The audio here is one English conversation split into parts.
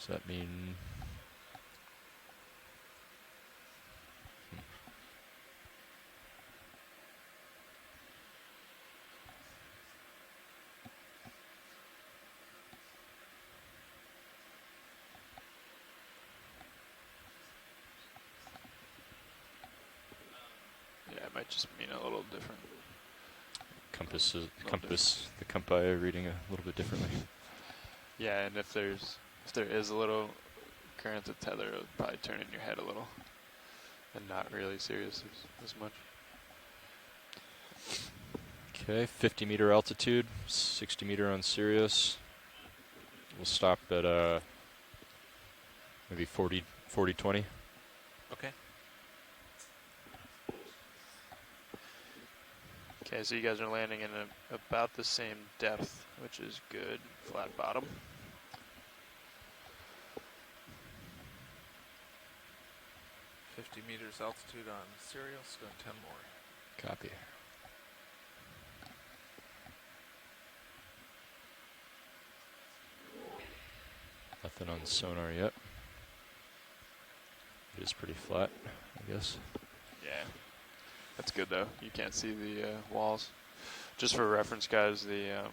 Does that mean? Yeah, it might just mean a little different. The compi reading a little bit differently. Yeah, and if there is a little current to tether, it'll probably turn in your head a little, and not really serious as much. Okay, 50 meter altitude, 60 meter on Sirius. We'll stop at maybe 40, 20. Okay. Okay, so you guys are landing in about the same depth, which is good. Flat bottom. meters altitude on Sirius, going 10 more. Copy. Nothing on sonar yet. It is pretty flat, I guess. Yeah, that's good though. You can't see the walls. Just for reference, guys, the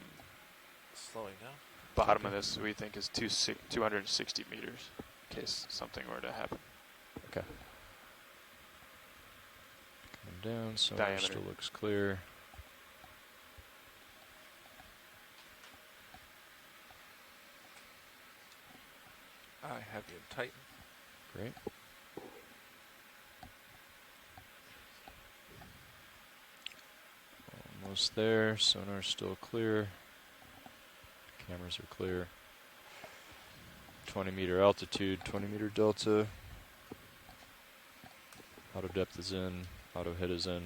slowing down. Bottom of this we think is 260 meters, in case something were to happen. Okay. Coming down, sonar Diameter. still looks clear. I have you in Titan. Great. Almost there. Sonar still clear. Cameras are clear. 20 meter altitude, 20 meter delta. Auto depth is in. Auto head is in.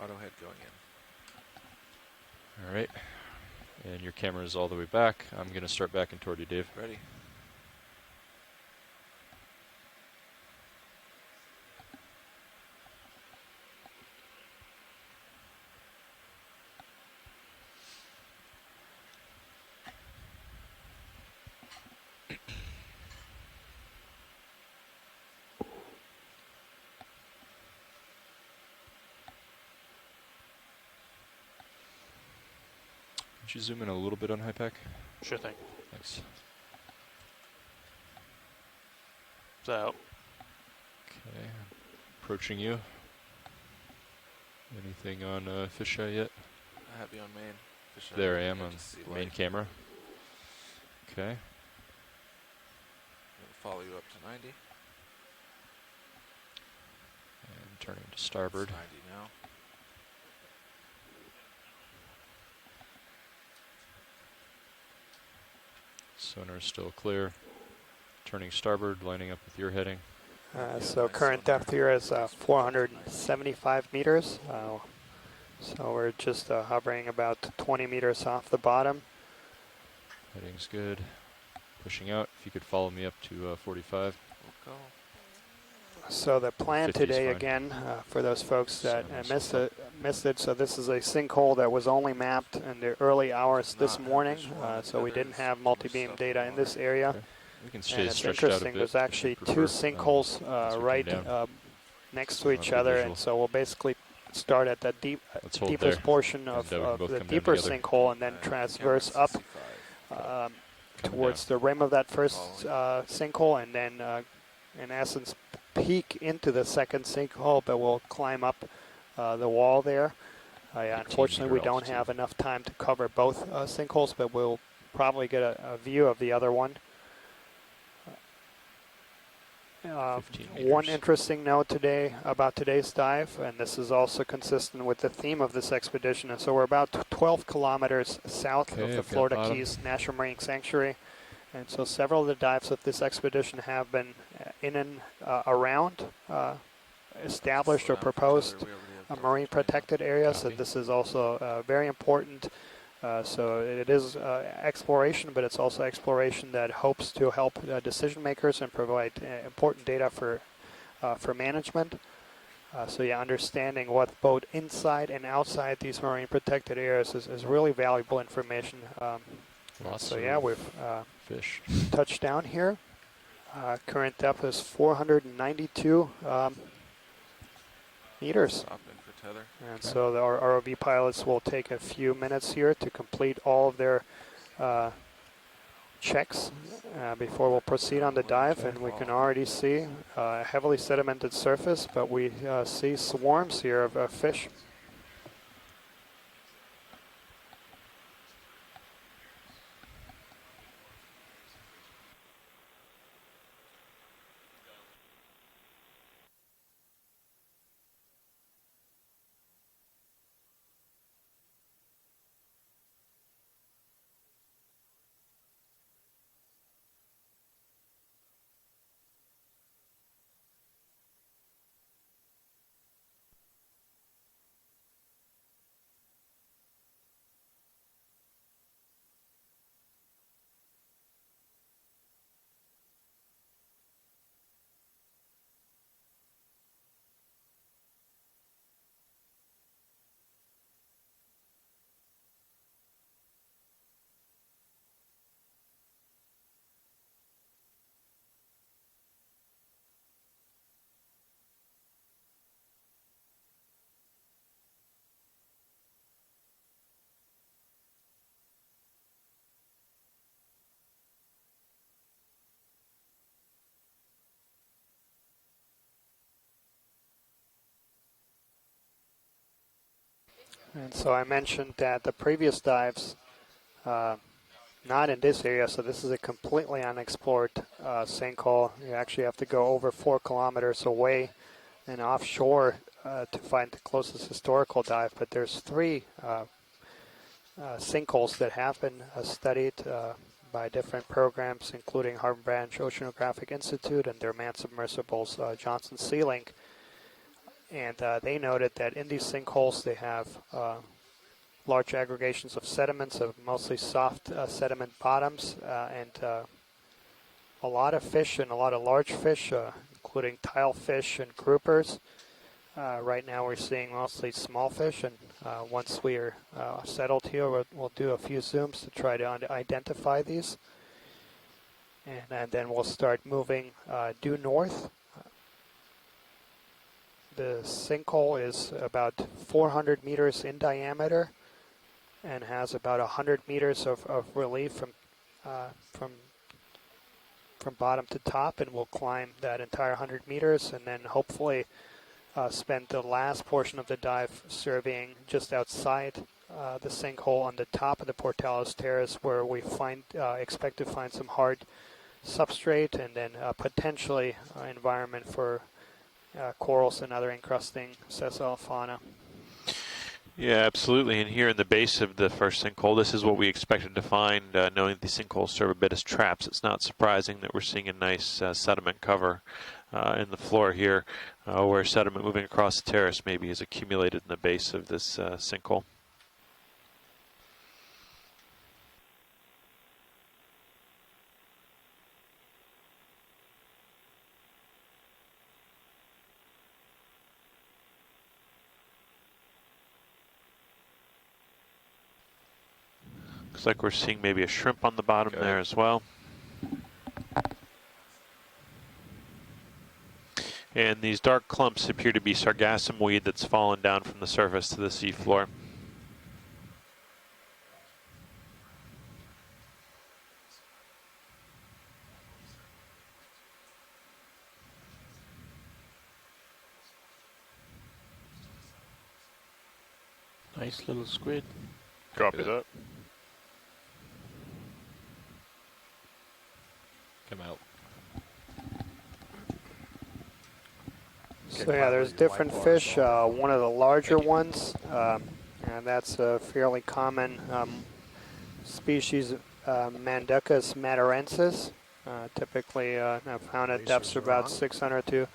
Auto head going in. All right. And your camera is all the way back. I'm going to start backing toward you, Dave. Ready. Could you zoom in a little bit on HiPAC? Sure thing. Thanks. So, Okay. Approaching you. Anything on fisheye yet? I have you on main. Fish There I eye. am on just see main light. camera. Okay. I'll follow you up to 90. And turning to starboard. It's 90 now. Sonar is still clear. Turning starboard, lining up with your heading. So current depth here is 475 meters. So we're just hovering about 20 meters off the bottom. Heading's good. Pushing out. If you could follow me up to 45. We'll go. So the plan 50 is today, fine. again, for those folks that Sounds missed it, so this is a sinkhole that was only mapped in the early hours this Not morning. visual. So we There didn't is have some multi-beam stuff data in in this water. area. Okay. We can And stay it's stretched out a interesting, bit. there's if actually you two prefer, sinkholes as we come right down. next to each Not a other, visual. and so we'll basically start at the Let's hold deepest there, portion and of we can both the come down deeper together. sinkhole, and then And transverse camera up 65. um, Coming towards down. the rim of that first Following. sinkhole, and then in essence peak into the second sinkhole, but we'll climb up the wall there. Yeah, 18 unfortunately, we meter don't altitude. have enough time to cover both sinkholes, but we'll probably get a view of the other one. 15 One meters. interesting note today about today's dive, and this is also consistent with the theme of this expedition, and so we're about 12 kilometers south Okay, of the I've got Florida bottom. Keys National Marine Sanctuary, and so several of the dives of this expedition have been in and around established Slow or down for proposed tether. We already have marine delta 20 protected areas, so Copy. this is also very important. So it is exploration, but it's also exploration that hopes to help decision makers and provide important data for management. So yeah, understanding what both inside and outside these marine protected areas is really valuable information. Lots So of yeah, we've fish. touched down here. Current depth is 492 meters. Stop in for tether. And Okay. so our ROV pilots will take a few minutes here to complete all of their checks before we'll proceed on the dive. And we can already see a heavily sedimented surface, but we see swarms here of fish. And so I mentioned that the previous dives, not in this area, so this is a completely unexplored sinkhole. You actually have to go over 4 kilometers away and offshore to find the closest historical dive. But there's 3 sinkholes that have been studied by different programs, including Harbor Branch Oceanographic Institute and their manned submersibles Johnson Sea Link. And they noted that in these sinkholes they have large aggregations of sediments, of mostly soft sediment bottoms, and a lot of fish and a lot of large fish, including tilefish and groupers. Right now we're seeing mostly small fish, and once we are settled here, we'll do a few zooms to try to identify these. And then we'll start moving due north. The sinkhole is about 400 meters in diameter and has about 100 meters of relief from bottom to top, and we'll climb that entire 100 meters and then hopefully spend the last portion of the dive surveying just outside the sinkhole on the top of the Pourtales Terrace, where we expect to find some hard substrate and then potentially environment for corals and other encrusting sessile fauna. Yeah, absolutely. And here in the base of the first sinkhole, this is what we expected to find, knowing these sinkholes serve a bit as traps. It's not surprising that we're seeing a nice sediment cover in the floor here, where sediment moving across the terrace maybe is accumulated in the base of this sinkhole. Looks like we're seeing maybe a shrimp on the bottom there as well. And these dark clumps appear to be sargassum weed that's fallen down from the surface to the seafloor. Nice little squid. Copy that. Come out. So yeah, there's different fish. One of the larger ones, and that's a fairly common species, Manducus matarensis. Typically found at depths of about 600 to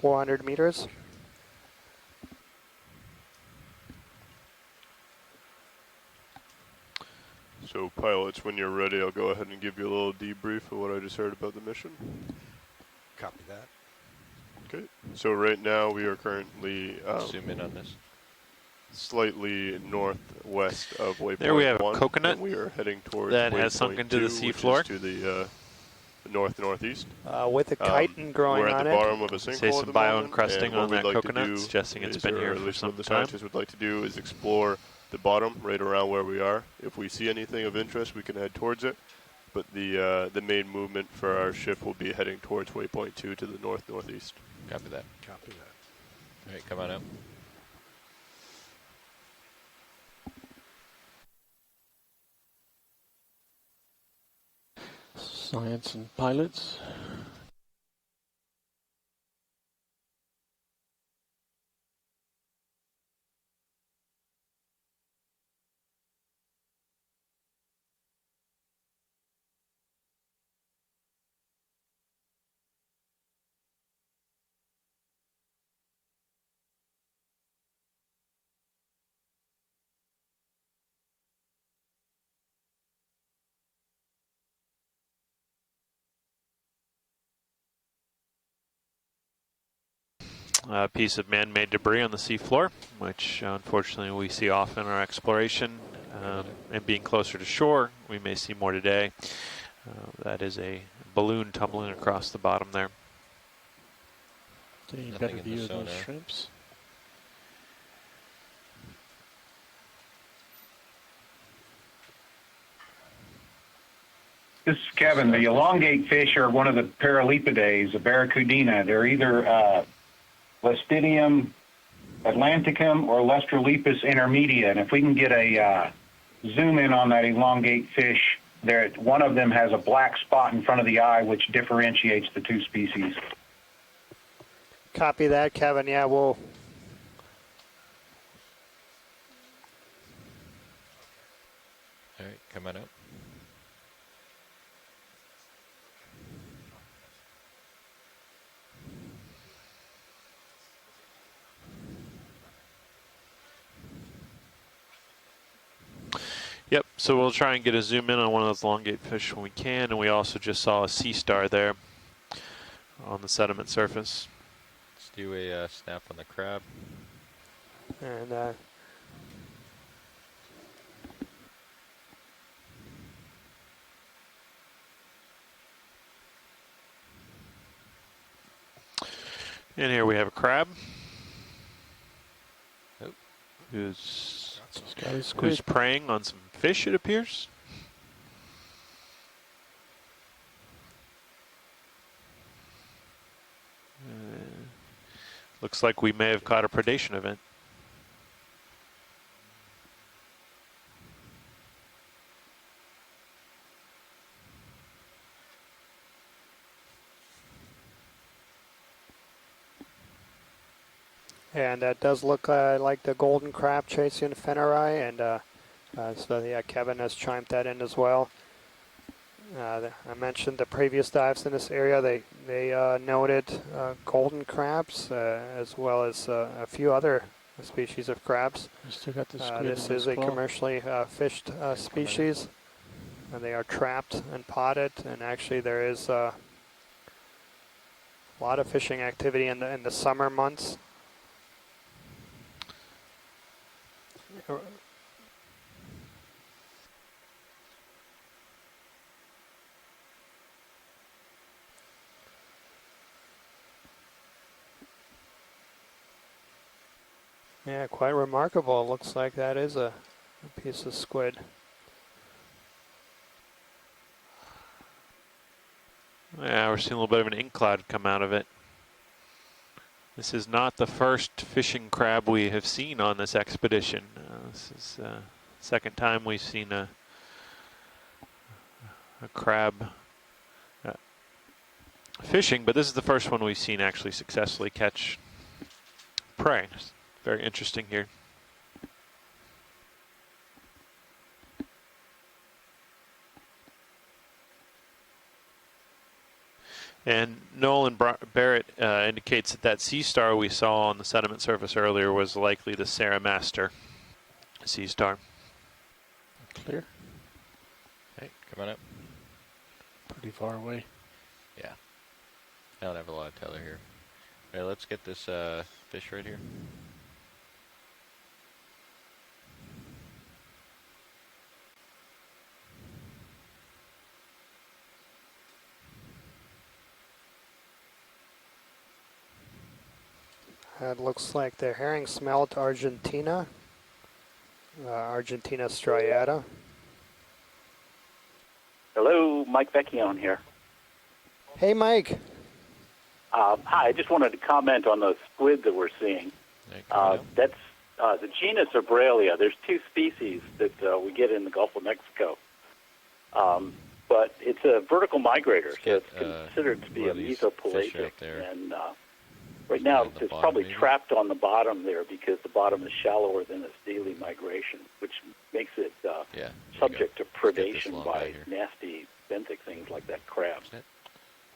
400 meters. So pilots, when you're ready, I'll go ahead and give you a little debrief of what I just heard about the mission. Copy that. Okay, so right now we are currently Zoom in on this. slightly northwest of waypoint There we have a 1, coconut and we are heading towards that waypoint has sunk into the 2, sea which floor. is to the north-northeast. With a chitin growing We're at on the it. bottom of a Say sinkhole some at the moment, bioencrusting and on what we'd that like coconut, to do suggesting it's is, been or here at for least some what the time. scientists would like to do is explore the bottom right around where we are. If we see anything of interest, we can head towards it. But the main movement for our ship will be heading towards waypoint 2 to the north-northeast. Copy that. Copy that. All right, come on out. Science and pilots. A piece of man-made debris on the seafloor, which unfortunately we see often in our exploration. And being closer to shore, we may see more today. That is a balloon tumbling across the bottom there. Getting a Nothing better in the view of those sonar. shrimps. This is Kevin. The elongate fish are one of the Paralipidae, the Barracuda. They're either Lestidium atlanticum or Lestrolipus intermedia. And if we can get a zoom in on that elongate fish, there, one of them has a black spot in front of the eye, which differentiates the two species. Copy that, Kevin. Yeah, we'll. All right, come on out. Yep, so we'll try and get a zoom in on one of those elongate fish when we can, and we also just saw a sea star there on the sediment surface. Let's do a snap on the crab. And And here we have a crab. Oh. Who's He's got his squid. preying on some fish, it appears. Looks like we may have caught a predation event. And that does look like the golden crab chasing Fennerai, and so yeah, Kevin has chimed that in as well. I mentioned the previous dives in this area. They noted golden crabs as well as a few other species of crabs. We still got the squid. This in is his a claw. commercially fished species. And they are trapped and potted, and actually there is a lot of fishing activity in the summer months. Yeah, quite remarkable. It looks like that is a piece of squid. Yeah, we're seeing a little bit of an ink cloud come out of it. This is not the first fishing crab we have seen on this expedition. This is the second time we've seen a crab fishing, but this is the first one we've seen actually successfully catch prey. It's very interesting here. And Nolan Barrett indicates that that sea star we saw on the sediment surface earlier was likely the Sarah Master sea star. Clear. Hey, come on up. Pretty far away. Yeah. I don't have a lot of tether here. All right, let's get this fish right here. That looks like the herring smelt Argentina. Argentina striata. Hello, Mike Vecchione here. Hey, Mike. Hi, I just wanted to comment on those squid that we're seeing. That's the genus Abralia. There's two species that we get in the Gulf of Mexico. But it's a vertical migrator, so it's considered to be a mesopelagic. And right now it's probably trapped on the bottom there because the bottom is shallower than its daily migration, which makes it subject to predation by nasty benthic things like that crab.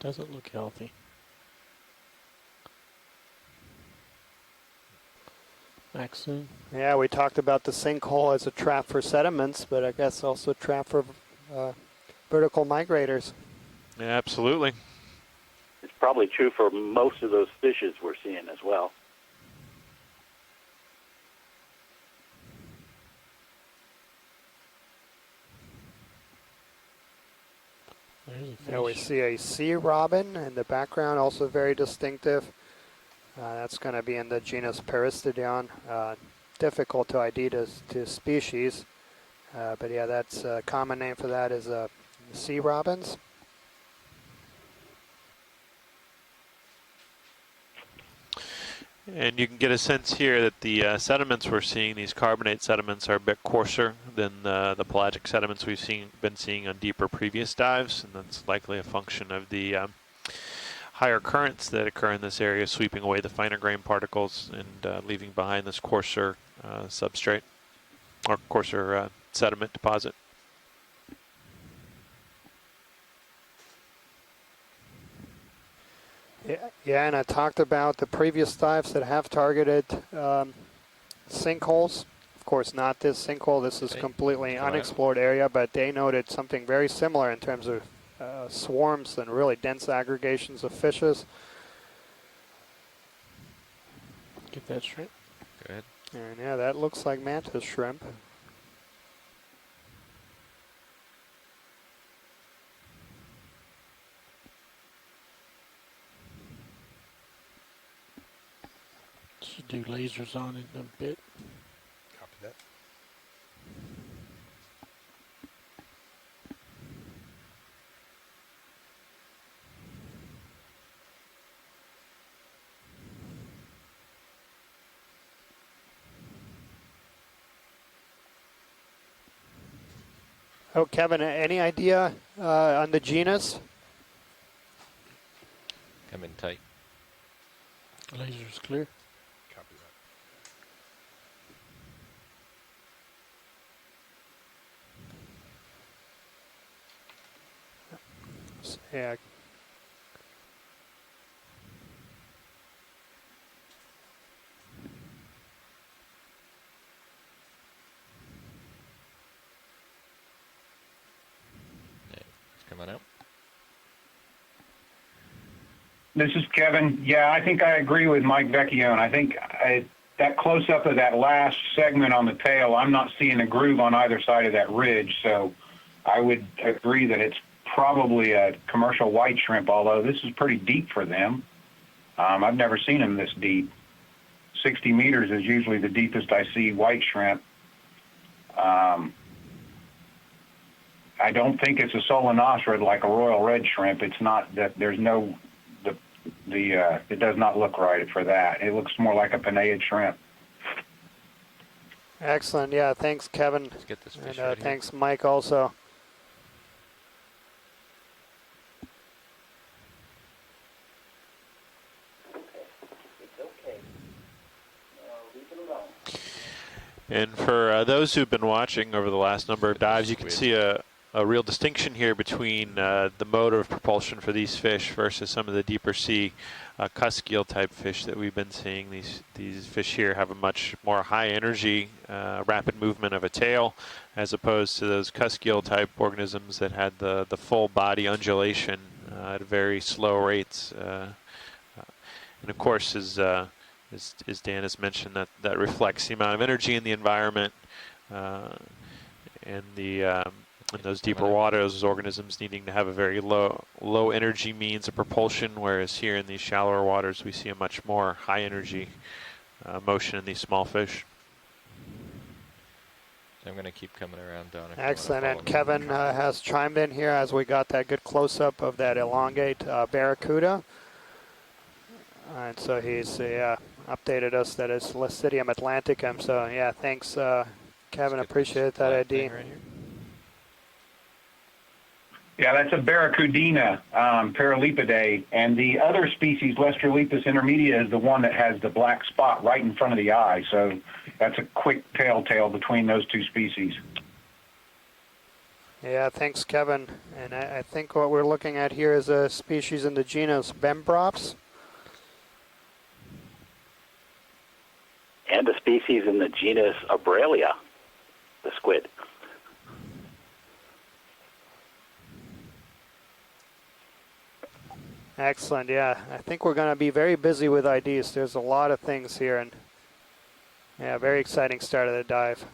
Doesn't look healthy. Maxine? Yeah, we talked about the sinkhole as a trap for sediments, but I guess also a trap for vertical migrators. Yeah, absolutely. It's probably true for most of those fishes we're seeing as well. Now we see a sea robin in the background, also very distinctive. That's going to be in the genus Peristodion. Difficult to ID to species, but yeah, that's a common name for that is sea robins. And you can get a sense here that the sediments we're seeing, these carbonate sediments, are a bit coarser than the pelagic sediments we've been seeing on deeper previous dives, and that's likely a function of the higher currents that occur in this area, sweeping away the finer grain particles and leaving behind this coarser substrate or coarser sediment deposit. Yeah, and I talked about the previous dives that have targeted sinkholes. Of course, not this sinkhole. This is completely unexplored area, but they noted something very similar in terms of swarms and really dense aggregations of fishes. Get that shrimp. Go ahead. And yeah, that looks like mantis shrimp. Should do lasers on it in a bit. Copy that. Oh, Kevin, any idea on the genus? Come in tight. Laser's clear. Copy that. Yeah. Come on out. This is Kevin. Yeah, I think I agree with Mike Vecchione. I think that close-up of that last segment on the tail, I'm not seeing a groove on either side of that ridge, so I would agree that it's probably a commercial white shrimp, although this is pretty deep for them. I've never seen them this deep. 60 meters is usually the deepest I see white shrimp. I don't think it's a solenostrid like a royal red shrimp. It's not that there's no, it does not look right for that. It looks more like a Penaeid shrimp. Excellent. Yeah, thanks, Kevin. Let's get this fish And right here. thanks, Mike, also. And for those who've been watching over the last number of dives, you can see a real distinction here between the mode of propulsion for these fish versus some of the deeper sea cusk eel type fish that we've been seeing. These fish here have a much more high energy, rapid movement of a tail, as opposed to those cusk eel type organisms that had the full body undulation at very slow rates. And of course, as Dan has mentioned, that reflects the amount of energy in the environment and in those deeper waters, those organisms needing to have a very low energy means of propulsion, whereas here in these shallower waters we see a much more high energy motion in these small fish. So I'm going to keep coming around down. Excellent, and Kevin has chimed in here as we got that good close-up of that elongate barracuda. And so he's updated us that it's Lestidium atlanticum. So yeah, thanks Kevin, appreciate that ID. Right here. Yeah, that's a Barracudina paralipidae, and the other species, Lesterlepis intermedia, is the one that has the black spot right in front of the eye. So that's a quick telltale between those two species. Yeah, thanks, Kevin. And I think what we're looking at here is a species in the genus Bembrops. And a species in the genus Abralia, the squid. Excellent, yeah. I think we're going to be very busy with IDs. There's a lot of things here, and yeah, very exciting start of the dive.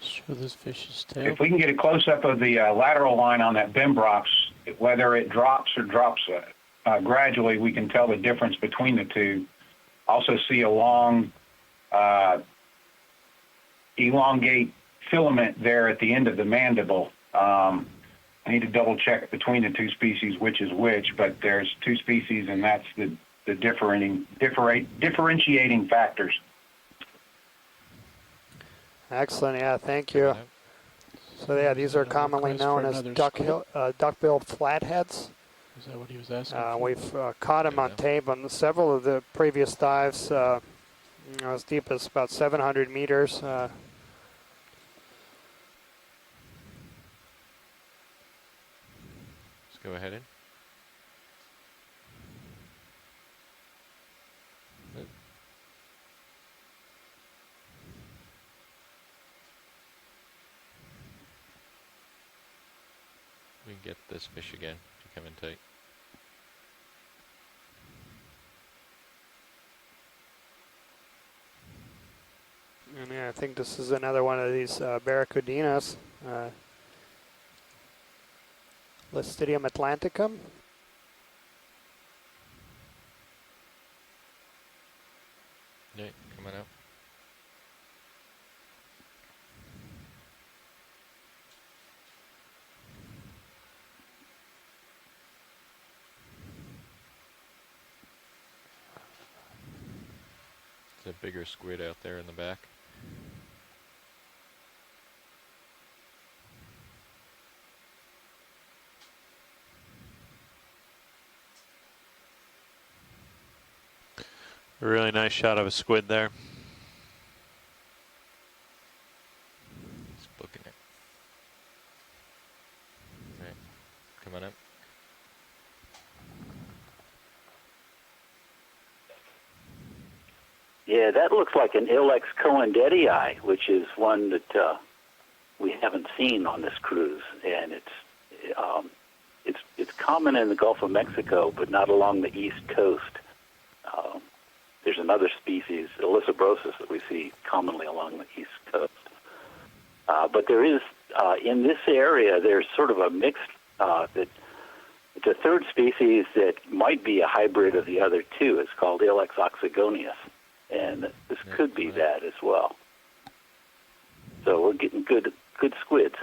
Show this fish's tail. If we can get a close-up of the lateral line on that Bembrops, whether it drops or drops gradually, we can tell the difference between the two. Also see a long elongate filament there at the end of the mandible. I need to double check between the two species which is which, but there's two species, and that's the differentiating factors. Excellent, yeah, thank you. So yeah, these are commonly known as duck-billed flatheads. Is that what he was asking? We've caught them on tape on several of the previous dives, as deep as about 700 meters. Let's go ahead in. We can get this fish again to come in tight. And yeah, I think this is another one of these barracudinas. Lestidium atlanticum. Yeah, coming out. There's a bigger squid out there in the back. A really nice shot of a squid there. He's booking it. Right, coming up. Yeah, that looks like an Ilex coendetii, which is one that we haven't seen on this cruise, and it's common in the Gulf of Mexico, but not along the east coast. There's another species, Elisabrosus, that we see commonly along the east coast. But there is, in this area, there's sort of a mixed, it's a third species that might be a hybrid of the other two. It's called Ilex oxygonius, and this could be that as well. So we're getting good squids.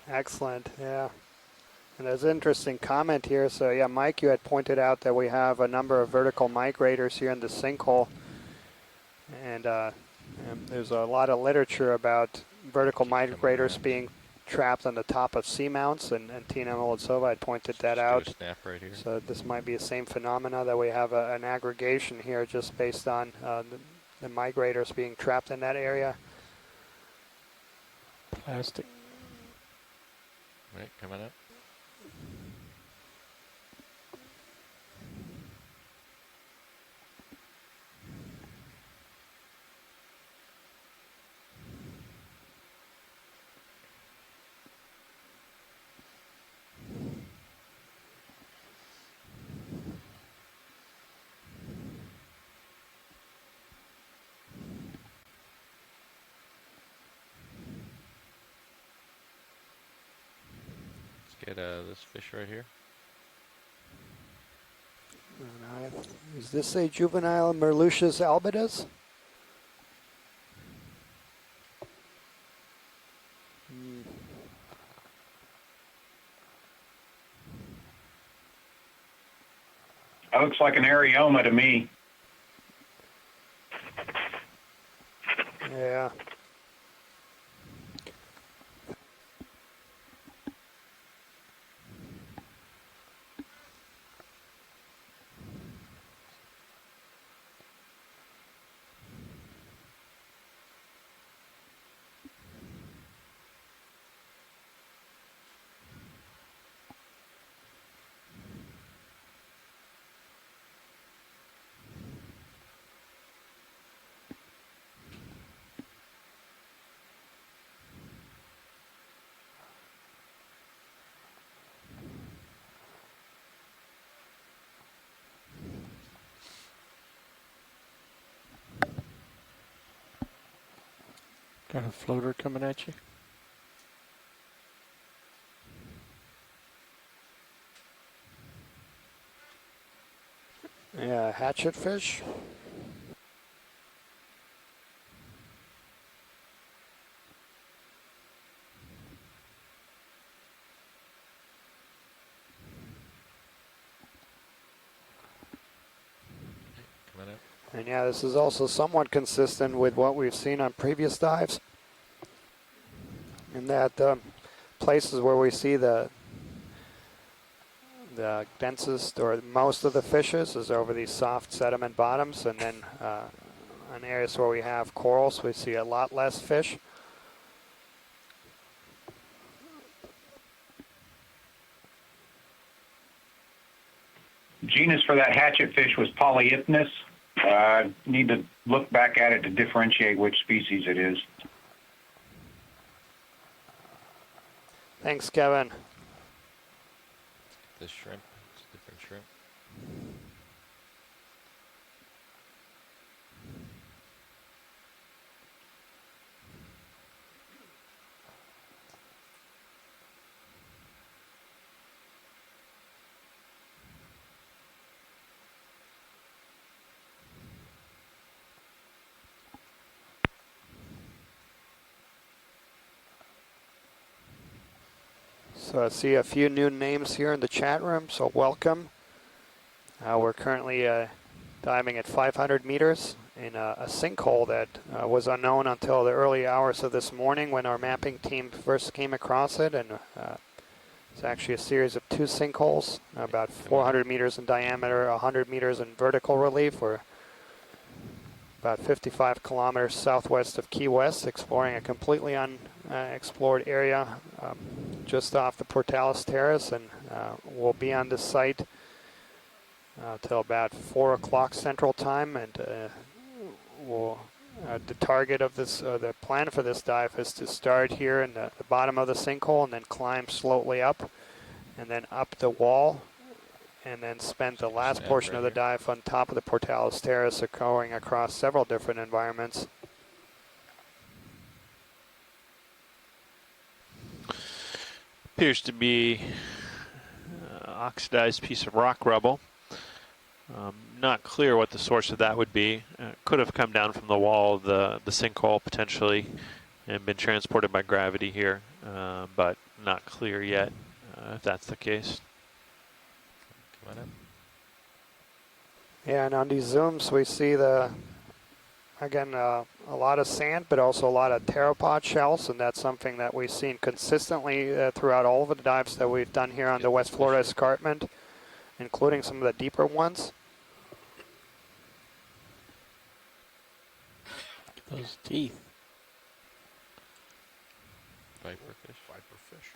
Excellent, yeah. And there's an interesting comment here. So yeah, Mike, you had pointed out that we have a number of vertical migrators here in the sinkhole. And there's a lot of literature about vertical migrators being trapped on the top of seamounts, and Tina Molodtsova had pointed that out. Snap right here. So this might be the same phenomena that we have an aggregation here just based on the migrators being trapped in that area. Plastic. Right, coming up. Get this fish right here. Is this a juvenile Merluccius albidus? That looks like an areoma to me. Yeah. Got a floater coming at you. Yeah, hatchet fish. Coming up. And yeah, this is also somewhat consistent with what we've seen on previous dives. In that places where we see the densest or most of the fishes is over these soft sediment bottoms, and then in areas where we have corals, we see a lot less fish. Genus for that hatchet fish was Polyipnus. Need to look back at it to differentiate which species it is. Thanks, Kevin. This shrimp, it's a different shrimp. So I see a few new names here in the chat room, so welcome. We're currently diving at 500 meters in a sinkhole that was unknown until the early hours of this morning when our mapping team first came across it. And it's actually a series of two sinkholes, about 400 meters in diameter, 100 meters in vertical relief. We're about 55 kilometers southwest of Key West, exploring a completely unexplored area just off the Pourtales Terrace, and we'll be on this site till about 4 o'clock Central Time, and the target of this, the plan for this dive is to start here in the bottom of the sinkhole and then climb slowly up, and then up the wall, and then spend the last portion of the dive on top of the Pourtales Terrace, going across several different environments. Appears to be oxidized piece of rock rubble. Not clear what the source of that would be. Could have come down from the wall of the sinkhole potentially and been transported by gravity here, but not clear yet if that's the case. Come on up. Yeah, and on these zooms we see again, a lot of sand, but also a lot of pteropod shells, and that's something that we've seen consistently throughout all of the dives that we've done here on the West Florida Escarpment, including some of the deeper ones. Those teeth. Viperfish. Viperfish.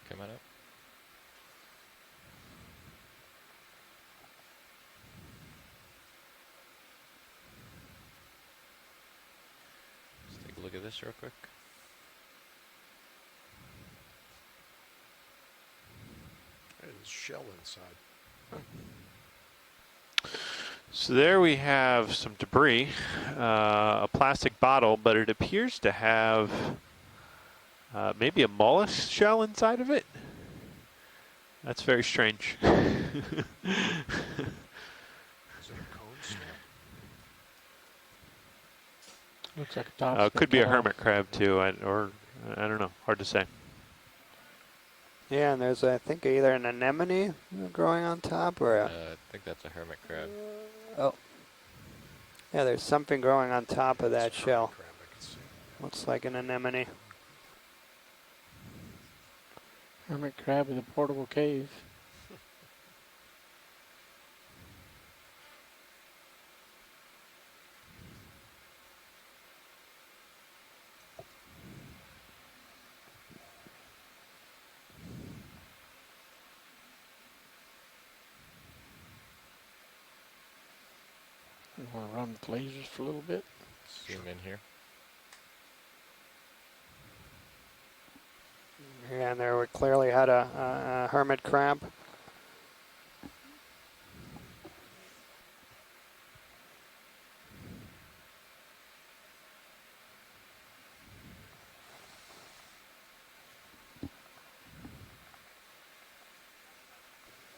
Come on up. this real quick. There's a shell inside. So there we have some debris, a plastic bottle, but it appears to have maybe a mollusk shell inside of it. That's very strange. Is it a cone snap? Looks like a top. Could be a hermit crab too, or I don't know. Hard to say. Yeah, and there's, I think, either an anemone growing on top or a... I think that's a hermit crab. Oh. Yeah, there's something growing on top of that It's a shell. hermit crab, I can see. Looks like an anemone. Hermit crab in a portable cave. You want to run the lasers for a little bit? Zoom in here. Yeah, and there we clearly had a hermit crab.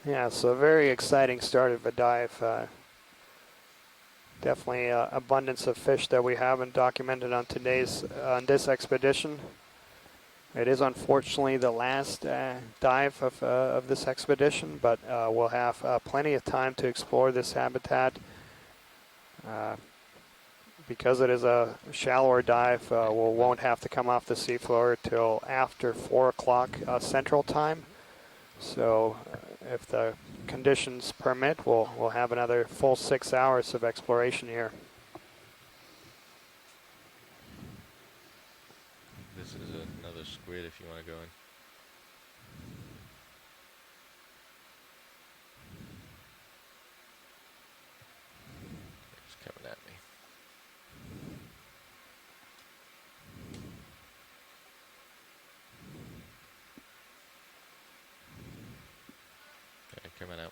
Yeah, so a very exciting start of a dive. Definitely abundance of fish that we haven't documented on this expedition. It is unfortunately the last dive of this expedition, but we'll have plenty of time to explore this habitat. Because it is a shallower dive, we won't have to come off the seafloor till after 4 o'clock Central Time. So if the conditions permit, we'll have another full 6 hours of exploration here. This is another squid if you want to go in. It's coming at me. Okay, coming out.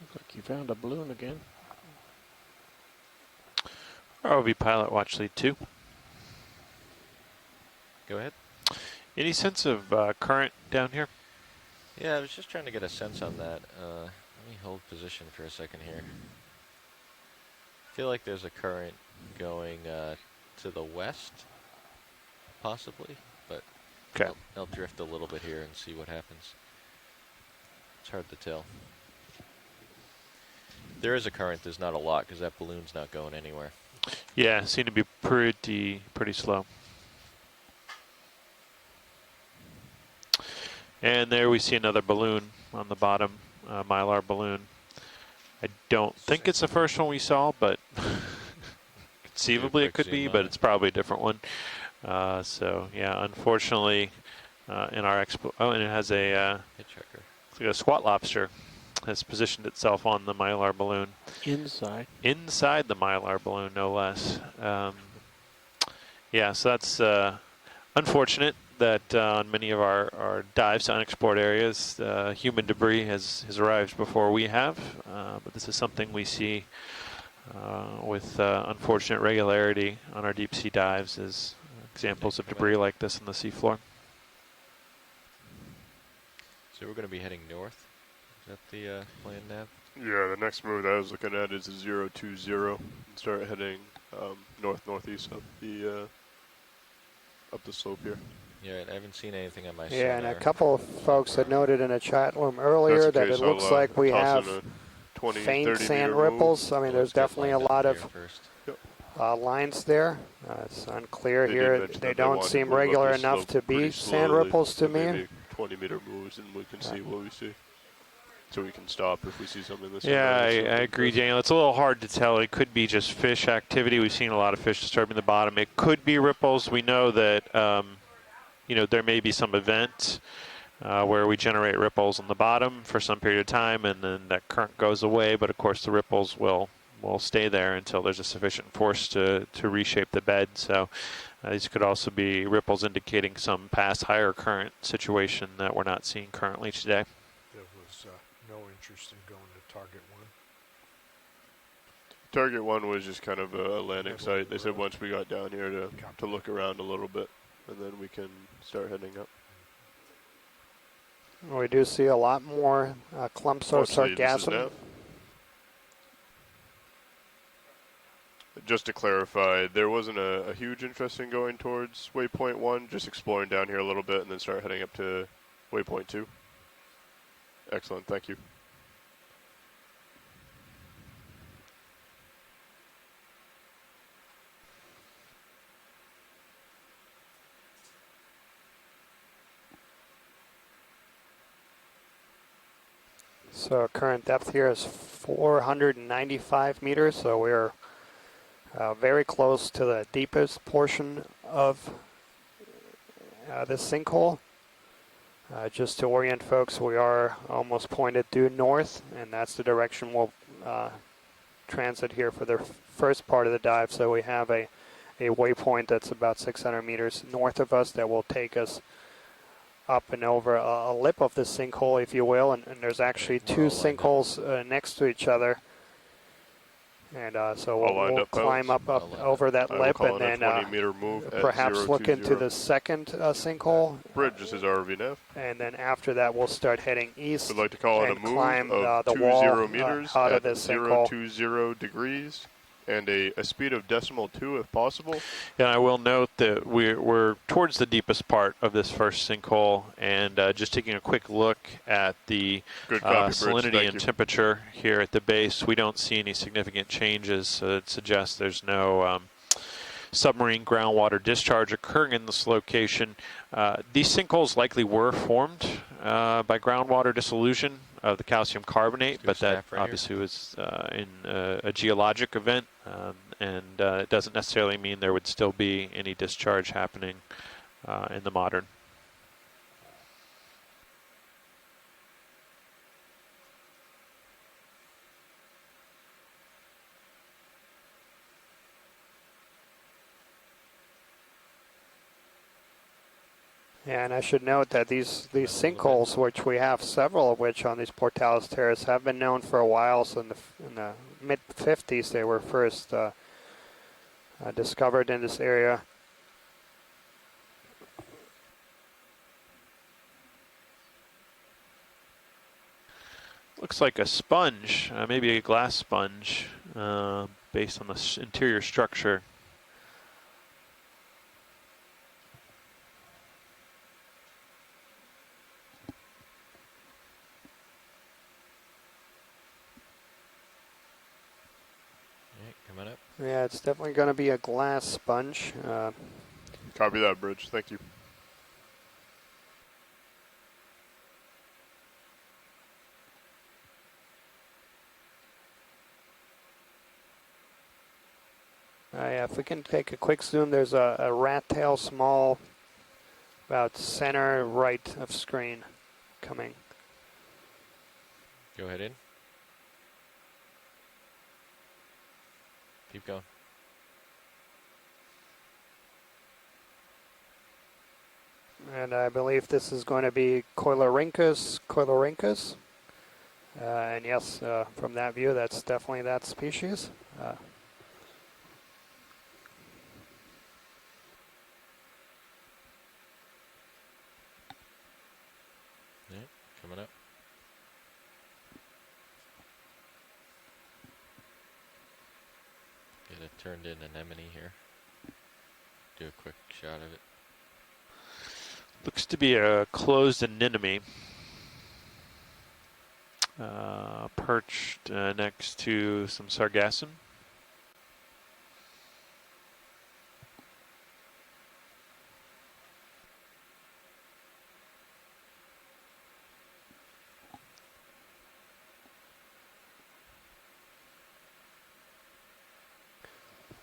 Looks like you found a balloon again. ROV pilot watch lead 2. Go ahead. Any sense of current down here? Yeah, I was just trying to get a sense on that. Let me hold position for a second here. I feel like there's a current going to the west, possibly, but Okay. I'll drift a little bit here and see what happens. It's hard to tell. There is a current, there's not a lot, because that balloon's not going anywhere. Yeah, seem to be pretty slow. And there we see another balloon on the bottom, mylar balloon. I don't think it's the first one we saw, but conceivably it could be, but it's probably a different one. So yeah, unfortunately, in our and it has a Hitchhiker. it's like a squat lobster has positioned itself on the mylar balloon. Inside. Inside the mylar balloon, no less. Yeah, so that's unfortunate that on many of our dives to unexplored areas, human debris has arrived before we have. But this is something we see with unfortunate regularity on our deep sea dives, is examples of debris like this on the seafloor. So we're going to be heading north. Is that the plan, Nav? Yeah, the next move that I was looking at is a 020 and start heading north-northeast up the slope here. Yeah, I haven't seen anything on my sonar. Yeah, and a couple of folks had noted in a chat room earlier that it looks like we have 20, faint 30 sand meter ripples. I mean, Well, there's let's get definitely a lined up lot here of first. lines there. It's unclear They did here. mention They that they don't wanted to seem move up regular the enough slope to be pretty sand slowly, ripples to so me. maybe 20-meter moves, and we can see what we see. so we can stop if we see something this. Yeah, I agree, Daniel. It's a little hard to tell. It could be just fish activity. We've seen a lot of fish disturbing the bottom. It could be ripples. We know that there may be some event where we generate ripples on the bottom for some period of time, and then that current goes away. But of course, the ripples will stay there until there's a sufficient force to reshape the bed. So these could also be ripples indicating some past higher current situation that we're not seeing currently today. There was no interest in going to target 1. Target 1 was just kind of a landing site. They said once we got down here to look around a little bit, and then we can start heading up. We do see a lot more clumps of Mostly this is sargassum. Nav. Just to clarify, there wasn't a huge interest in going towards waypoint 1, just exploring down here a little bit and then start heading up to waypoint 2. Excellent, thank you. So current depth here is 495 meters, so we're very close to the deepest portion of this sinkhole. Just to orient folks, we are almost pointed due north, and that's the direction we'll transit here for the first part of the dive. So we have a waypoint that's about 600 meters north of us that will take us up and over a lip of the sinkhole, if you will, and there's actually 2 sinkholes next to each other. And so we'll climb up over that lip and then perhaps look into the second sinkhole. Bridge, this is RV Nav. And then after that, we'll start heading east. We'd like to call it a move climb of the 20 wall meters out at of this sinkhole. 020 degrees and a speed of decimal 2 if possible. And I will note that we're towards the deepest part of this first sinkhole, and just taking a quick look at the salinity and temperature here at the base, we don't see any significant changes. So it suggests there's no submarine groundwater discharge occurring in this location. These sinkholes likely were formed by groundwater dissolution of the calcium carbonate, but that obviously was in a geologic event, and it doesn't necessarily mean there would still be any discharge happening in the modern. And I should note that these sinkholes, which we have several of which on these Pourtales Terrace, have been known for a while. So in the mid-50s, they were first discovered in this area. Looks like a sponge, maybe a glass sponge, based on the interior structure. Coming up. Yeah, it's definitely going to be a glass sponge. Copy that, Bridge. Thank you. Yeah, if we can take a quick zoom, there's a rat tail, small, about center right of screen coming. Go ahead in. Keep going. And I believe this is going to be Coilorhynchus. And yes, from that view, that's definitely that species. Coming up. Get it turned in Anemone here. Do a quick shot of it. Looks to be a closed anemone, perched next to some sargassum.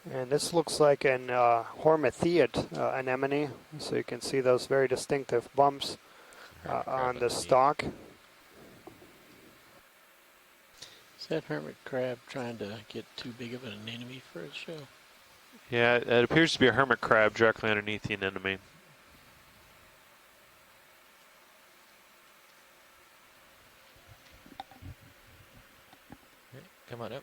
And this looks like an Hormathiid anemone, so you can see those very distinctive bumps on the stalk. Is that hermit crab trying to get too big of an enemy for its show? Yeah, it appears to be a hermit crab directly underneath the anemone. Okay, come on up.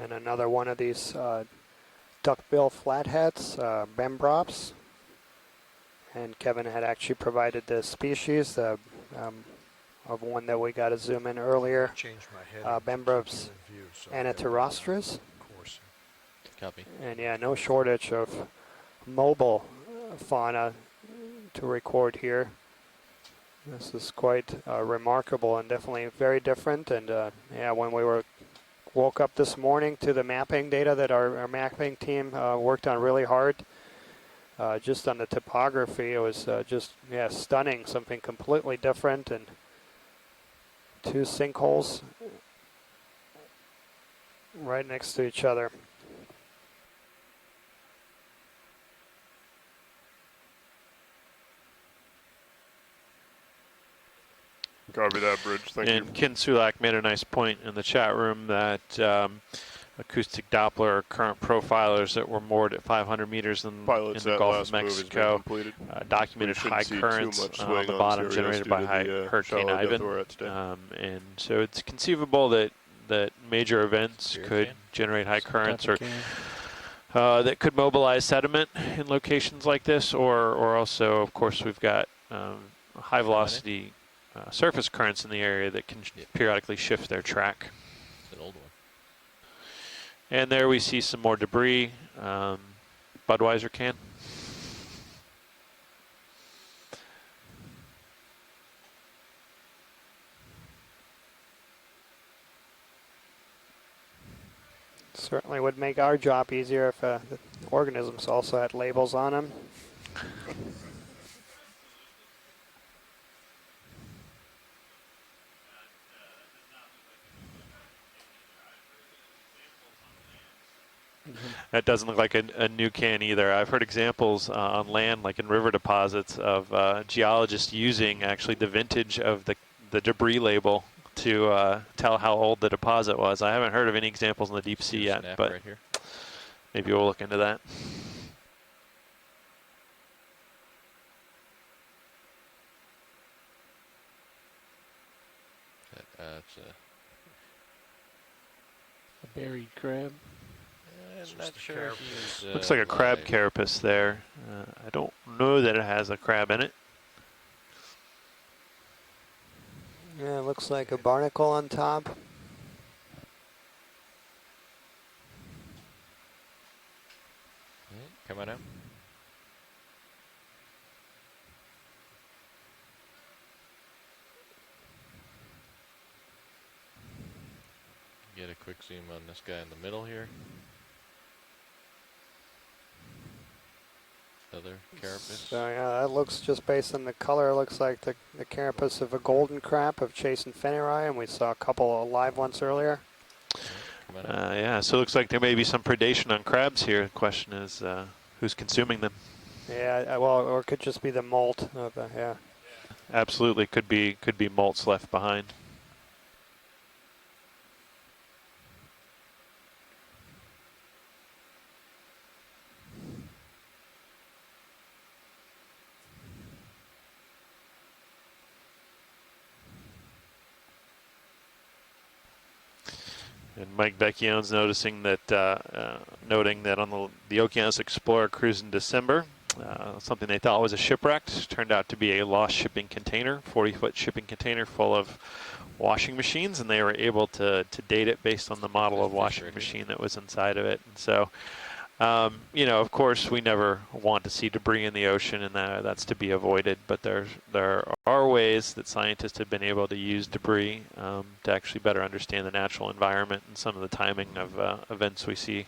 And another one of these duckbill flatheads, Bembrops. And Kevin had actually provided the species of one that we got to zoom in earlier. Change my head. Bembrops anaterostris. Copy. And yeah, no shortage of mobile fauna to record here. This is quite remarkable and definitely very different. And yeah, when we woke up this morning to the mapping data that our mapping team worked on really hard, just on the topography, it was just stunning. Something completely different, and two sinkholes right next to each other. Copy that, Bridge. Thank you. And Ken Sulak made a nice point in the chat room that acoustic Doppler current profilers that were moored at 500 meters in the Gulf of Mexico documented high currents on the bottom generated by Hurricane Ivan. And so it's conceivable that major events could generate high currents or that could mobilize sediment in locations like this, or also, of course, we've got high velocity surface currents in the area that can periodically shift their track. It's an old one. And there we see some more debris. Budweiser can. Certainly would make our job easier if the organisms also had labels on them. That doesn't look like a new can either. I've heard examples on land, like in river deposits, of geologists using actually the vintage of the debris label to tell how old the deposit was. I haven't heard of any examples in the deep sea yet, but right here. Maybe we'll look into that. It's A buried crab. I'm not sure. Looks like a crab carapace there. I don't know that it has a crab in it. Yeah, it looks like a barnacle on top. Come on out. Get a quick zoom on this guy in the middle here. Other carapace. So yeah, that looks, just based on the color, looks like the carapace of a golden crab of Chase and Fennerai, and we saw a couple of live ones earlier. Yeah, so it looks like there may be some predation on crabs here. The question is, who's consuming them? Yeah, well, or it could just be the molt of the, yeah. Absolutely, could be molts left behind. And Mike Vecchione's noticing that, noting that on the Okeanos Explorer cruise in December, something they thought was a shipwreck turned out to be a lost shipping container, 40-foot shipping container full of washing machines, and they were able to date it based on the model of washing machine that was inside of it. And so, you know, of course, we never want to see debris in the ocean, and that's to be avoided. But there are ways that scientists have been able to use debris to actually better understand the natural environment and some of the timing of events we see.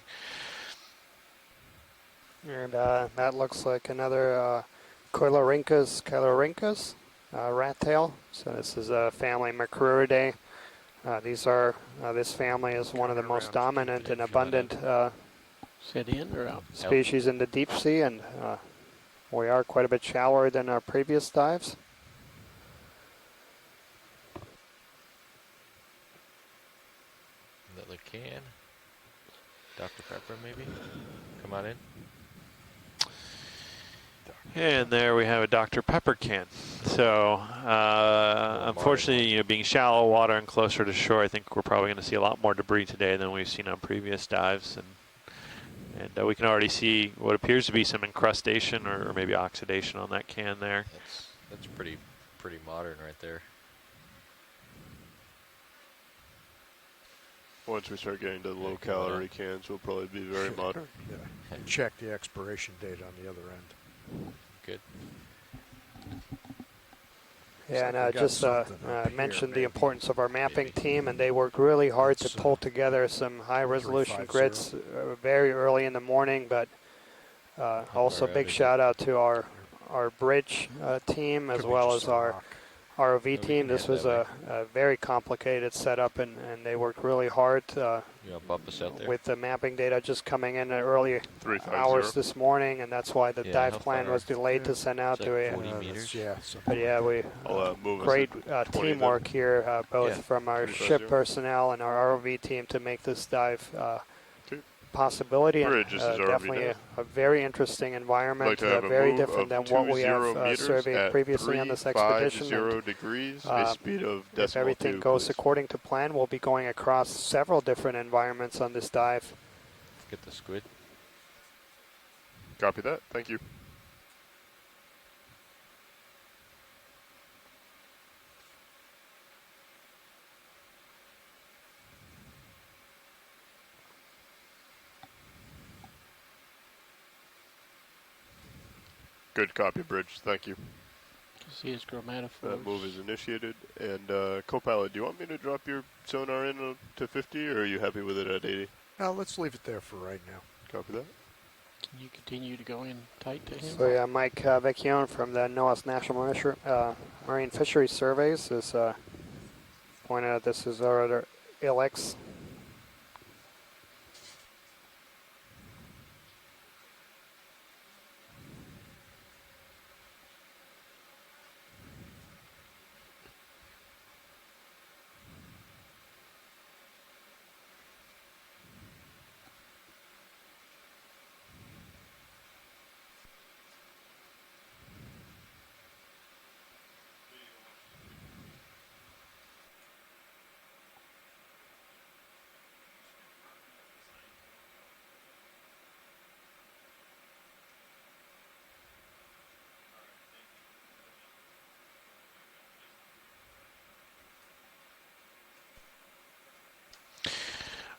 And that looks like another Coelurhynchus. rat tail. So this is a family Mercuridae. This family is one of the most dominant and abundant Set in or out? species in the deep sea, and we are quite a bit shallower than our previous dives. Another can. Dr. Pepper, maybe? Come on in. And there we have a Dr. Pepper can. So, unfortunately, being shallow water and closer to shore, I think we're probably going to see a lot more debris today than we've seen on previous dives. And we can already see what appears to be some incrustation or maybe oxidation on that can there. That's pretty modern right there. Once we start getting to the low-calorie cans, we'll probably be very modern. Yeah. And check the expiration date on the other end. Good. Yeah, and I got just something up mentioned here, the importance of our mapping team, and they worked really hard to pull together some high-resolution 350. grids very early in the morning. But also, big shout out to our bridge team as Could be well just as a our rock. ROV we team. can This head was that a very complicated setup, and they worked really hard You want to bump us out there? with the mapping data just coming in at early 350. hours this morning, and that's why the Yeah, dive how plan far? was delayed to Yeah. send out It's to like it. 40 That's- meters. Yeah. something But yeah, we I'll move us great to 20 teamwork here, both Yeah. from our 350. ship personnel and our ROV team to make this dive Okay. possibility. And Bridge, this is ROV definitely now. a very interesting environment, I'd like to have a very move different of than what we 20 have meters surveyed at previously on this expedition. 350 And, degrees, uh, a speed of if decimal everything 2, goes please. according to plan, we'll be going across several different environments on this dive. Get the squid. Copy that. Thank you. Good copy, Bridge. Thank you. See his chromatophores. That move is initiated. And co-pilot, do you want me to drop your sonar in to 50, or are you happy with it at 80? Now let's leave it there for right now. Copy that. Can you continue to go in tight to him? So yeah, Mike Vecchione from the Noaa's National Marine Fisheries Surveys is pointing out this is our other ILX.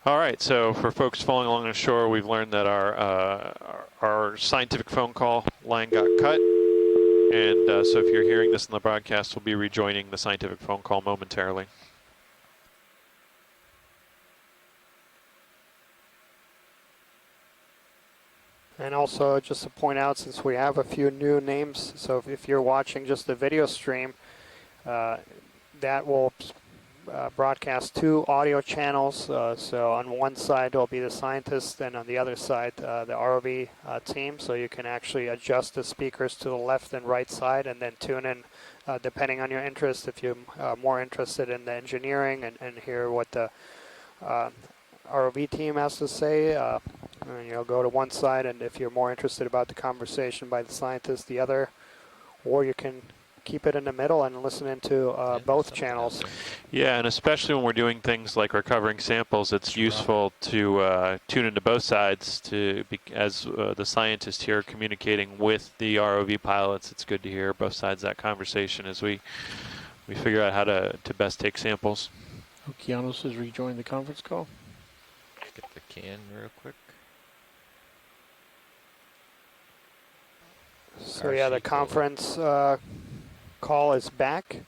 All right, so for folks following along the shore, we've learned that our scientific phone call line got cut. And so if you're hearing this in the broadcast, we'll be rejoining the scientific phone call momentarily. And also, just to point out, since we have a few new names, so if you're watching just the video stream, that will broadcast 2 audio channels. So on one side will be the scientists, and on the other side the ROV team. So you can actually adjust the speakers to the left and right side, and then tune in depending on your interest. If you're more interested in the engineering and hear what the ROV team has to say, and you'll go to one side, and if you're more interested about the conversation by the scientists, the other, or you can keep it in the middle and listen into both channels. Yeah, and especially when we're doing things like recovering samples, it's useful to tune into both sides. As the scientists here communicating with the ROV pilots, it's good to hear both sides of that conversation as we figure out how to best take samples. Okeanos has rejoined the conference call. Get the can real quick. So yeah, the conference call is back,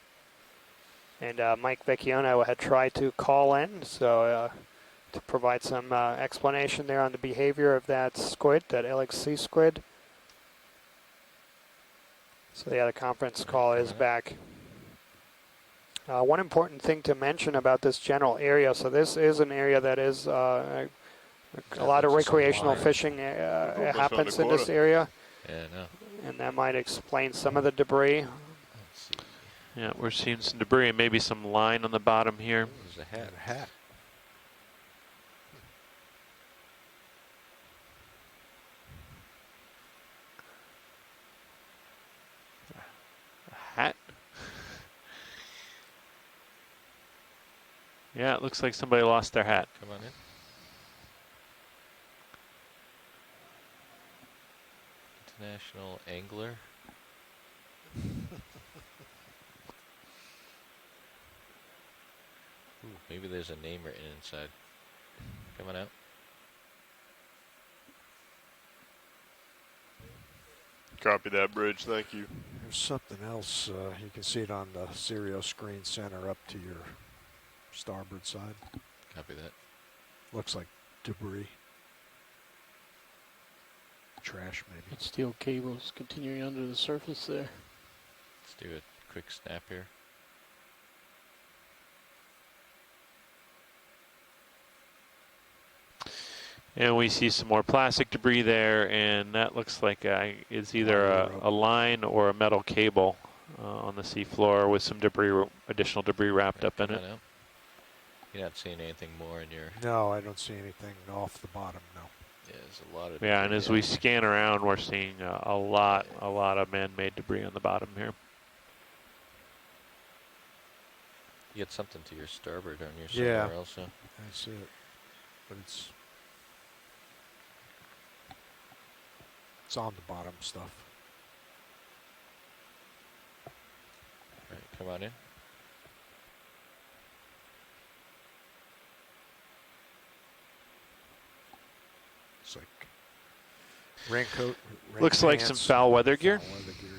and Mike Vecchione had tried to call in, so to provide some explanation there on the behavior of that squid, that LXC squid. So yeah, the conference call is back. One important thing to mention about this general area, so this is an area that is a lot of looks like some recreational line. fishing almost found happens a in this quota. area, Yeah, no. and that might explain some of the debris. Let's see. Yeah, we're seeing some debris and maybe some line on the bottom here. There's a hat. And a hat. A hat? Yeah, it looks like somebody lost their hat. Come on in. International Angler. Ooh, maybe there's a name written inside. Come on out. Copy that, Bridge. Thank you. There's something else. You can see it on the Stereo screen center up to your starboard side. Copy that. Looks like debris. Trash, maybe. And steel cables continuing under the surface there. Let's do a quick snap here. And we see some more plastic debris there, and that looks like it's either a line or a metal cable on the seafloor with some debris, additional debris wrapped up in Come it. on out. You're not seeing anything more in your... No, I don't see anything off the bottom, no. Yeah, there's a lot of... Yeah, and debris as we out. scan around, we're seeing a lot of man-made debris on the bottom here. You get something to your starboard on your Yeah. somewhere also. I see it. But it's on the bottom stuff. All right, come on in. It's like raincoat. Rain Looks like some pants, foul weather gear. Foul weather gear,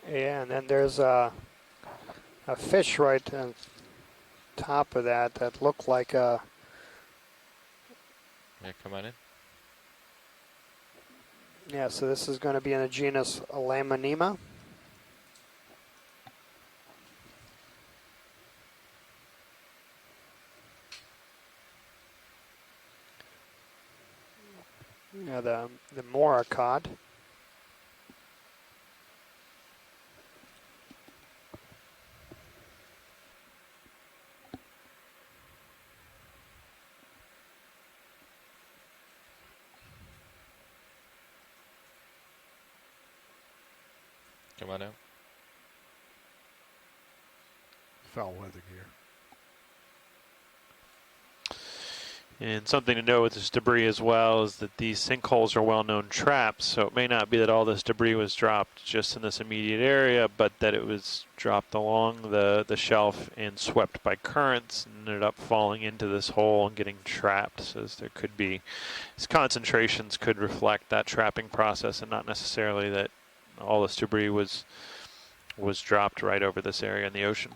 yep. Yeah, and then there's a fish right on top of that looked like a... Yeah, come on in. Yeah, so this is going to be in the genus Anemone. Yeah, the Mooracod. Come on out. Foul weather gear. And something to note with this debris as well is that these sinkholes are well-known traps, so it may not be that all this debris was dropped just in this immediate area, but that it was dropped along the shelf and swept by currents and ended up falling into this hole and getting trapped. So there could be, these concentrations could reflect that trapping process and not necessarily that all this debris was dropped right over this area in the ocean.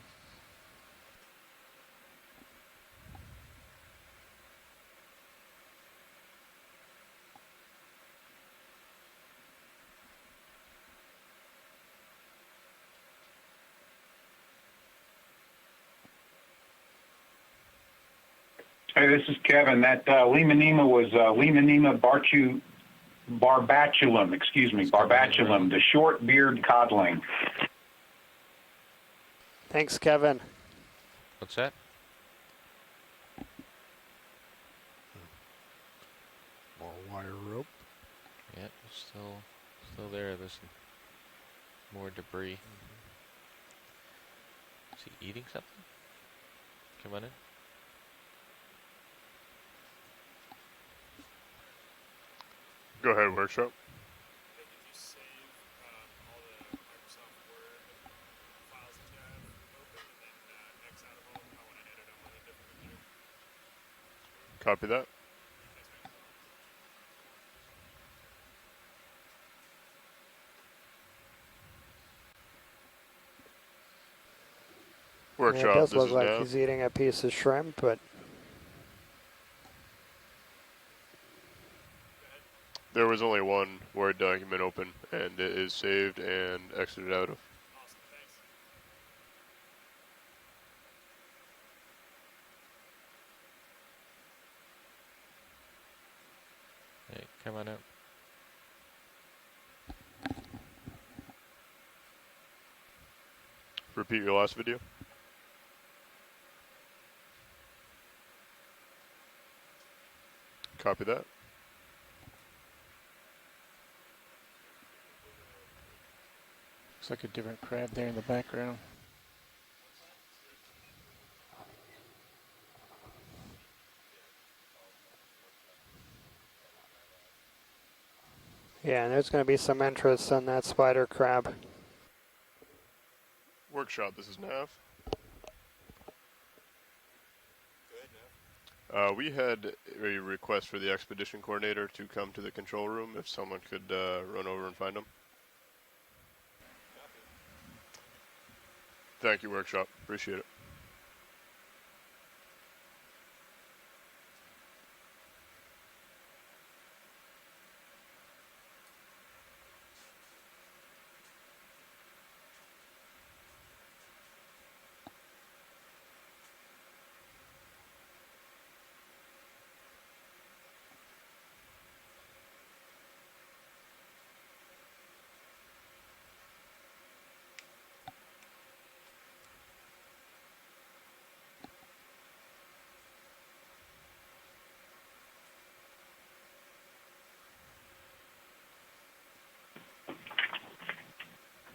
Hey, this is Kevin. That Limonema was Limonema barbatulum, the short-beard codling. Thanks, Kevin. What's that? More wire rope. Yeah, still there. There's more debris. Is he eating something? Come on in. Go ahead, Workshop. Copy that. Yeah, Workshop, it does this look is like Nav. he's eating a piece of shrimp, but There was only one Word document open, and it is saved and exited out of. come on out. Repeat your last video. Copy that. Looks like a different crab there in the background. Yeah, and there's going to be some interest in that spider crab. Workshop, this is Nav. We had a request for the expedition coordinator to come to the control room if someone could run over and find him. Thank you, Workshop. Appreciate it.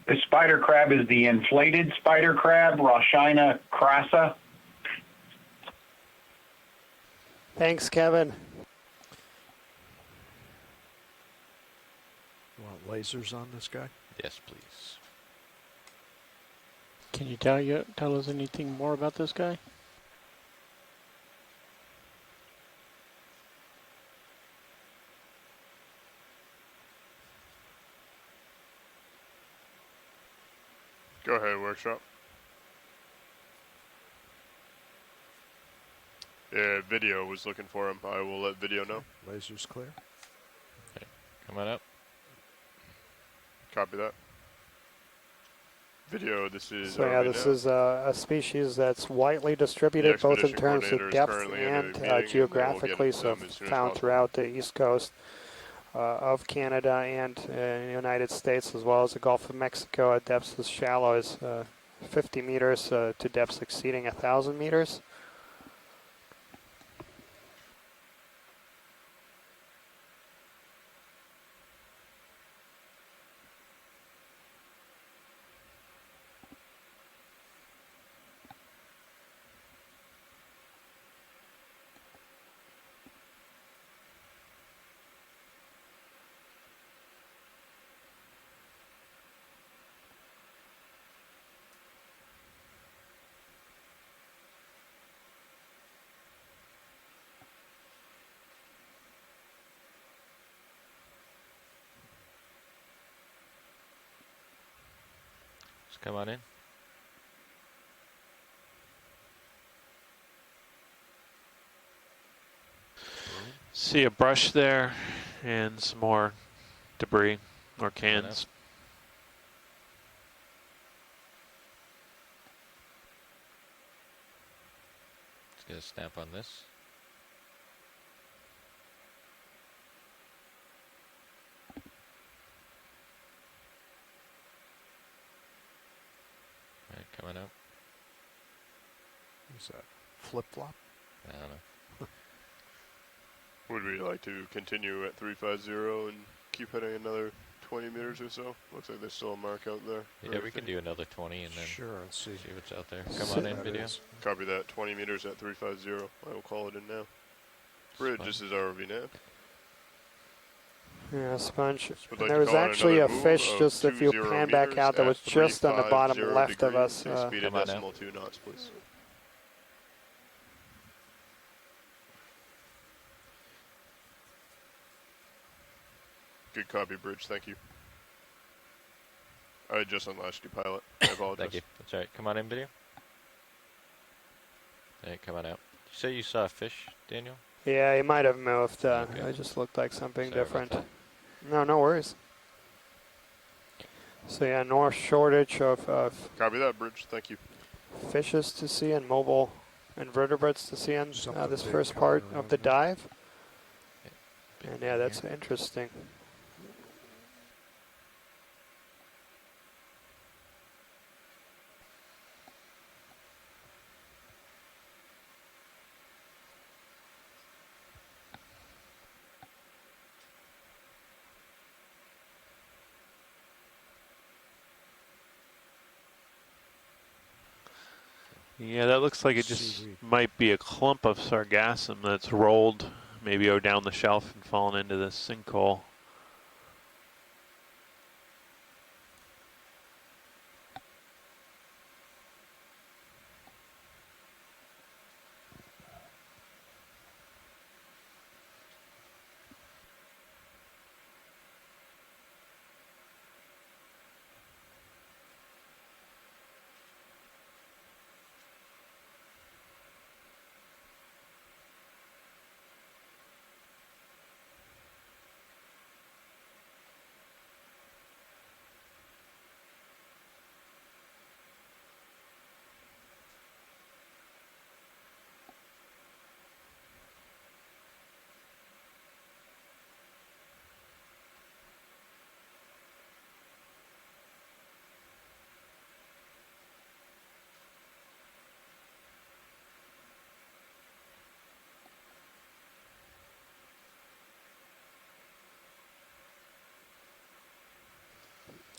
The spider crab is the inflated spider crab, Roshina crassa. Thanks, Kevin. You want lasers on this guy? Yes, please. Can you tell us anything more about this guy? Go ahead, Workshop. Yeah, Video was looking for him. I will let Video know. Laser's clear. Okay, come on up. Copy that. Video, this is... So yeah, this is a species that's widely distributed both in terms of depth and geographically, so found throughout the east coast of Canada and the United States, as well as the Gulf of Mexico at depths as shallow as 50 meters to depths exceeding 1,000 meters. Just come on in. See a brush there and some more debris or cans. Let's get a snap on this. Alright, coming up. What's that? Flip-flop? I don't know. Would we like to continue at 350 and keep heading another 20 meters or so? Looks like there's still a mark out there. Yeah, we can do another 20 and then Sure, let's see. see what's out there. Come on in, Video. Copy that. 20 meters at 350. I will call it in now. Bridge, this is ROV nav. Yeah, sponge. Would like There to was call in actually a another move fish, of just if you 20 pan back meters out, that at was just on the bottom 350 left of us. degrees. Speed of Come on now. decimal 2 knots, please. Good copy, Bridge. Thank you. I just unlatched you, pilot. I apologize. Thank you. That's alright. Come on in, Video. Alright, come on out. Did you say you saw a fish, Daniel? Yeah, he might have moved. Okay. It just looked like something Sorry about different. that. No worries. So yeah, no shortage of Copy that, Bridge. Thank you. fishes to see and mobile invertebrates to see in Something this big first coming part around of the here. dive. And yeah, that's interesting. Yeah, that looks like it just Seaweed. might be a clump of sargassum that's rolled, maybe down the shelf and fallen into this sinkhole.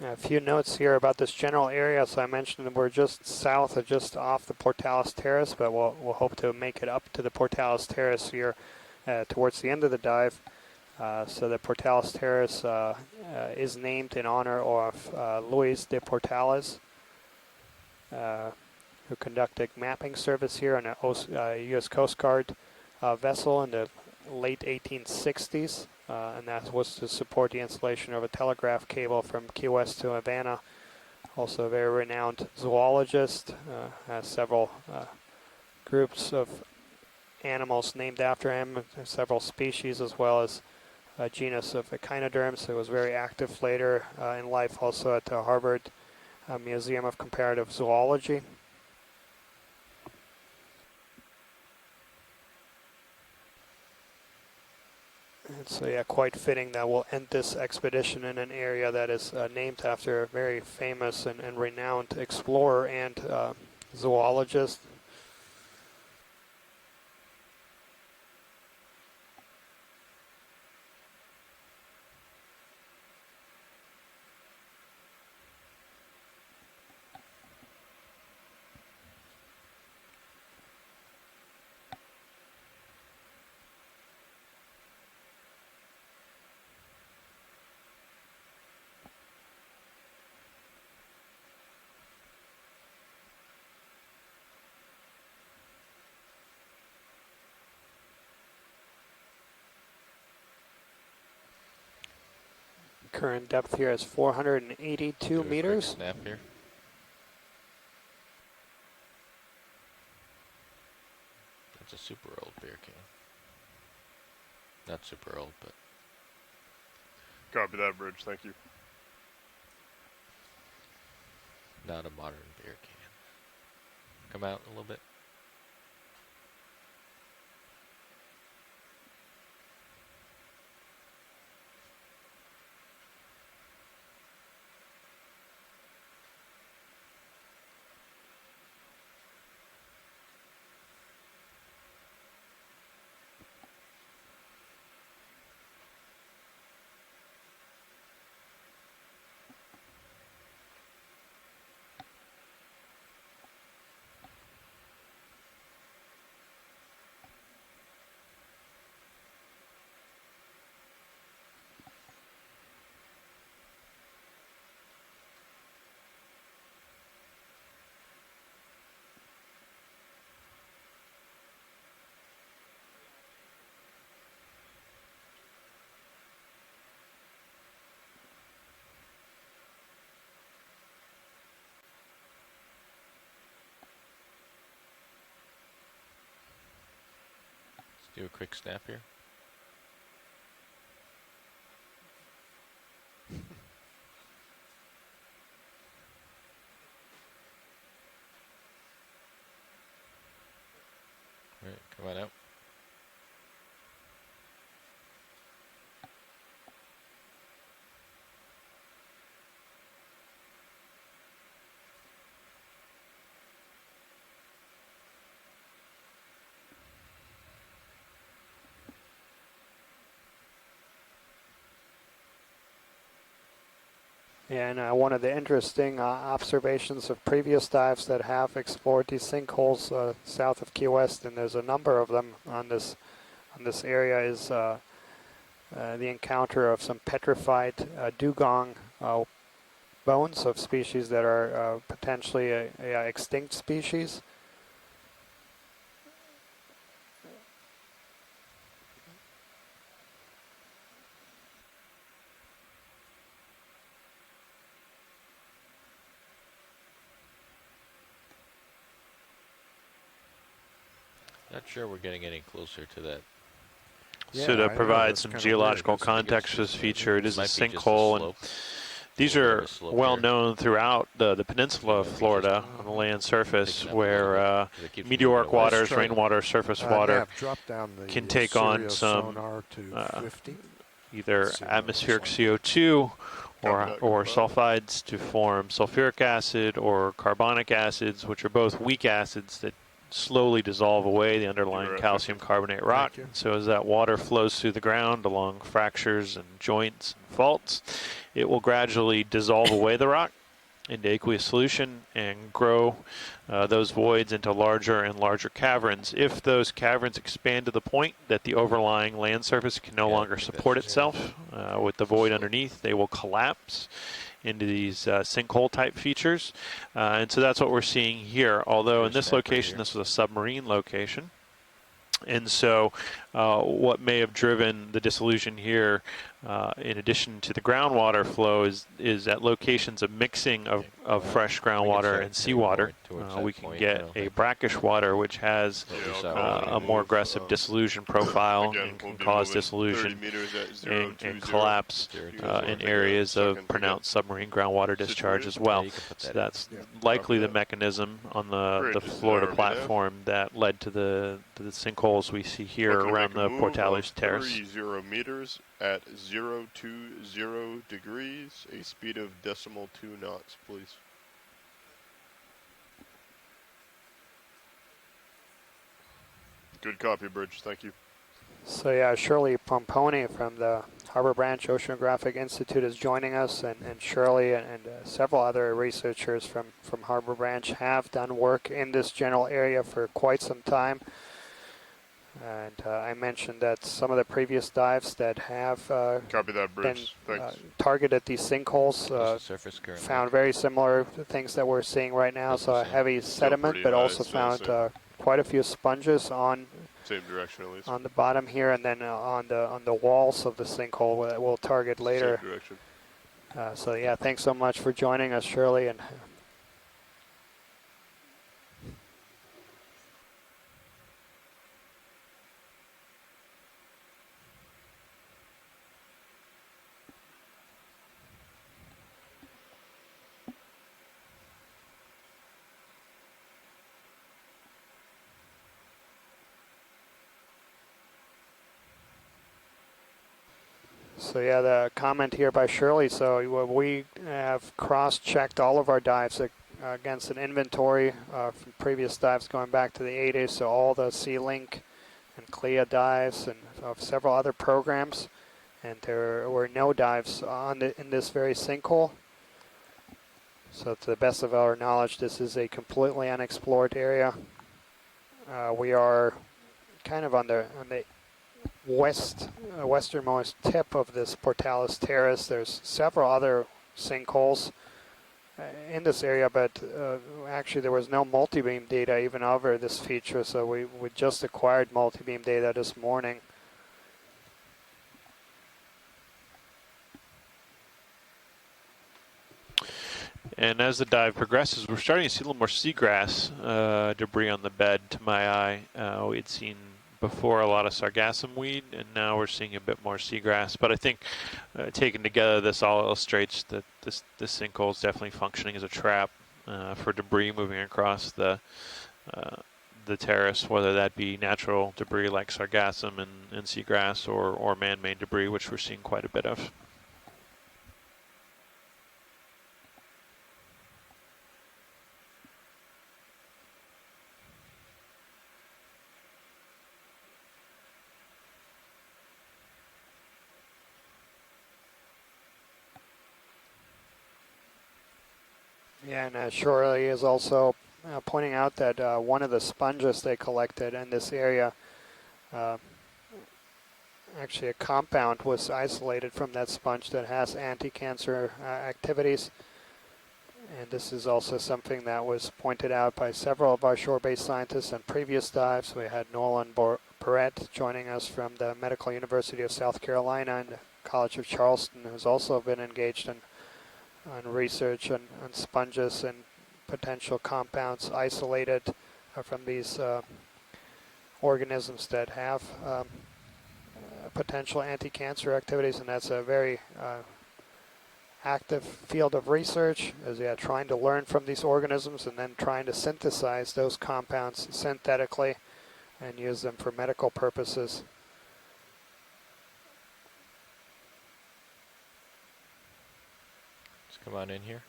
A few notes here about this general area. So I mentioned that we're just south of, just off the Pourtales Terrace, but we'll hope to make it up to the Pourtales Terrace here towards the end of the dive. So the Pourtales Terrace is named in honor of Luis de Pourtales, who conducted mapping service here on a U.S. Coast Guard vessel in the late 1860s. And that was to support the installation of a telegraph cable from Key West to Havana. Also a very renowned zoologist, has several groups of animals named after him, several species, as well as a genus of echinoderms. He was very active later in life, also at the Harvard Museum of Comparative Zoology. And so yeah, quite fitting that we'll end this expedition in an area that is named after a very famous and renowned explorer and zoologist. Current depth here is 482 meters. Snap here. That's a super old beer can. Not super old, but Copy that, Bridge. Thank you. not a modern beer can. Come out a little bit. Do a quick snap here. All right, come on out. And one of the interesting observations of previous dives that have explored these sinkholes south of Key West, and there's a number of them on this area, is the encounter of some petrified dugong bones of species that are potentially a extinct species. Not sure we're getting any closer to that. So Yeah, to I know, provide that's some kinda geological weird. context for this feature, it is a Might be just sinkhole, and slope. these A little are bit of slope well here. known throughout the peninsula of Yeah, we Florida just- on the land surface, Picking up a little where bit, 'cause it keeps moving meteoric away. waters, try- rainwater, surface water Nav, drop down the can take on Sirius some sonar to 50. either Let's see what it atmospheric looks like. CO2 Copy that, or confirm. sulfides to form sulfuric acid or carbonic acids, which are both weak acids that slowly dissolve away the underlying You're at calcium 50. carbonate rock. you. So as that water flows through the ground along fractures and joints and faults, it will gradually dissolve away the rock into aqueous solution and grow those voids into larger and larger caverns. If those caverns expand to the point that the overlying land surface can no Yeah, I longer think support that's- itself with the void underneath, they will collapse into these sinkhole type features. And so that's what we're seeing here. Although in There's this map right location, here. this was a submarine location. And so what may have driven the dissolution here, in addition to the groundwater flow, is at locations of mixing of fresh groundwater start and heading seawater, more towards that we can point, I get don't a think. brackish water which has At least I'll that call way. it a more aggressive dissolution profile Again, and we'll can be cause moving 30 dissolution meters at 020. and collapse Zero, You guys in wanna take a areas of second to pronounced submarine groundwater discharge situated? as well. Yeah, you can put So that in. that's Yeah. likely Copy the that. mechanism on the Great, just Florida arrow me down. platform that led to the sinkholes we see here Looking to around make a the move Pourtales of Terrace. 30 meters at 020 degrees, a speed of .2 knots, please. Good copy, Bridge. Thank you. So yeah, Shirley Pomponi from the Harbor Branch Oceanographic Institute is joining us, and Shirley and several other researchers from Harbor Branch have done work in this general area for quite some time. And I mentioned that some of the previous dives that have Copy that, been Bridge. Thanks. targeted these sinkholes What's the surface current? found very similar things that we're seeing right now. That's So the a same. heavy sediment, pretty but high, also still found same. quite a few sponges on Same direction, at least. the bottom here, and then on the walls of the sinkhole that we'll target later. Same direction. So yeah, thanks so much for joining us, Shirley. And so yeah, the comment here by Shirley. So we have cross-checked all of our dives against an inventory from previous dives going back to the 80s. So all the Sea-Link and CLIA dives and of several other programs, and there were no dives in this very sinkhole. So to the best of our knowledge, this is a completely unexplored area. We are kind of on the westernmost tip of this Pourtales Terrace. There's several other sinkholes in this area, but actually there was no multi-beam data even over this feature, so we just acquired multi-beam data this morning. And as the dive progresses, we're starting to see a little more seagrass debris on the bed to my eye. We had seen before a lot of sargassum weed, and now we're seeing a bit more seagrass. But I think taken together, this all illustrates that this sinkhole is definitely functioning as a trap for debris moving across the terrace, whether that be natural debris like sargassum and seagrass or man-made debris, which we're seeing quite a bit of. Yeah, and Shirley is also pointing out that one of the sponges they collected in this area, actually a compound was isolated from that sponge that has anti-cancer activities. And this is also something that was pointed out by several of our shore-based scientists in previous dives. We had Nolan Barrett joining us from the Medical University of South Carolina and the College of Charleston, who's also been engaged in on research on sponges and potential compounds isolated from these organisms that have potential anti-cancer activities, and that's a very active field of research, as they are trying to learn from these organisms and then trying to synthesize those compounds synthetically and use them for medical purposes. Let's come on in here.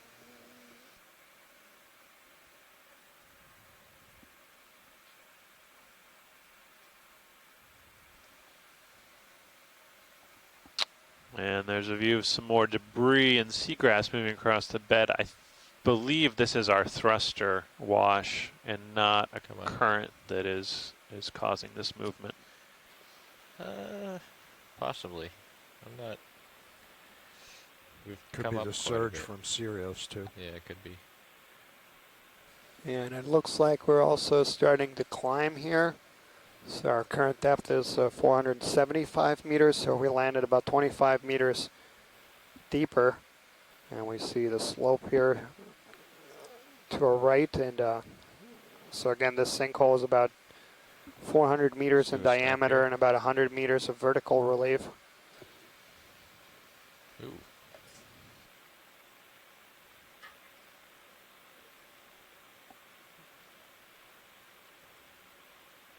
And there's a view of some more debris and seagrass moving across the bed. I believe this is our thruster wash and not a current that is causing this movement. Possibly. I'm not. We've Could come be up the quite a surge bit. from Sirius too. Yeah, it could be. And it looks like we're also starting to climb here. So our current depth is 475 meters, so we landed about 25 meters deeper. And we see the slope here to our right. And so again, this sinkhole is about 400 meters in diameter and about 100 meters of vertical relief. Ooh.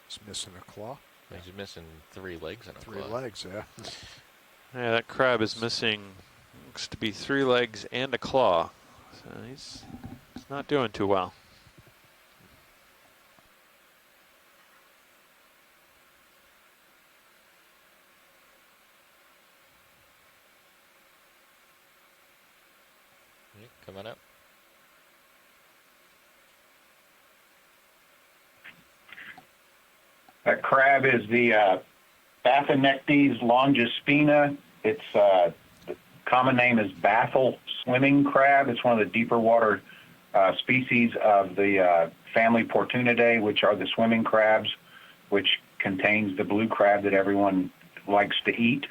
It's missing a claw. He's missing 3 legs and a Three claw. legs, yeah. Yeah, that crab is missing, looks to be 3 legs and a claw. So he's not doing too well. Yeah, come on up. That crab is the Bathinectes longispina. Its the common name is baffle swimming crab. It's one of the deeper water species of the family Pourtales, which are the swimming crabs, which contains the blue crab that everyone likes to eat.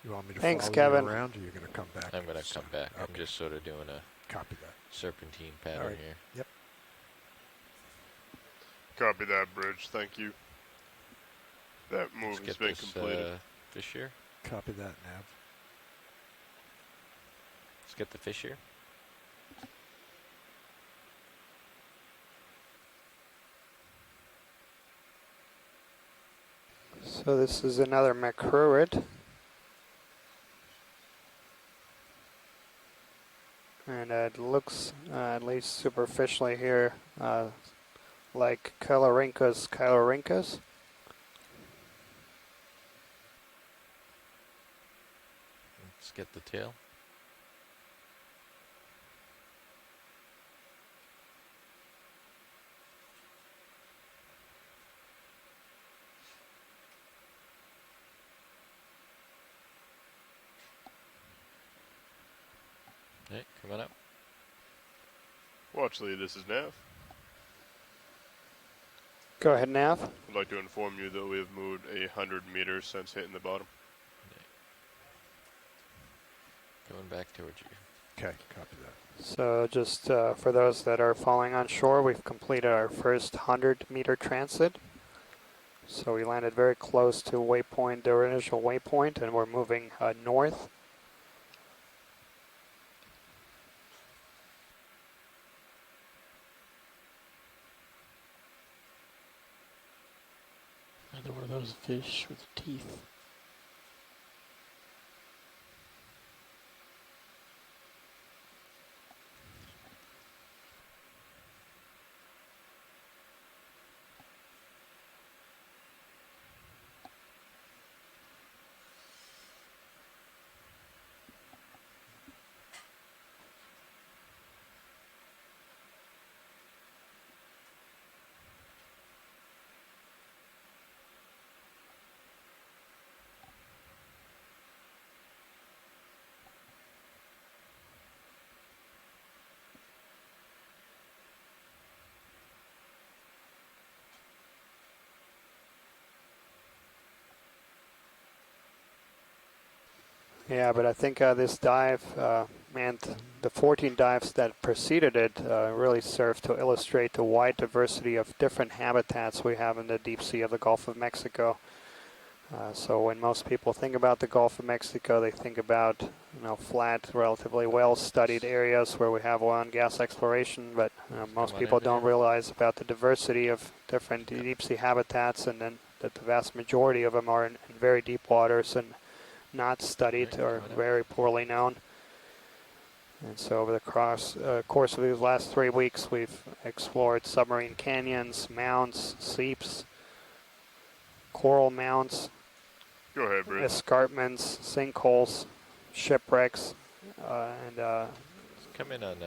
You want me to Thanks, follow Kevin. you around, or you're going to come back? I'm going to come back. I'm Okay. just sort of doing a Copy that. serpentine pattern All right. here. Yep. Copy that, Bridge. Thank you. That move Let's has get been this completed. fish here. Copy that, Nav. Let's get the fish here. So this is another macrurid. And it looks, at least superficially here, like Chilorhynchus chilorhynchus. Let's get the tail. Hey, come on up. Watch lead, this is Nav. Go ahead, Nav. I'd like to inform you that we have moved 100 meters since hitting the bottom. Going back towards you. Okay, copy that. So just for those that are following on shore, we've completed our first 100-meter transit. So we landed very close to waypoint, the initial waypoint, and we're moving north. Another one of those fish with teeth. Yeah, but I think this dive and the 14 dives that preceded it really served to illustrate the wide diversity of different habitats we have in the deep sea of the Gulf of Mexico. So when most people think about the Gulf of Mexico, they think about flat, relatively well-studied areas where we have oil and gas exploration, but most people don't realize about the diversity of different deep-sea habitats, and then that the vast majority of them are in very deep waters and not studied or very poorly known. And so over the course of these last 3 weeks, we've explored submarine canyons, mounds, seeps, coral mounds, Go ahead, Bruce. escarpments, sinkholes, shipwrecks, and Come in on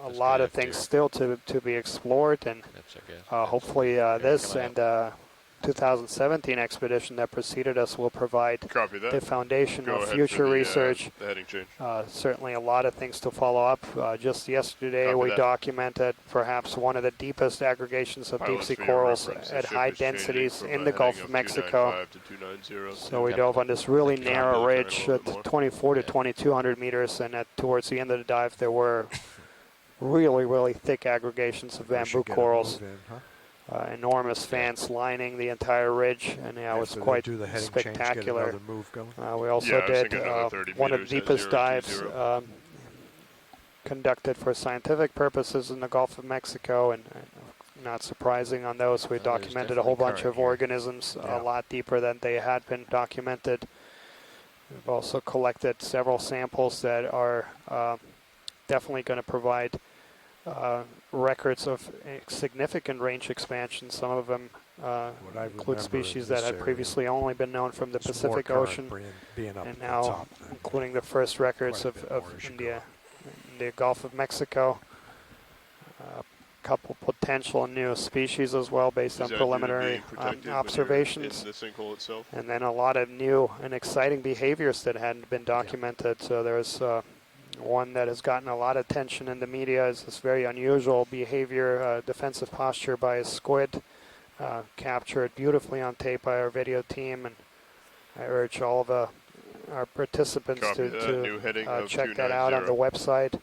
a lot of things still to be explored. And hopefully this and 2017 expedition that preceded us will provide the foundation of future research. The heading change. Certainly a lot of things to follow up. Just yesterday we documented perhaps one of the deepest aggregations of deep sea corals at high densities in the Gulf of Mexico. So we dove on this really narrow ridge at 24 to 2200 meters, and towards the end of the dive there were really thick aggregations of bamboo corals. Enormous fans lining the entire ridge, and it was quite spectacular. We also did one of the deepest dives conducted for scientific purposes in the Gulf of Mexico, and not surprising on those, we documented a whole bunch of organisms a lot deeper than they had been documented. We've also collected several samples that are definitely going to provide records of significant range expansion. Some of them include species that had previously only been known from the Pacific Ocean, and now including the first records of India, in the Gulf of Mexico. A couple potential new species as well based on preliminary observations. In the sinkhole itself? And then a lot of new and exciting behaviors that hadn't been documented. So there's one that has gotten a lot of attention in the media is this very unusual behavior, defensive posture by a squid, captured beautifully on tape by our video team. And I urge all of our participants to check that out on the website.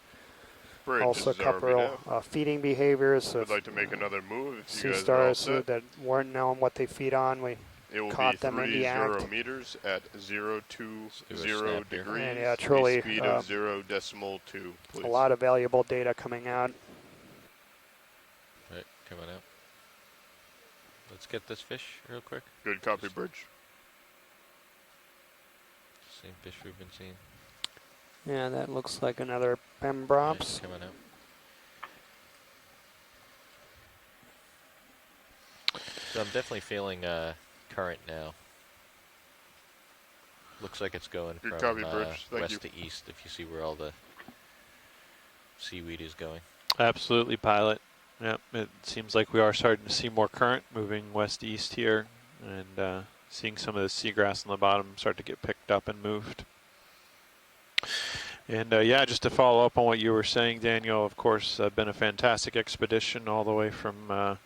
Also a couple feeding behaviors of like to make another move if sea stars that weren't known what they feed on. We caught them in the act. 0 meters at 020 degrees. And yeah, truly speed of 0.2, please. A lot of valuable data coming out. Right, coming out. Let's get this fish real quick. Good copy, Bridge. Same fish we've been seeing. Yeah, that looks like another Pembrops. Right, coming out. So I'm definitely feeling current now. Looks like it's going Good from copy, west to east, if you see where all the seaweed is going. Absolutely, pilot. Yep, it seems like we are starting to see more current moving west to east here, and seeing some of the seagrass on the bottom start to get picked up and moved. And yeah, just to follow up on what you were saying, Daniel, of course, been a fantastic expedition all the way from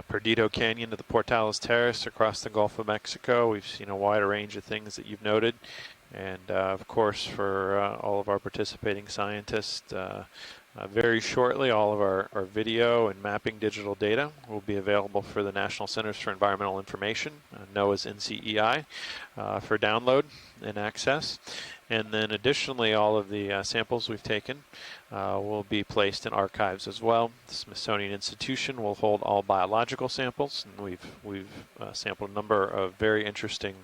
Perdido Canyon to the Pourtales Terrace across the Gulf of Mexico. We've seen a wider range of things that you've noted. And of course, for all of our participating scientists, very shortly, all of our video and mapping digital data will be available for the National Centers for Environmental Information, NOAA's NCEI, for download and access. And then additionally, all of the samples we've taken will be placed in archives as well. The Smithsonian Institution will hold all biological samples, and we've sampled a number of very interesting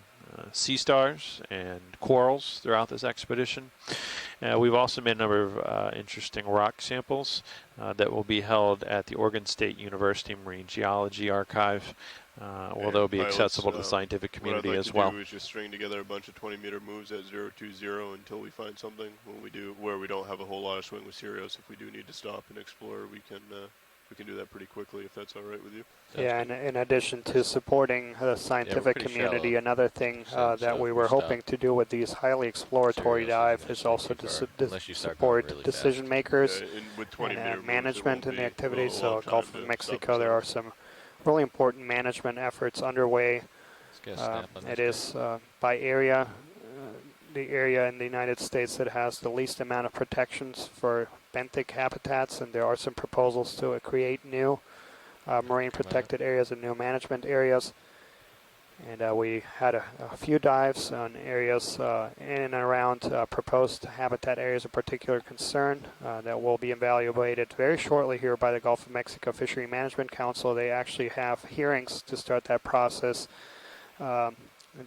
sea stars and corals throughout this expedition. We've also made a number of interesting rock samples that will be held at the Oregon State University Marine Geology Archive, where they'll be accessible to the scientific community as well. What I'd like to do is just string together a bunch of 20-meter moves at 020 until we find something. When we do, where we don't have a whole lot of swing with Sirius, if we do need to stop and explore, we can do that pretty quickly if that's all right with you. Yeah, and in addition to supporting the scientific community, another thing that we were hoping to do with these highly exploratory dives is also to support decision makers and management in the activities. So Gulf of Mexico, there are some really important management efforts underway. It is by area. the area in the United States that has the least amount of protections for benthic habitats, and there are some proposals to create new marine protected areas and new management areas. And we had a few dives on areas in and around proposed habitat areas of particular concern that will be evaluated very shortly here by the Gulf of Mexico Fishery Management Council. They actually have hearings to start that process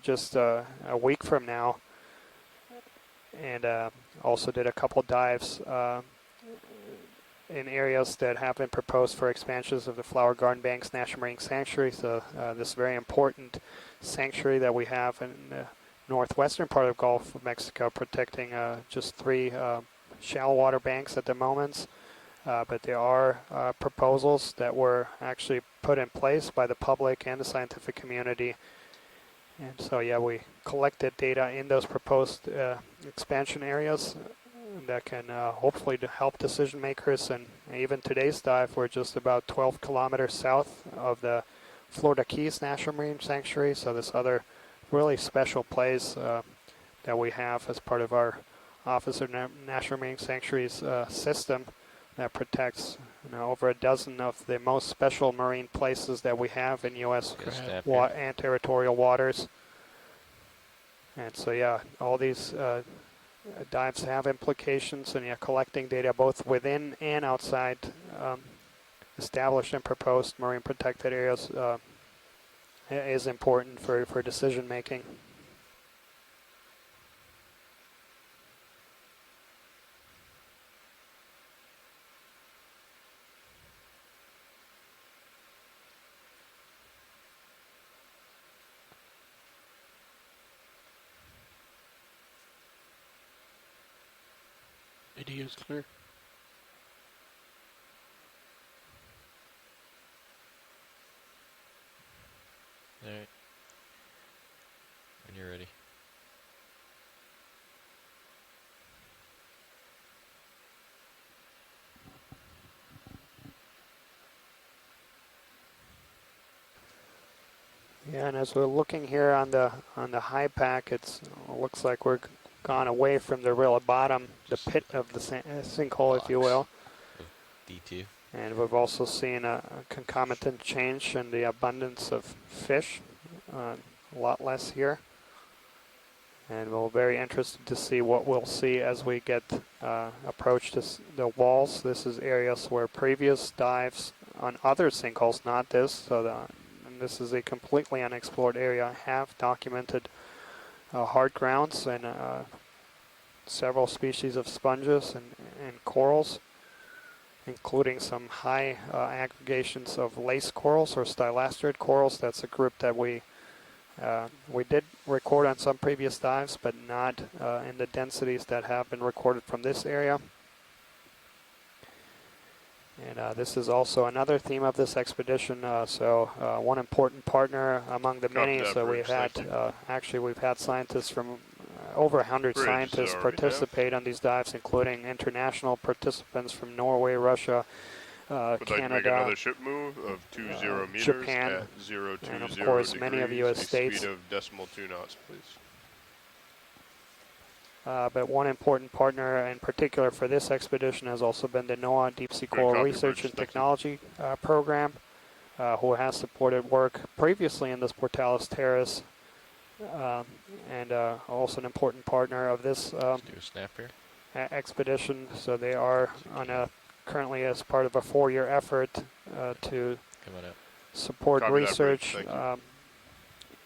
just a week from now. And also did a couple dives in areas that have been proposed for expansions of the Flower Garden Banks National Marine Sanctuary. So this very important sanctuary that we have in the northwestern part of the Gulf of Mexico, protecting just 3 shallow water banks at the moment. But there are proposals that were actually put in place by the public and the scientific community. And so, yeah, we collected data in those proposed expansion areas that can hopefully help decision makers. And even today's dive, we're just about 12 kilometers south of the Florida Keys National Marine Sanctuary. So this other really special place that we have as part of our Office of National Marine Sanctuaries system that protects over a dozen of the most special marine places that we have in U.S. and territorial waters. And so, yeah, all these dives have implications, and collecting data both within and outside established and proposed marine protected areas is important for decision making. Video is clear. All right. When you're ready. Yeah, and as we're looking here on the high pack, it looks like we're gone away from the real bottom, the pit of the sinkhole, if you will. D2. And we've also seen a concomitant change in the abundance of fish, a lot less here. And we're very interested to see what we'll see as we get approach the walls. This is areas where previous dives on other sinkholes, not this, so and this is a completely unexplored area, have documented hard grounds and several species of sponges and corals, including some high aggregations of lace corals or stylasterid corals. That's a group that we did record on some previous dives, but not in the densities that have been recorded from this area. And this is also another theme of this expedition. So one important partner among the many. So we've had actually we've had scientists from over 100 scientists participate on these dives, including international participants from Norway, Russia, Would like to make Canada, another ship move of 20 meters Japan, at 020 and of course many of the U.S. a states. speed of decimal 2 knots, please. But one important partner in particular for this expedition has also been the Noaa Deep Sea Coral Research and Technology Program, who has supported work previously in this Pourtales Terrace, and also an important partner of this Do a snap here. expedition. So they are on currently as part of a 4-year effort to support research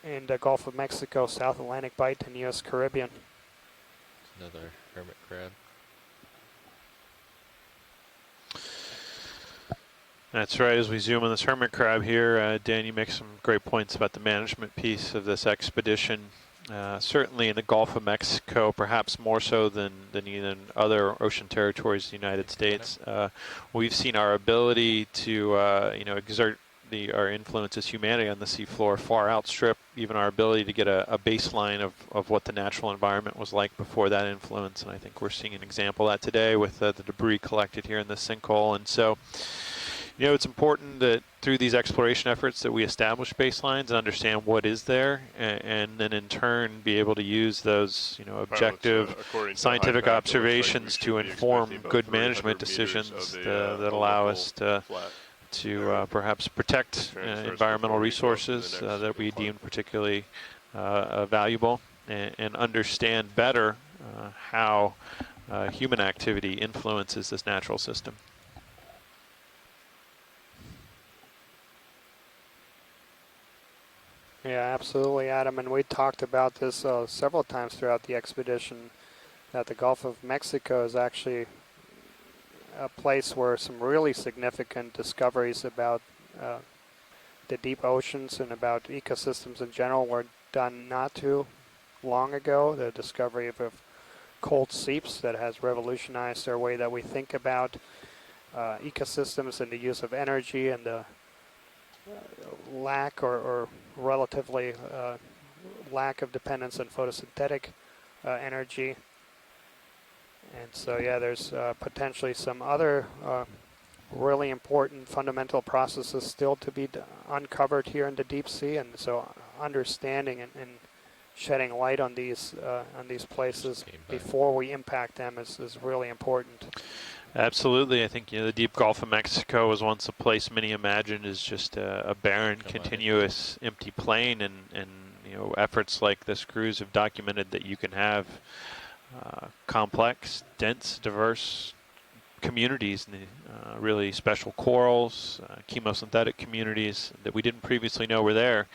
in the Gulf of Mexico, South Atlantic Bight, and U.S. Caribbean. Another hermit crab. That's right. As we zoom on this hermit crab here, Dan, you make some great points about the management piece of this expedition. Certainly in the Gulf of Mexico, perhaps more so than even other ocean territories of the United States, we've seen our ability to exert our influence as humanity on the seafloor far outstrip even our ability to get a baseline of what the natural environment was like before that influence. And I think we're seeing an example of that today with the debris collected here in the sinkhole. And so, You know, it's important that through these exploration efforts that we establish baselines and understand what is there, and then in turn be able to use those, you know, objective according to scientific HIPAC, it looks like we observations should to be inform expecting about good 300 management meters decisions of that a allow local us to flat perhaps protect transfers environmental before we go to the resources next that we incline. deem particularly valuable, and understand better how human activity influences this natural system. Yeah, absolutely, Adam. And we talked about this several times throughout the expedition, that the Gulf of Mexico is actually a place where some really significant discoveries about the deep oceans and about ecosystems in general were done not too long ago. The discovery of cold seeps that has revolutionized our way that we think about ecosystems and the use of energy, and the lack or relatively lack of dependence on photosynthetic energy. And so, yeah, there's potentially some other really important fundamental processes still to be uncovered here in the deep sea. And so understanding and shedding light on these places before we impact them is really important. Absolutely. I think, you know, the deep Gulf of Mexico was once a place many imagined as just a barren, continuous, empty plain, and you know, efforts like this cruise have documented that you can have complex, dense, diverse communities, really special corals, chemosynthetic communities that we didn't previously know were there,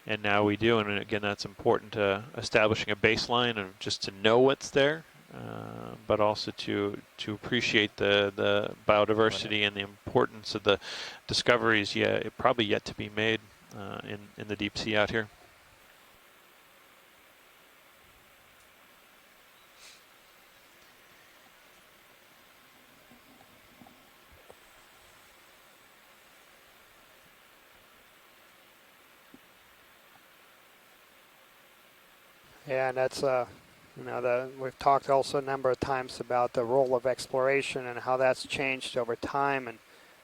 and now we do. And again, that's important to establishing a baseline of just to know what's there, but also to appreciate the biodiversity and the importance of the discoveries probably yet to be made in the deep sea out here. Yeah, and that's you know, we've talked also a number of times about the role of exploration and how that's changed over time. And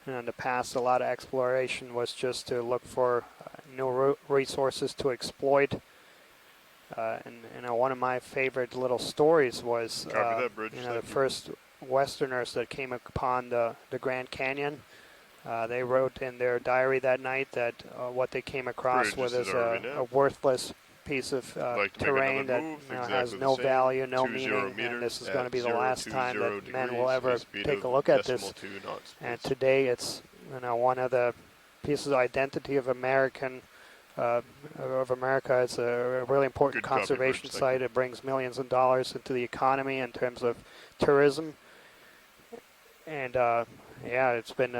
in the past, a lot of exploration was just to look for new resources to exploit. And you know, one of my favorite little stories was you know, the first Westerners that came upon the Grand Canyon. They wrote in their diary that night that what they came across was a worthless piece of terrain that has no value, no meaning, and this is going to be the last time that men will ever take a look at this. And today it's, you know, one of the pieces of identity of America. It's a really important conservation site. It brings millions of dollars into the economy in terms of tourism. And yeah, it's been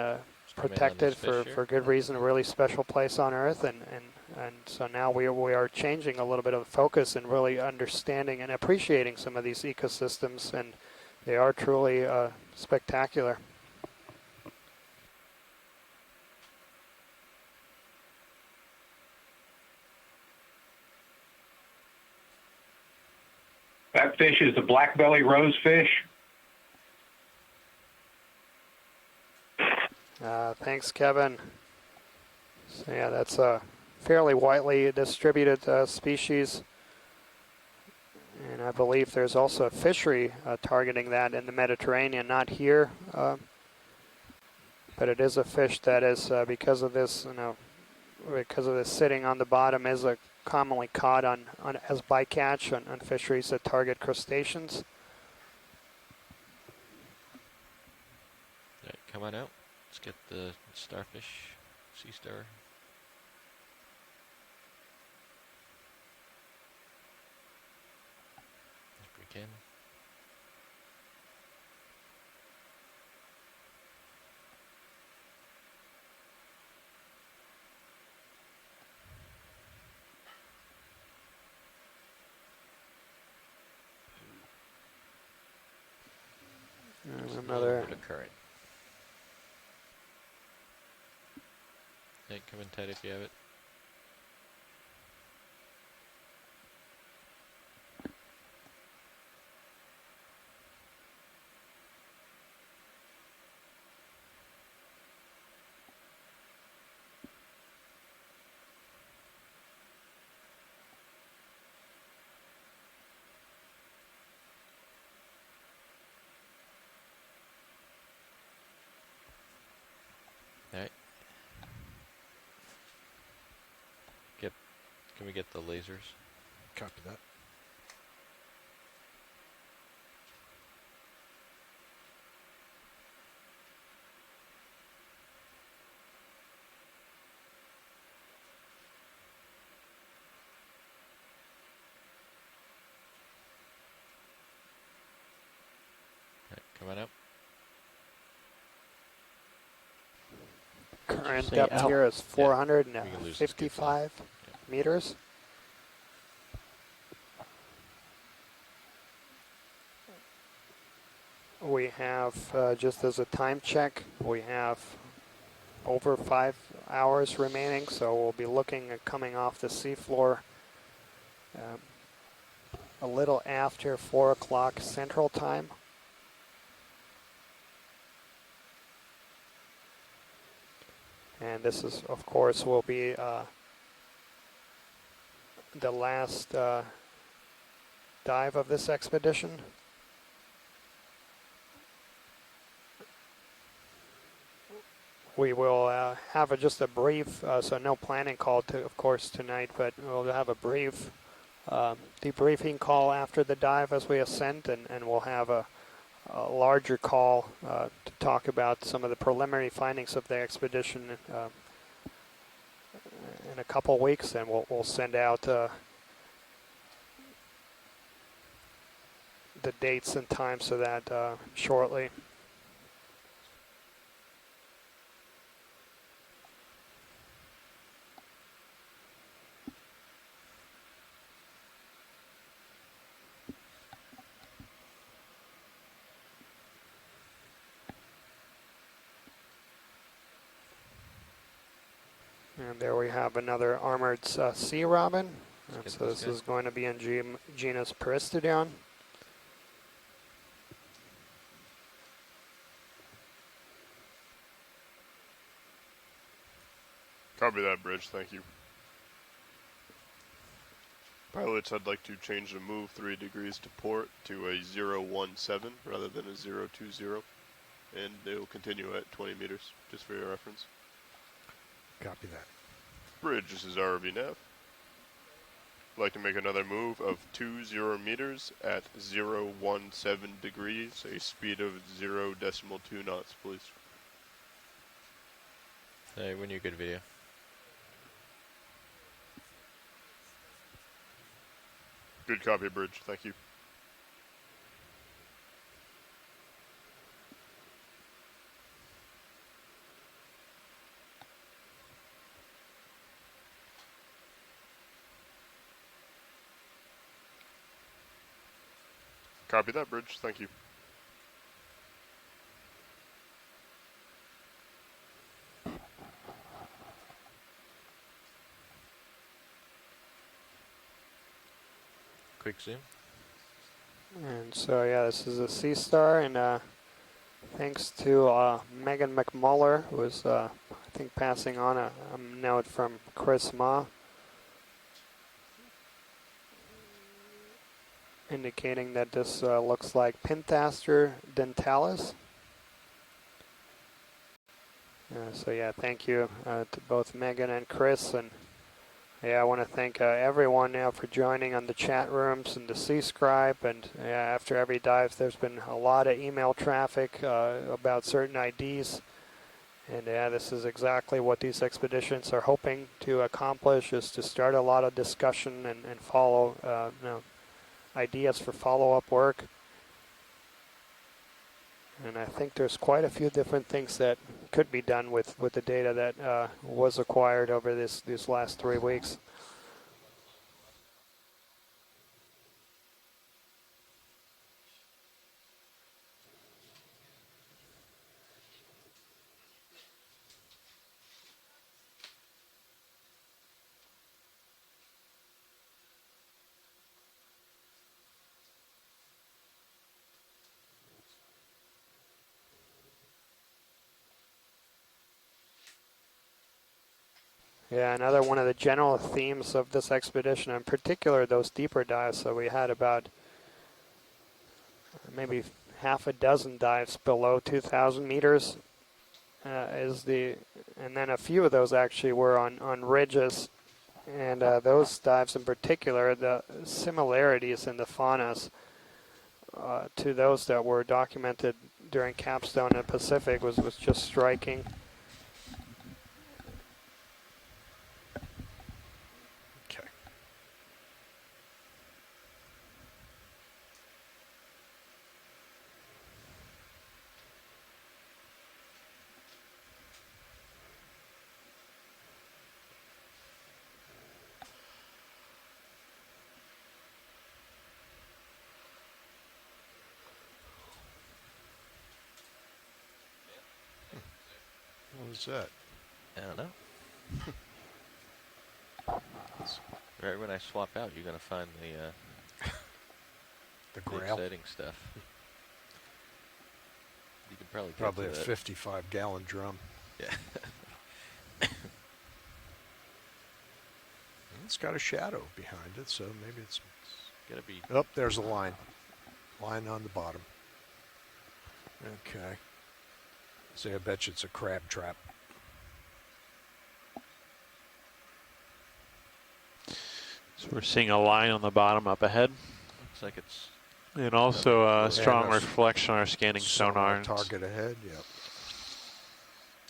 protected for good reason, a really special place on Earth, and so now we are changing a little bit of focus and really understanding and appreciating some of these ecosystems, and they are truly spectacular. That fish is the black belly rosefish. Thanks, Kevin. So yeah, that's a fairly widely distributed species, and I believe there's also a fishery targeting that in the Mediterranean, not here, but it is a fish that is, because of this, you know, because of this sitting on the bottom, is commonly caught as bycatch on fisheries that target crustaceans. Right, come on out. Let's get the starfish, sea star. If we can. Another current. Hey, come in tight if you have it. Can we get the lasers? Copy that. Alright, coming up. Current say depth out? here is We can lose the skid for 455 meters. We have, just as a time check, we have over 5 hours remaining, so we'll be looking at coming off the seafloor a little after 4 o'clock Central Time. And this is, of course, will be the last dive of this expedition. We will have just a brief, so no planning call, of course, tonight, but we'll have a brief debriefing call after the dive as we ascend, and we'll have a larger call to talk about some of the preliminary findings of the expedition in a couple weeks, and we'll send out the dates and times of that shortly. And there we have another armored sea robin. And so this is going to be in genus Peristodon. Copy that, Bridge. Thank you. Pilots, I'd like to change the move 3 degrees to port to a 017 rather than a 020. And they will continue at 20 meters, just for your reference. Copy that. Bridge, this is RV Nav. I'd like to make another move of 20 meters at 017 degrees, a speed of 0.2 knots, please. Hey, when you good video. Good copy, Bridge. Thank you. Copy that, Bridge. Thank you. Quick zoom. And so, yeah, this is a Sea Star, and thanks to Megan McMuller, who was, I think, passing on a note from Chris Ma, indicating that this looks like Peltaster dentalis. So yeah, thank you to both Megan and Chris, and yeah, I want to thank everyone now for joining on the chat rooms and the Sea Scribe, and after every dive there's been a lot of email traffic about certain IDs, and yeah, this is exactly what these expeditions are hoping to accomplish, is to start a lot of discussion and follow ideas for follow-up work. And I think there's quite a few different things that could be done with the data that was acquired over these last 3 weeks. Yeah, another one of the general themes of this expedition, in particular those deeper dives. So we had about maybe half a dozen dives below 2,000 meters, and then a few of those actually were on ridges And those dives in particular, the similarities in the faunas to those that were documented during Capstone and Pacific was just striking. Okay. What was that? I don't know. Right when I swap out, you're going to find The the grail. exciting stuff. You could probably Probably a get to 55-gallon drum. that. Yeah. It's got a shadow behind it, so maybe it's... Gotta be. Oh, there's a line. Line on the bottom. Okay. See, I bet you it's a crab trap. So we're seeing a line on the bottom up ahead. Looks like it's. And also a strong that's reflection on our scanning sonar. Target ahead, yep.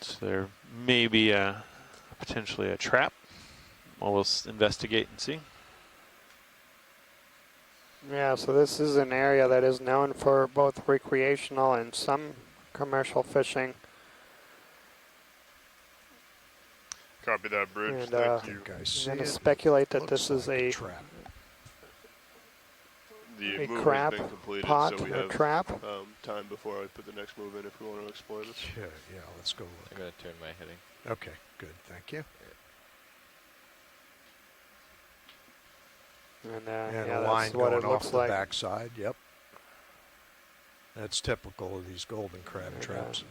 So there may be potentially a trap. Well, we'll investigate and see. Yeah, so this is an area that is known for both recreational and some commercial fishing. Copy that, Bridge. And, Thank you. I I'm see going to it. speculate that Looks this is like a trap. The a move crab has been completed, pot so we or have trap. time before I put the next move in if we want to explore this. Yeah, yeah, let's go I'm look. going to turn my heading. Okay, good, thank you. And, And yeah, a line that's what going it off looks the like. backside, yep. That's typical of these golden crab And, traps.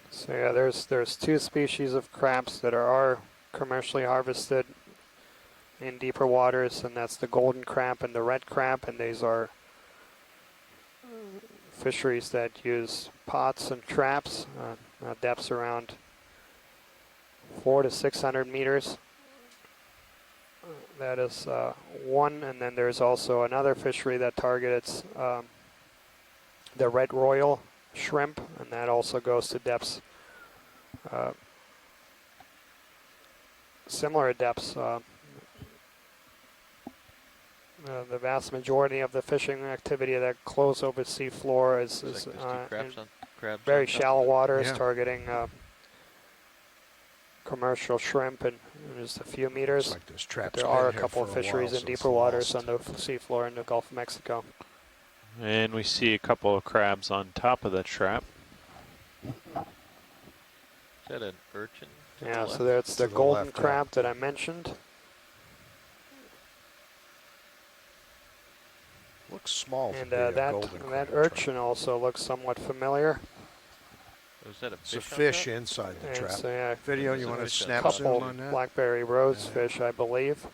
So yeah, there's two species of crabs that are commercially harvested in deeper waters, and that's the golden crab and the red crab, and these are fisheries that use pots and traps, depths around 400 to 600 meters. That is one, and then there's also another fishery that targets the red royal shrimp, and that also goes to depths, similar depths. The vast majority of the fishing activity that close over seafloor is Looks like there's two in crabs very on top shallow of it. waters, Yeah. targeting commercial shrimp and just a few meters. Looks like this trap's There are a been here couple of for a fisheries while, in so it's deeper waters lost. on the seafloor in the Gulf of Mexico. And we see a couple of crabs on top of the trap. Is that an urchin? to the Yeah, left? so that's To the the golden left, yeah. crab that I mentioned. Looks small to And be a that golden crab that trap. urchin also looks somewhat familiar. Was that a It's a fish? on fish top? inside the And trap. so yeah, Video, It's you a want to fish on snap top. zoom couple on that? blackberry rosefish, I believe.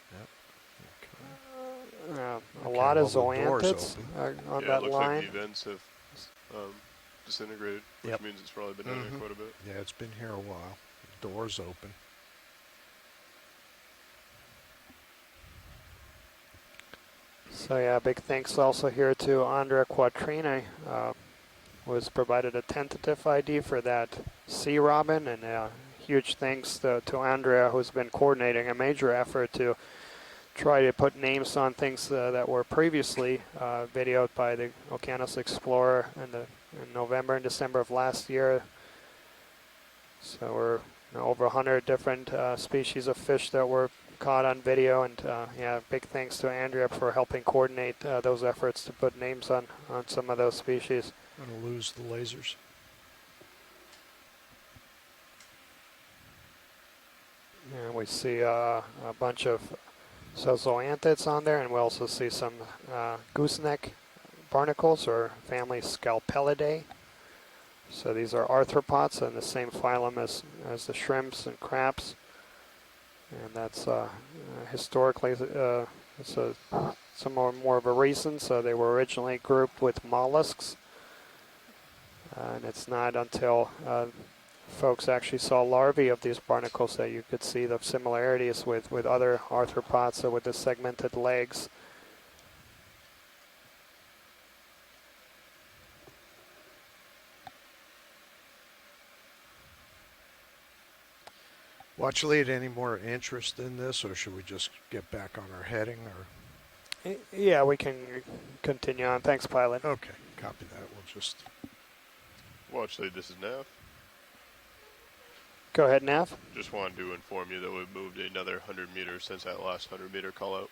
A Okay, lot of well, the door's zoanthids open. on Yeah, that it looks line. like the vents have disintegrated, which Yep. means it's probably been down Mhm. there quite a bit. Yeah, it's been here a while. The door's open. So yeah, big thanks also here to Andrea Quattrini, who has provided a tentative ID for that sea robin, and huge thanks to Andrea, who's been coordinating a major effort to try to put names on things that were previously videoed by the Okeanos Explorer in November and December of last year. So we're over 100 different species of fish that were caught on video, and yeah, big thanks to Andrea for helping coordinate those efforts to put names on some of those species. Gonna lose the lasers. And we see a bunch of zoanthids on there, and we also see some gooseneck barnacles, or family Scalpelidae. So these are arthropods in the same phylum as the shrimps and crabs. And that's historically it's some more of a reason. So they were originally grouped with mollusks, and it's not until folks actually saw larvae of these barnacles, that you could see the similarities with other arthropods, so with the segmented legs. Watch lead, any more interest in this, or should we just get back on our heading? Or Yeah, we can continue on. Thanks, pilot. okay, copy that. We'll just Watch lead, this is Nav. Go ahead, Nav. Just wanted to inform you that we've moved another 100 meters since that last 100 meter call out.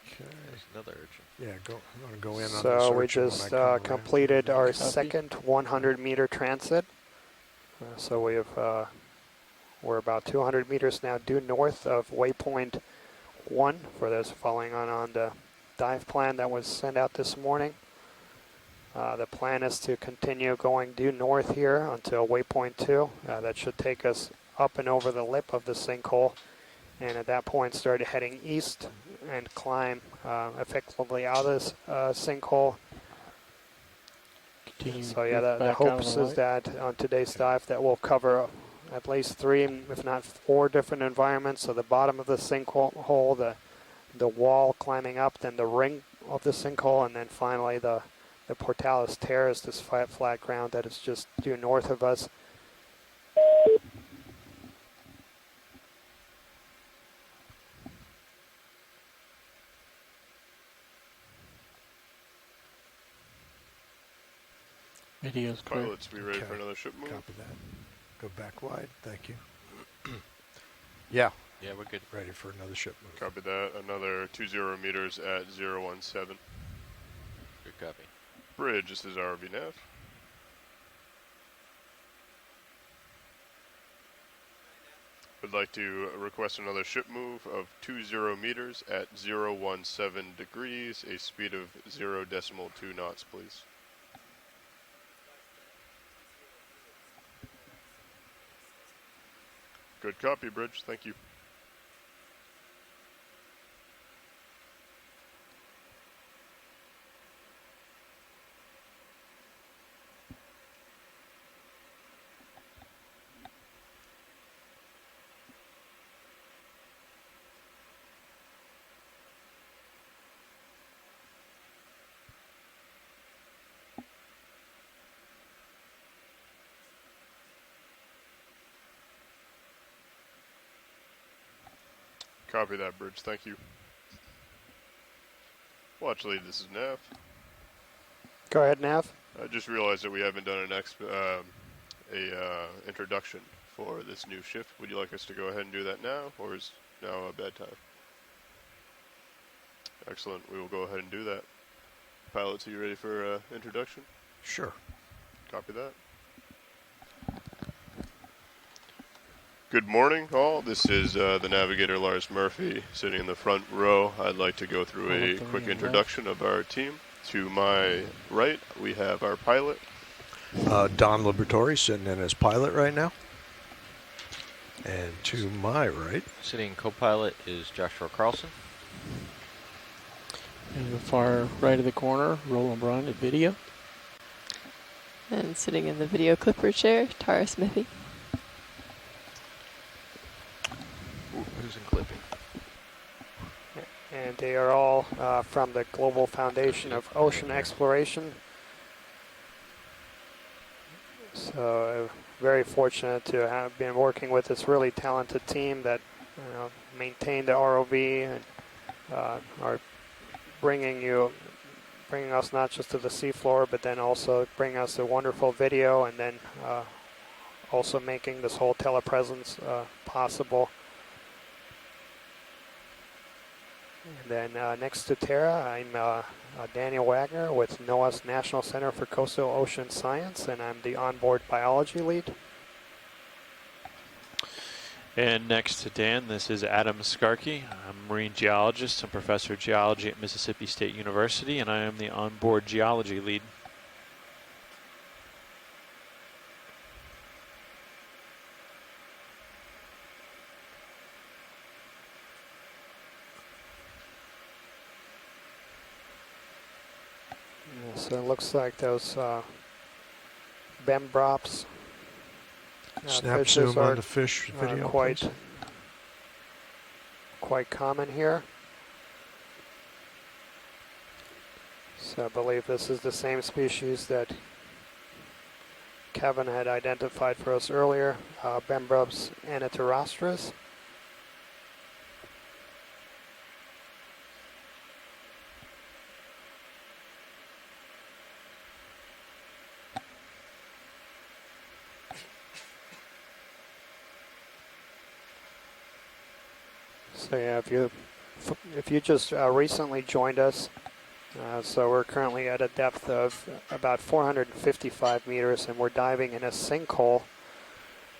okay. There's another urchin. Yeah, I'm gonna go in on this. So we urchin when just I come around. completed our Copy. second 100-meter transit. So we have we're about 200 meters now due north of waypoint 1 for those following on the dive plan that was sent out this morning. The plan is to continue going due north here until waypoint 2. That should take us up and over the lip of the sinkhole, and at that point start heading east and climb effectively out of this sinkhole. Continue So yeah, the back out of hopes the is light. that on today's dive that we'll cover at least 3, if not 4 different environments. So the bottom of the sinkhole, the wall climbing up, then the ring of the sinkhole, and then finally the Pourtales Terrace, this flat ground that is just due north of us. Video's clear. Pilots, be ready for Okay. another ship move. Copy that. Go back wide. Thank you. Yeah, Yeah, we're good. ready for another ship move. Copy that. Another 20 meters at 017. Good copy. Bridge, this is RV Nav. Would like to request another ship move of 20 meters at 017 degrees, a speed of 0.2 knots, please. Good copy, Bridge. Thank you. Copy that, Bridge. Thank you. Watch lead, this is Nav. Go ahead, Nav. I just realized that we haven't done an introduction for this new shift. Would you like us to go ahead and do that now, or is now a bad time? Excellent. We will go ahead and do that. Pilots, are you ready for introduction? Sure. Copy that. Good morning, all. This is the navigator Lars Murphy sitting in the front row. I'd like to go through a quick introduction of our team. To my right, we have our pilot. Don Liberatore sitting in as pilot right now. And to my right, Sitting co-pilot is Joshua Carlson. In the far right of the corner, Roland Braun at video. And sitting in the video clipper chair, Tara Smithy. Who's in clipping? And they are all from the Global Foundation of Ocean Exploration. So very fortunate to have been working with this really talented team that maintain the ROV and are bringing us not just to the seafloor, but then also bring us a wonderful video, and then also making this whole telepresence possible. And then next to Tara, I'm Daniel Wagner with Noaa's National Center for Coastal Ocean Science, and I'm the onboard biology lead. And next to Dan, this is Adam Skarke. I'm a marine geologist and professor of geology at Mississippi State University, and I am the onboard geology lead. So it looks like those BEM props Snap fishes zoom are on the fish video, quite please. quite common here. So I believe this is the same species that Kevin had identified for us earlier, Bembrubs anaterostris. So yeah, if you just recently joined us, so we're currently at a depth of about 455 meters, and we're diving in a sinkhole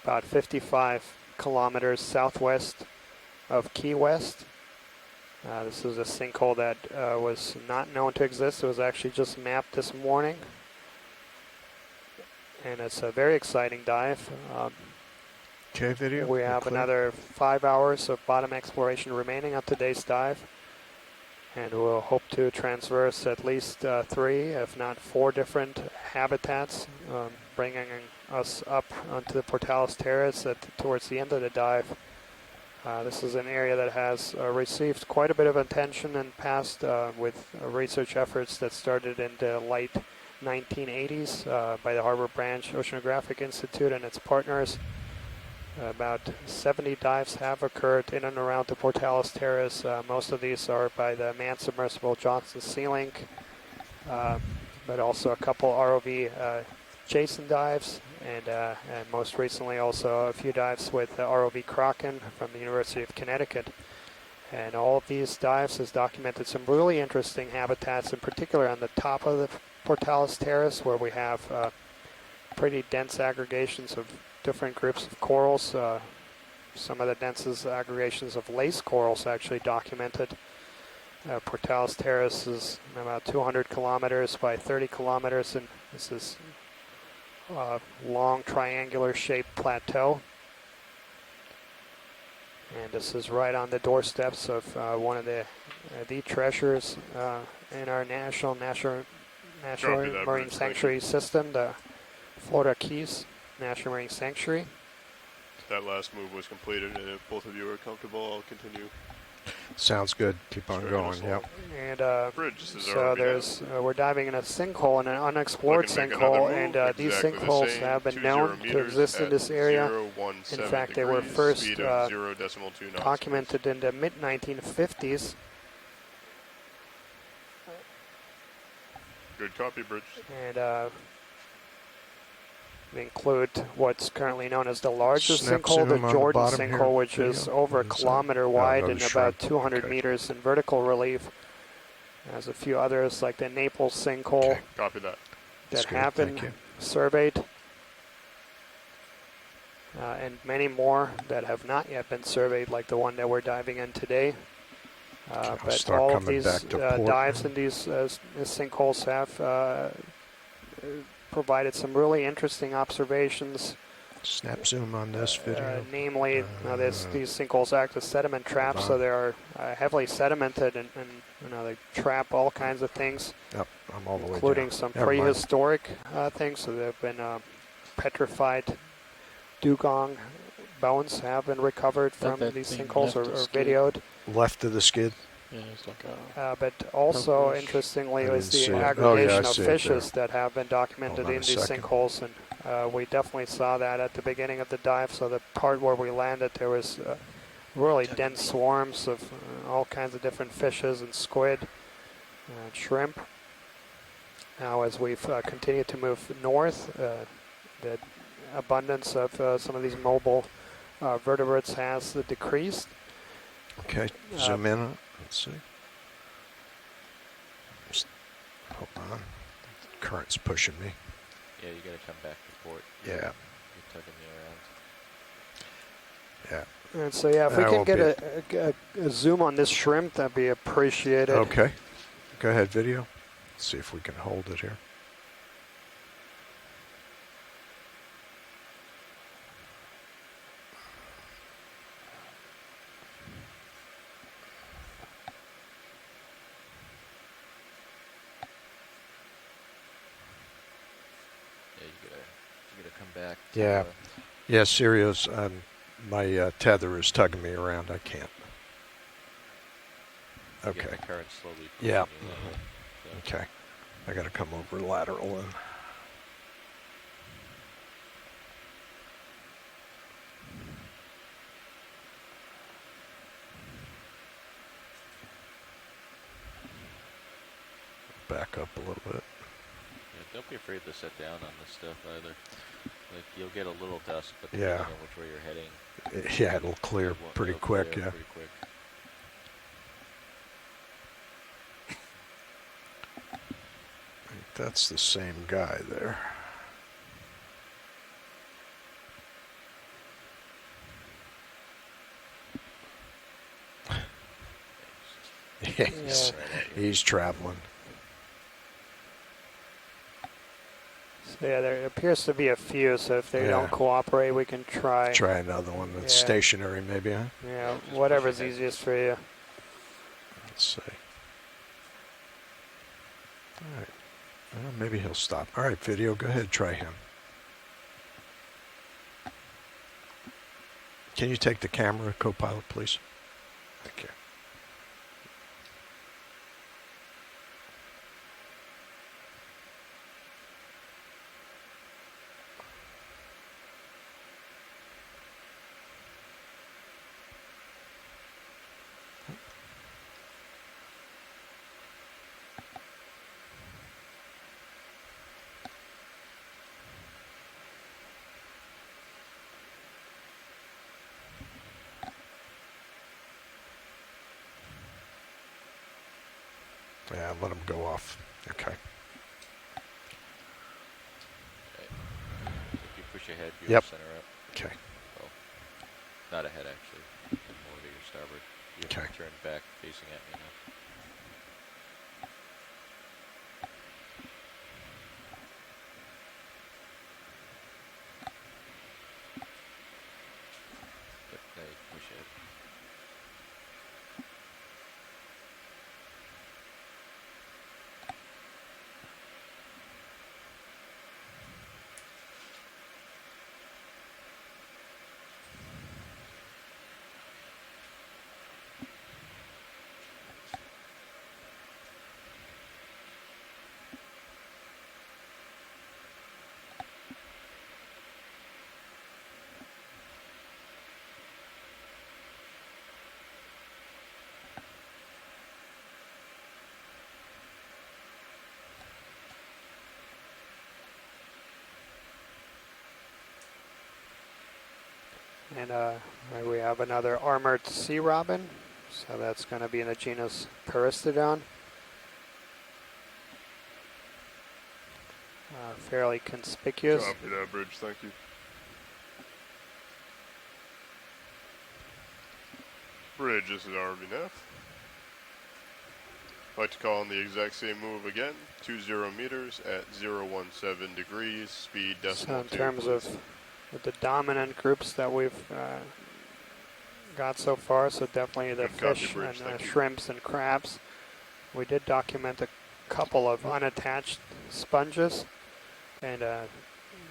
about 55 kilometers southwest of Key West. This is a sinkhole that was not known to exist. It was actually just mapped this morning, and it's a very exciting dive. Okay, video. We have another 5 hours of bottom exploration remaining on today's dive, and we'll hope to traverse at least 3, if not 4 different habitats, bringing us up onto the Pourtales Terrace towards the end of the dive. This is an area that has received quite a bit of attention in the past with research efforts that started in the late 1980s by the Harbor Branch Oceanographic Institute and its partners. About 70 dives have occurred in and around the Pourtales Terrace. Most of these are by the manned submersible Johnson Sea Link, but also a couple ROV Jason dives, and most recently also a few dives with ROV Kraken from the University of Connecticut. And all of these dives has documented some really interesting habitats, in particular on the top of the Pourtales Terrace, where we have pretty dense aggregations of different groups of corals. Some of the densest aggregations of lace corals actually documented. Pourtales Terrace is about 200 kilometers by 30 kilometers, and this is a long triangular shaped plateau. And this is right on the doorsteps of one of the treasures in our national marine sanctuary system, the Florida Keys National Marine Sanctuary. That last move was completed, and if both of you are comfortable, I'll continue. Sounds good. Keep on going. Yep. And so we're diving in a sinkhole, in an unexplored sinkhole, and these sinkholes have been known to exist in this area. In fact, they were first documented in the mid-1950s. Good copy, Bridge. And we include what's currently known as the largest sinkhole, the Jordan sinkhole, which is over a kilometer wide and about 200 meters in vertical relief. There's a few others like the Naples sinkhole copy that have been surveyed, and many more that have not yet been surveyed, like the one that we're diving in today. But all of these dives in these sinkholes have provided some really interesting observations. Snap zoom on this video. Namely, these sinkholes act as sediment traps, so they are heavily sedimented, and they trap all kinds of things, I'm all the way including down. some prehistoric things. So there have been petrified dugong bones have been recovered from these sinkholes or videoed. Left of the skid. Yeah, it's like but also, interestingly, is the aggregation of fishes that have been documented in these sinkholes, and we definitely saw that at the beginning of the dive. So the part where we landed, there was really dense swarms of all kinds of different fishes and squid, shrimp. Now, as we've continued to move north, the abundance of some of these mobile vertebrates has decreased. Okay, zoom in. Let's see. Hold on. Current's pushing me. Yeah, you gotta come back to port. Yeah. You're tugging me around. Yeah. And so, yeah, if we can get a zoom on this shrimp, that'd be appreciated. Okay. Go ahead, video. Let's see if we can hold it here. You gotta come back. Yeah. Yeah, Sirius, my tether is tugging me around. I can't. Okay. Get the current slowly. Yeah. pushing you that way, so. Okay. I got to come over lateral then. Back up a little bit. Yeah, don't be afraid to sit down on this stuff either. Like, you'll get a little dust, but Yeah. depending on which way you're heading, Yeah, it'll clear pretty it'll quick, clear yeah. pretty quick. I think that's the same guy there. Yeah, he's traveling. So yeah, there appears to be a few, so if they Yeah. don't cooperate, we can try. Try another one that's Yeah. stationary, maybe, huh? Yeah, just whatever's push ahead. easiest for you. Let's see. All right. Well, maybe he'll stop. All right, video, go ahead, try him. Can you take the camera, co-pilot, please? Thank you. Yeah, let him go off. Okay. If you push ahead, you Yep. center up. Okay. Well, not ahead, actually. More to your starboard. You have Okay. to turn back facing at me now. Yep, now you can push ahead. And we have another armored sea robin, so that's going to be in the genus Peristodon. Fairly conspicuous. Copy that, bridge. Thank you. Bridge, this is RVNF. I'd like to call on the exact same move again. 20 meters at 017 degrees, speed So decimal in 2, terms please. of the dominant groups that we've got so far, so definitely the Good copy, fish Bridge, and thank you. shrimps and crabs. We did document a couple of unattached sponges, and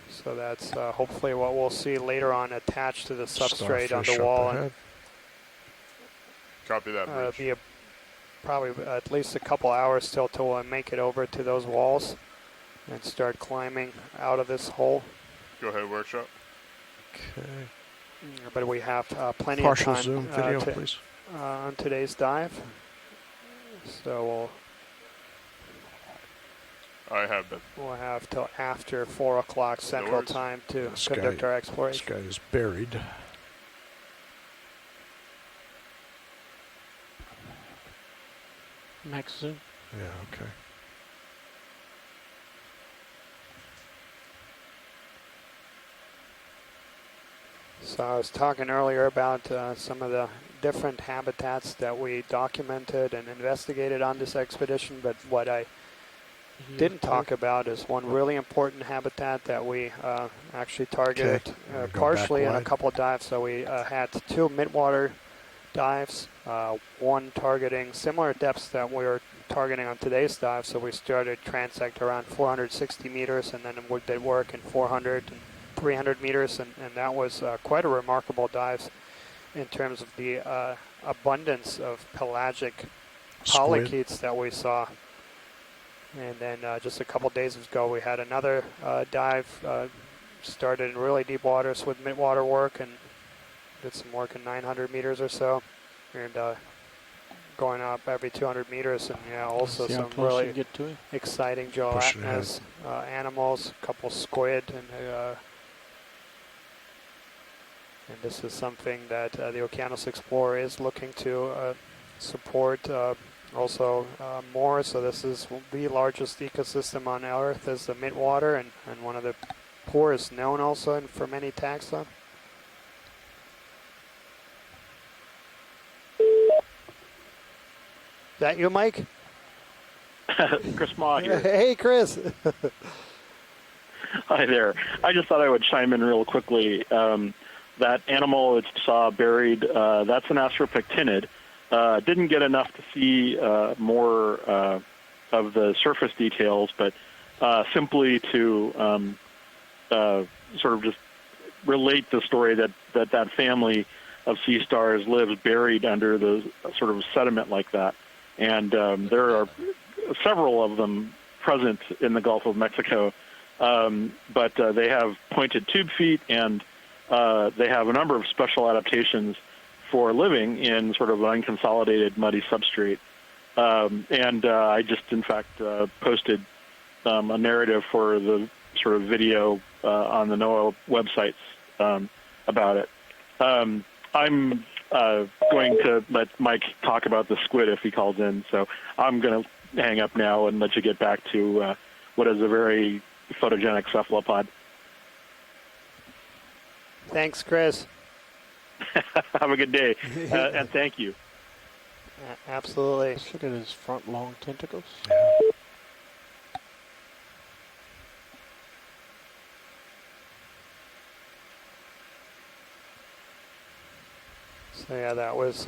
so that's hopefully what we'll see later on attached to the substrate on Starfish the up wall. ahead. Copy that, bridge. Be probably at least a couple hours till we'll make it over to those walls and start climbing out of this hole. Go ahead, workshop. Okay. But we have plenty Partial of time zoom video, please. on today's dive. So I have been. we'll have till after 4 o'clock Central worries. Time to This conduct guy- our This exploration. guy is buried. Max zoom. Yeah, okay. So I was talking earlier about some of the different habitats that we documented and investigated on this expedition, but what I didn't talk about is one really important habitat that we actually targeted Okay, I'm gonna go partially back in a wide. couple of dives. So we had 2 midwater dives, one targeting similar depths that we were targeting on today's dive. So we started transect around 460 meters, and then we did work in 400 and 300 meters, and that was quite a remarkable dive in terms of the abundance of pelagic polychaetes that we saw. And then just a couple days ago, we had another dive, started in really deep waters with mid-water work and did some work in 900 meters or so, and going up every 200 meters, and also some really exciting gelatinous animals, a couple squid, and this is something that the Okeanos Explorer is looking to support also more. So this is the largest ecosystem on Earth, is the midwater, and one of the poorest known also for many taxa. Is that you, Mike? Chris Maw here. Hey, Chris. Hi there. I just thought I would chime in real quickly. That animal it's saw buried, that's an astropectinid. Didn't get enough to see more of the surface details, but simply to sort of just relate the story that family of sea stars lives buried under the sort of sediment like that. And there are several of them present in the Gulf of Mexico, but they have pointed tube feet, and they have a number of special adaptations for living in sort of an unconsolidated muddy substrate. And I just, in fact, posted a narrative for the sort of video on the Noaa websites about it. I'm going to let Mike talk about the squid if he calls in, so I'm going to hang up now and let you get back to what is a very photogenic cephalopod. Thanks, Chris. Have a good day, and thank you. Absolutely. Let's look at his front long tentacles. So yeah, that was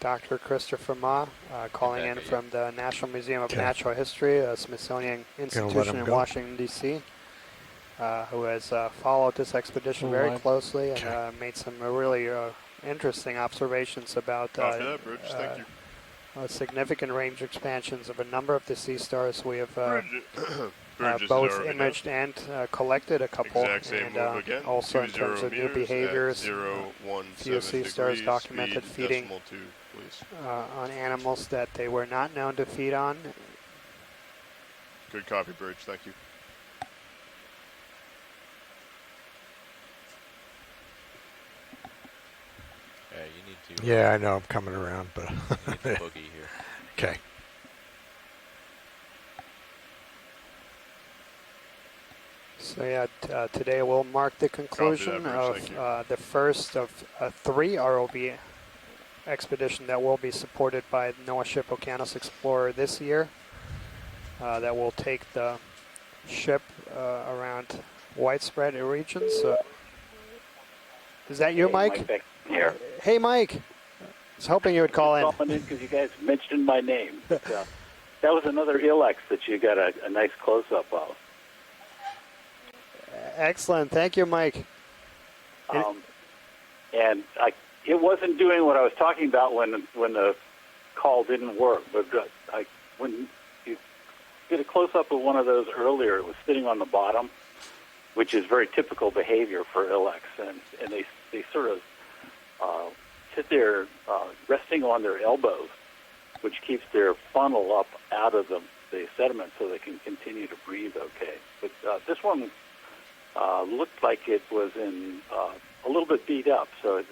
Dr. Christopher Ma calling in from the National Museum of Natural History, a Smithsonian institution in Washington, D.C., who has followed this expedition very closely and made some really interesting observations about significant range expansions of a number of the sea stars. We have both imaged and collected a couple, and also in terms of new behaviors, few sea stars documented feeding on animals that they were not known to feed on. Good copy, Bridge. Thank you. Yeah, you need to. Yeah, I know. I'm coming around, but boogie here. Okay. So yeah, today will mark the conclusion of the first of 3 ROV expedition that will be supported by the Noaa ship Okeanos Explorer this year. That will take the ship around widespread regions. Is that you, Mike? Mike here. Hey, Mike. I was hoping you would call in. Calling in because you guys mentioned my name. But, that was another Ilex that you got a nice close-up of. Excellent. Thank you, Mike. And it wasn't doing what I was talking about when the call didn't work. But when you did a close-up of one of those earlier, it was sitting on the bottom, which is very typical behavior for Ilex. And they sort of sit there resting on their elbows, which keeps their funnel up out of the sediment so they can continue to breathe okay. But this one looked like it was in a little bit beat up, so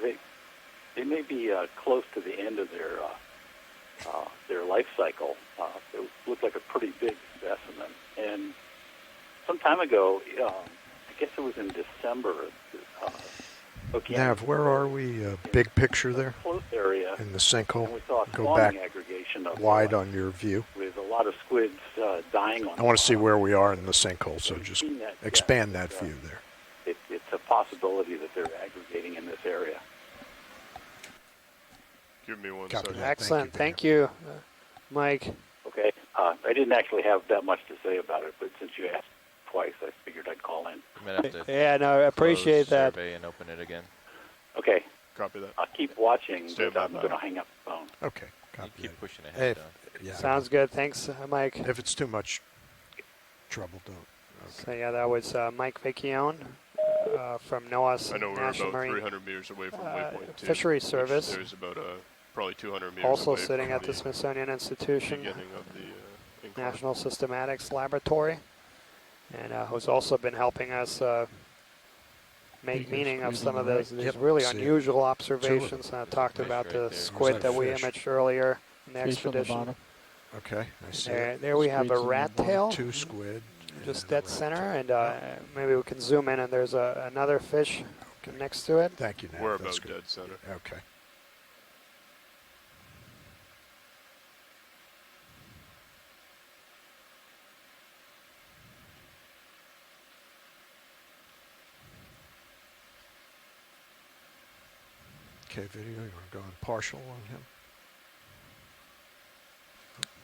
they may be close to the end of their life cycle. It looked like a pretty big specimen. And some time ago, I guess it was in December. Nav, where are we? Big picture there? Close area. In the sinkhole. And we saw a Go back aggregation of wide on your view. with a lot of squids dying on. I want to see where we are in the sinkhole, so just expand that view there. It's a possibility that they're aggregating in this area. Give me one Copy second. that. Excellent. Thank you, Mike. Okay. I didn't actually have that much to say about it, but since you asked twice, I figured I'd call in. might have to Yeah, no, I close appreciate that. survey and open it again. Okay. Copy that. I'll keep watching, Stand but by. I'm going to hang up the phone. Okay. You Copy keep that. pushing Hey, ahead, Don. yeah. Sounds good. Thanks, Mike. If it's too much trouble, don't. Okay. So yeah, that was Mike Vecchione from Noaa's I know we're National about Marine 300 meters away from waypoint 2. Fisheries which Service. There's about probably 200 meters Also away sitting from at the Smithsonian Institution beginning of the incline. National Systematics Laboratory, and who's also been helping us make Bigger meaning of squid some on of the these Yep, really see it. unusual observations. I There's a talked fish about right the there. squid Where's that that we fish? imaged earlier in the Fish on the expedition. bottom. Okay, I see There, it. there we have a Squid's in the rat bottom. tail, 2 squid. just and a dead rat center, tail. and Yep. maybe we can zoom in, and there's another fish Okay. next to it. Thank you, Nat. We're That's about good. dead center. Okay. Okay, video, you want to go in partial on him?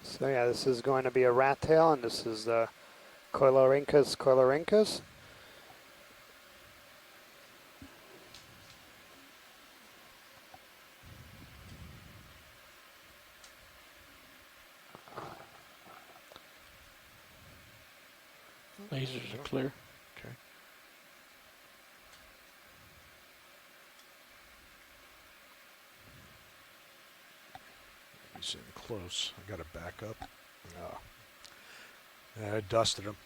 So yeah, this is going to be a rat tail, and this is Coelurhynchus coelurhynchus. Lasers are clear. Okay. He's in close. I got to back up. No. I dusted him.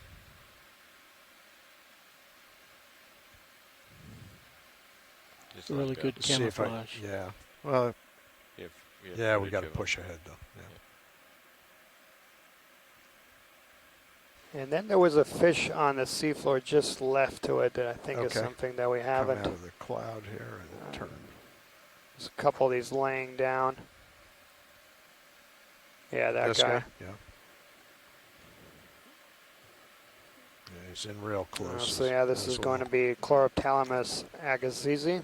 Just Really like good that. See if I, camouflage. yeah. Well, You have yeah, we footage got to of 'em. push ahead though. Yeah. And then there was a fish on the seafloor just left to it that I think is Okay. something that we Come haven't. out of the cloud here and turn. There's a couple of these laying down. Yeah, that This guy. Yeah. Yeah, he's in real close. So yeah, this is going to be Pourtales agassizi.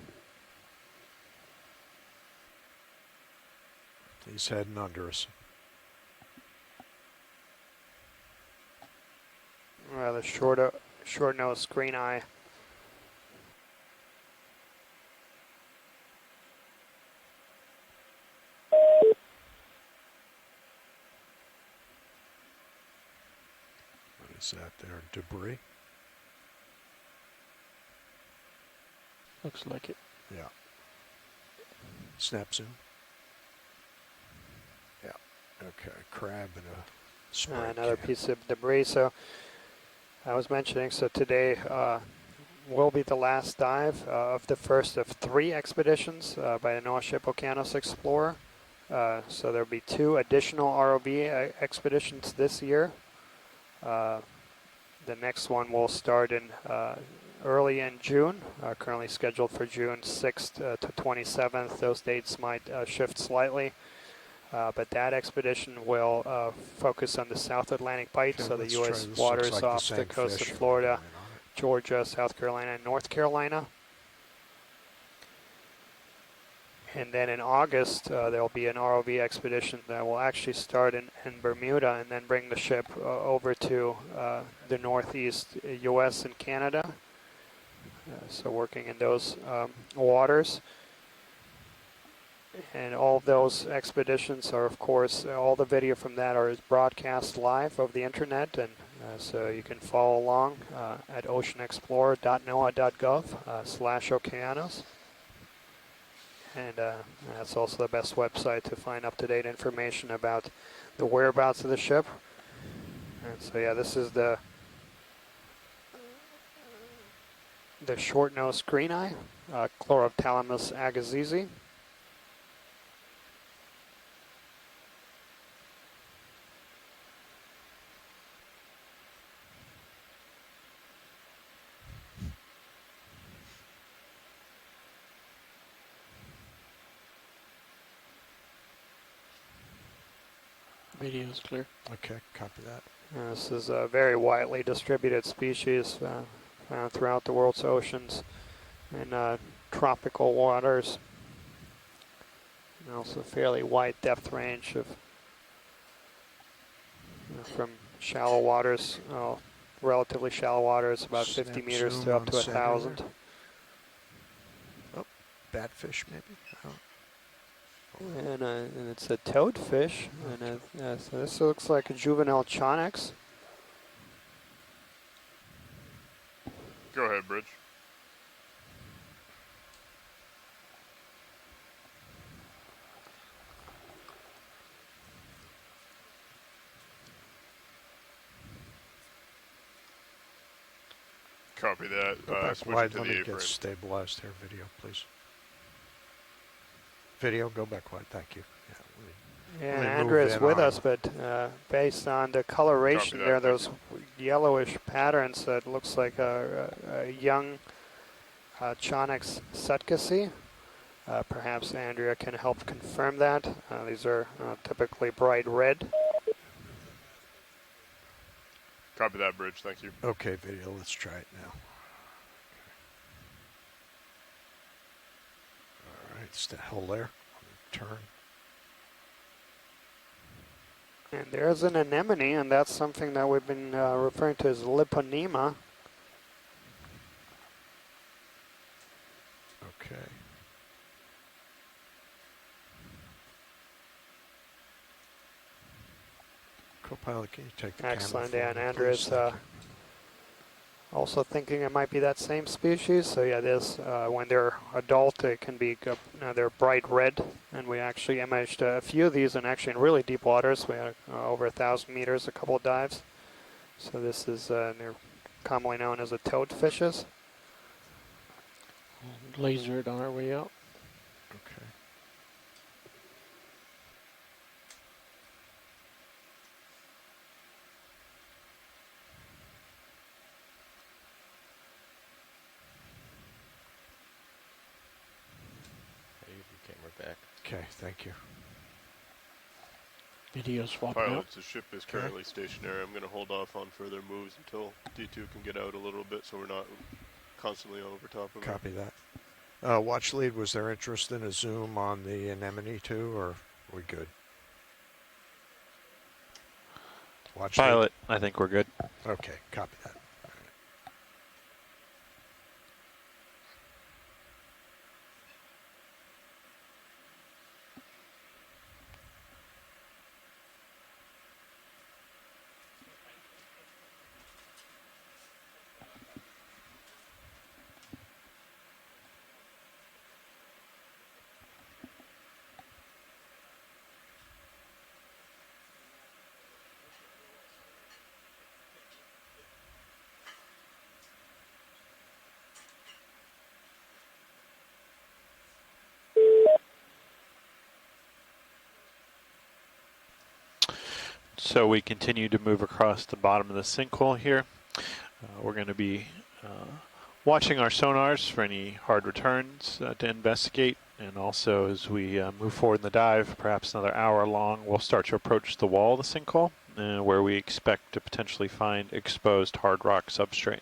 He's heading under us. The short-nosed green eye. What is that there? Debris? Looks like it. Yeah. Snap zoom. Yeah. Okay. Crab and a spray Another can. piece of debris. So I was mentioning, so today will be the last dive of the first of 3 expeditions by the Noaa ship Okeanos Explorer. So there'll be 2 additional ROV expeditions this year. The next one will start in early in June, currently scheduled for June 6th to 27th. Those dates might shift slightly. But that expedition will focus on the South Atlantic Bight, Okay, so the let's U.S. try this. Looks waters like the off the same coast of fish Florida, going on it. Georgia, South Carolina, and North Carolina. And then in August, there'll be an ROV expedition that will actually start in Bermuda and then bring the ship over to the northeast U.S. and Canada. So working in those waters. And all of those expeditions are, of course, all the video from that are broadcast live over the internet, and so you can follow along at oceanexplorer.noaa.gov/Okeanos. And that's also the best website to find up-to-date information about the whereabouts of the ship. And so yeah, this is the short-nosed green eye, Pourtales agassizi. Video's clear. Okay, copy that. This is a very widely distributed species found throughout the world's oceans and tropical waters. And also fairly wide depth range of from shallow waters relatively shallow waters, about 50 Snap meters zoom to up on to center 1,000. there. Oh, batfish maybe? And it's a toadfish. And so this looks like a juvenile Chonyx. Go ahead, Bridge. Copy that. Go back Switch wide. to Let the me A-frame. get stabilized here. Video, please. Video, go back wide. Thank you. And Let me Andrea move is in with on- us, but based on the coloration Copy that, there, thank those yellowish patterns, it looks like a young Chonyx sutcacy. Perhaps Andrea can help confirm that. These are typically bright red. Copy that, Bridge. Thank you. Okay, video, let's try it now. All right, stay hold there. Turn. And there's an anemone, and that's something that we've been referring to as liponema. Okay. Copilot, can you take the Excellent, camera and for me, Andrea's please? Thank you. also thinking it might be that same species. So yeah, this when they're adult, they can be they're bright red, and we actually imaged a few of these, and actually in really deep waters. We had over 1,000 meters, a couple of dives. So this is they're commonly known as the toadfishes. Laser it on our way out. Okay. Camera back. Okay, thank you. Video swapping out. Pilots, the ship is currently stationary. I'm going to hold off on further moves until D2 can get out a little bit so we're not constantly over top of it. Copy that. Watch lead, was there interest in a zoom on the anemone too, or are we good? Watch Pilot, I think we're good. lead? Okay, copy that. So we continue to move across the bottom of the sinkhole here. We're going to be watching our sonars for any hard returns to investigate, and also as we move forward in the dive, perhaps another hour long, we'll start to approach the wall of the sinkhole, where we expect to potentially find exposed hard rock substrate.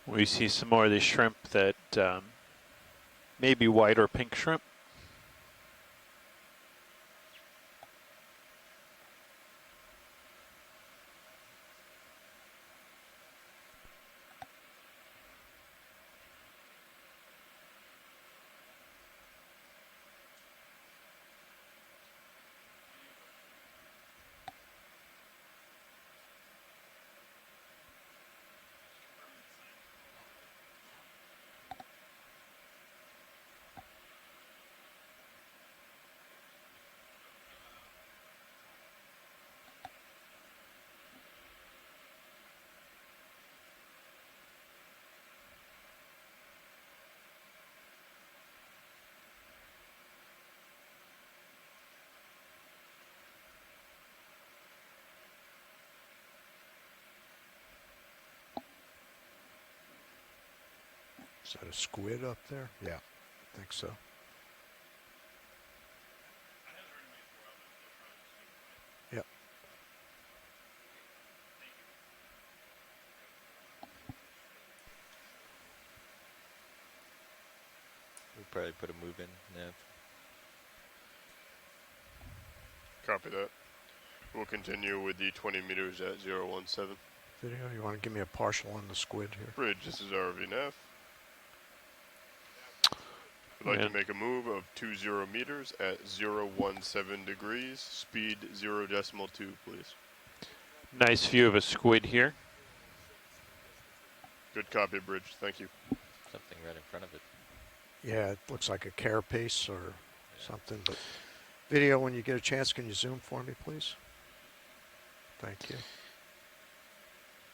We see some more of these shrimp that may be white or pink shrimp. Is that a squid up there? Yeah, I think so. Yep. We'll probably put a move in, Nav. Copy that. We'll continue with the 20 meters at 017. Video, you want to give me a partial on the squid here? Bridge, this is RV Nav. We'd like to make a move of 20 meters at 017 degrees, speed 0.2, please. Nice view of a squid here. Good copy, Bridge. Thank you. Something right in front of it. Yeah, it looks like a carapace or something. But video, when you get a chance, can you zoom for me, please? Thank you.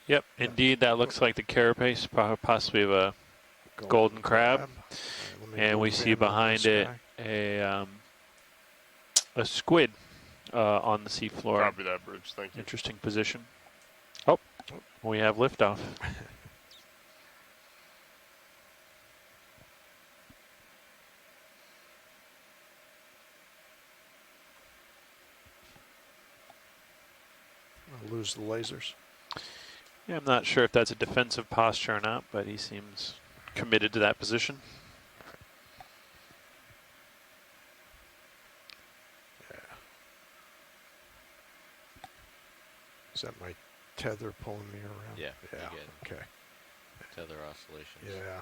Yep, indeed, that looks like the carapace, possibly of a golden crab. And we see behind it a squid on the seafloor. Copy that, Bridge. Thank you. Interesting position. Oh, we have liftoff. I'll lose the lasers. Yeah, I'm not sure if that's a defensive posture or not, but he seems committed to that position. Yeah. Is that my tether pulling me around? Yeah. Yeah. Okay. Tether oscillations. Yeah.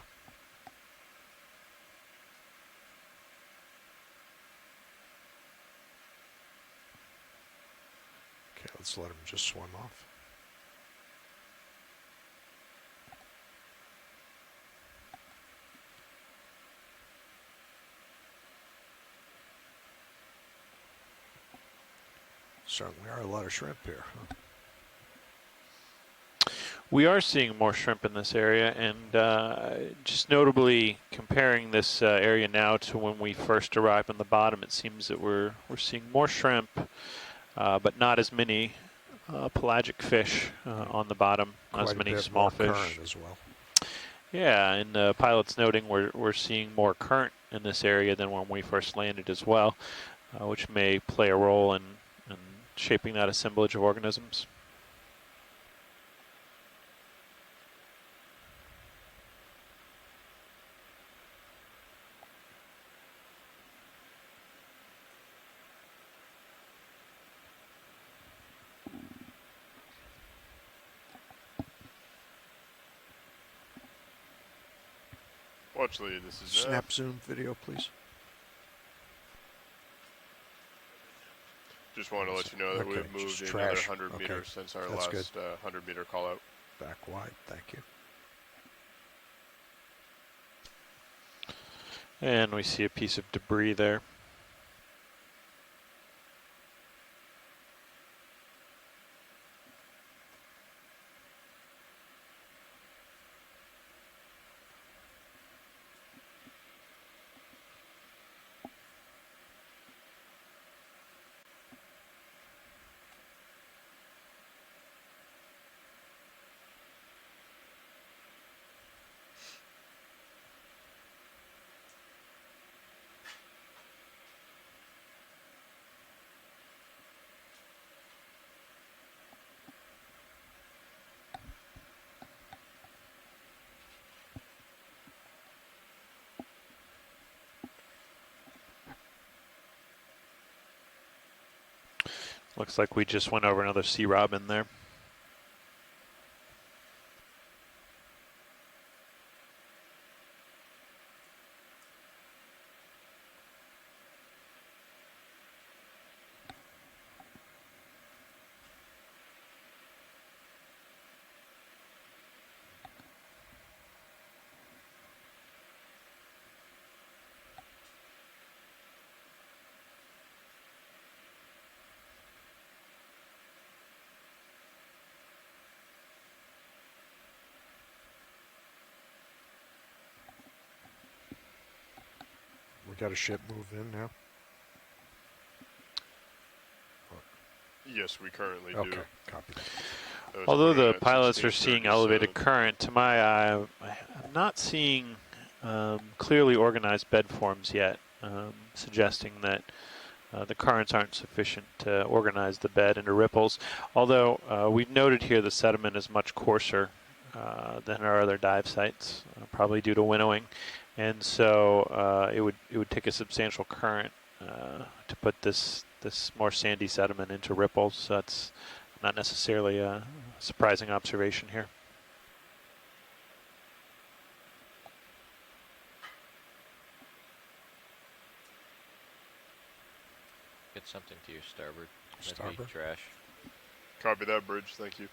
Okay, let's let him just swim off. Certainly are a lot of shrimp here. Huh? We are seeing more shrimp in this area, and just notably comparing this area now to when we first arrived on the bottom, it seems that we're seeing more shrimp, but not as many pelagic fish on the bottom, not as many small fish as well. Yeah, and the pilot's noting we're seeing more current in this area than when we first landed as well, which may play a role in shaping that assemblage of organisms. Watch lead, this is Snap zoom video, please. Just wanted to let you know that we've moved another 100 meters since our last 100 meter call out. Back wide, thank you. And we see a piece of debris there. Looks like we just went over another sea robin there. We got a ship move in now? Yes, we currently do. Okay, copy that. Although the pilots are seeing elevated current, to my eye, I'm not seeing clearly organized bed forms yet, suggesting that the currents aren't sufficient to organize the bed into ripples. Although we've noted here the sediment is much coarser than our other dive sites, probably due to winnowing, and so it would take a substantial current to put this more sandy sediment into ripples. So that's not necessarily a surprising observation here. Get something to your starboard. That'd be Starboard? trash. Copy that, Bridge. Thank you.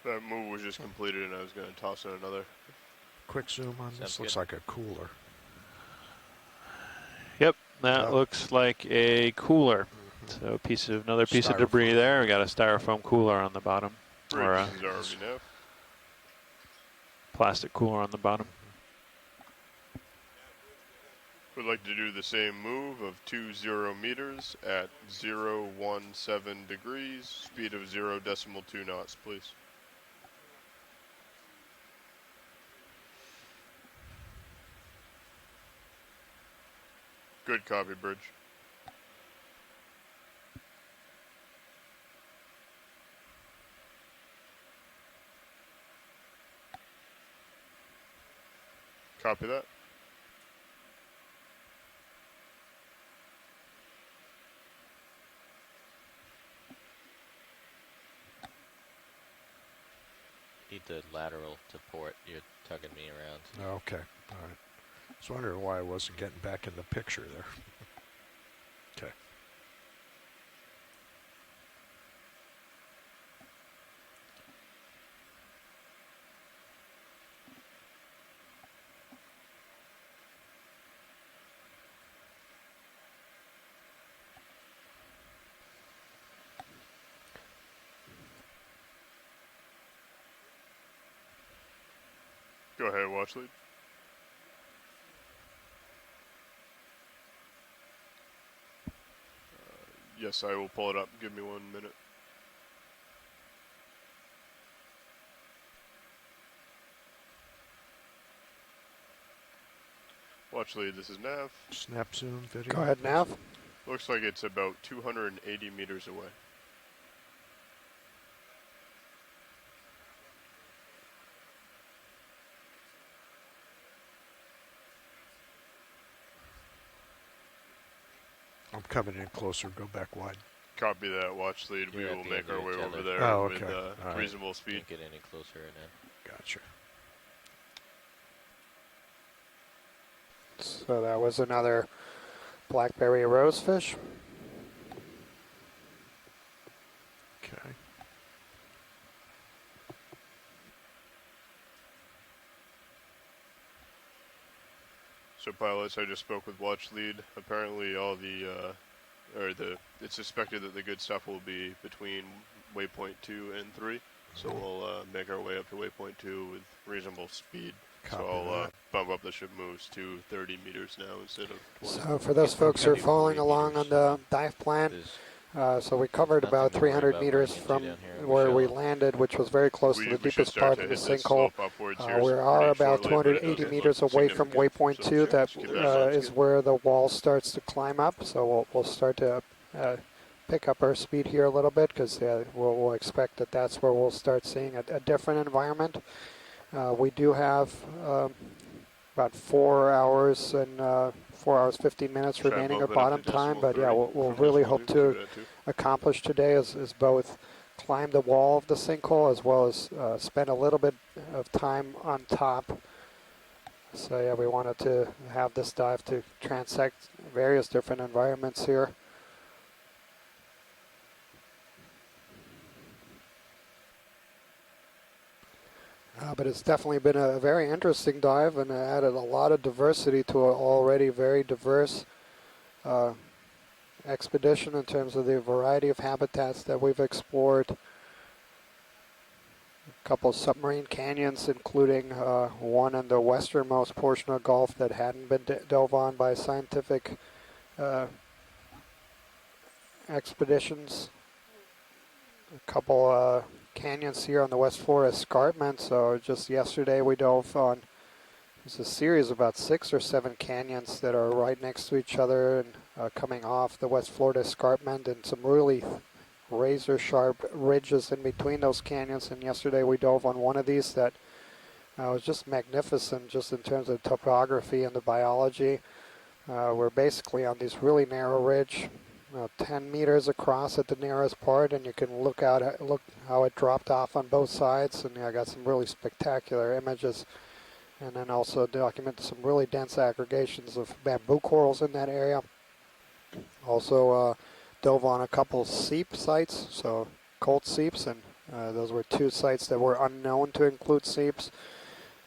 That move was just completed, and I was going to toss in another. Quick zoom on this. Sounds Looks good. like a cooler. Yep, that Yep. looks like a cooler. So another piece of debris Styrofoam. there. We got a styrofoam cooler on the bottom, or a Bridge is already now. plastic cooler on the bottom. Would like to do the same move of 20 meters at 017 degrees, speed of 0.2 knots, please. Good copy, Bridge. Copy that. Need the lateral to port. You're tugging me around. Okay, all right. I was wondering why I wasn't getting back in the picture there. Okay. Go ahead, watch lead. Yes, I will pull it up. Give me 1 minute. Watch lead, this is Nav. Snap zoom video. Go ahead, Nav. Looks like it's about 280 meters away. I'm coming in closer. Go back wide. Copy that, watch lead. We You're at will the make end our of way your over tether. there Oh, with okay. All right. reasonable speed. Can't get any closer right now. Gotcha. So that was another blackberry rosefish. Okay. So pilots, I just spoke with watch lead. Apparently all it's suspected that the good stuff will be between waypoint 2 and 3. So we'll make our way up to waypoint 2 with reasonable speed. Copy so I'll that. bump up the ship moves to 30 meters now instead of 20. So for those folks who are following along on the dive plan, so we covered Nothing about to worry 300 about meters running into from down here. where we Shall- landed, which was very close to the We should deepest start part to of the hit this sinkhole. slope upwards here We are pretty about shortly, but it 280 doesn't meters look away from significant. waypoint So 2. That just keep that is where the wall starts to climb up. So we'll start to pick up our speed here a little bit, because we'll expect that that's where we'll start seeing a different environment. We do have about 4 hours and 4 hours 15 minutes Try remaining of bumping up bottom to time, but yeah, decimal we'll three really from hope decimal to two, do that too. accomplish today is both climb the wall of the sinkhole as well as spend a little bit of time on top. So yeah, we wanted to have this dive to transect various different environments here. But it's definitely been a very interesting dive, and added a lot of diversity to an already very diverse expedition in terms of the variety of habitats that we've explored. A couple of submarine canyons, including one in the westernmost portion of the Gulf that hadn't been dove on by scientific expeditions. a couple canyons here on the West Florida escarpment. So just yesterday we dove on, there's a series of about 6 or 7 canyons that are right next to each other and coming off the West Florida escarpment, and some really razor sharp ridges in between those canyons. And yesterday we dove on one of these that was just magnificent, just in terms of topography and the biology. We're basically on this really narrow ridge, 10 meters across at the narrowest part, and you can look how it dropped off on both sides. And I got some really spectacular images, and then also documented some really dense aggregations of bamboo corals in that area. Also dove on a couple seep sites, so cold seeps, and those were 2 sites that were unknown to include seeps.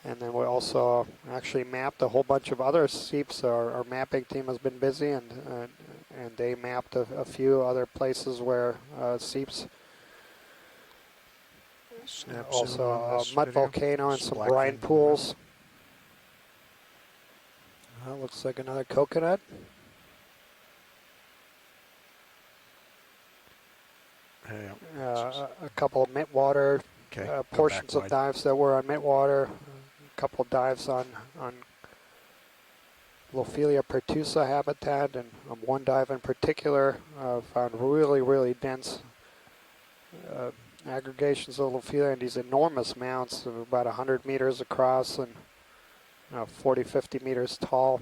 And then we also actually mapped a whole bunch of other seeps. Our mapping team has been busy, and they mapped a few other places where seeps. Also a mud volcano and some brine pools. Looks like another coconut. A couple of midwater portions of dives that were on midwater. A couple dives on Lophelia pertusa habitat, and one dive in particular found really dense aggregations of Lophelia, and these enormous mounts of about 100 meters across and 40, 50 meters tall.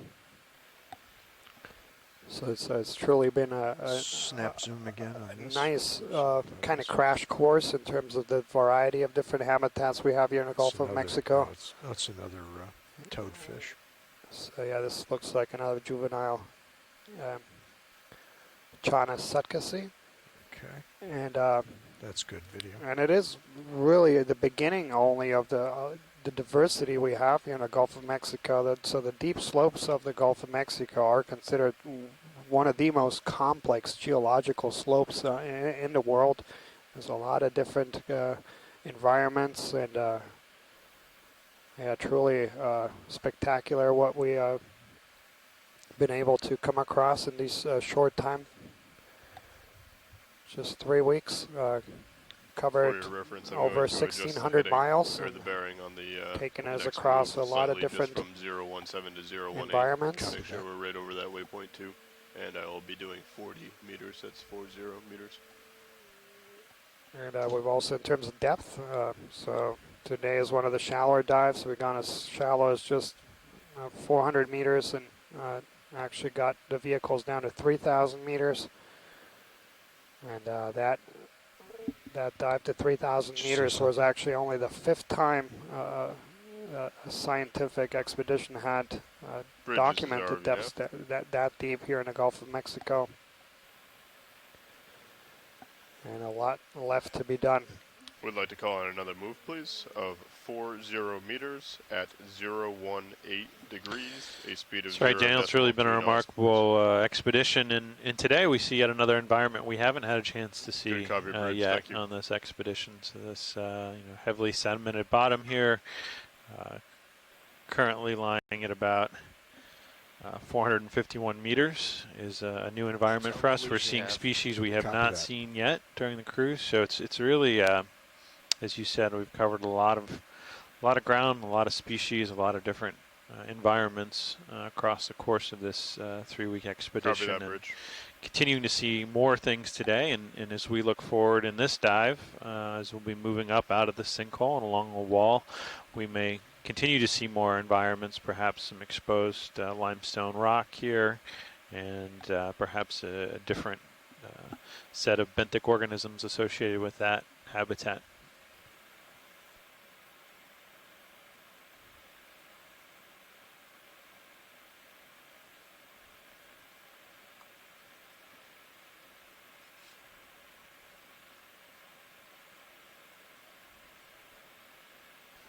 So it's truly been a snap zoom again on this. Nice kind of crash course in terms of the variety of different habitats we have here in the Gulf of Mexico. That's another toadfish. So yeah, this looks like another juvenile Chana sutkasi. Okay. And that's good video. And it is really the beginning only of the diversity we have here in the Gulf of Mexico. So the deep slopes of the Gulf of Mexico are considered one of the most complex geological slopes in the world. There's a lot of different environments, and yeah, truly spectacular what we been able to come across in these short time. Just 3 weeks. Covered over 1,600 miles, the bearing on the, taken us across a lot of different from 017 to 018. environments. Make sure we're right over that waypoint too, and I will be doing 40 meters. That's 40 meters. And we've also, in terms of depth, so today is one of the shallower dives. We've gone as shallow as just 400 meters, and actually got the vehicles down to 3,000 meters, and that dive to 3,000 meters was actually only the 5th time a scientific expedition had documented depths that deep here in the Gulf of Mexico. And a lot left to be done. We'd like to call on another move, please, of 40 meters at 018 degrees, a speed of 0. That's right, Daniel. It's really been a remarkable expedition, and today we see yet another environment we haven't had a chance to see yet on this expedition. So this heavily sedimented bottom here, currently lying at about 451 meters, is a new environment for us. We're seeing species we have not seen yet during the cruise, so it's really, as you said, we've covered a lot of ground, a lot of species, a lot of different environments across the course of this 3-week expedition. And continuing to see more things today, and as we look forward in this dive, as we'll be moving up out of the sinkhole and along the wall, we may continue to see more environments, perhaps some exposed limestone rock here, and perhaps a different set of benthic organisms associated with that habitat.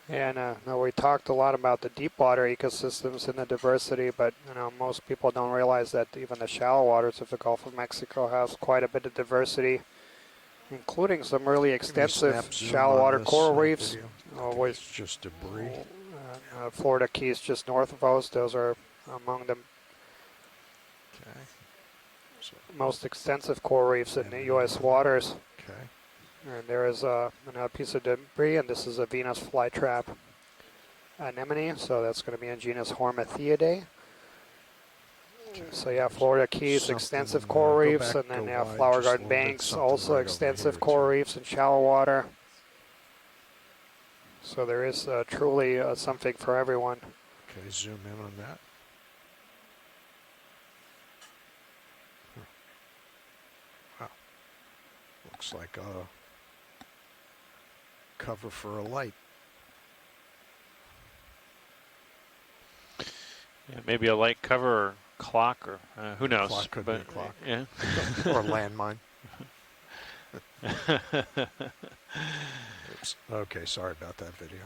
And we talked a lot about the deep water ecosystems and the diversity, but most people don't realize that even the shallow waters of the Gulf of Mexico has quite a bit of diversity, including some really extensive shallow water coral reefs. Always just debris. Florida Keys just north of us. Those are among the most extensive coral reefs in the U.S. waters. Okay. And there is another piece of debris, and this is a Venus flytrap anemone, so that's going to be in genus Hormathiidae. So yeah, Florida Keys, extensive coral reefs, and then yeah, Flower Garden Banks, also extensive coral reefs in shallow water. So there is truly something for everyone. Okay, zoom in on that. Wow. Looks like a cover for a light. Yeah, maybe a light cover or clock, or who knows? Clock could be a clock. Yeah. Or a landmine. Oops. Okay, sorry about that video.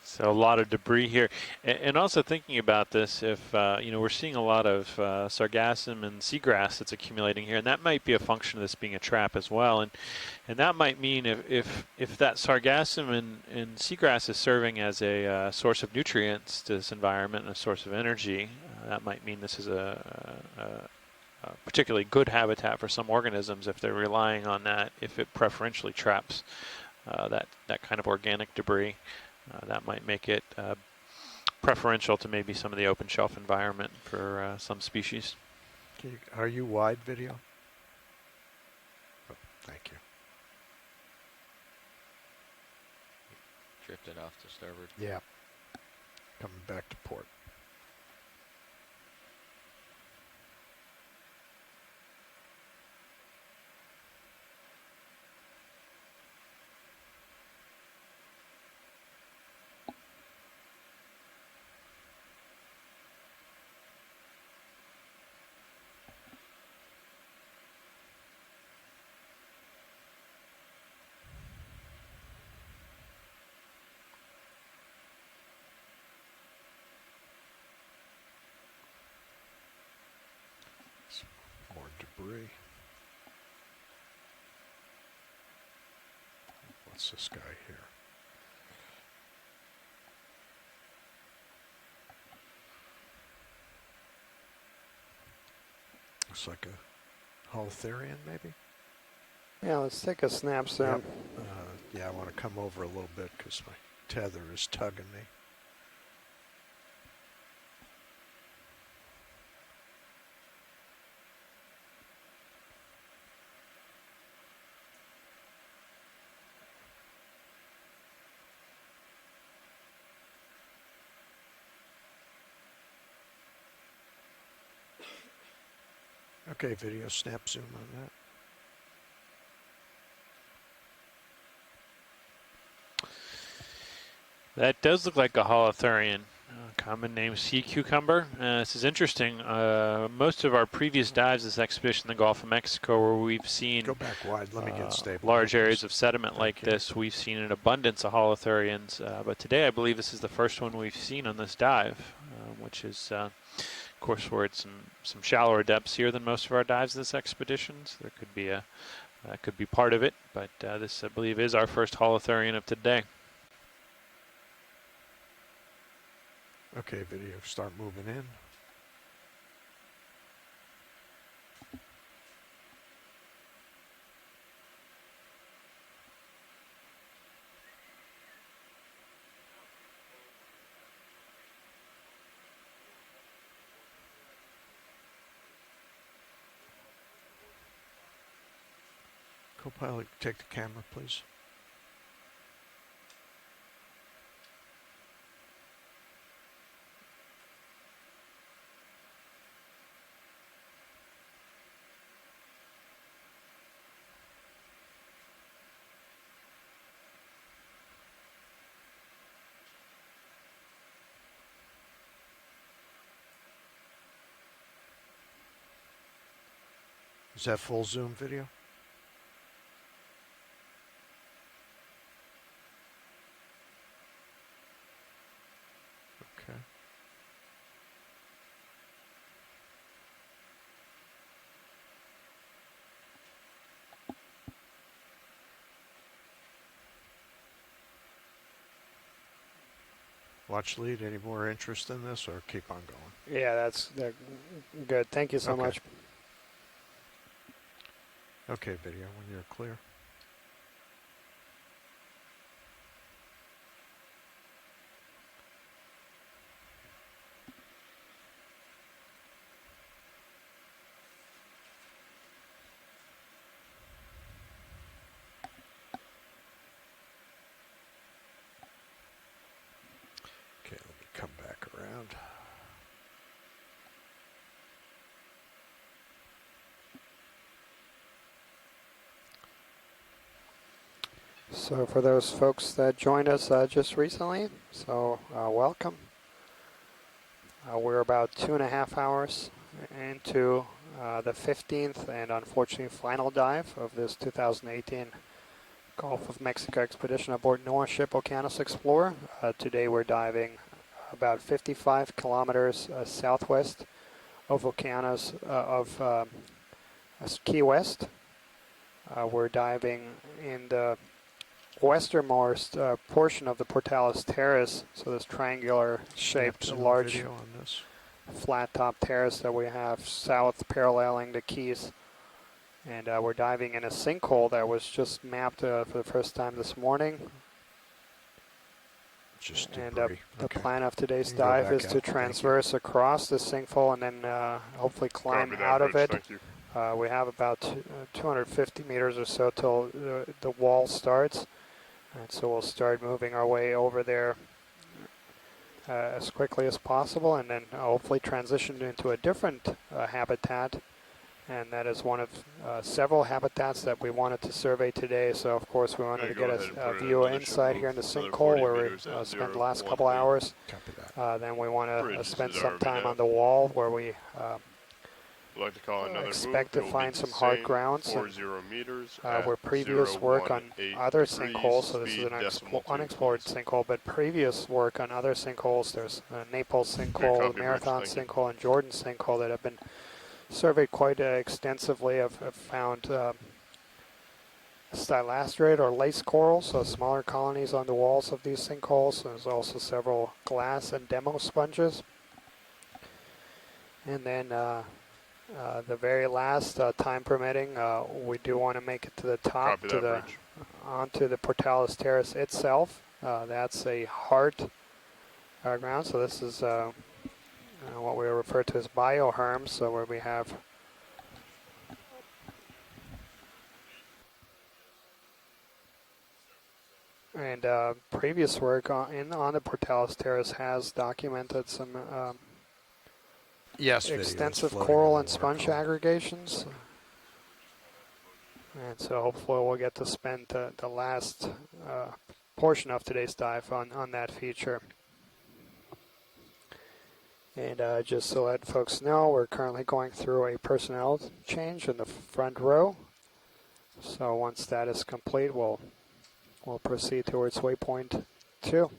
So a lot of debris here, and also thinking about this, if we're seeing a lot of sargassum and seagrass that's accumulating here, and that might be a function of this being a trap as well, and that might mean if that sargassum and seagrass is serving as a source of nutrients to this environment and a source of energy, that might mean this is a particularly good habitat for some organisms if they're relying on that. If it preferentially traps that kind of organic debris. That might make it preferential to maybe some of the open shelf environment for some species. Are you wide, video? Oh, thank you. Drifted off to starboard. Yeah. Coming back to port. More debris. What's this guy here? Looks like a holothurian, maybe? Yeah, let's take a snap soon. Yep. Yeah, I want to come over a little bit because my tether is tugging me. Okay, video snap zoom on that. That does look like a holothurian, common name sea cucumber. This is interesting. Most of our previous dives this expedition in the Gulf of Mexico, where we've seen Go back wide. Let me get stable. large areas of sediment like this, we've seen an abundance of holothurians. But today I believe this is the first one we've seen on this dive, which is, of course, we're at some shallower depths here than most of our dives this expedition. So there could be that could be part of it. But this, I believe, is our first holothurian of today. Okay, video, start moving in. Co-pilot, take the camera, please. Is that full zoom video? Okay. Watch lead, any more interest in this or keep on going? Yeah, that's good. Thank you so much. Okay, video, when you're clear. Okay, let me come back around. So for those folks that joined us just recently, so welcome. We're about 2.5 hours into the 15th and unfortunately final dive of this 2018 Gulf of Mexico expedition aboard Noaa ship Okeanos Explorer. Today we're diving about 55 kilometers southwest of Okeanos, Key West. We're diving in the westernmost portion of the Pourtales Terrace, so this triangular shaped large video on this. flat top terrace that we have south paralleling the Keys. And we're diving in a sinkhole that was just mapped for the first time this morning. Just and debris. the Okay. plan of today's You can go dive back is to out. Thank you. transverse across the sinkhole and then hopefully climb Copy that, out of Rich. it. Thank you. We have about 250 meters or so till the wall starts. And so we'll start moving our way over there as quickly as possible and then hopefully transition into a different habitat. And that is one of several habitats that we wanted to survey today. So of course we wanted to get a view inside here in the sinkhole where we spent the last couple hours. Copy that. Then we want to Bridge spend is some time RV on the wall where we We'd like to call another expect move. to It will find be some the hard same, grounds. 40 meters Where previous work on other sinkholes, so this is an unexplored sinkhole, but previous work on other sinkholes, there's Naples sinkhole, Marathon sinkhole, and Jordan sinkhole that have been surveyed quite extensively. Have found stylastrate or lace coral, so smaller colonies on the walls of these sinkholes. There's also several glass and demo sponges. And then the very last, time permitting, we do want to make it to the top, onto the Pourtales Terrace itself. That's a hard ground, so this is what we refer to as bioherms, so where we have and previous work on the Pourtales Terrace has documented some extensive coral and sponge aggregations. And so hopefully we'll get to spend the last portion of today's dive on that feature. And just to let folks know, we're currently going through a personnel change in the front row. So once that is complete, we'll proceed towards waypoint 2.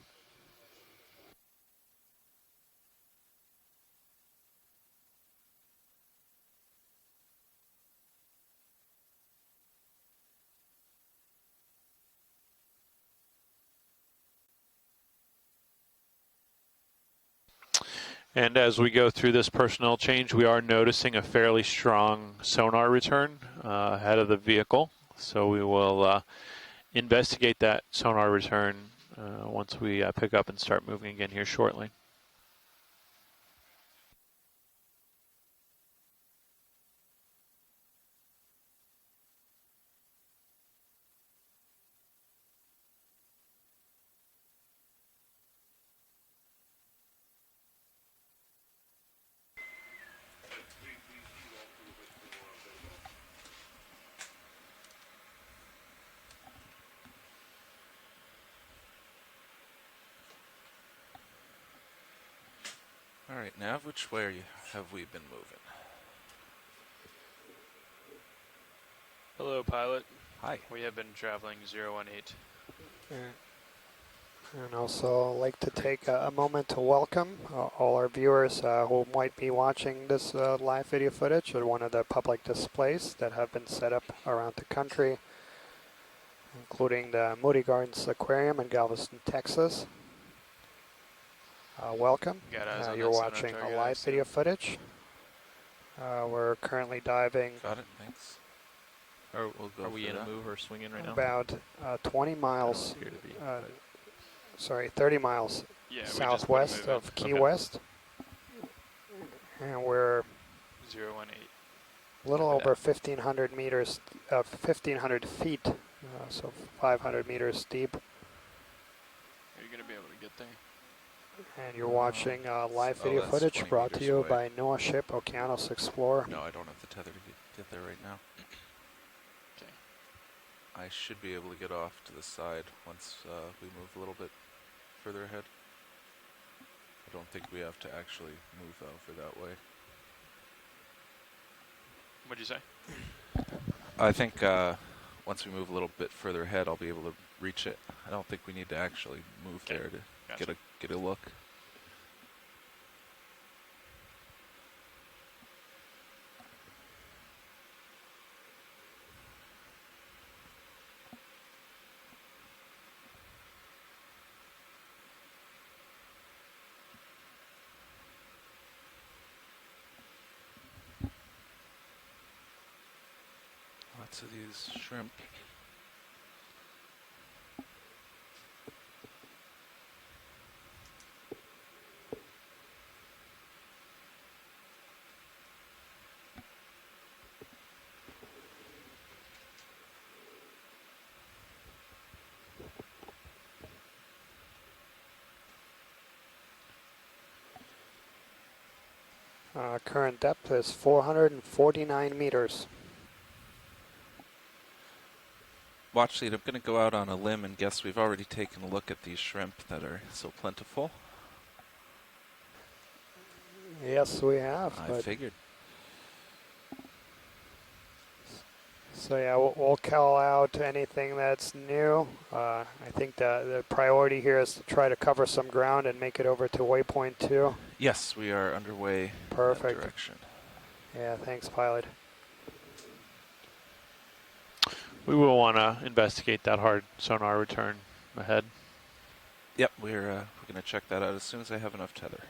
And as we go through this personnel change, we are noticing a fairly strong sonar return ahead of the vehicle. So we will investigate that sonar return once we pick up and start moving again here shortly. All right, Nav, which way have we been moving? Hello, pilot. Hi. We have been traveling 018. And also I'd like to take a moment to welcome all our viewers who might be watching this live video footage at one of the public displays that have been set up around the country, including the Moody Gardens Aquarium in Galveston, Texas. Welcome. You're watching a live video footage. We're currently diving. Got it, thanks. We'll go Are we for in a that. move or swinging right now? About 20 miles, appear to be, sorry, 30 miles Yeah, we just southwest put a move of Key Okay. West. And we're in. 018. a little Copy over 1,500 meters, 1,500 feet, so 500 meters deep. Are you going to be able to get there? And you're watching live video that's footage 20 brought to meters you away. by Noaa ship Okeanos Explorer. No, I don't have the tether to get there right now. Okay. I should be able to get off to the side once we move a little bit further ahead. I don't think we have to actually move over that way. What'd you say? I think once we move a little bit further ahead, I'll be able to reach it. I don't think we need to actually move Okay. there to Gotcha. get a look. Lots of these shrimp. Current depth is 449 meters. Watch lead, I'm going to go out on a limb and guess we've already taken a look at these shrimp that are so plentiful. Yes, we have. I but figured. So yeah, we'll call out anything that's new. I think the priority here is to try to cover some ground and make it over to waypoint 2. Yes, we are underway Perfect. in that direction. Yeah, thanks, pilot. We will want to investigate that hard sonar return ahead. Yep, we're going to check that out as soon as I have enough tether.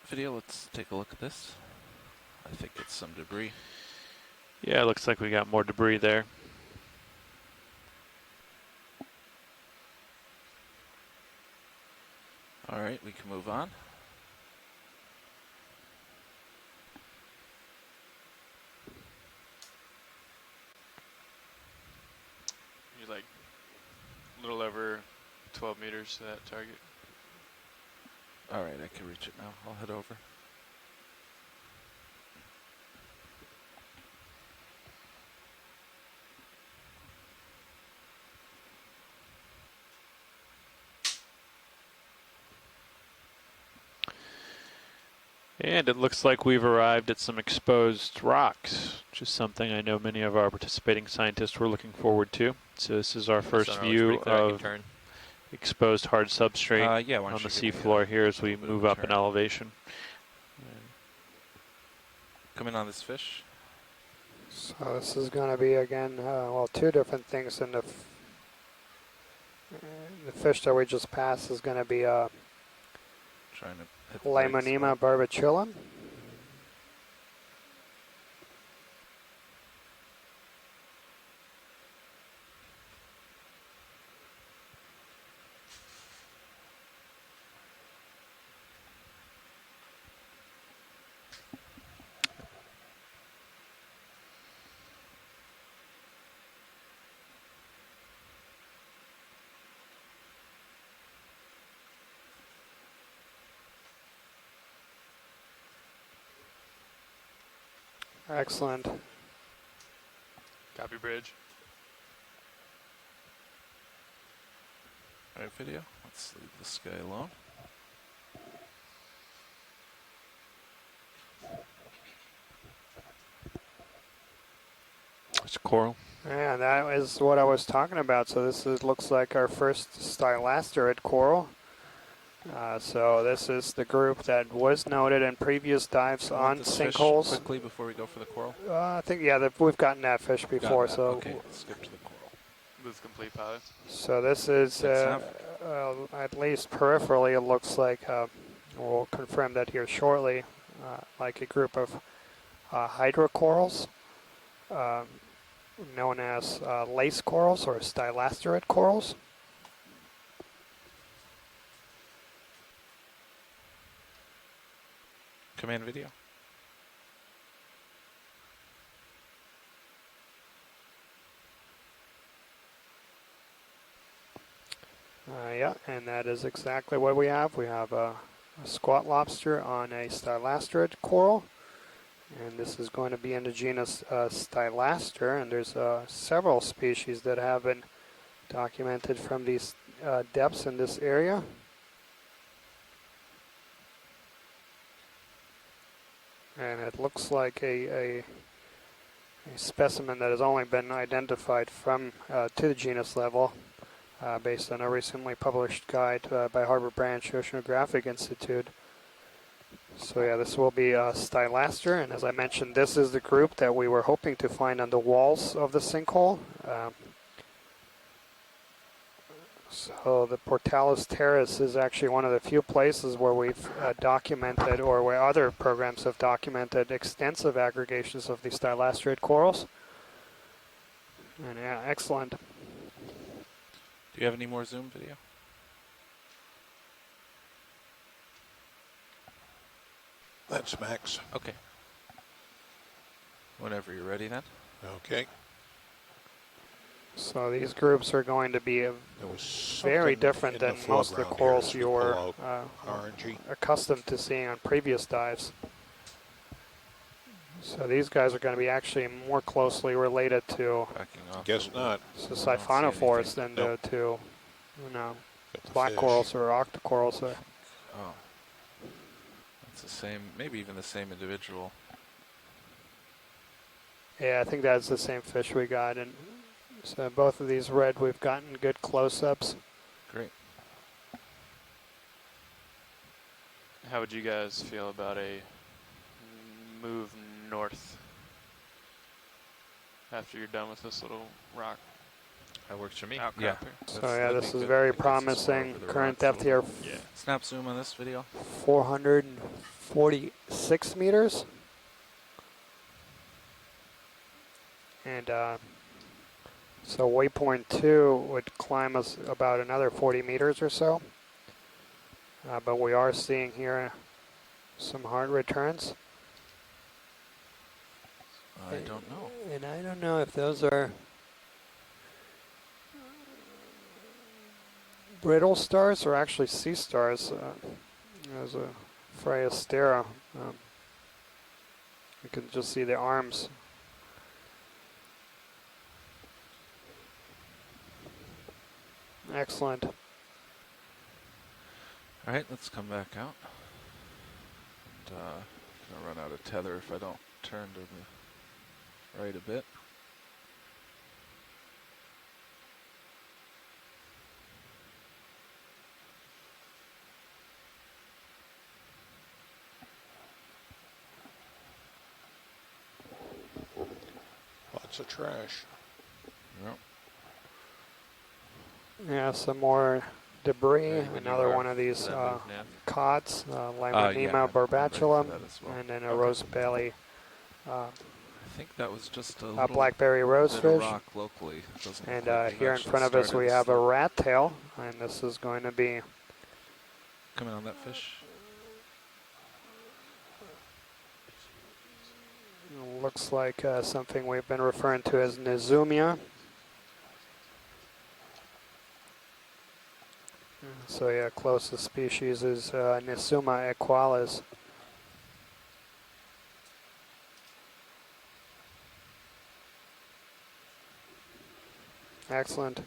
Video, let's take a look at this. I think it's some debris. Yeah, it looks like we got more debris there. All right, we can move on. You're like a little over 12 meters to that target. All right, I can reach it now. I'll head over. And it looks like we've arrived at some exposed rocks, which is something I know many of our participating scientists were looking forward to. So this is our first Sonar looks view pretty clear, I can of turn. exposed hard substrate Yeah, why don't on the you give me seafloor here as we a move up in turn. elevation. Come in on this fish. So this is going to be again, well, two different things. In the fish that we just passed is going to be Trying to hit the right Limonema spot. barbitulum. Excellent. Copy bridge. All right, video. Let's leave this guy alone. It's coral. Yeah, that is what I was talking about. So this looks like our first stylasterid coral. So this is the group that was noted in previous dives on sinkholes. Quickly before we go for the coral. I think we've gotten that fish before. So okay, let's skip to the coral. Move complete pilot. So this is at least peripherally it looks like we'll confirm that here shortly, like a group of hydrocorals, known as lace corals or stylasterid corals. Command video. Yeah, and that is exactly what we have. We have a squat lobster on a stylasterid coral, and this is going to be in the genus Stylaster, and there's several species that have been documented from these depths in this area. And it looks like a specimen that has only been identified from to the genus level based on a recently published guide by Harbor Branch Oceanographic Institute. So yeah, this will be Stylaster, and as I mentioned, this is the group that we were hoping to find on the walls of the sinkhole. So the Pourtales Terrace is actually one of the few places where we've documented, or where other programs have documented, extensive aggregations of the stylasterid corals. And yeah, excellent. Do you have any more zoom video? That's Max. Okay. Whenever you're ready then. Okay. So these groups are going to be very different than most of the corals you were accustomed to seeing on previous dives. So these guys are going to be actually more closely related to Guess not. siphonophores than to black corals or octocorals. Oh. It's the same, maybe even the same individual. Yeah, I think that's the same fish we got. And so both of these red, we've gotten good close-ups. Great. How would you guys feel about a move north after you're done with this little rock? That works for me. Yeah. So yeah, this is very promising. Current depth here, Snap zoom on this video. 446 meters. And so waypoint 2 would climb us about another 40 meters or so. But we are seeing here some hard returns. I don't know. And I don't know if those are brittle stars or actually sea stars. There's a Phragostera. You can just see the arms. Excellent. All right, let's come back out. And gonna run out of tether if I don't turn to the right a bit. Lots of trash. Yep. Yeah, some more debris. Ready when you Another are. one of these Does that move now? cods, yeah, Limonema I'm ready barbatula, for that as well. and then a rose belly, I think that was just a little blackberry rosefish. rock locally. It doesn't And look like we've here in actually front of us started we have a slope. rat tail, and this is going to be Coming on that fish. looks like something we've been referring to as Nizumia. So yeah, closest species is Nisuma equalis. Excellent.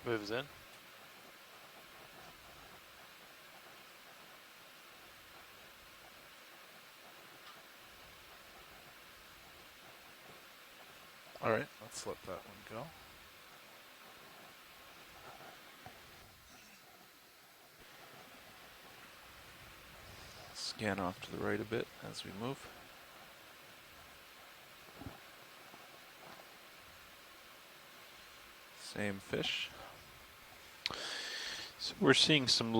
Moves in. All right, let's let that one go. Scan off to the right a bit as we move. Same fish. So we're seeing some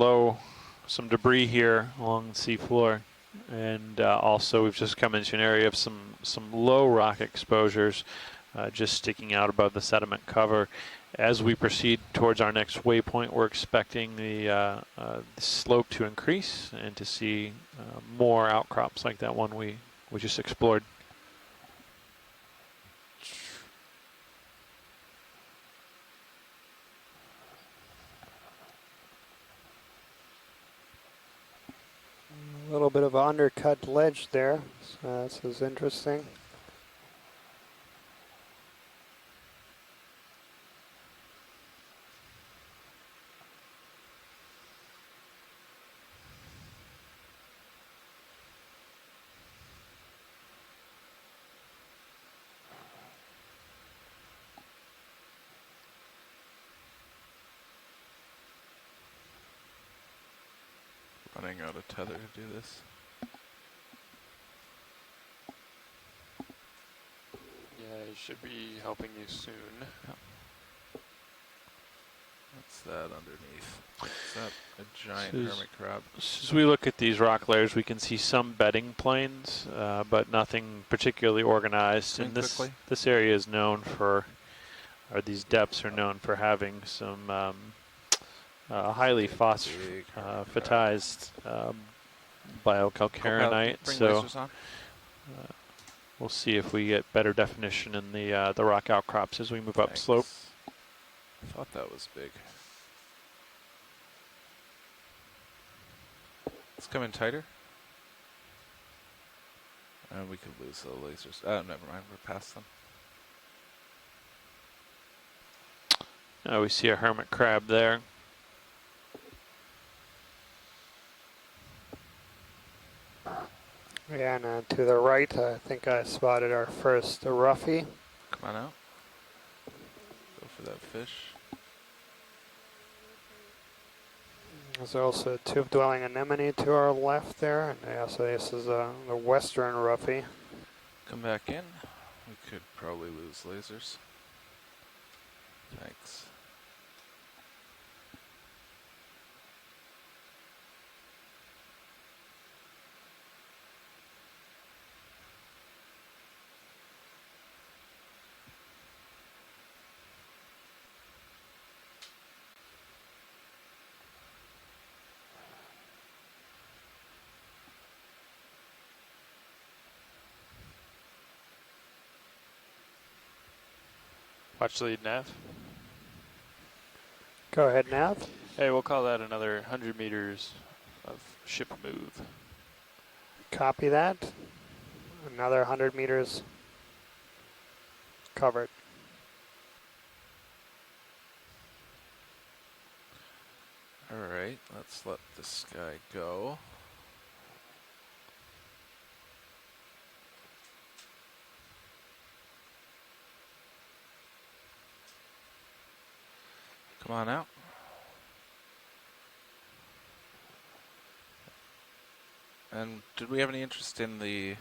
debris here along the seafloor, and also we've just come into an area of some low rock exposures, just sticking out above the sediment cover. As we proceed towards our next waypoint, we're expecting the slope to increase and to see more outcrops like that one we just explored. A little bit of an undercut ledge there, so this is interesting. Running out of tether to do this. Yeah, he should be helping you soon. What's that underneath? Is that a giant hermit crab? As we look at these rock layers, we can see some bedding planes, but nothing particularly organized. And this area is known for, or these depths are known for having some highly phosphatized biocalcarenite. So we'll see if we get better definition in the rock outcrops as we move up slope. I thought that was big. Let's come in tighter. And we could lose the lasers. Oh, never mind. We're past them. We see a hermit crab there. Yeah, and to the right, I think I spotted our first roughy. Come on out. Go for that fish. There's also a tube-dwelling anemone to our left there, and yeah, so this is the western roughy. Come back in. We could probably lose lasers. Thanks. Watch the lead, Nav. Go ahead, Nav. Hey, we'll call that another 100 meters of ship move. Copy that. Another 100 meters covered. All right, let's let this guy go. Come on out. And did we have any interest in the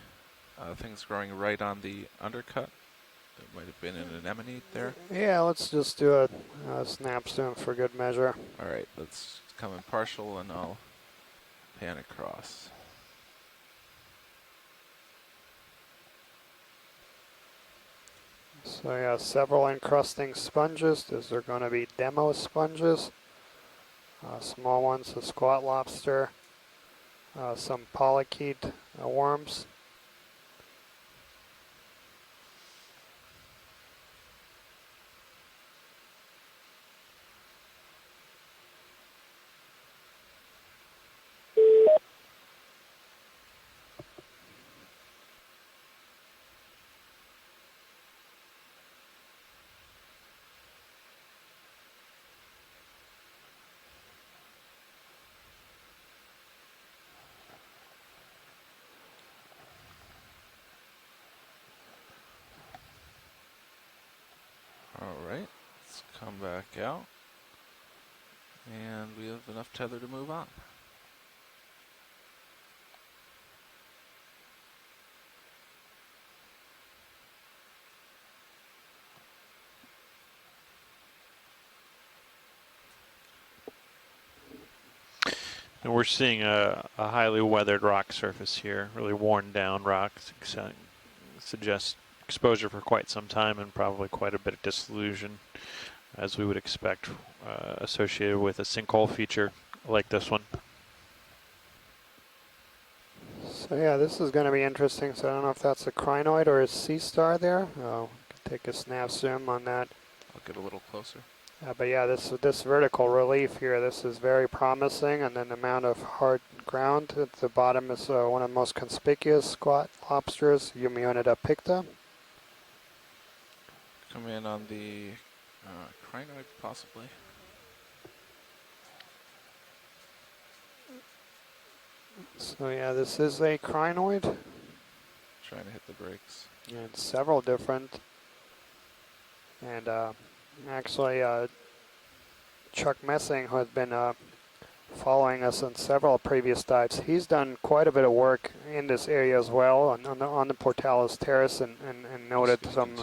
things growing right on the undercut? There might have been an anemone there. Yeah, let's just do a snap zoom for good measure. All right, let's come in partial and I'll pan across. So yeah, several encrusting sponges. These are going to be demo sponges. Small ones, a squat lobster, some polychaete worms. out. And we have enough tether to move on. And we're seeing a highly weathered rock surface here, really worn down rocks, suggests exposure for quite some time and probably quite a bit of dissolution, as we would expect, associated with a sinkhole feature like this one. So yeah, this is going to be interesting. So I don't know if that's a crinoid or a sea star there. Take a snap zoom on that. I'll get a little closer. But yeah, this vertical relief here, this is very promising, and then the amount of hard ground at the bottom is one of the most conspicuous squat lobsters, Eumionida picta. Come in on the crinoid, possibly. So yeah, this is a crinoid. Trying to hit the brakes. And several different. And actually, Chuck Messing, who has been following us on several previous dives, he's done quite a bit of work in this area as well on the Pourtales Terrace, and noted some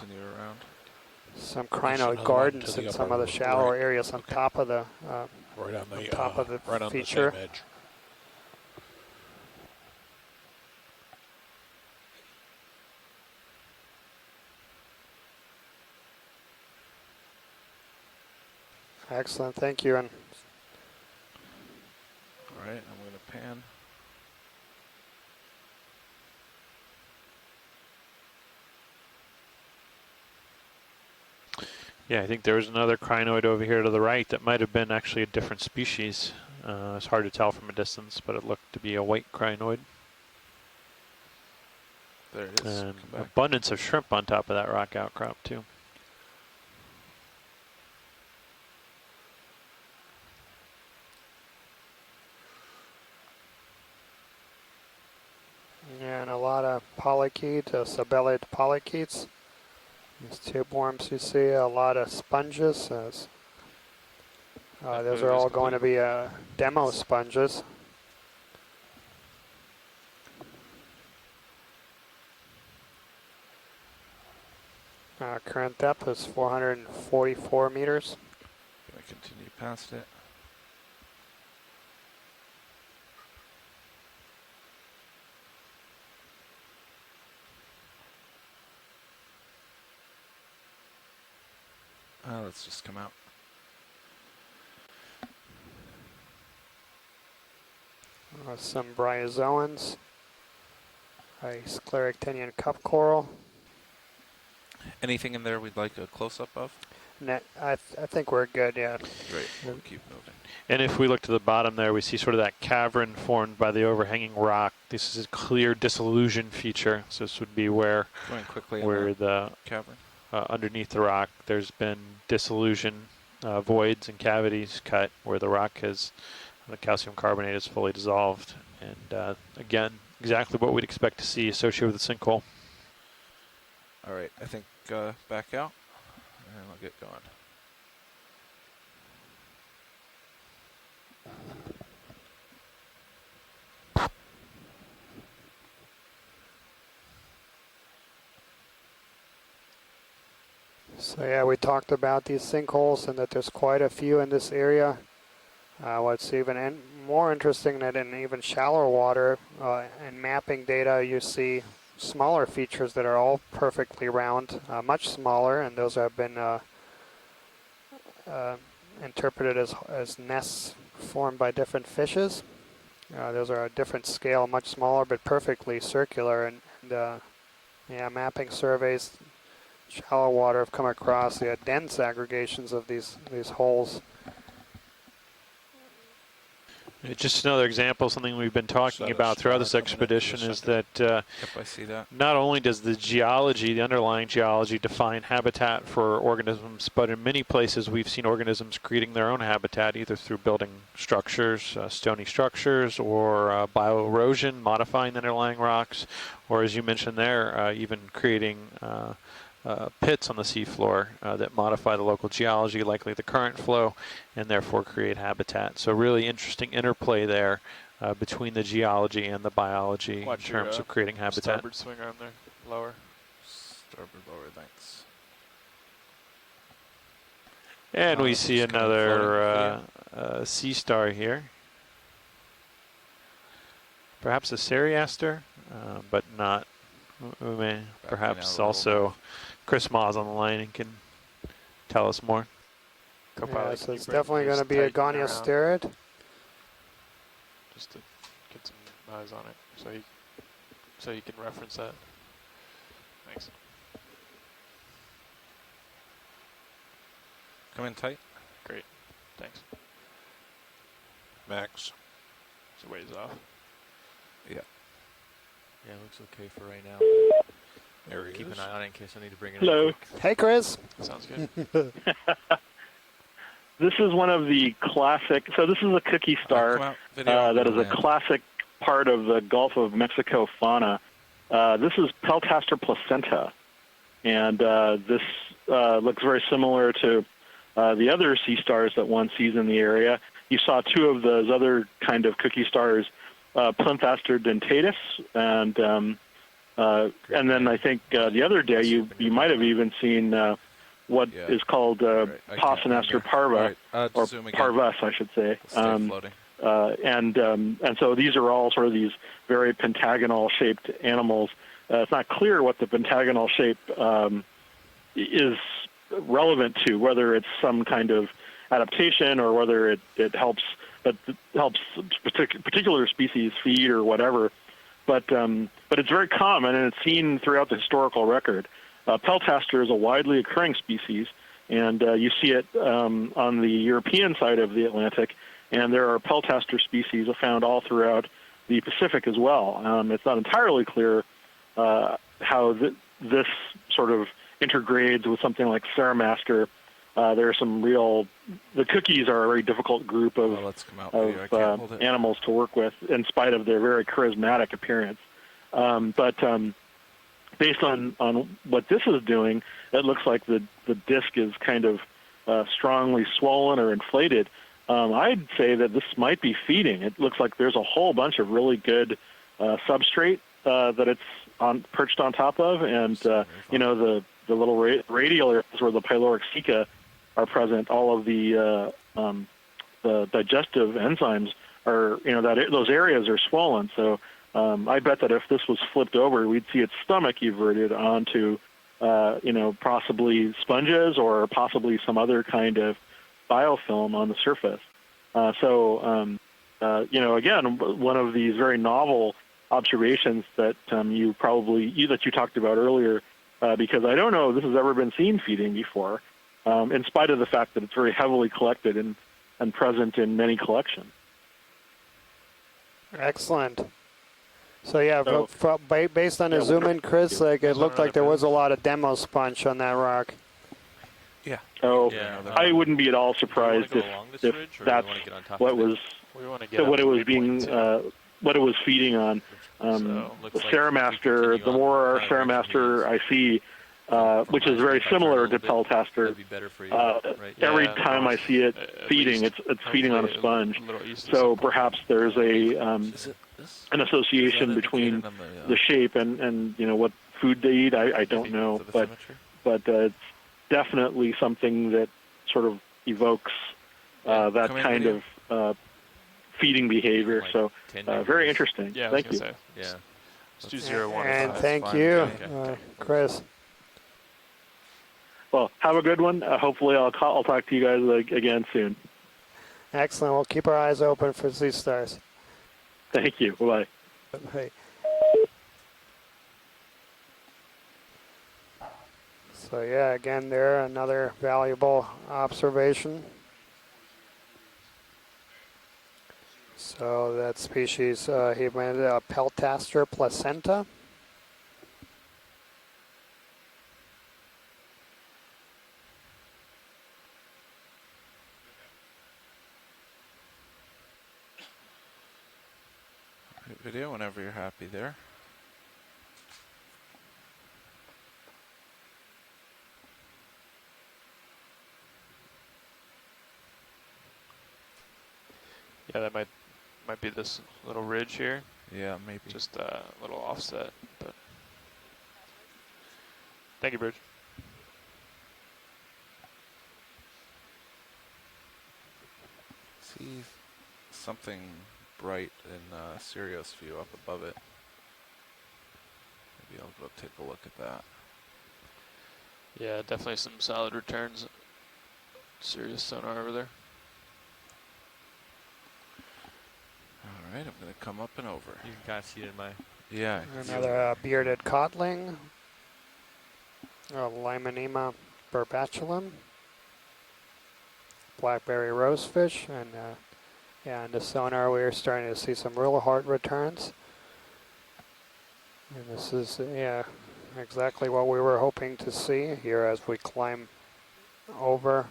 crinoid gardens in some of the shallower areas on top of the feature. The same edge. Excellent, thank you. And all right, I'm going to pan. Yeah, I think there was another crinoid over here to the right that might have been actually a different species. It's hard to tell from a distance, but it looked to be a white crinoid. There it is. And abundance of shrimp on top of that rock outcrop too. Yeah, and a lot of polychaete, sabellid polychaetes. These tube worms you see, a lot of sponges. Those are all going to be demo sponges. Current depth is 444 meters. Going to continue past it. Let's just come out. Some bryozoans, a scleractinian cup coral. Anything in there we'd like a close-up of? I think we're good, yeah. Great, we'll keep moving. And if we look to the bottom there, we see sort of that cavern formed by the overhanging rock. This is a clear dissolution feature. So this would be where, going quickly where the cavern. Underneath the rock, there's been dissolution, voids and cavities cut where the rock has, the calcium carbonate is fully dissolved. And again, exactly what we'd expect to see associated with the sinkhole. All right, I think back out, and I'll get going. So yeah, we talked about these sinkholes and that there's quite a few in this area. What's even more interesting that in even shallower water, in mapping data, you see smaller features that are all perfectly round, much smaller, and those have been interpreted as nests formed by different fishes. Those are a different scale, much smaller, but perfectly circular. And yeah, mapping surveys, shallow water, have come across the dense aggregations of these holes. Just another example, something we've been talking about throughout this expedition is that, Yep, I see that. Not only does the geology, the underlying geology, define habitat for organisms, but in many places we've seen organisms creating their own habitat, either through building structures, stony structures, or bioerosion, modifying the underlying rocks, or as you mentioned there, even creating pits on the seafloor that modify the local geology, likely the current flow, and therefore create habitat. So really interesting interplay there between the geology and the biology Watch in terms of creating habitat. Starboard swing arm there, lower. Starboard lower, thanks. And we it's see just kind of another sea star here. Perhaps a Seriaster, but not. We may perhaps also Chris Ma's on the line and can tell us more. Yeah, so it's definitely going to be a Goniosterid. Just to get some eyes on it, so you can reference that. Thanks. Come in tight. Great, thanks. Max. It's a ways off. Yeah. Yeah, looks okay for right now. There he Keep is. an eye on it in case I need to bring it Hello. in quick. Hey, Chris. Sounds good. This is one of the classic. So this is a cookie star that is a classic part of the Gulf of Mexico fauna. This is Peltaster Placenta, and this looks very similar to the other sea stars that one sees in the area. You saw two of those other kind of cookie stars, Peltaster dentatus, and then I think the other day you might have even seen what is called Pasinaster parva, or parvus, I should say. And so these are all sort of these very pentagonal-shaped animals. It's not clear what the pentagonal shape is relevant to, whether it's some kind of adaptation or whether it helps particular species feed or whatever. But it's very common, and it's seen throughout the historical record. Peltaster is a widely occurring species, and you see it on the European side of the Atlantic, and there are Peltaster species found all throughout the Pacific as well. It's not entirely clear how this sort of intergrades with something like Ceramaster. There are some the cookies are a very difficult group of animals to work with, in spite of their very charismatic appearance. But based on what this is doing, it looks like the disc is kind of strongly swollen or inflated. I'd say that this might be feeding. It looks like there's a whole bunch of really good substrate that it's perched on top of, and the little radial areas where the pyloric ceca are present. All of the digestive enzymes are, those areas are swollen. So I bet that if this was flipped over, we'd see its stomach everted onto, possibly sponges or possibly some other kind of biofilm on the surface. Again, one of these very novel observations that you talked about earlier, because I don't know if this has ever been seen feeding before, in spite of the fact that it's very heavily collected and present in many collections. Excellent. So yeah, based on a zoom in, Chris, it looked like there was a lot of demo sponge on that rock. Yeah. So I wouldn't be at all surprised if that's what it was feeding on. Ceramaster, the more Ceramaster I see, which is very similar to Peltaster, every time I see it feeding, it's feeding on a sponge. So perhaps there's an association between the shape and you what food they eat. I don't know, but it's definitely something that sort of evokes that kind of feeding behavior. So very interesting. Yeah, thank you. Yeah. Let's do 0-1. And thank you, Chris. Well, have a good one. Hopefully I'll talk to you guys again soon. Excellent. We'll keep our eyes open for sea stars. Thank you. Bye-bye. Bye. So yeah, again, there another valuable observation. So that species, he went Peltaster Placenta. Video whenever you're happy there. Yeah, that might be this little ridge here. Yeah, maybe. Just a little offset, but thank you, Bridge. See something bright in Sirius view up above it. Maybe I'll go take a look at that. Yeah, definitely some solid returns. Serious sonar over there. All right, I'm going to come up and over. You can kind of see it in my... Yeah. Another bearded codling. Limonema burbatulum. Blackberry rosefish. And yeah, in the sonar we're starting to see some real hard returns. And this is, yeah, exactly what we were hoping to see here as we climb over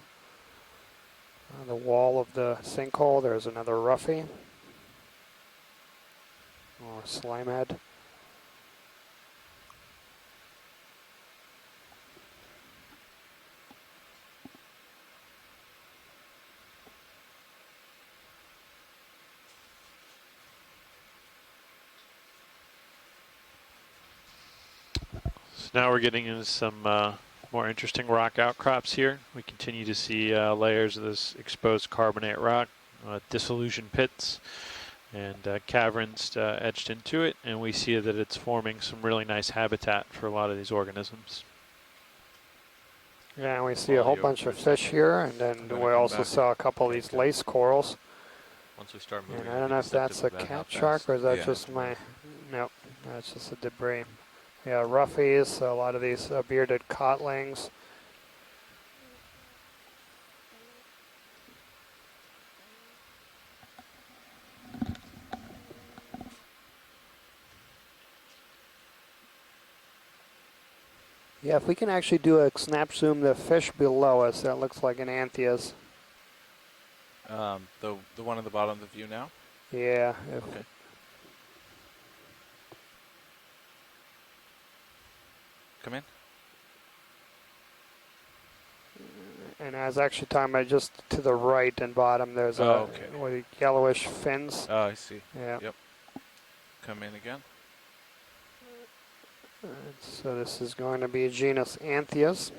the wall of the sinkhole. There's another roughy. Or slime head. So now we're getting into some more interesting rock outcrops here. We continue to see layers of this exposed carbonate rock, dissolution pits, and caverns etched into it, and we see that it's forming some really nice habitat for a lot of these organisms. Yeah, and we see a whole bunch of fish here, and then we also saw a couple of these lace corals. Once we start moving, And I don't know if that's a cat shark or is that just my... Nope, that's just a debris. Yeah, roughies, a lot of these bearded cotlings. Yeah, if we can actually do a snap zoom, the fish below us, that looks like an anthias. The one at the bottom of the view now? Yeah. Okay. Come in. And I was actually talking about just to the right and bottom, there's with yellowish fins. Oh, I see. Yeah. Yep. Come in again. So this is going to be genus Anthias.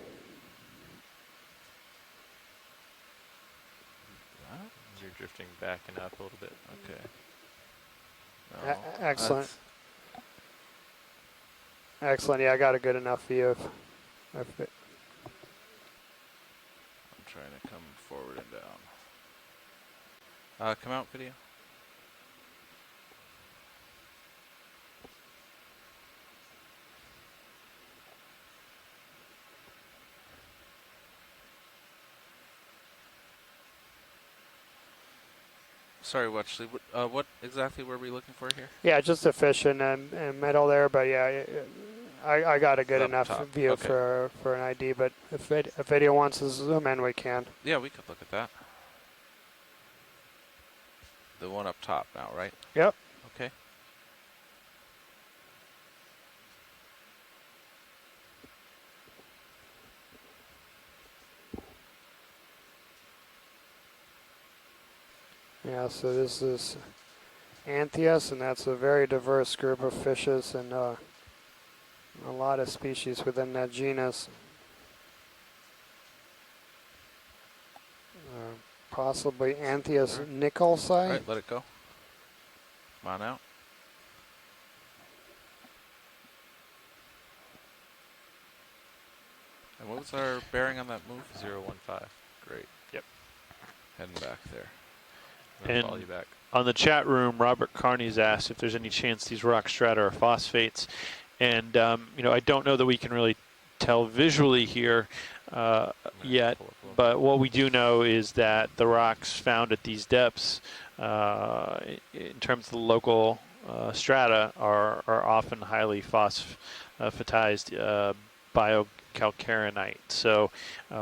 You're drifting back and up a little bit. Okay. Excellent. Excellent. Yeah, I got a good enough view of it. I'm trying to come forward and down. Come out, video. Sorry, Watchley. What exactly were we looking for here? Yeah, just a fish in middle there, but yeah, I got a good enough view for an ID. But if video wants to zoom in, we can. Yeah, we could look at that. The one up top now, right? Yep. Okay. Yeah, so this is Anthias, and that's a very diverse group of fishes and a lot of species within that genus. Possibly Anthias nicholsi. All right, let it go. Come on out. And what was our bearing on that move? 015. Great. Yep. Heading back there. And Follow you back. on the chat room, Robert Carney's asked if there's any chance these rock strata are phosphates. And, you know, I don't know that we can really tell visually here yet, but what we do know is that the rocks found at these depths, in terms of the local strata, are often highly phosphatized biocalcarenite. So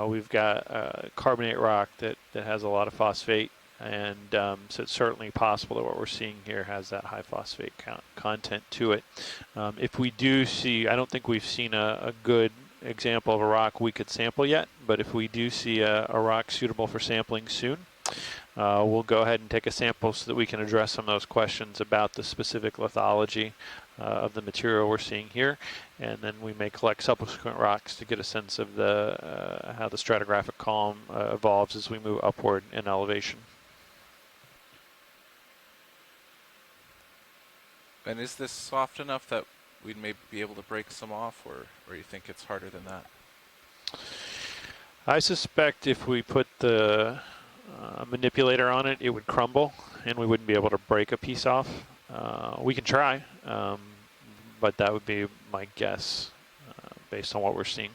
we've got carbonate rock that has a lot of phosphate. And so it's certainly possible that what we're seeing here has that high phosphate content to it. If we do see, I don't think we've seen a good example of a rock we could sample yet, but if we do see a rock suitable for sampling soon, we'll go ahead and take a sample so that we can address some of those questions about the specific lithology of the material we're seeing here, and then we may collect subsequent rocks to get a sense of how the stratigraphic column evolves as we move upward in elevation. And is this soft enough that we'd maybe be able to break some off, or you think it's harder than that? I suspect if we put the manipulator on it, it would crumble, and we wouldn't be able to break a piece off. We can try, but that would be my guess based on what we're seeing.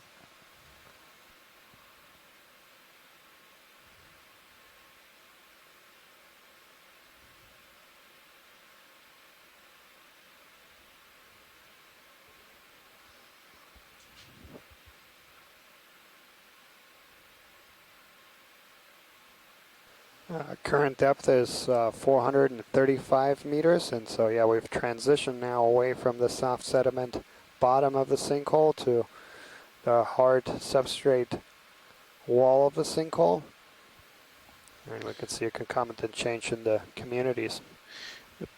Current depth is 435 meters, and so yeah, we've transitioned now away from the soft sediment bottom of the sinkhole to the hard substrate wall of the sinkhole. And we can see a concomitant change in the communities.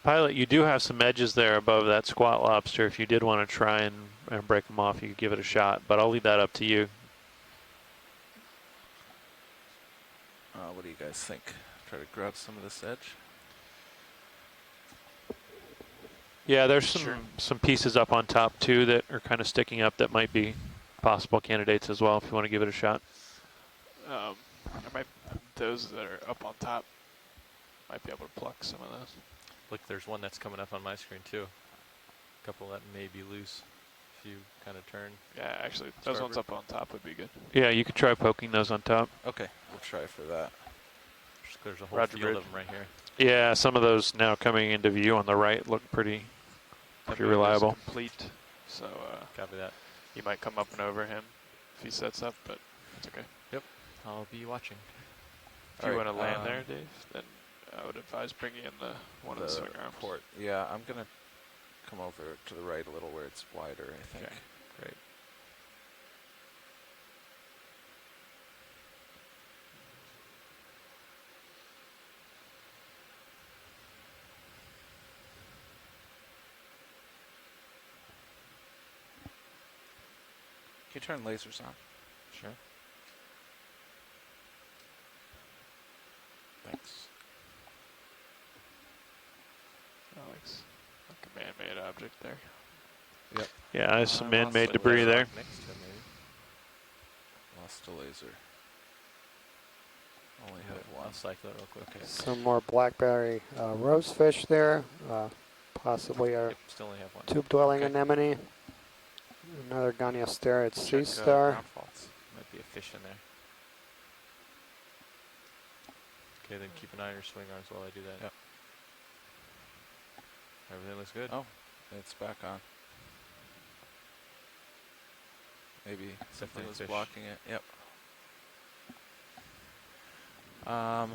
Pilot, you do have some edges there above that squat lobster. If you did want to try and break them off, you could give it a shot, but I'll leave that up to you. What do you guys think? Try to grab some of this edge? Yeah, there's Sure. some pieces up on top too that are kind of sticking up that might be possible candidates as well if you want to give it a shot. Those that are up on top, might be able to pluck some of those. Look, there's one that's coming up on my screen too. A couple that may be loose if you kind of turn. Yeah, actually, those ones up on top would be good. Yeah, you could try poking those on top. Okay, we'll try for that. There's a whole Roger, field Bridge. of them right here. Yeah, some of those now coming into view on the right look pretty reliable. Complete, so Copy that. you might come up and over him if he sets up, but that's okay. Yep, I'll be watching. If you want to land there, Dave, then I would advise bringing in one of the swing arms. Port. Yeah, I'm gonna come over to the right a little where it's wider, I think. Okay, great. Can you turn lasers on? Sure. Thanks. Alex, like a man-made object there. Yep. Yeah, there's some I man-made lost a debris laser there. next to it, maybe. Lost a laser. Only Yep, have one. I'll cycle it real quick. Okay. Some more blackberry rosefish there, possibly a Yep, still only have one. tube-dwelling Okay. anemone. Another Goniasterid sea Check, star. ground faults. Might be a fish in there. Okay, then keep an eye on your swing arms while I do that. Yep. Everything looks good. Oh, it's back on. Maybe something Definitely was fish. blocking it. Yep. All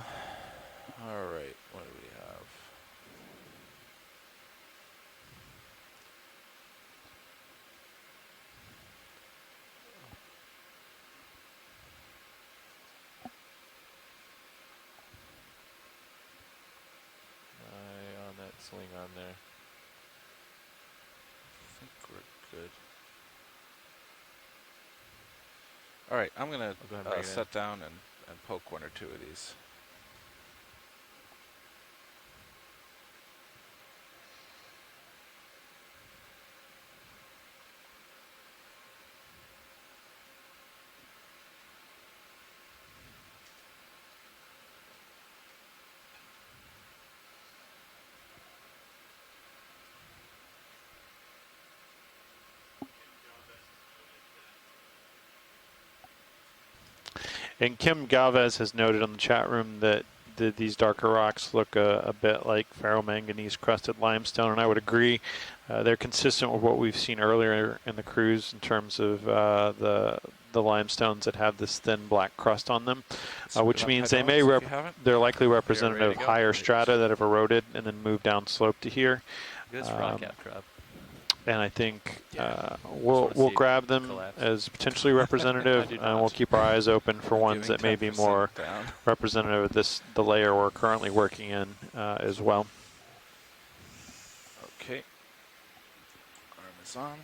right. What do we have? Eye on that swing arm there. I think we're good. All right, I'm gonna go ahead and bring it in. set down and poke one or two of these. And Kim Galvez has noted on the chat room that these darker rocks look a bit like ferromanganese crusted limestone, and I would agree. They're consistent with what we've seen earlier in the cruise in terms of the limestones that have this thin black crust on them, which means they may they're likely representative of higher strata that have eroded and then moved down slope to here. This rock out crop. And I think Yeah. we'll Just wanna see it grab them collapse. as potentially representative, do and we'll not. keep our eyes open for We're ones giving that may be 10% more down. representative of the layer we're currently working in as well. Okay. Arm is on.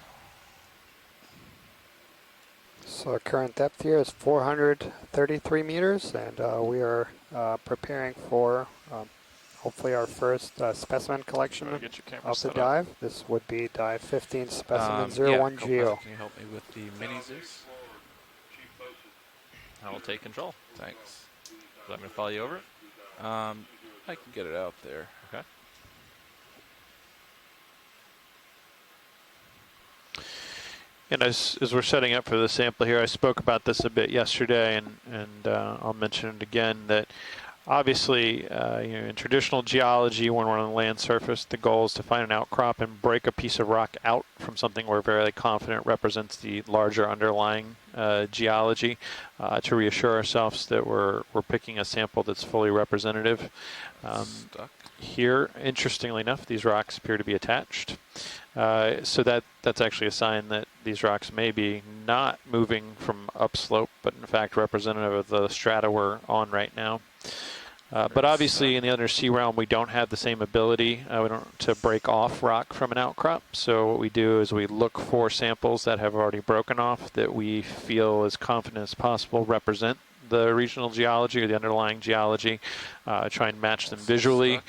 So current depth here is 433 meters, and we are preparing for hopefully our first specimen collection Get your camera of the set up. dive. This would be dive 15 specimen Yeah, 01 Geo. Can you help me with the mini Zeus? I will take control. Thanks. So I'm going to follow you over. I can get it out there. Okay. And as we're setting up for the sample here, I spoke about this a bit yesterday, and I'll mention it again, that obviously in traditional geology, when we're on the land surface, the goal is to find an outcrop and break a piece of rock out from something we're very confident represents the larger underlying geology, to reassure ourselves that we're picking a sample that's fully representative. Stuck. Here, interestingly enough, these rocks appear to be attached. So that's actually a sign that these rocks may be not moving from upslope, but in fact representative of the strata we're on right now. But obviously in the undersea realm, we don't have the same ability to break off rock from an outcrop. So what we do is we look for samples that have already broken off that we feel as confident as possible represent the regional geology or the underlying geology, try and match them visually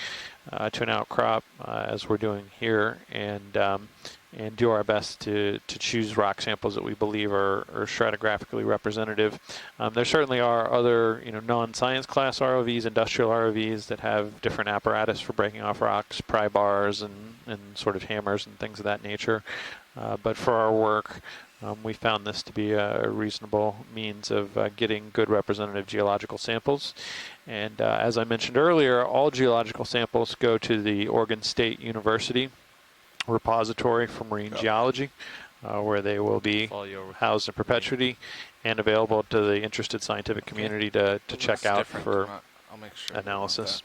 to an outcrop as we're doing here, and do our best to choose rock samples that we believe are stratigraphically representative. There certainly are other non-science class ROVs, industrial ROVs that have different apparatus for breaking off rocks, pry bars and sort of hammers and things of that nature. But for our work, we found this to be a reasonable means of getting good representative geological samples. And as I mentioned earlier, all geological samples go to the Oregon State University repository for marine geology, where they will be housed in perpetuity and available to the interested scientific community to check out for I'll make sure analysis.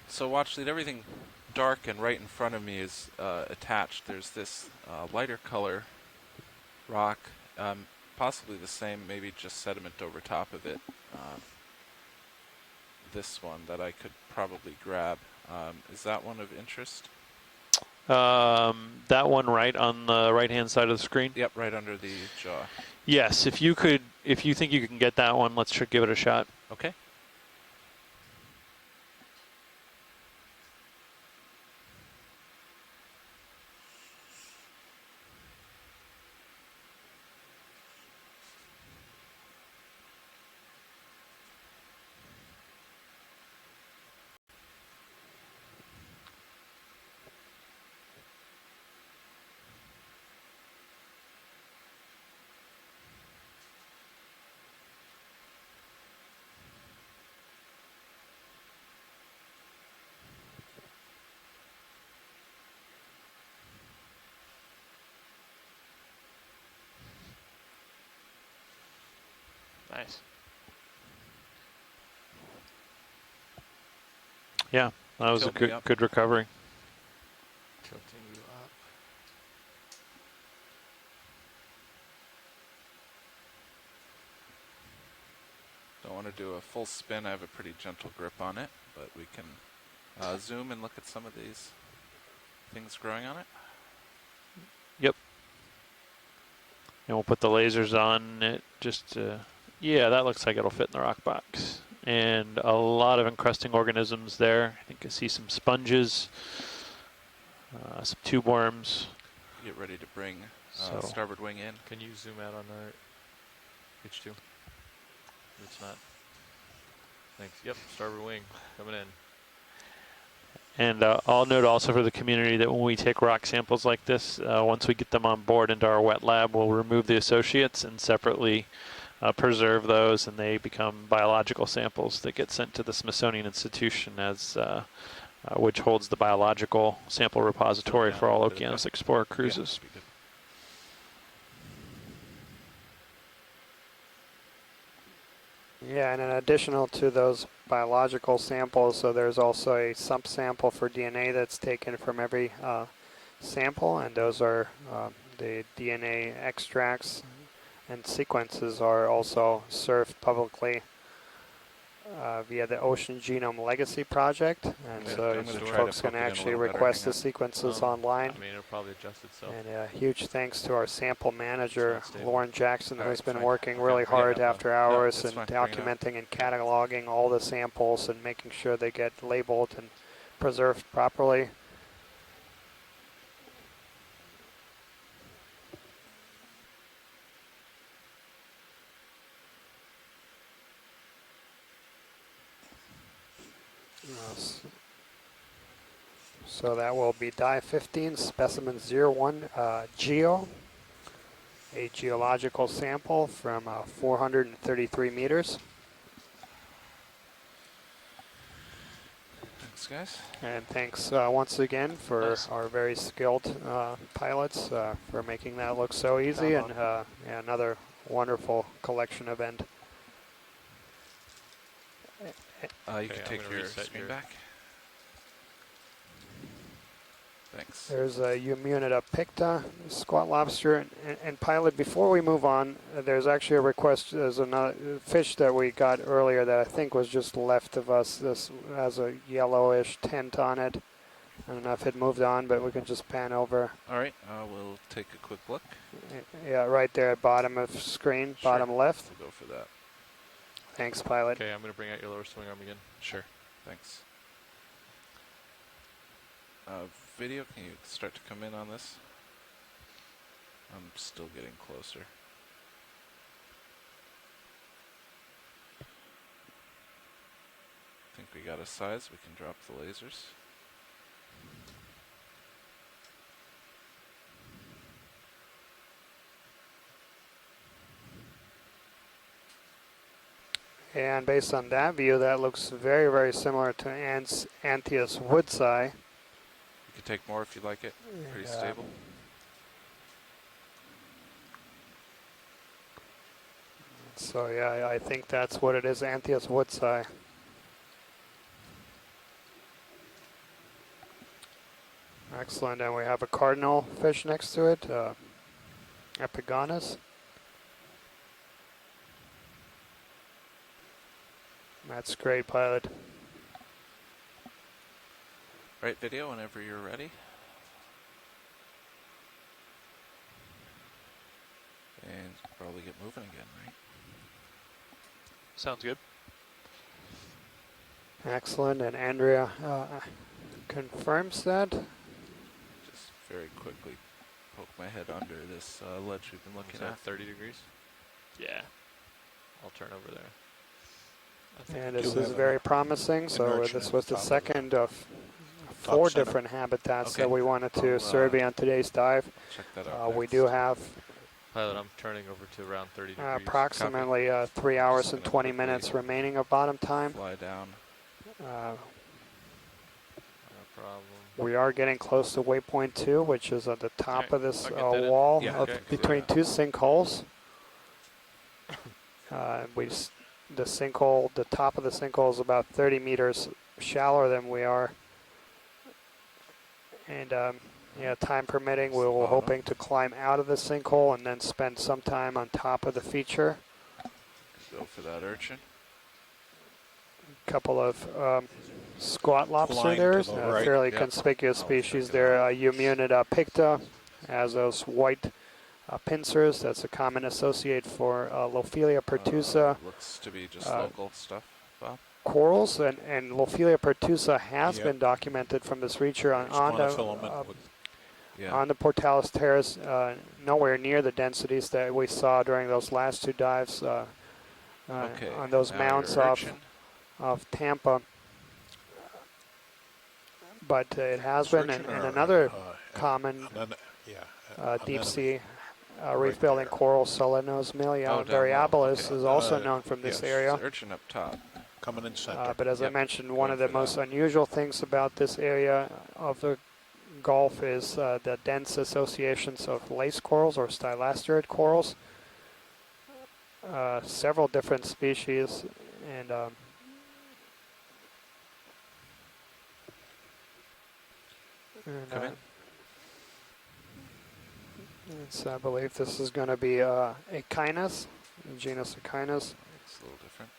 So watch, lead, everything dark and right in front of me is attached. There's this lighter color rock, possibly the same, maybe just sediment over top of it. This one that I could probably grab. Is that one of interest? That one right on the right-hand side of the screen? Yep, right under the jaw. Yes, if you think you can get that one, let's give it a shot. Okay. Nice. Yeah, that was a good recovery. Tilting you up. Don't want to do a full spin. I have a pretty gentle grip on it, but we can zoom and look at some of these things growing on it. Yep. And we'll put the lasers on it yeah, that looks like it'll fit in the rock box. And a lot of encrusting organisms there. I think I see some sponges, some tube worms. Get ready to bring So- starboard wing in. Can you zoom out on our H2? It's not. Thanks. Yep, starboard wing coming in. And I'll note also for the community that when we take rock samples like this, once we get them on board into our wet lab, we'll remove the associates and separately preserve those, and they become biological samples that get sent to the Smithsonian Institution, as which holds the biological sample repository for all Okeanos Explorer cruises. Yeah, and in additional to those biological samples, so there's also a sump sample for DNA that's taken from every sample, and those are the DNA extracts and sequences are also served publicly via the Ocean Genome Legacy Project, and Yeah, so I'm gonna try folks to can poke it in a actually little better. request Hang the on. sequences online. I mean, it'll probably adjust itself. And a huge thanks to our sample manager, stable. Lauren Jackson, All who's right, been fine. working Okay. really Yeah, hard no after problem. No, hours that's and fine. Bring it up. documenting and cataloging all the samples and making sure they get labeled and preserved properly. Yes. So that will be die 15, specimen 01 Geo, a geological sample from 433 meters. Thanks, guys. And thanks once again for our very skilled pilots for making that look so easy, and yeah, another wonderful collection event. You can take your screen back. Thanks. There's a Eumunida picta, squat lobster, and pilot, before we move on, there's actually a request. There's another fish that we got earlier that I think was just left of us. This has a yellowish tint on it. I don't know if it moved on, but we can just pan over. All right, we'll take a quick look. Yeah, right there at bottom of screen, Sure. bottom left. We'll go for that. Thanks, pilot. Okay, I'm going to bring out your lower swing arm again. Sure. Thanks. Video, can you start to come in on this? I'm still getting closer. I think we got a size. We can drop the lasers. And based on that view, that looks very, very similar to Anthias woodsi. You can take more if you like it. Pretty stable. So yeah, I think that's what it is, Anthias woodsi. Excellent, and we have a cardinal fish next to it, Epigonus. That's great, pilot. Right, video, whenever you're ready. And probably get moving again, right? Sounds good. Excellent, and Andrea confirms that. Just very quickly poke my head under this ledge we've been looking at. 30 degrees? Yeah. I'll turn over there. And this is very promising. So this was the second of 4 different habitats that we wanted to survey on today's dive. Check that out. We do have Pilot, I'm turning over to around 30 degrees. approximately 3 hours and 20 minutes remaining of bottom time. Fly down. No problem. We are getting close to waypoint 2, which is at the top of this wall between 2 sinkholes. The top of the sinkhole is about 30 meters shallower than we are. And yeah, time permitting, we were hoping to climb out of the sinkhole and then spend some time on top of the feature. Go for that urchin. A couple of squat lobster there, fairly conspicuous species there. Eumunida picta has those white pincers. That's a common associate for Lophelia pertusa. Looks to be just local stuff, Bob. Corals, and Lophelia pertusa has been documented from this feature on the Pourtales Terrace, nowhere near the densities that we saw during those last 2 dives on those mounts of Tampa. But it has been, and another common deep sea reef building coral, Selenosmilia variabilis, is also known from this area. Urchin up top. Coming in center. But as I mentioned, one of the most unusual things about this area of the Gulf is the dense associations of lace corals or stylasterid corals. Several different species, and Come in. So I believe this is going to be Okeanos, genus Okeanos. It's a little different.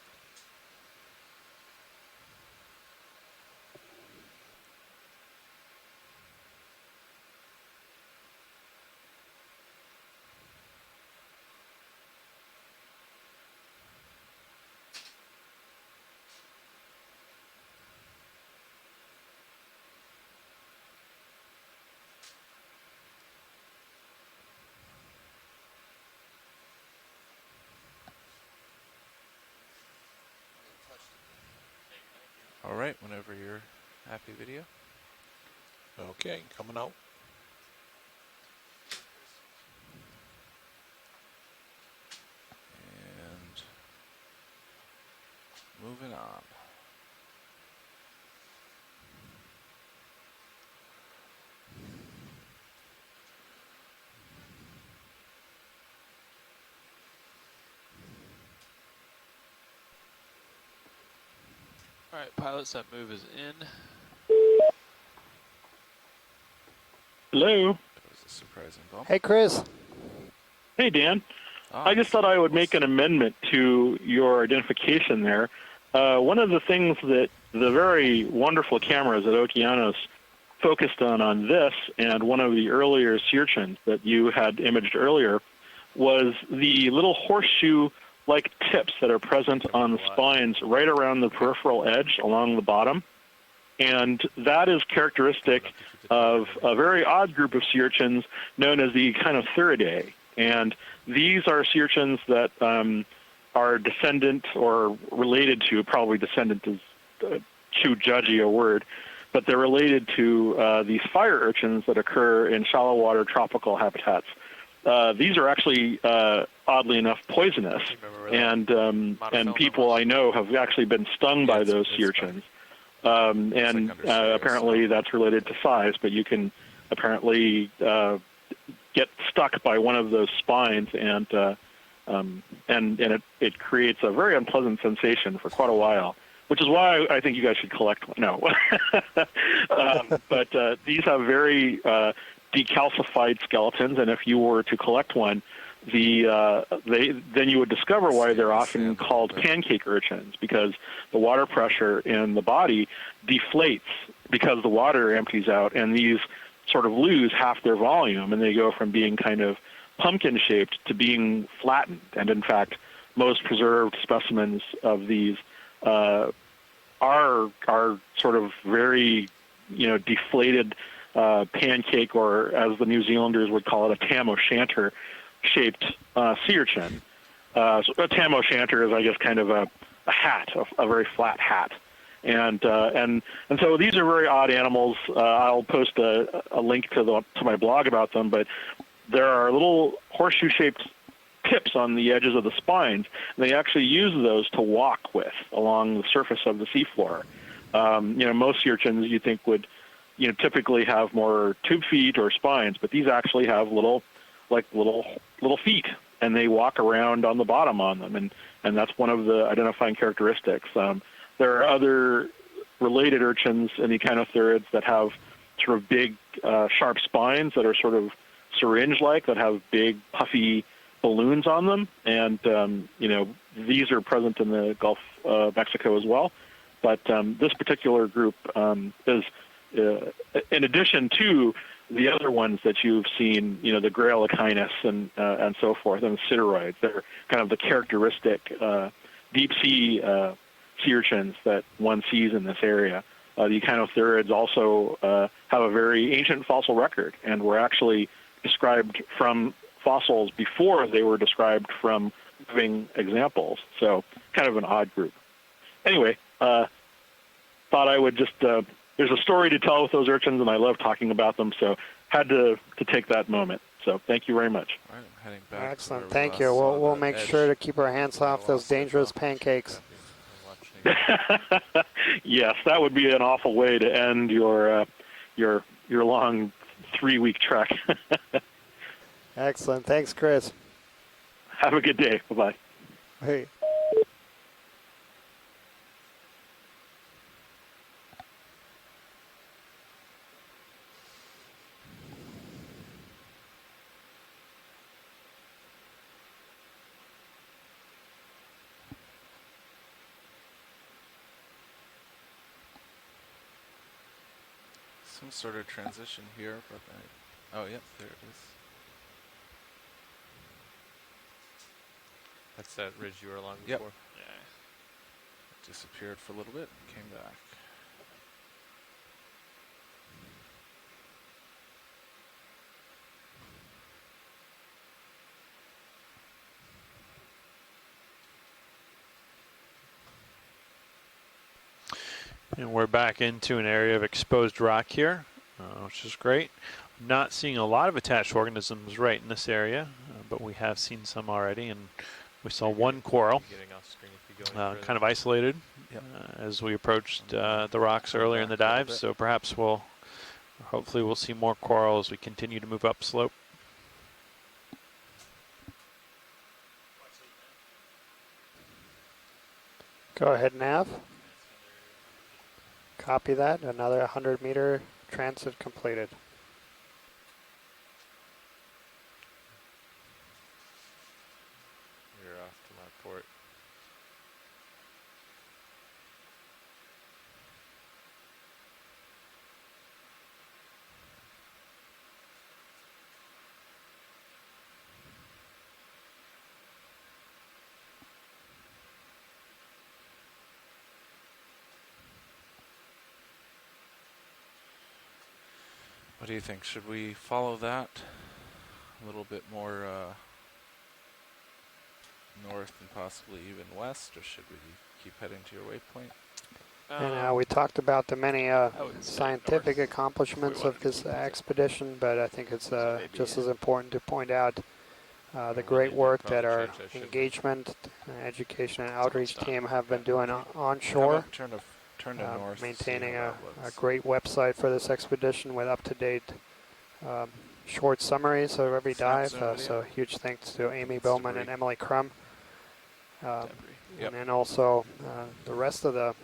All right, whenever you're happy, video. Okay, coming out. And moving on. All right, pilots, that move is in. Hello. That was a surprising bump. Hey, Chris. Hey, Dan. I just thought I would make an amendment to your identification there. One of the things that the very wonderful cameras at Okeanos focused on this, and one of the earlier sea urchins that you had imaged earlier, was the little horseshoe-like tips that are present on the spines right around the peripheral edge along the bottom. And that is characteristic of a very odd group of sea urchins known as the Echinotheridae. And these are sea urchins that are descendant or related to, probably descendant is too judgy a word, but they're related to these fire urchins that occur in shallow water tropical habitats. These are actually, oddly enough, poisonous, and people I know have actually been stung by those sea urchins. And apparently that's related to size, but you can apparently get stuck by one of those spines, and it creates a very unpleasant sensation for quite a while, which is why I think you guys should collect one. No, but these have very decalcified skeletons, and if you were to collect one, then you would discover why they're often called pancake urchins, because the water pressure in the body deflates because the water empties out, and these sort of lose half their volume, and they go from being kind of pumpkin-shaped to being flattened. And in fact, most preserved specimens of these are sort of very, deflated pancake, or as the New Zealanders would call it, a tam o'shanter shaped sea urchin. So a tam o'shanter is, I guess, kind of a hat, a very flat hat. And so these are very odd animals. I'll post a link to my blog about them, but there are little horseshoe-shaped tips on the edges of the spines, and they actually use those to walk with along the surface of the seafloor. Most sea urchins you think would, typically have more tube feet or spines, but these actually have little feet, and they walk around on the bottom on them, and that's one of the identifying characteristics. There are other related urchins in the Echinotherids that have sort of big, sharp spines that are sort of syringe-like, that have big, puffy balloons on them, and these are present in the Gulf of Mexico as well. But this particular group is, in addition to the other ones that you've seen, the Grail Echinus and so forth, and the sideroids, they're kind of the characteristic deep-sea sea urchins that one sees in this area. The Echinotherids also have a very ancient fossil record, and were actually described from fossils before they were described from living examples. So kind of an odd group. Anyway, thought I would just, there's a story to tell with those urchins, and I love talking about them, so had to take that moment. So thank you very much. All right, I'm heading back. Excellent, thank you. We'll make sure to keep our hands off those dangerous pancakes. Yes, that would be an awful way to end your long 3-week trek. Excellent. Thanks, Chris. Have a good day. Bye-bye. Hey. Some sort of transition here, but oh, yep, there it is. That's that ridge you were along Yep. before? Yeah. It disappeared for a little bit and came back. And we're back into an area of exposed rock here, which is great. Not seeing a lot of attached organisms right in this area, but we have seen some already, and we saw one coral, kind of isolated, as we approached the rocks earlier in the dive. So perhaps hopefully we'll see more coral as we continue to move upslope. Go ahead, Nav. Copy that. Another 100-meter transit completed. You're off to my port. What do you think? Should we follow that a little bit more north and possibly even west, or should we keep heading to your waypoint? And we talked about the many scientific accomplishments of this expedition, but I think it's just as important to point out the great work that our engagement, education, and outreach team have been doing onshore. Turn to north, maintaining a great website for this expedition with up-to-date short summaries of every dive. So huge thanks to Amy Bowman and Emily Crum. And then also the rest of the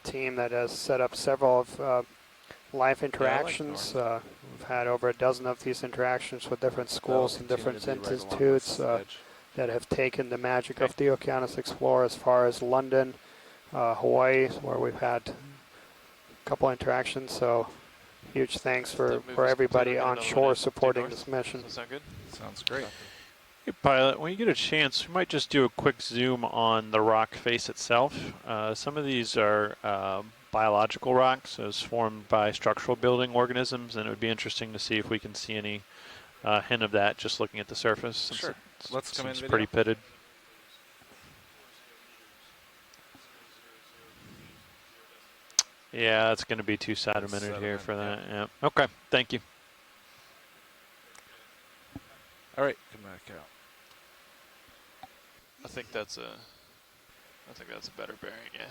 team that has set up several of live interactions. We've had over a dozen of these interactions with different schools and different institutes that have taken the magic of the Okeanos Explorer as far as London, Hawaii, where we've had a couple interactions. So huge thanks for everybody on shore supporting this mission. Does that sound good? Sounds great. Hey, Pilot, when you get a chance, we might just do a quick zoom on the rock face itself. Some of these are biological rocks as formed by structural building organisms, and it would be interesting to see if we can see any hint of that just looking at the surface. Sure. Let's come in It's video. pretty pitted. Yeah, it's going to be too sedimented here for that. Yeah. Okay, thank you. All right, come back out. I think that's a better bearing, yeah.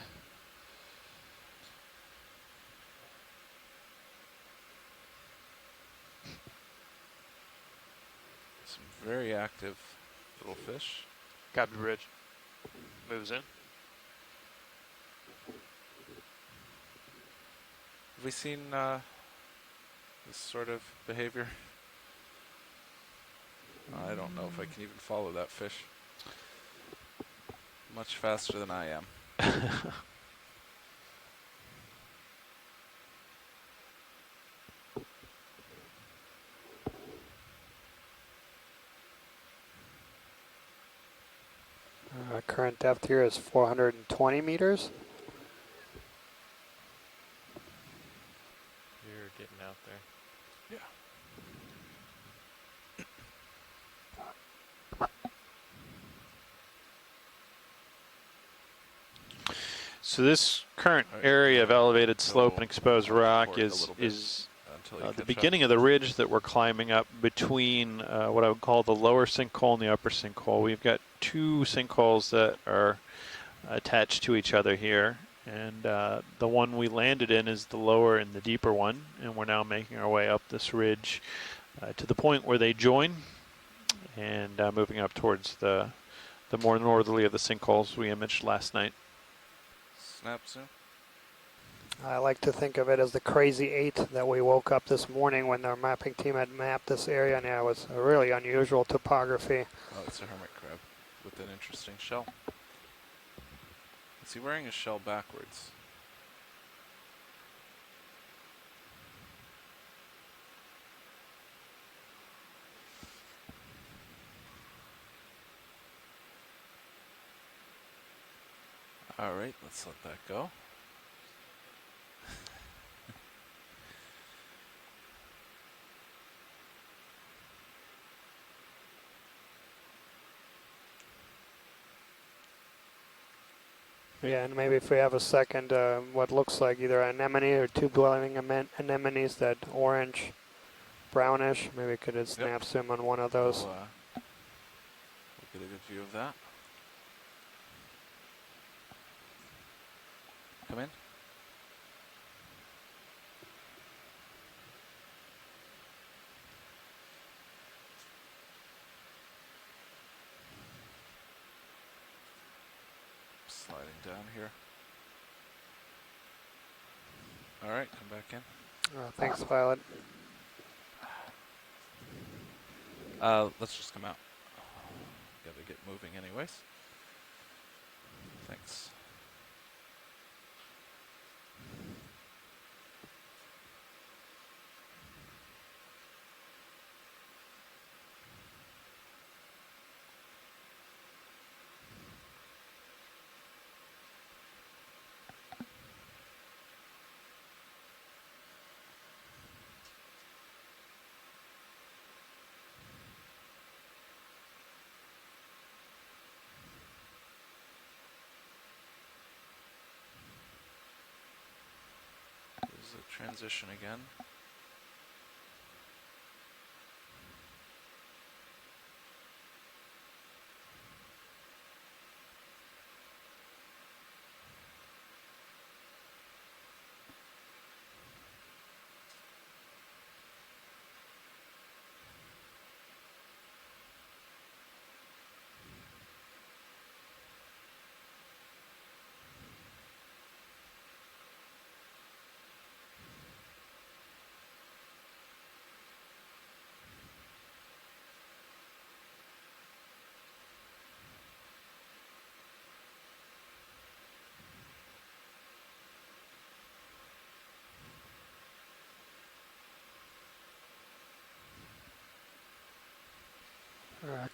Some very active little fish. Copy bridge. Moves in. Have we seen this sort of behavior? I don't know if I can even follow that fish. Much faster than I am. Current depth here is 420 meters. You're getting out there. So this current area of elevated slope and exposed rock is the beginning of the ridge that we're climbing up between what I would call the lower sinkhole and the upper sinkhole. We've got two sinkholes that are attached to each other here, and the one we landed in is the lower and the deeper one, and we're now making our way up this ridge to the point where they join, and moving up towards the more northerly of the sinkholes we imaged last night. Snap soon. I like to think of it as the crazy eight that we woke up this morning when our mapping team had mapped this area, and it was a really unusual topography. Oh, it's a hermit crab with an interesting shell. Is he wearing his shell backwards? All right, let's let that go. Yeah, and maybe if we have a second, what looks like either anemone or tube-dwelling anemones, that orange, brownish, maybe we could snap zoom on one of those. We'll get a good view of that. Come in. Sliding down here. All right, come back in. Thanks, Violet. Let's just come out. Gotta get moving anyways. Thanks. There's a transition again.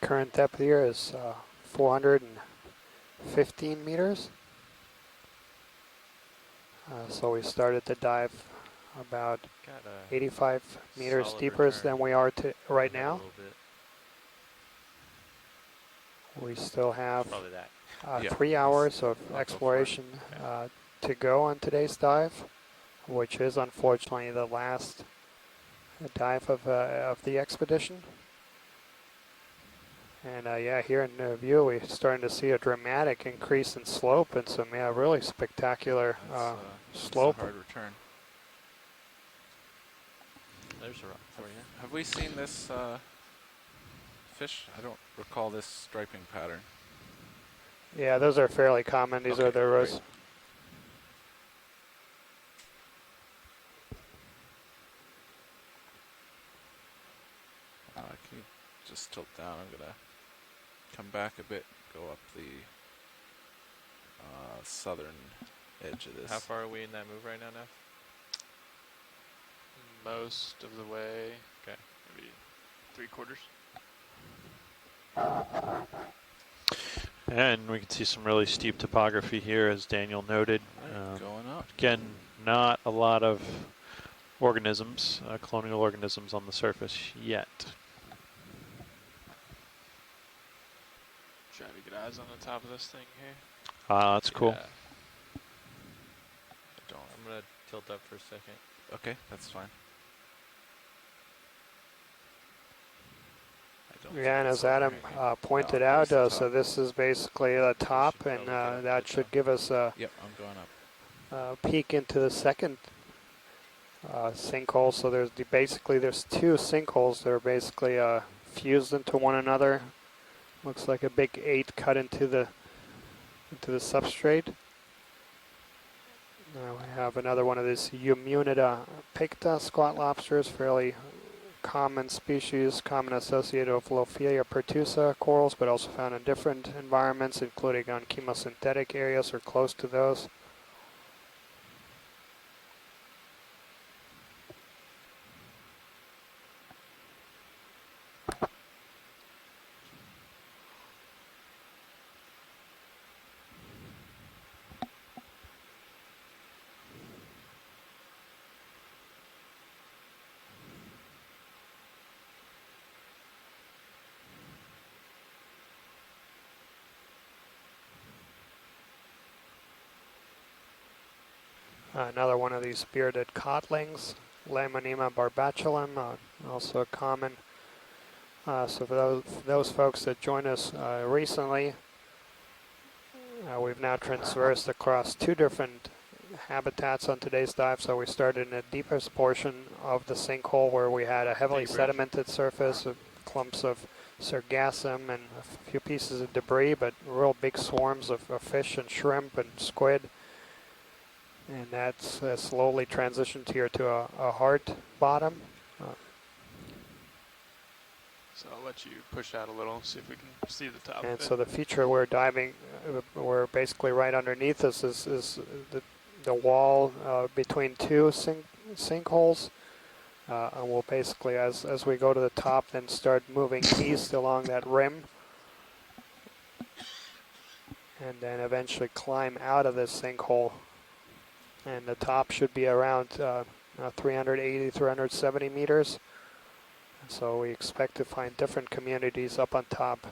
Current depth here is 415 meters. So we started the dive about 85 meters deeper than we are right now. We still have 3 hours of exploration to go on today's dive, which is unfortunately the last dive of the expedition. And yeah, here in the view, we're starting to see a dramatic increase in slope and some really spectacular slope. That's a hard return. There's a rock for you. Have we seen this fish? I don't recall this striping pattern. Yeah, those are fairly common. These are the rows. Can you just tilt down? I'm gonna come back a bit, go up the southern edge of this. How far are we in that move right now, Neff? Most of the way. Okay. Maybe 3/4. And we can see some really steep topography here, as Daniel noted. Going up. Again, not a lot of organisms, colonial organisms on the surface yet. Try to get eyes on the top of this thing here. That's cool. Yeah. I'm going to tilt up for a second. Okay, that's fine. Yeah, and as Adam pointed out, so this is basically the top, and that should give us a I'm going up. Peek into the second sinkhole. So there's basically there's 2 sinkholes that are basically fused into one another. Looks like a big 8 cut into the substrate. Now we have another one of these Eumunida picta squat lobsters, fairly common species, common associated with Lophilia pertusa corals, but also found in different environments, including on chemosynthetic areas or close to those. Another one of these bearded cotlings, Lamonema barbatulum, also common. So for those folks that joined us recently, we've now transversed across 2 different habitats on today's dive. So we started in the deepest portion of the sinkhole where we had a heavily sedimented surface, clumps of sargassum and a few pieces of debris, but real big swarms of fish and shrimp and squid. And that's slowly transitioned here to a hard bottom. So I'll let you push out a little, see if we can see the top. And so the feature we're diving, we're basically right underneath us is the wall between 2 sinkholes. And we'll basically, as we go to the top, then start moving east along that rim. And then eventually climb out of this sinkhole. And the top should be around 380, 370 meters. So we expect to find different communities up on top.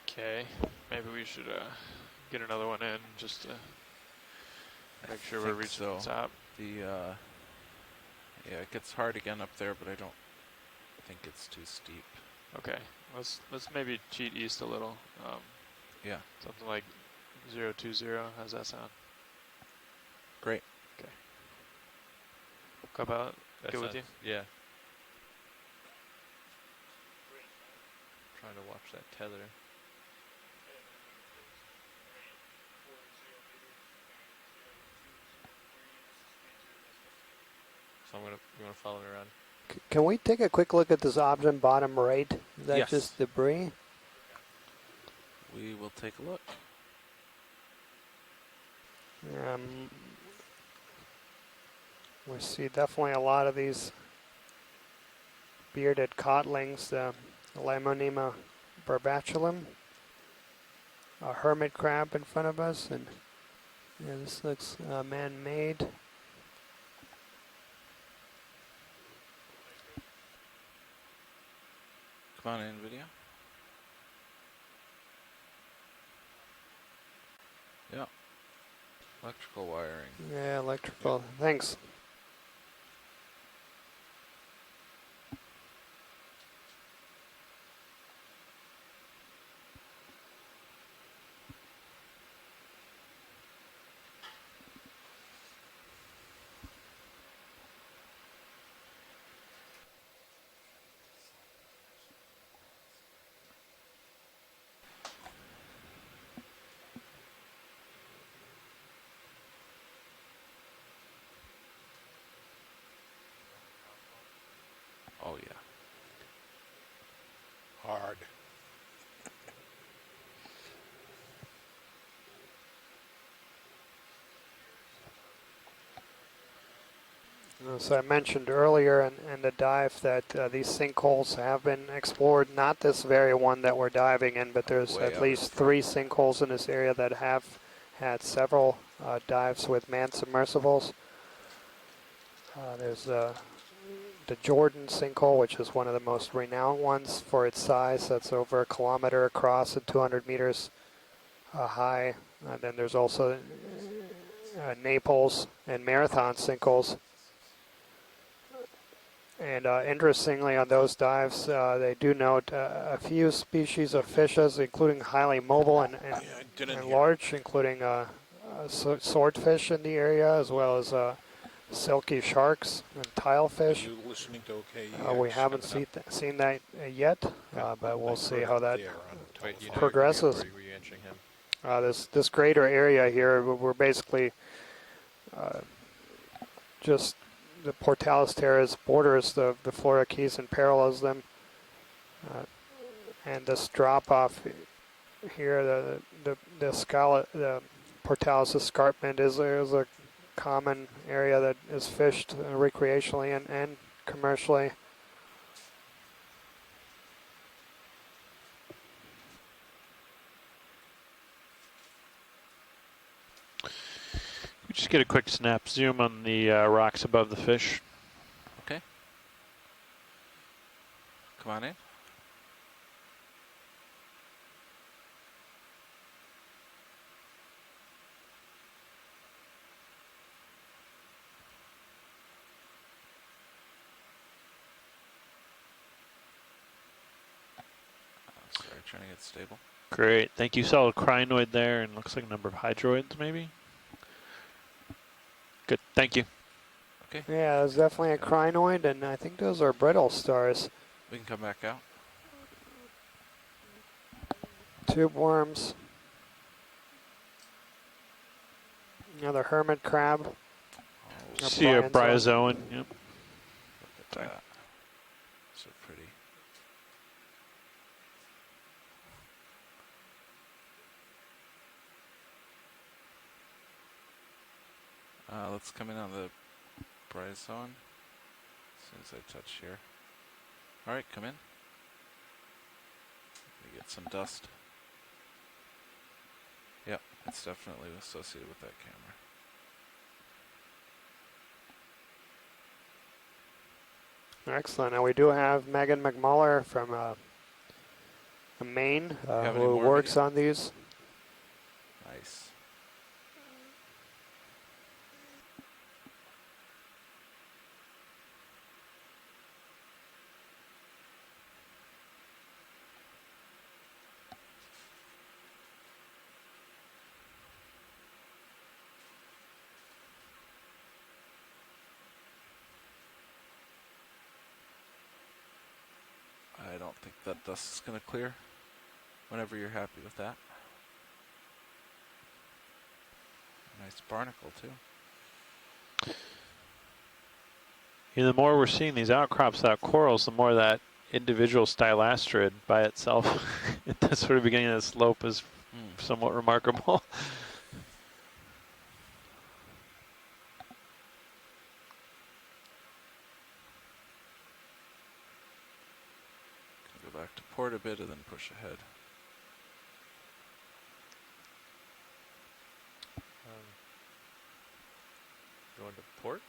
Okay, maybe we should get another one in just to make sure we're reaching the top. Yeah, it gets hard again up there, but I don't think it's too steep. Okay, let's maybe cheat east a little. Yeah. Something like 020. How's that sound? Great. Okay. Come out. Good with you? Yeah. Trying to watch that tether. So you want to follow me around? Can we take a quick look at this object bottom right? Is that Yes. just debris? We will take a look. We see definitely a lot of these bearded cotlings, the Lamonema barbatulum, a hermit crab in front of us, and yeah, this looks man-made. Come on in, video. Yeah. Electrical wiring. Yeah, electrical. Thanks. Oh, yeah. Hard. So I mentioned earlier in the dive that these sinkholes have been explored, not this very one that we're diving in, but there's at least 3 sinkholes in this area that have had several dives with manned submersibles. There's the Jordan sinkhole, which is one of the most renowned ones for its size. That's over 1 kilometer across and 200 meters high. And then there's also Naples and Marathon sinkholes. And interestingly, on those dives, they do note a few species of fishes, including highly mobile and large, including swordfish in the area, as well as silky sharks and tilefish. Are you listening to OK? We haven't seen that yet, but we'll see how that progresses. Were you answering him? This greater area here, we're basically just the Pourtales Terrace borders the Florida Keys and parallels them. And this drop off here, the Pourtales escarpment is a common area that is fished recreationally and commercially. We just get a quick snap zoom on the rocks above the fish. Okay. Come on in. trying to get stable. Great. Thank you. Saw a crinoid there and looks like a number of hydroids maybe. Good. Thank you. Okay. Yeah, there's definitely a crinoid, and I think those are brittle stars. We can come back out. Tube worms. Another hermit crab. See a bryozoan. Yep. Look at that. So pretty. Let's come in on the bryozoan as soon as I touch here. All right, come in. We get some dust. Yep, it's definitely associated with that camera. Excellent. Now we do have Megan McMuller from Maine who works on these. Nice. I don't think that dust is going to clear whenever you're happy with that. Nice barnacle too. The more we're seeing these outcrops without corals, the more that individual stylastrid by itself at the sort of beginning of the slope is somewhat remarkable. Go back to port a bit and then push ahead. Going to port?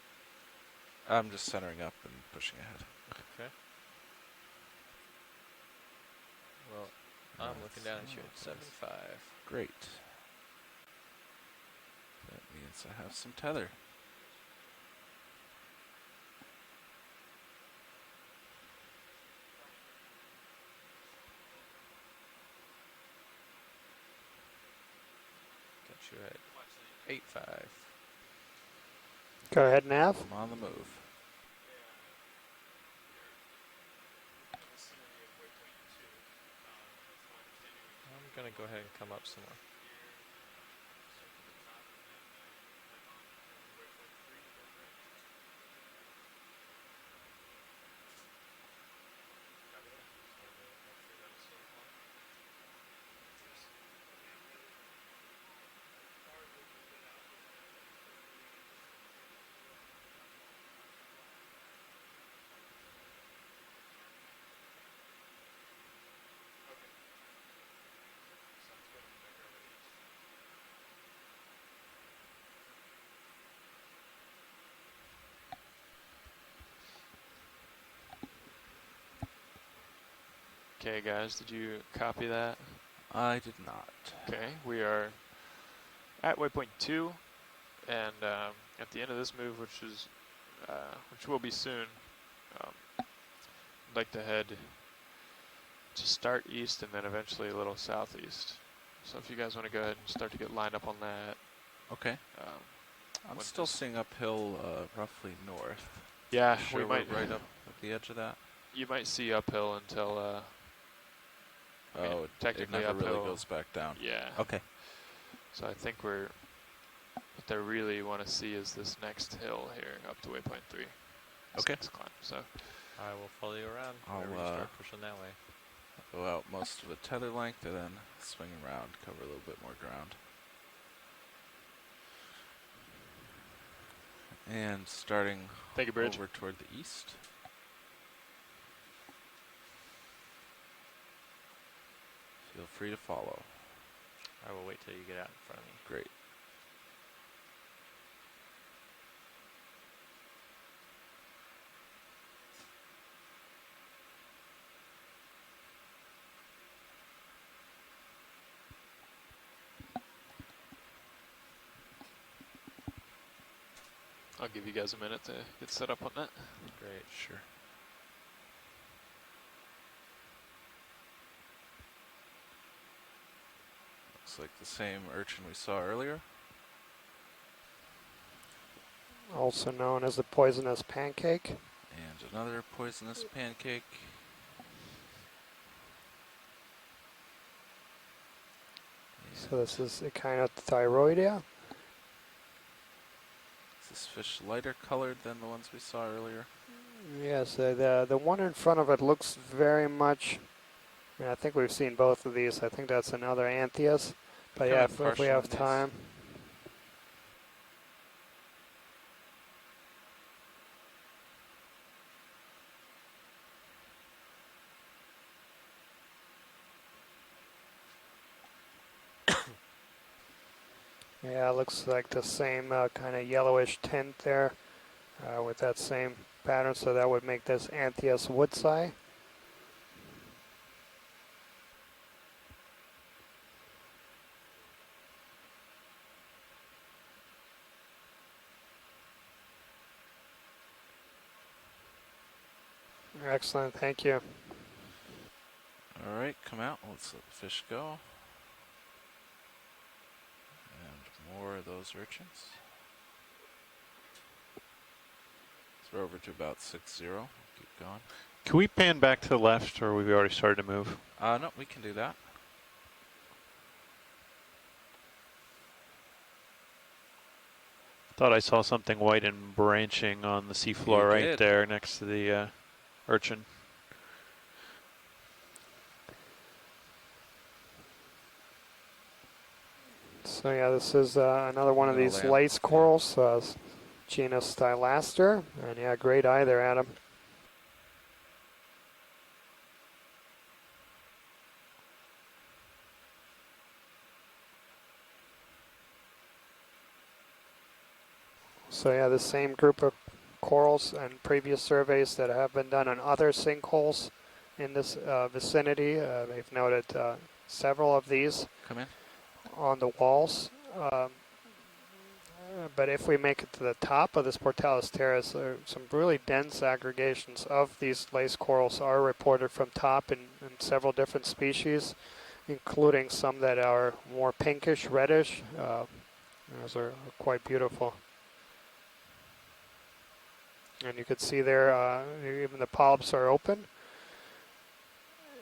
I'm just centering up and pushing ahead. Okay. Well, I'm looking down at you at 7.5. Great. That means I have some tether. Got you at 8.5. Go ahead, Nav. I'm on the move. I'm going to go ahead and come up some more. Okay, guys, did you copy that? I did not. Okay, we are at waypoint 2, and at the end of this move, which will be soon, I'd like to head to start east and then eventually a little southeast. So if you guys want to go ahead and start to get lined up on that. Okay. I'm still seeing uphill roughly north. Yeah, sure we might right up at the edge of that. You might see uphill until. I mean, technically it never uphill really goes back down. Yeah. Okay. So I think what they really want to see is this next hill here up to waypoint 3. Okay. Next climb. So I will follow you around whenever you start pushing that way. Go out most of the tether length and then swing around, cover a little bit more ground. And starting over toward the east. Feel free to follow. I will wait till you get out in front of me. Great. I'll give you guys a minute to get set up on that. Great. Sure. Looks like the same urchin we saw earlier. Also known as the poisonous pancake. And another poisonous pancake. So this is Echinothyroidea. Is this fish lighter colored than the ones we saw earlier? Yes, the one in front of it looks very much. I think we've seen both of these. I think that's another Anthias. But yeah, if we have time. Yeah, it looks like the same kind of yellowish tint there with that same pattern. So that would make this Anthias woodsi. Excellent, thank you. All right, come out. Let's let the fish go. And more of those urchins. So we're over to about 6-0. Keep going. Can we pan back to the left, or we've already started to move? No, we can do that. Thought I saw something white and branching on the seafloor right there next to the urchin. So yeah, this is another one of these lace corals, genus Stylaster. And yeah, great eye there, Adam. So yeah, the same group of corals and previous surveys that have been done on other sinkholes in this vicinity. They've noted several of these on the walls. But if we make it to the top of this Pourtales terrace, some really dense aggregations of these lace corals are reported from top in several different species, including some that are more pinkish, reddish. Those are quite beautiful. And you can see there, even the polyps are open.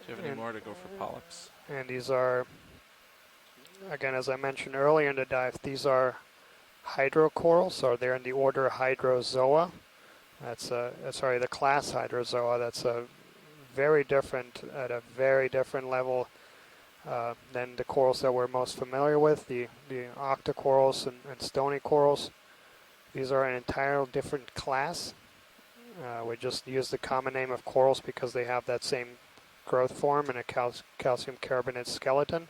Do you have any more to go for polyps? And these are, again, as I mentioned earlier in the dive, these are hydrocorals, so they're in the order Hydrozoa. That's sorry, the class Hydrozoa. That's a very different, at a very different level than the corals that we're most familiar with, the octocorals and stony corals. These are an entirely different class. We just use the common name of corals because they have that same growth form and a calcium carbonate skeleton.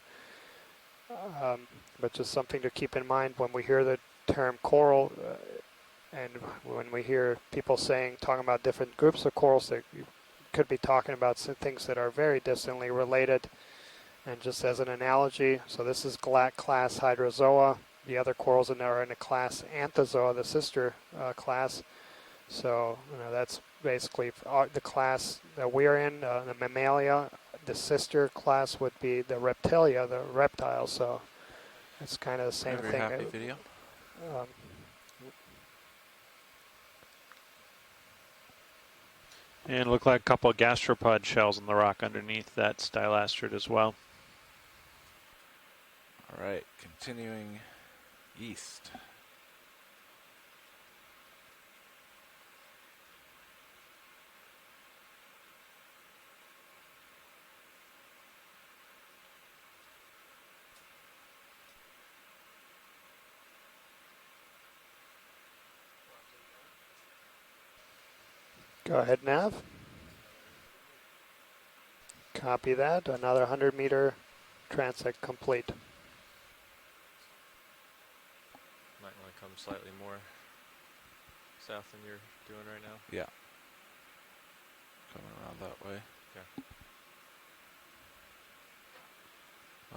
But just something to keep in mind when we hear the term coral, and when we hear people talking about different groups of corals, that you could be talking about some things that are very distantly related. And just as an analogy, so this is class Hydrozoa. The other corals in there are in the class Anthozoa, the sister class. So that's basically the class that we're in, the Mammalia. The sister class would be the Reptilia, the reptiles. So it's kind of the same Very thing. happy video. And look like a couple of gastropod shells in the rock underneath that Stylastrid as well. All right, continuing east. Go ahead, Nav. Copy that. Another 100-meter transect complete. Might want to come slightly more south than you're doing right now. Yeah. Coming around that way. Okay.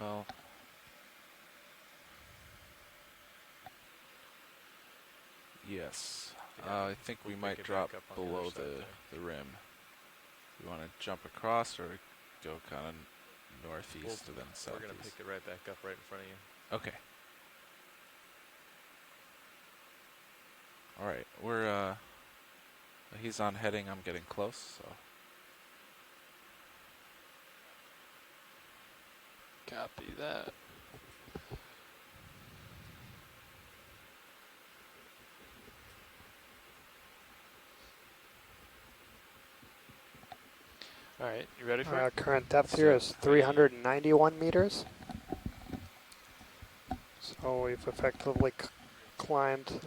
Well, yes. I think we might drop below the rim. You want to jump across or go kind of northeast and then southeast. We're going to pick it right back up right in front of you. Okay. All right, we're he's on heading. I'm getting close, so. Copy that. All right, you ready for it? Current depth here is 391 meters. So we've effectively climbed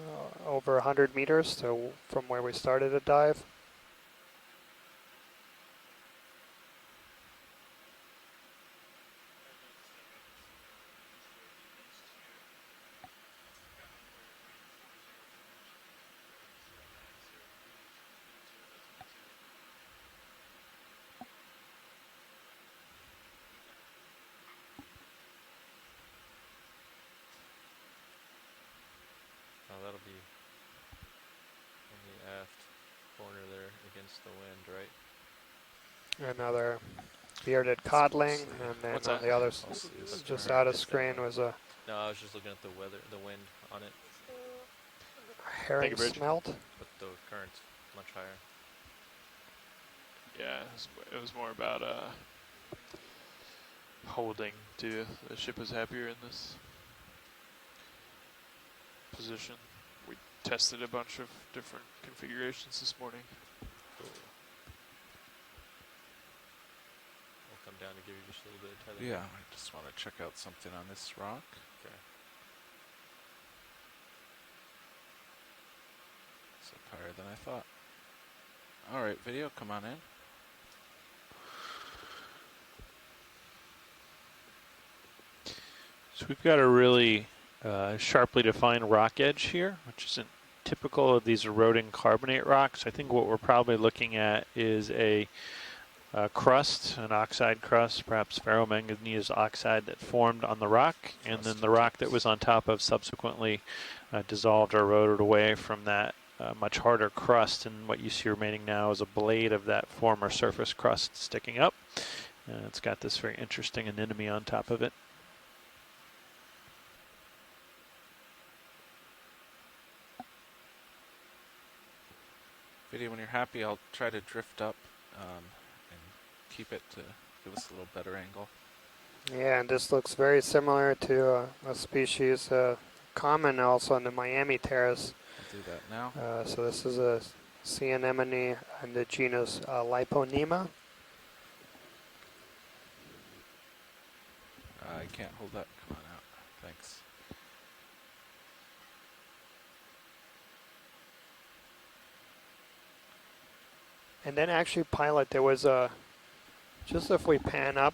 over 100 meters from where we started to dive. Oh, that'll be on the aft corner there against the wind, right? Another bearded codling, and then What's on that? the other, That's just where out of it's that screen way. was a No, I was just looking at the weather, the wind on it, herring Bridge. smelt. but the current's much higher. Yeah, it was more about holding to the ship is happier in this position. We tested a bunch of different configurations this morning. Cool. I'll come down to give you just a little bit of tether. Yeah, I just want to check out something on this rock. Okay. It's up higher than I thought. All right, video, come on in. So we've got a really sharply defined rock edge here, which isn't typical of these eroding carbonate rocks. I think what we're probably looking at is a crust, an oxide crust, perhaps ferromanganese oxide that formed on the rock, and then the rock that was on top of subsequently dissolved or eroded away from that much harder crust, and what you see remaining now is a blade of that former surface crust sticking up. It's got this very interesting anemone on top of it. Video, when you're happy, I'll try to drift up and keep it to give us a little better angle. Yeah, and this looks very similar to a species common also in the Miami Terrace. I'll do that now. So this is a sea anemone in the genus Liponema. I can't hold that. Come on out. Thanks. And then actually, pilot, there was a, just if we pan up,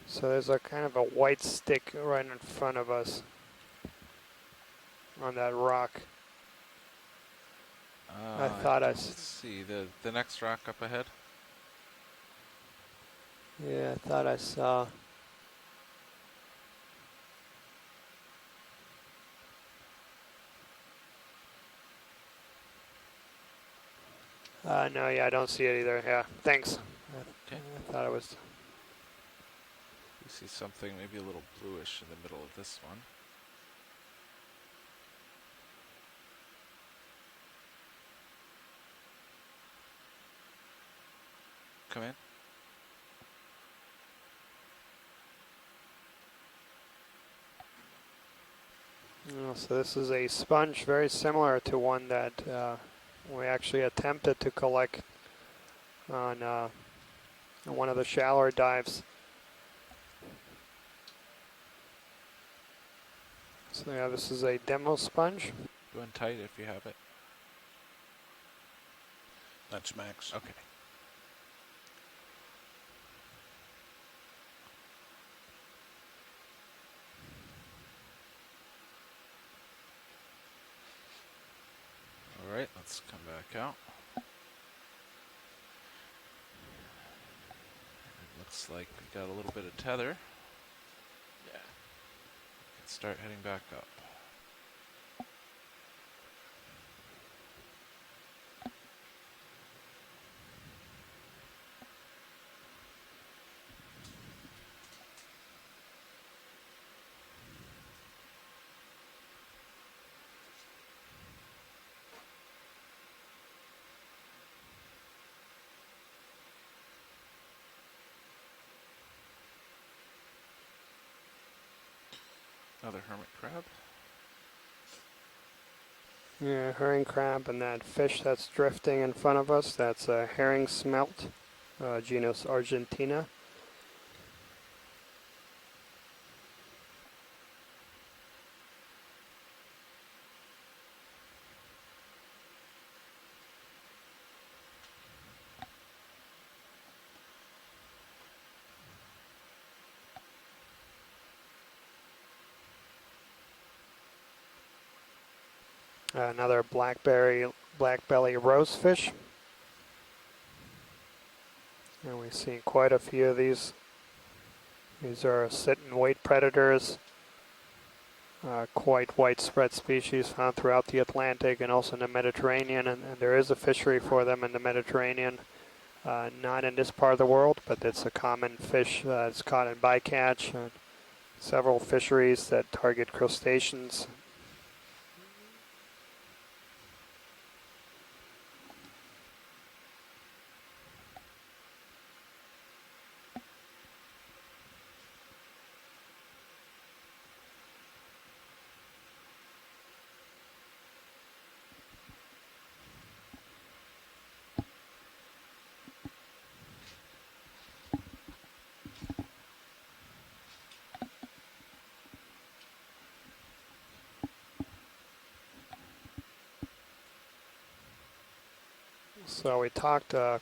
so there's a kind of a white stick right in front of us on that rock. I thought let's see, the next rock up ahead. Yeah, I thought I saw. No, yeah, I don't see it either. Yeah, thanks. Okay. I thought it was. You see something maybe a little bluish in the middle of this one. Come in. So this is a sponge very similar to one that we actually attempted to collect on one of the shallower dives. So yeah, this is a demo sponge. Go in tight if you have it. That's max. Okay. All right, let's come back out. It looks like we got a little bit of tether. Yeah. Let's start heading back up. Another hermit crab. Yeah, herring crab, and that fish that's drifting in front of us, that's a herring smelt, genus Argentina. Another blackbelly rosefish. And we see quite a few of these. These are sit and wait predators. Quite widespread species found throughout the Atlantic and also in the Mediterranean. And there is a fishery for them in the Mediterranean. Not in this part of the world, but it's a common fish. It's caught in bycatch. Several fisheries that target crustaceans. So we talked a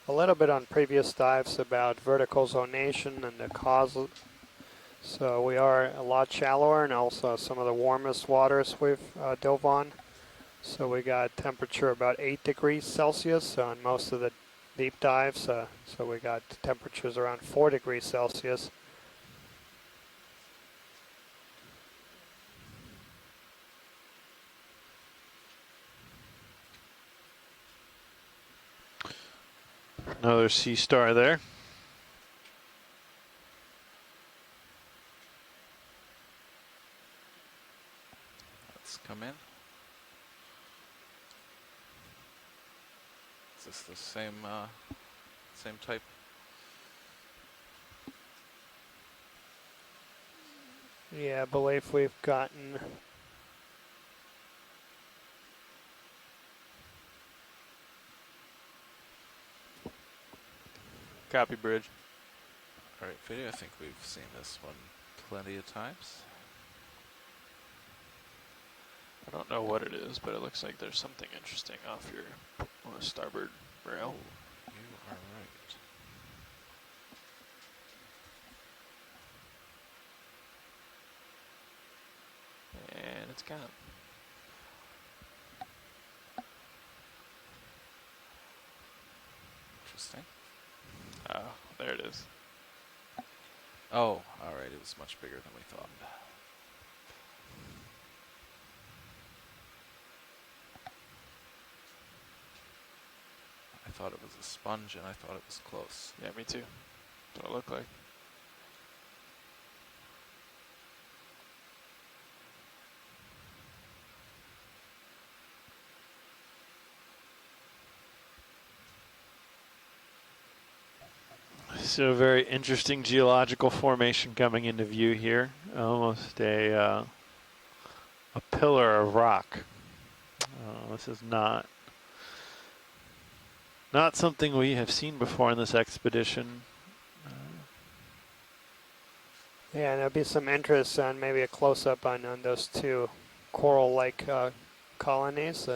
little bit on previous dives about vertical zonation and the cause. So we are a lot shallower and also some of the warmest waters we've dove on. So we got temperature about 8 degrees Celsius on most of the deep dives. So we got temperatures around 4 degrees Celsius. Another sea star there. Let's come in. Is this the same type? Yeah, I believe we've gotten Copy, Bridge. All right, video. I think we've seen this one plenty of times. I don't know what it is, but it looks like there's something interesting off your starboard rail. Oh, you are right. And it's gone. Interesting. Oh, there it is. Oh, all right. It was much bigger than we thought. I thought it was a sponge, and I thought it was close. Yeah, me too. That's what it looked like. So a very interesting geological formation coming into view here. Almost a pillar of rock. This is not something we have seen before in this expedition. Yeah, and there'll be some interest on maybe a close-up on those two coral-like colonies.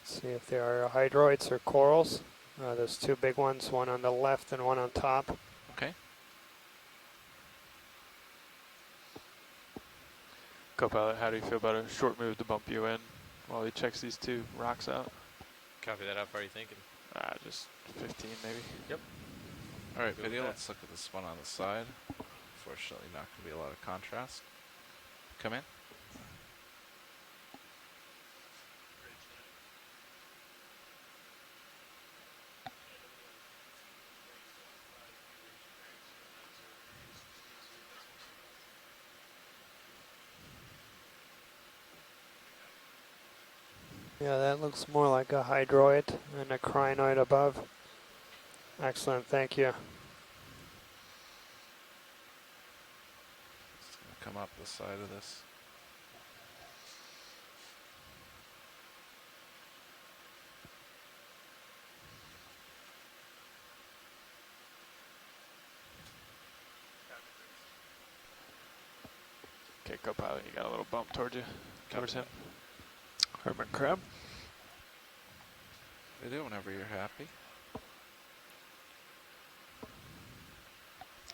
See if they are hydroids or corals. There's two big ones, one on the left and one on top. Okay. Co-pilot, how do you feel about a short move to bump you in while he checks these two rocks out? Copy that. How far are you thinking? Just 15 maybe. Yep. All right, Go with video. that. Let's look at this one on the side. Fortunately, not going to be a lot of contrast. Come in. Yeah, that looks more like a hydroid and a crinoid above. Excellent, thank you. come up the side of this. Okay, co-pilot, you got a little bump towards you, towards him. Hermit crab. They do whenever you're happy.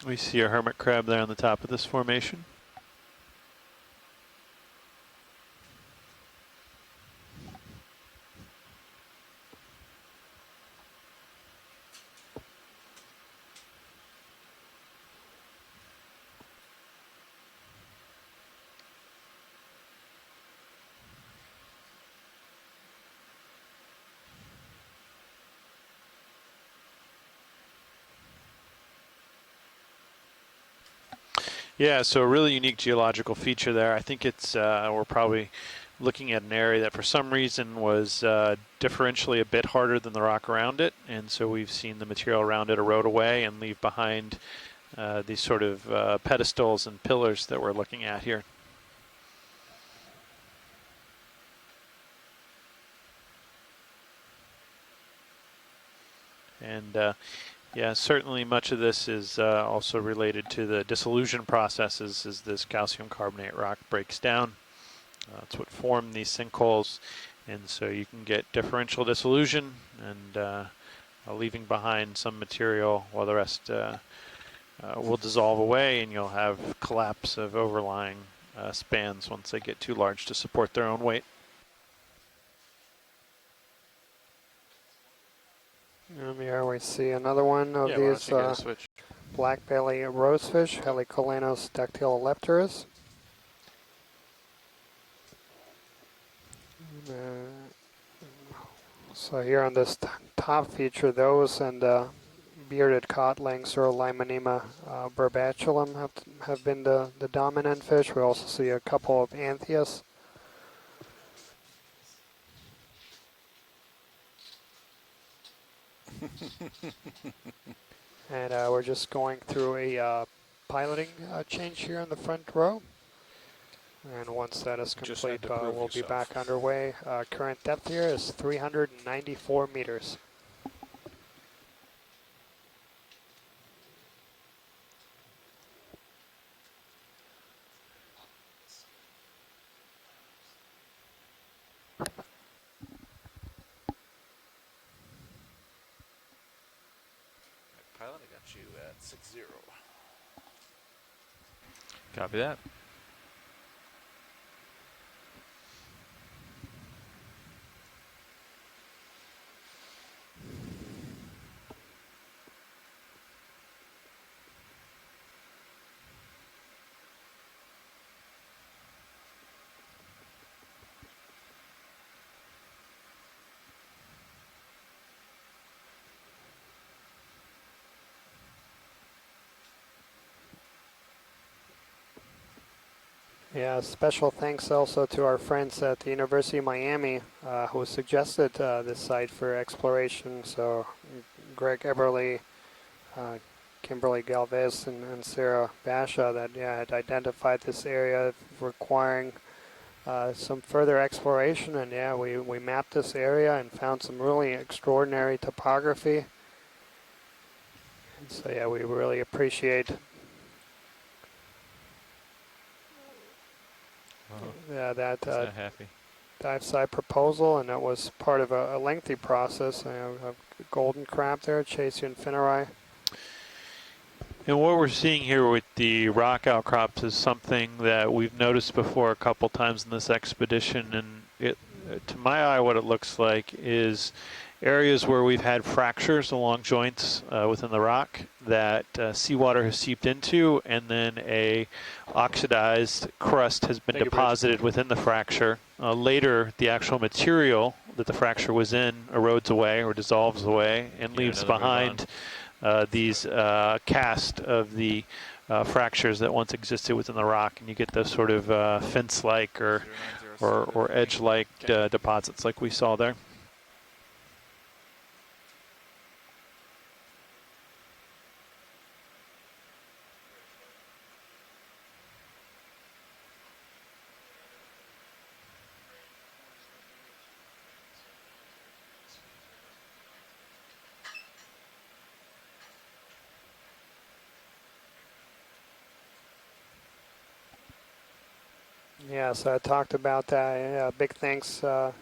We see a hermit crab there on the top of this formation. Yeah, so a really unique geological feature there. I think it's, we're probably looking at an area that for some reason was differentially a bit harder than the rock around it, and so we've seen the material around it erode away and leave behind these sort of pedestals and pillars that we're looking at here. And yeah, certainly much of this is also related to the dissolution processes as this calcium carbonate rock breaks down. That's what formed these sinkholes, and so you can get differential dissolution and leaving behind some material while the rest will dissolve away, and you'll have collapse of overlying spans once they get too large to support their own weight. And here we see another one of these black belly rosefish, Helicolanus dactylolepterus. So here on this top feature, those and bearded codlings or Limonema burbatulum have been the dominant fish. We also see a couple of anthias. And we're just going through a piloting change here in the front row. And once that is complete, we'll be back underway. Current depth here is 394 meters. Pilot, I got you at 6-0. Copy that. Yeah, special thanks also to our friends at the University of Miami who suggested this site for exploration. So Greg Eberly, Kimberly Galvez, and Sarah Basha that had identified this area requiring some further exploration. And yeah, we mapped this area and found some really extraordinary topography. And so yeah, we really appreciate that dive site proposal, and that was part of a lengthy process. A golden crab there, Chasea infineri. And what we're seeing here with the rock outcrops is something that we've noticed before a couple times in this expedition, and it, to my eye, what it looks like is areas where we've had fractures along joints within the rock that seawater has seeped into, and then a oxidized crust has been deposited within the fracture. Later, the actual material that the fracture was in erodes away or dissolves away and leaves behind these cast of the fractures that once existed within the rock, and you get those sort of fence-like or edge-like deposits like we saw there. Yeah, so I talked about that. Yeah, big thanks to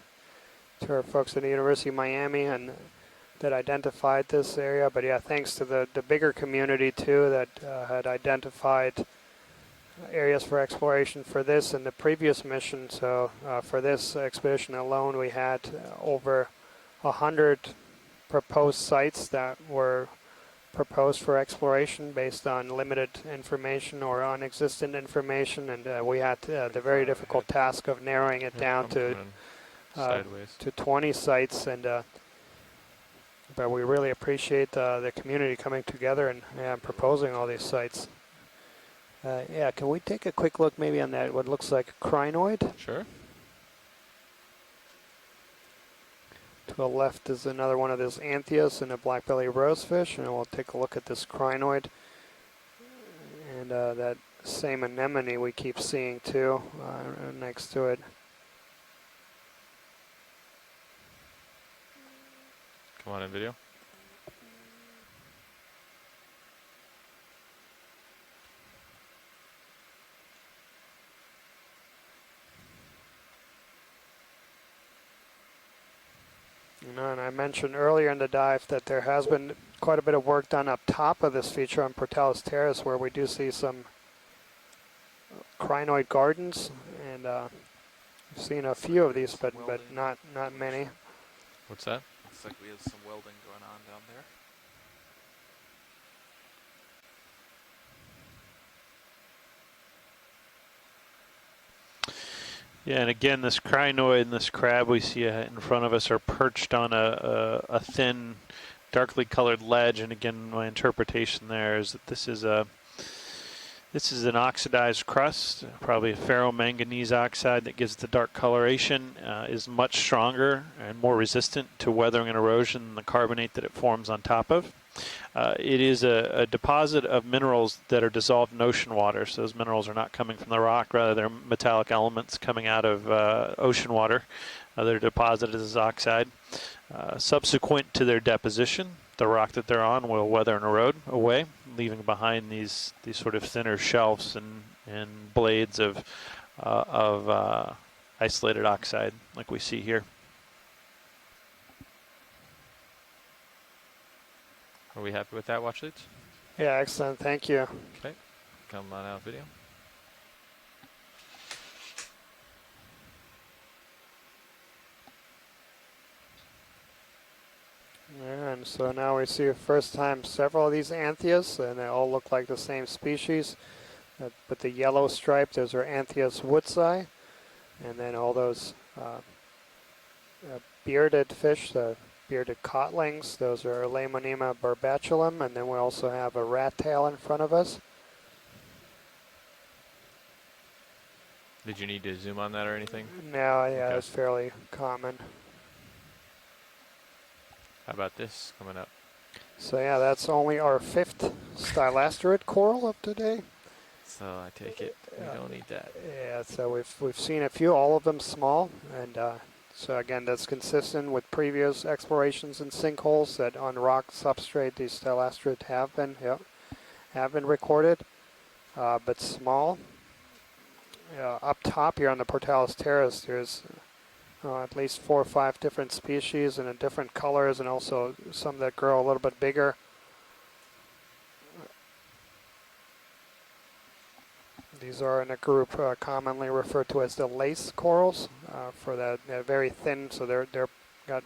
our folks at the University of Miami and that identified this area. But yeah, thanks to the bigger community too that had identified areas for exploration for this and the previous mission. So for this expedition alone, we had over 100 proposed sites that were proposed for exploration based on limited information or non-existent information, and we had the very difficult task of narrowing it down to 20 sites. And but we really appreciate the community coming together and proposing all these sites. Yeah, can we take a quick look maybe on that, what looks like a crinoid? Sure. To the left is another one of those anthias and a black-belly rosefish, and we'll take a look at this crinoid. And that same anemone we keep seeing too next to it. Come on in video. And I mentioned earlier in the dive that there has been quite a bit of work done up top of this feature on Pourtales Terrace, where we do see some crinoid gardens, and we've seen a few of these, but not many. What's that? Looks like we have some welding going on down there. Yeah, and again, this crinoid and this crab we see in front of us are perched on a thin, darkly colored ledge. And again, my interpretation there is that this is an oxidized crust, probably a ferromanganese oxide that gives the dark coloration, is much stronger and more resistant to weathering and erosion than the carbonate that it forms on top of. It is a deposit of minerals that are dissolved in ocean water, so those minerals are not coming from the rock, rather they're metallic elements coming out of ocean water. They're deposited as oxide. Subsequent to their deposition, the rock that they're on will weather and erode away, leaving behind these sort of thinner shelves and blades of isolated oxide like we see here. Are we happy with that, watch leads? Yeah, excellent. Thank you. Okay, come on out video. And so now we see first time several of these anthias, and they all look like the same species. But the yellow stripe, those are Anthias woodsi. And then all those bearded fish, the bearded cotlings, those are Laemonema barbatulum. And then we also have a rat tail in front of us. Did you need to zoom on that or anything? No, yeah, Okay. it's fairly common. How about this coming up? So yeah, that's only our 5th stylasterid coral of today. So I take it we don't need that. Yeah, so we've seen a few, all of them small, and so again, that's consistent with previous explorations in sinkholes that on rock substrate these stylasterid have been recorded, but small. Up top here on the Pourtales Terrace, there's at least 4 or 5 different species and in different colors, and also some that grow a little bit bigger. These are in a group commonly referred to as the lace corals, for that they're very thin, so they're got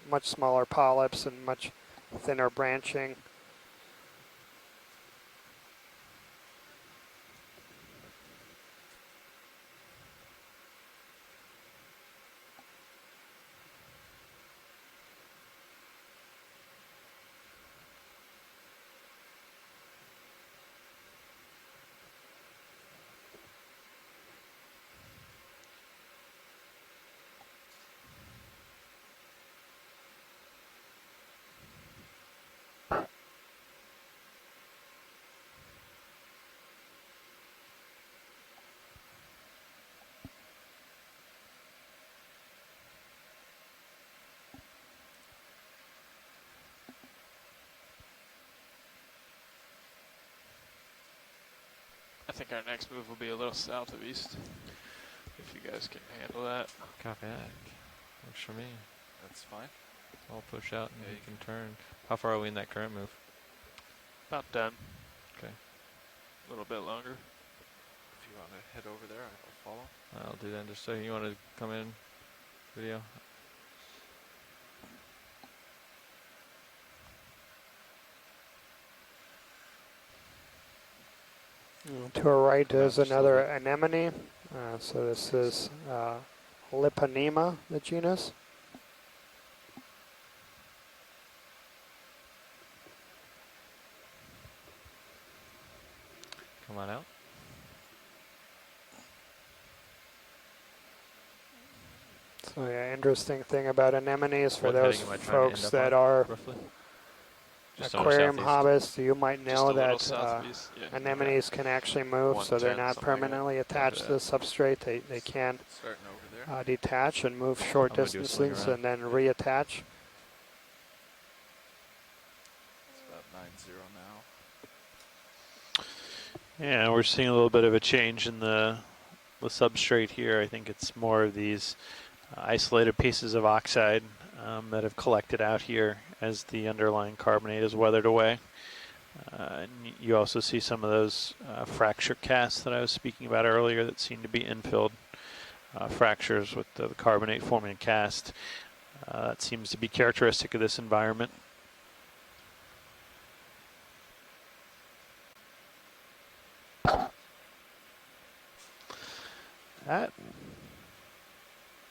much smaller polyps and much thinner branching. I think our next move will be a little south of east. if you guys can handle that. Copy that. Works for me. That's fine. I'll push out and Yeah, you can turn. How far are we in that current move? About done. Okay. A little bit longer. If you want to head over there, I'll follow. I'll do that in just a second. You want to come in, video? To our right is another anemone. So this is Liponema, the genus. Come on out. So yeah, interesting thing about anemones for What those heading am I trying to folks end up that on, are roughly? Just on the aquarium southeast. hobbyists, you might Just know a little that southeast. Yeah. anemones can actually move, so they're 110, not something like that. permanently attached to the substrate. They can Starting over there. detach and move short I'm gonna do a swing distances around. and then reattach. It's about 9-0 now. Yeah, we're seeing a little bit of a change in the substrate here. I think it's more of these isolated pieces of oxide that have collected out here as the underlying carbonate is weathered away. And you also see some of those fracture casts that I was speaking about earlier that seem to be infilled fractures with the carbonate forming a cast. That seems to be characteristic of this environment. That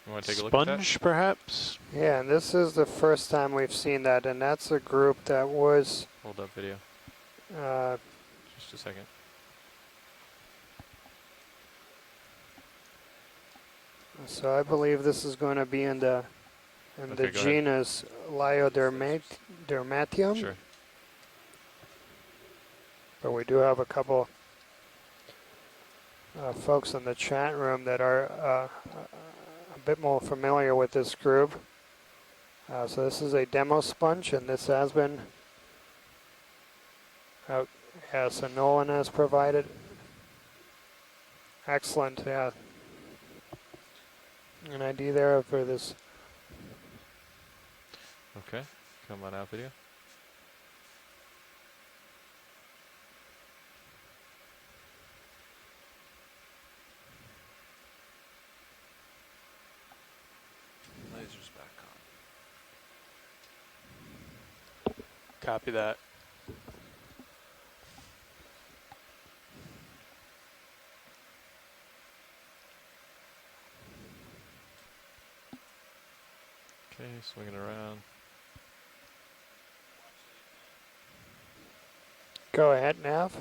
You want to take a look at that? sponge, perhaps? Yeah, and this is the first time we've seen that, and that's a group that was Hold up video. uh, Just a second. so I believe this is going to be in the Okay, the go ahead. genus Lyodermatium. Sure. But we do have a couple folks in the chat room that are a bit more familiar with this group. So this is a demo sponge, and this has been out. Yeah, so Nolan has provided. Excellent, yeah. An ID there for this. Okay. Come on out video. Laser's back on. Copy that. Okay, swinging around. Go ahead, Nav.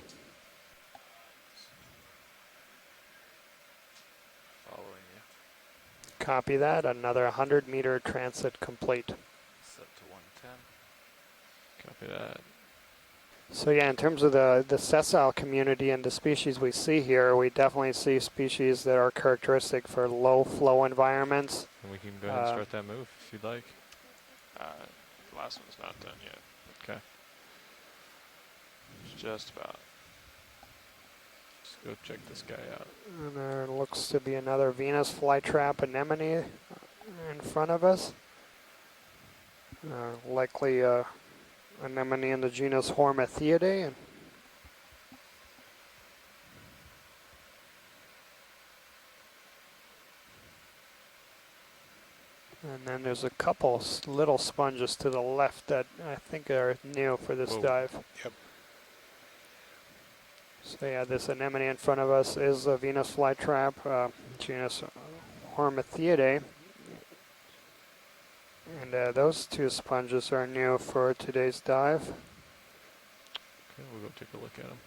Following you. Copy that. Another 100-meter transit complete. Set to 110. Copy that. So yeah, in terms of the sessile community and the species we see here, we definitely see species that are characteristic for low flow environments. And we can go ahead and start that move if you'd like. The last one's not done yet. Okay. It's just about. Let's go check this guy out. And there looks to be another Venus flytrap anemone in front of us. Likely anemone in the genus Hormathiidae. And then there's a couple little sponges to the left that I think are new for this dive. Yep. So yeah, this anemone in front of us is a Venus flytrap, genus Hormathiidae. And those two sponges are new for today's dive. Okay, we'll go take a look at him.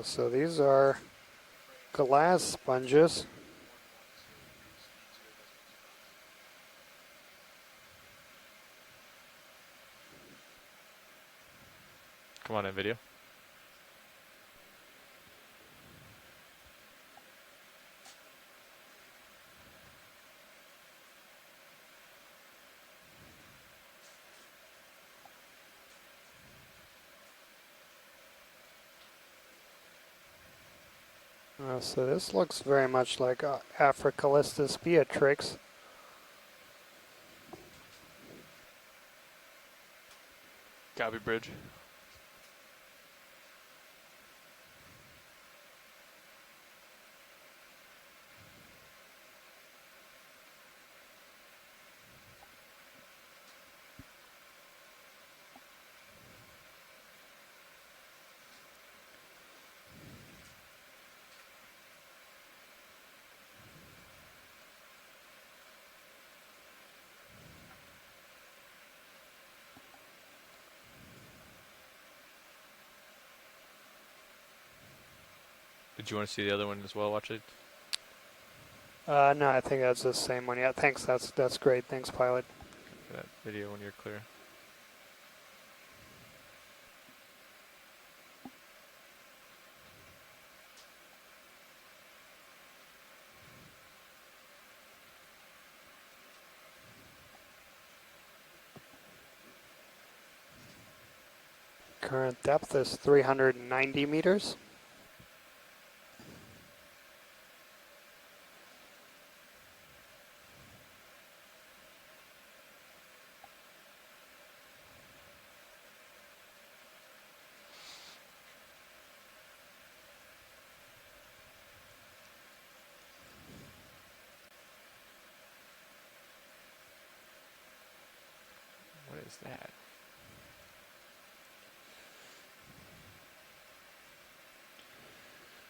So these are glass sponges. Come on in video. So this looks very much like Africalistus beatrix. Copy bridge. Did you want to see the other one as well? Watch it. No, I think that's the same one. Yeah, thanks. That's great. Thanks, pilot. That video when you're clear. Current depth is 390 meters. What is that?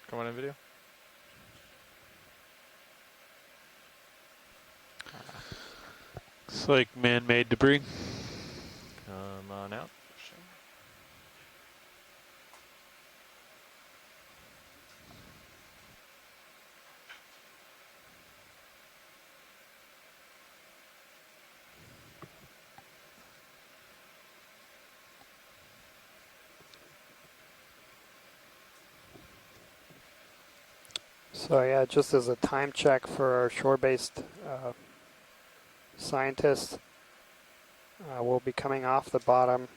Come on in video. It's like man-made debris. Come on out. So yeah, just as a time check for our shore-based scientists, we'll be coming off the bottom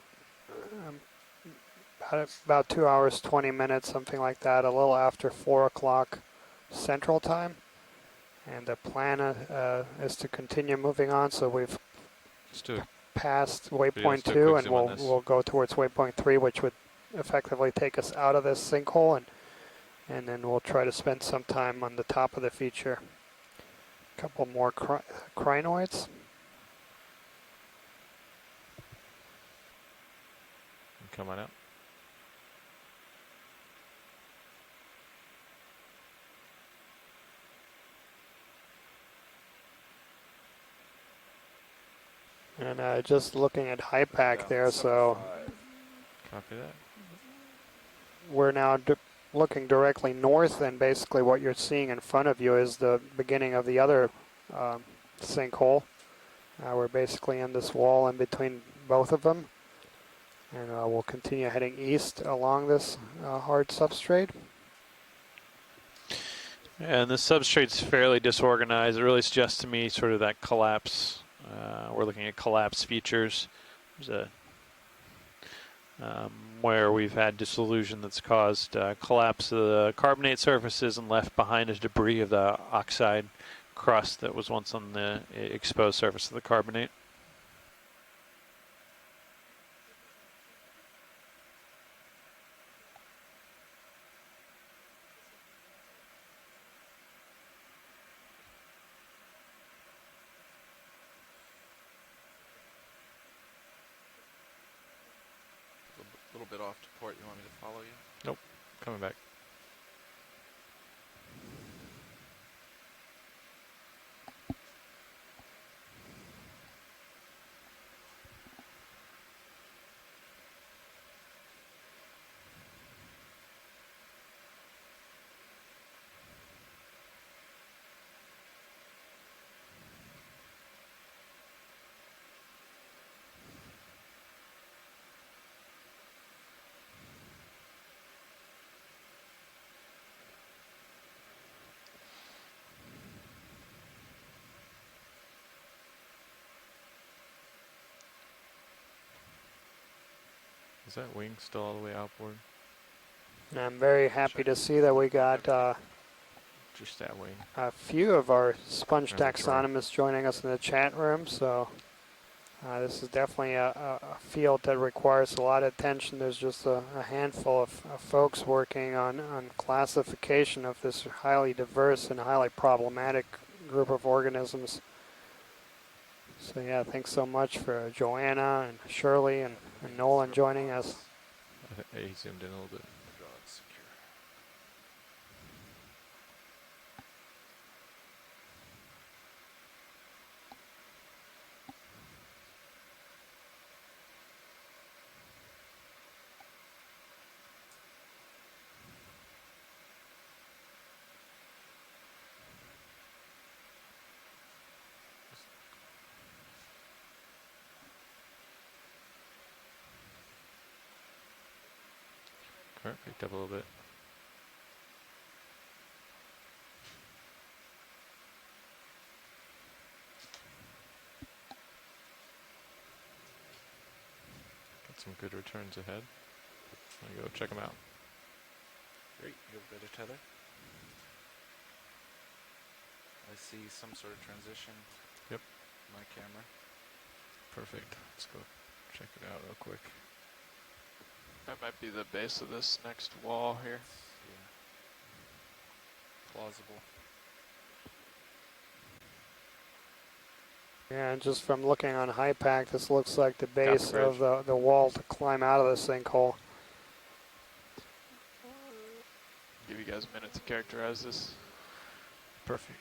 about 2 hours, 20 minutes, something like that, a little after 4 o'clock Central Time. And the plan is to continue moving on, so we've passed waypoint 2, and we'll go towards waypoint 3, which would effectively take us out of this sinkhole, and then we'll try to spend some time on the top of the feature. A couple more crinoids. Come on out. And just looking at HIPAC there, so Copy that. we're now looking directly north, and basically what you're seeing in front of you is the beginning of the other sinkhole. We're basically in this wall in between both of them, and we'll continue heading east along this hard substrate. And the substrate's fairly disorganized. It really suggests to me sort of that collapse. We're looking at collapse features. There's where we've had dissolution that's caused collapse of the carbonate surfaces and left behind as debris of the oxide crust that was once on the exposed surface of the carbonate. A little bit off to port. You want me to follow you? Nope. Coming back. Is that wing still all the way outboard? And I'm very happy to see that we got Just that way. A few of our sponge Another try. taxonomists joining us in the chat room, so this is definitely a field that requires a lot of attention. There's just a handful of folks working on classification of this highly diverse and highly problematic group of organisms. So yeah, thanks so much for Joanna and Shirley and Nolan joining us. He zoomed in a little bit. Current picked up a little bit. Got some good returns ahead. I'm gonna go check them out. Great, you have better tether. I see some sort of transition. Yep. My camera. Perfect. Let's go check it out real quick. That might be the base of this next wall here. Yeah. Plausible. Yeah, and just from looking on HiPAC, this looks like the base of the wall to climb out of the sinkhole. Give you guys a minute to characterize this. Perfect.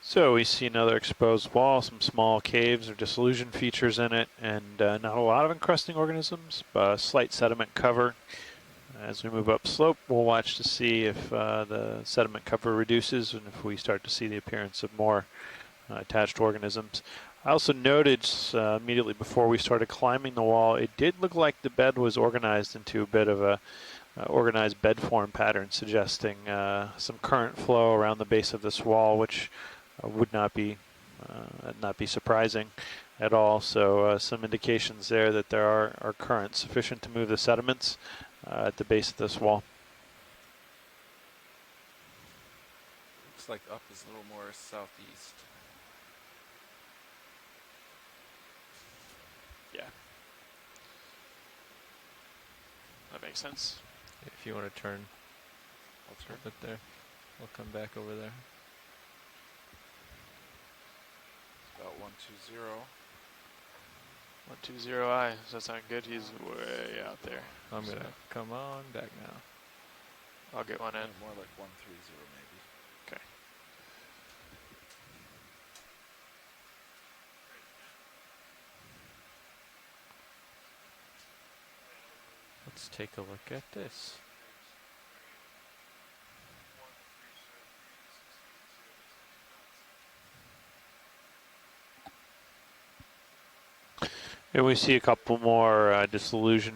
So we see another exposed wall, some small caves or dissolution features in it, and not a lot of encrusting organisms, but a slight sediment cover. As we move up slope, we'll watch to see if the sediment cover reduces and if we start to see the appearance of more attached organisms. I also noted immediately before we started climbing the wall, it did look like the bed was organized into a bit of a organized bed form pattern, suggesting some current flow around the base of this wall, which would not be surprising at all. So some indications there that there are currents sufficient to move the sediments at the base of this wall. Looks like up is a little more southeast. Yeah. That makes sense. If you want to turn, I'll turn it there. We'll come back over there. It's about 120. 120I. Does that sound good? He's way out there. I'm going to come on back now. I'll get one in. More like 130 maybe. Okay. Let's take a look at this. And we see a couple more dissolution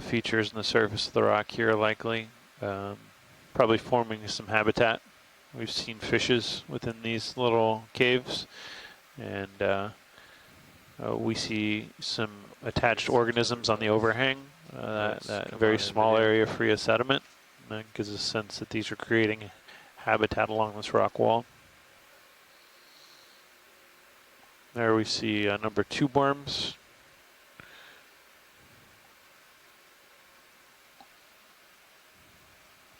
features in the surface of the rock here, likely. Probably forming some habitat. We've seen fishes within these little caves, and we see some attached organisms on the overhang. That very small area free of sediment. That gives us a sense that these are creating habitat along this rock wall. There we see number 2 worms.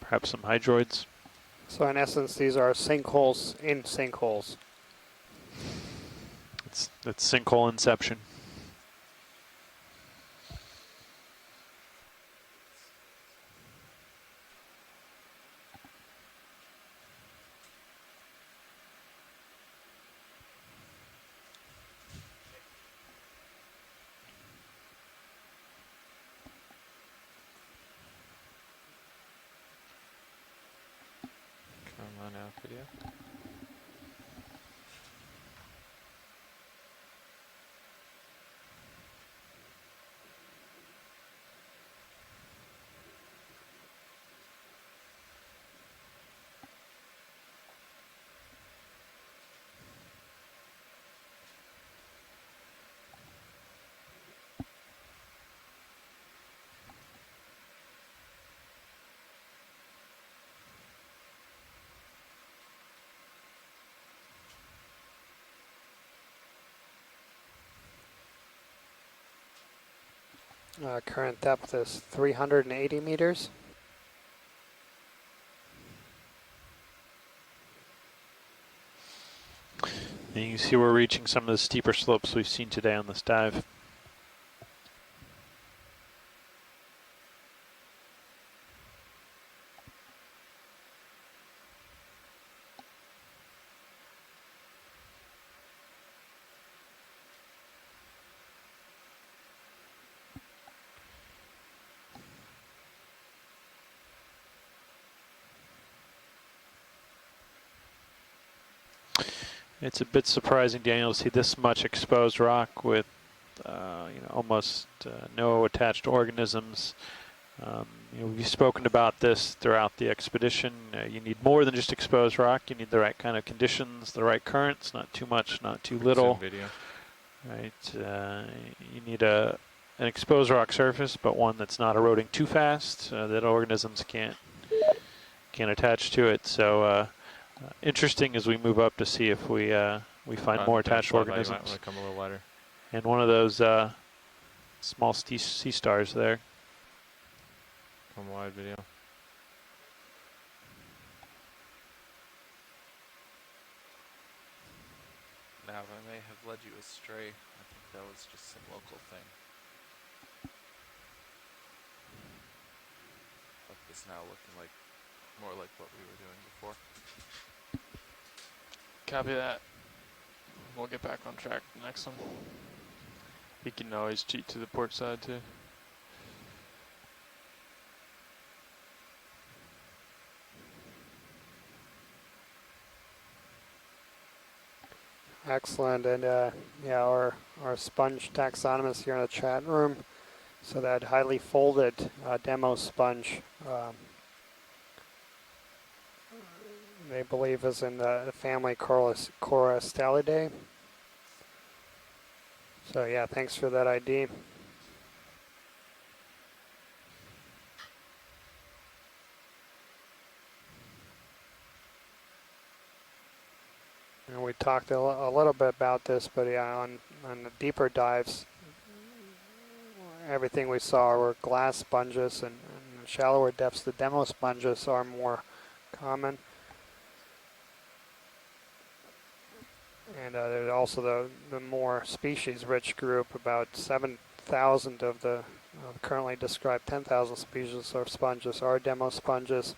Perhaps some hydroids. So in essence, these are sinkholes in sinkholes. It's sinkhole inception. Come on out, video. Current depth is 380 meters. And you can see we're reaching some of the steeper slopes we've seen today on this dive. It's a bit surprising, Daniel, to see this much exposed rock with almost no attached organisms. We've spoken about this throughout the expedition. You need more than just exposed rock. You need the right kind of conditions, the right currents, not too much, not too little. Video. Right. You need an exposed rock surface, but one that's not eroding too fast, that organisms can't attach to it. So interesting as we move up to see if we find more attached organisms. You might want to come a little wider. And one of those small sea stars there. Come wide video. Now, I may have led you astray. I think that was just some local thing. But it's now looking like more like what we were doing before. Copy that. We'll get back on track the next one. You can always cheat to the port side too. Excellent, and yeah, our sponge taxonomist here in the chat room. So that highly folded demo sponge, they believe is in the family Corostalidae. So yeah, thanks for that ID. And we talked a little bit about this, but yeah, on the deeper dives, everything we saw were glass sponges, and shallower depths, the demo sponges are more common. And there's also the more species-rich group, about 7,000 of the currently described 10,000 species of sponges are demo sponges.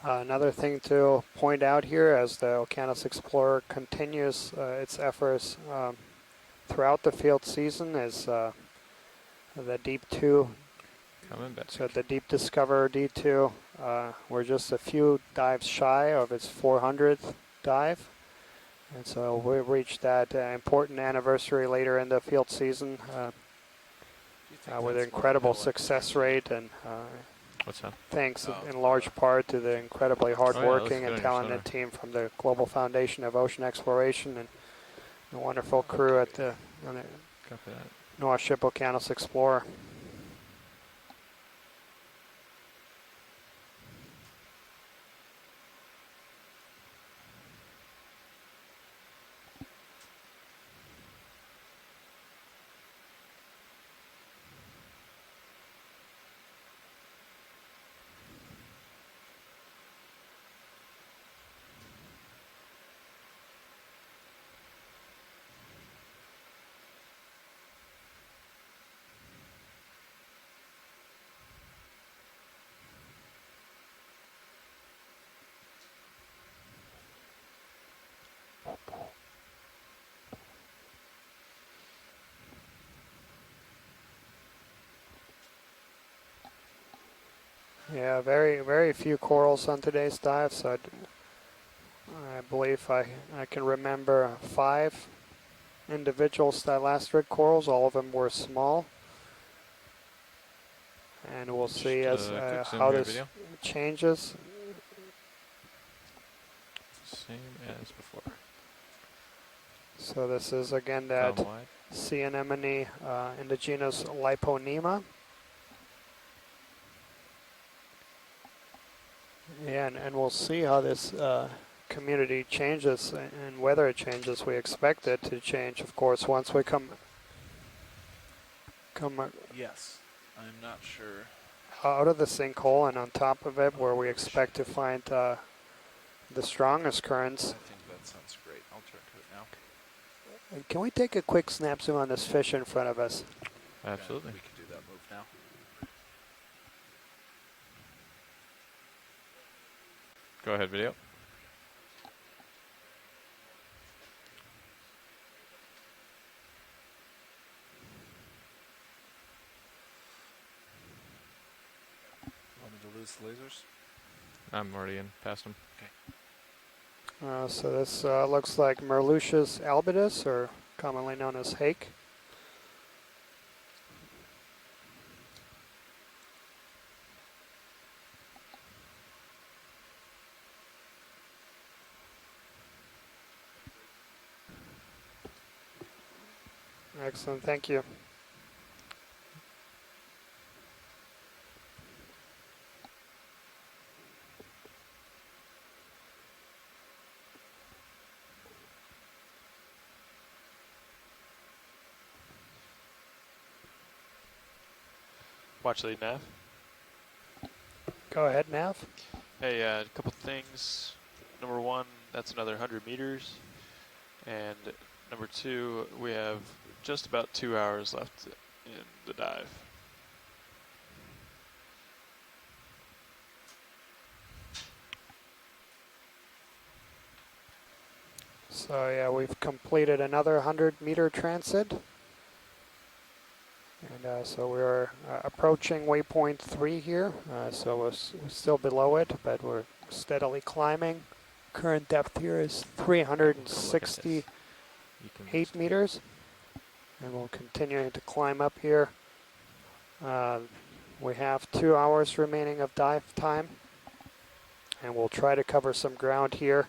Another thing to point out here as the Okeanos Explorer continues its efforts throughout the field season is the Deep 2. So the Deep Discoverer D2, we're just a few dives shy of its 400th dive. And so we reached that important anniversary later in the field season with an incredible success rate, and what's that? Thanks in large part to the incredibly hardworking and talented team from the Global Foundation of Ocean Exploration and the wonderful crew at the Noaa ship Okeanos Explorer. Yeah, very few corals on today's dive, so I believe I can remember 5 individual stylastic corals. All of them were small. And we'll see as quick zoom how here, this video. changes. Same as before. So this is again that Thumb wide. sea anemone in the genus Liponema. Yeah, and we'll see how this community changes and whether it changes. We expect it to change, of course, once we come Yes. I'm not sure. out of the sinkhole and on top of it, where we expect to find the strongest currents. I think that sounds great. I'll turn to it now. Can we take a quick snap zoom on this fish in front of us? Absolutely. We can do that move now. Go ahead, video. Want me to lose the lasers? I'm already in, past him. Okay. So this looks like Merluccius albidus, or commonly known as hake. Excellent, thank you. Watch lead nav. Go ahead, Nav. Hey, a couple things. Number 1, that's another 100 meters. And number 2, we have just about 2 hours left in the dive. So yeah, we've completed another 100-meter transit. And so we're approaching waypoint 3 here. So we're still below it, but we're steadily climbing. Current depth here is 368 meters. And we'll continue to climb up here. We have 2 hours remaining of dive time. And we'll try to cover some ground here.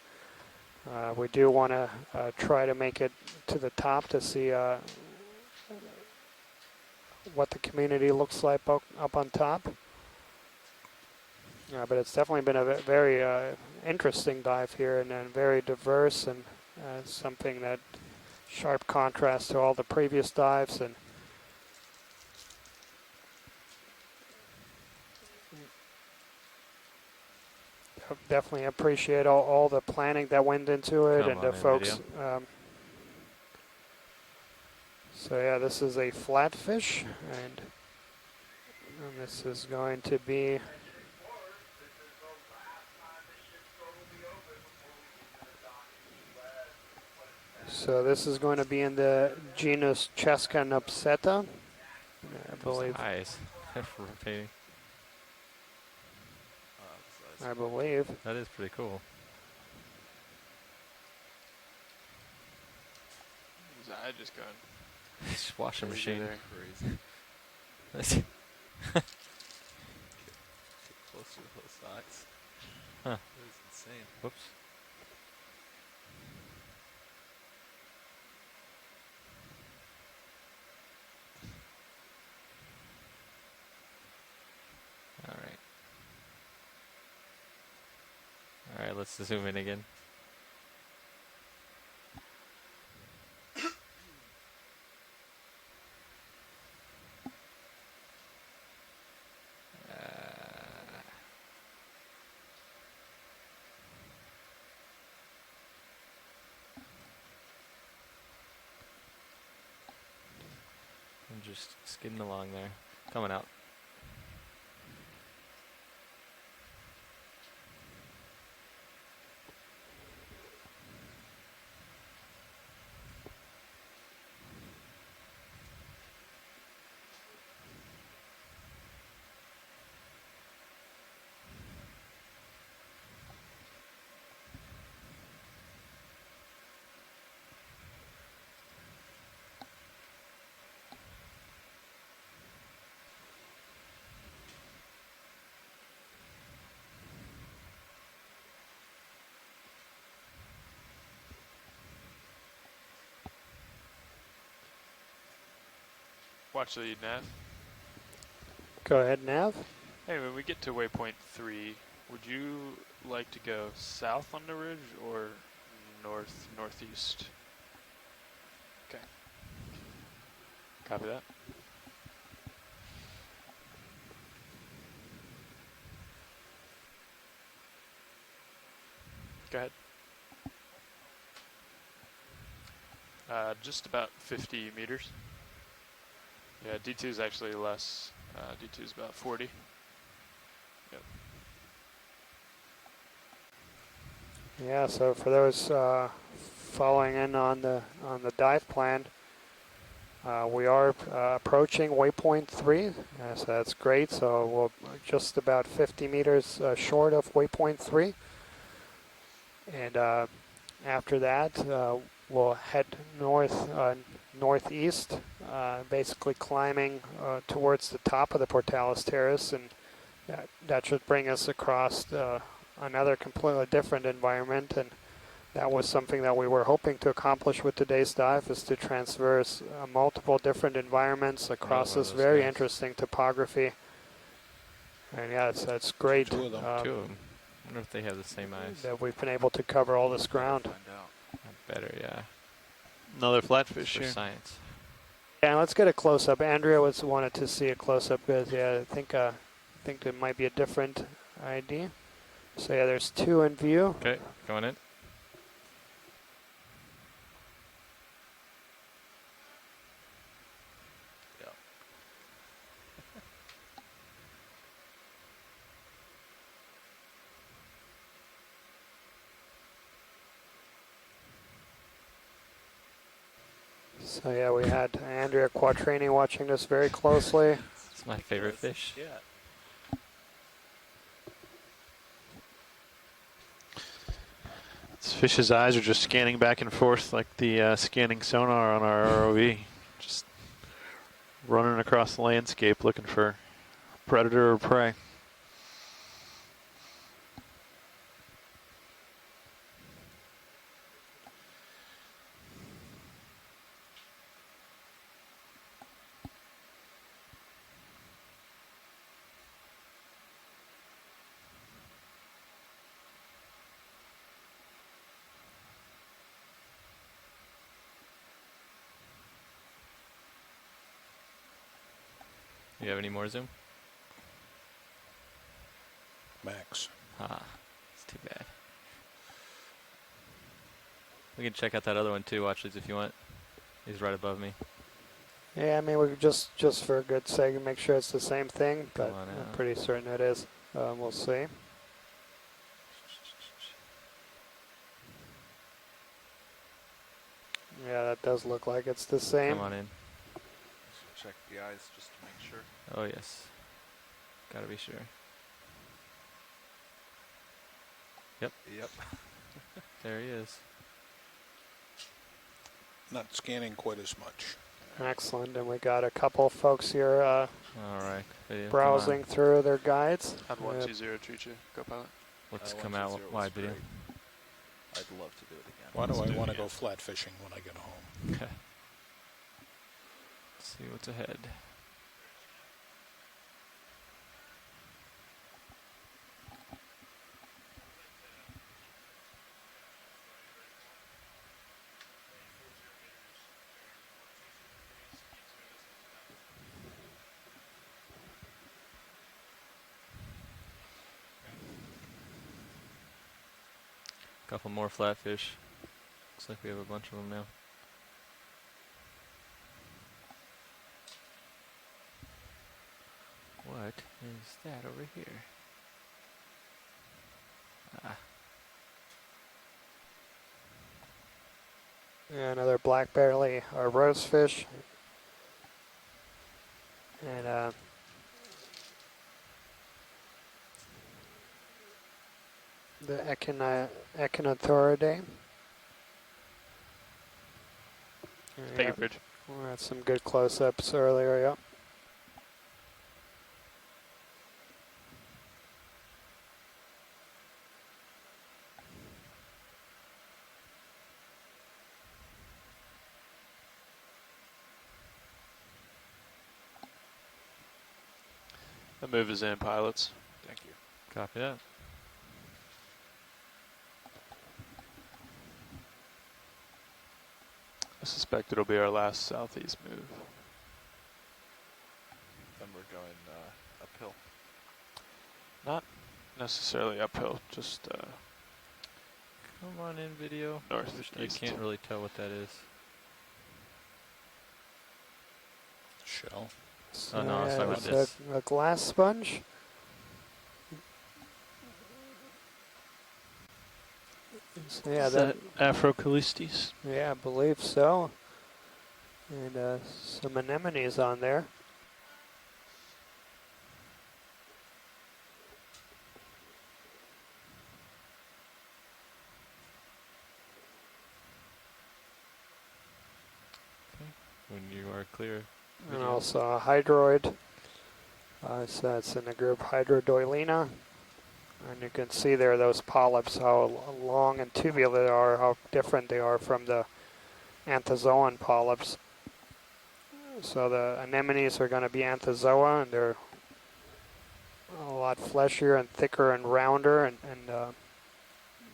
We do want to try to make it to the top to see what the community looks like up on top. But it's definitely been a very interesting dive here, and very diverse, and something that sharp contrast to all the previous dives. And definitely appreciate all the planning that went into it. Come and on the in, folks. video. So yeah, this is a flatfish, and this is going to be in the genus Chescanopseta, I believe. Eyes. Rotating. I believe. That is pretty cool. His eye just going. Just washing machine. Crazy. Get closer to those eyes. Huh. That is insane. Whoops. All right, let's zoom in again. I'm just skidding along there, coming out. Watch the nav. Go ahead, Nav. Hey, when we get to waypoint 3, would you like to go south on the ridge or northeast? Okay. Copy that. Go ahead. Just about 50 meters. Yeah, D2 is actually less. D2 is about 40. Yep. Yeah, so for those following in on the dive plan, we are approaching waypoint 3, so that's great. So we're just about 50 meters short of waypoint 3, and after that we'll head northeast, basically climbing towards the top of the Pourtales Terrace, and that should bring us across another completely different environment. And that was something that we were hoping to accomplish with today's dive, is to traverse multiple different environments across this very interesting topography. And yeah, it's great. Two of them. I wonder if they have the same eyes. That we've been able to cover all this ground. Better, yeah. Another flatfish For here. science. Yeah, let's get a close-up. Andrea wanted to see a close-up because, yeah, I think there might be a different ID. So yeah, there's 2 in view. Okay, going in. So yeah, we had Andrea Quattrini watching this very closely. It's my favorite fish. Yeah. This fish's eyes are just scanning back and forth like the scanning sonar on our ROV. Just running across the landscape looking for predator or prey. You have any more zoom? Max. Ah, it's too bad. We can check out that other one too, watch these if you want. He's right above me. Yeah, I mean, we could just for a good sake make sure it's the same thing, but I'm pretty certain it is. We'll see. Yeah, that does look like it's the same. Come on in. Check the eyes just to make sure. Oh yes. Gotta be sure. Yep. Yep. There he is. Not scanning quite as much. Excellent, and we got a couple folks here All right. Video, browsing through their guides. How'd 120 treat you, co-pilot? Let's come out wide video. I'd love to do it again. Why do Let's I it want to again. go flat fishing when I get home? Okay. Let's see what's ahead. Couple more flatfish. Looks like we have a bunch of them now. What is that over here? Ah. Yeah, another black belly or rosefish. And the Echinothoridae. Thank you, Bridge. We had some good close-ups earlier, yep. The move is in, pilots. Thank you. Copy that. I suspect it'll be our last southeast move. Then we're going uphill. Not necessarily uphill, just Come on in, video. northeast. I can't really tell what that is. Shell. Oh, no, it's not it's with this. a glass sponge. So, yeah, Is that Afrocalistes? yeah, I believe so. And some anemones on there. When you are clear. And Video. also a hydroid. So it's in the group Hydrodoilina. And you can see there those polyps, how long and tubular they are, how different they are from the anthozoan polyps. So the anemones are going to be anthozoa, and they're a lot fleshier and thicker and rounder, and the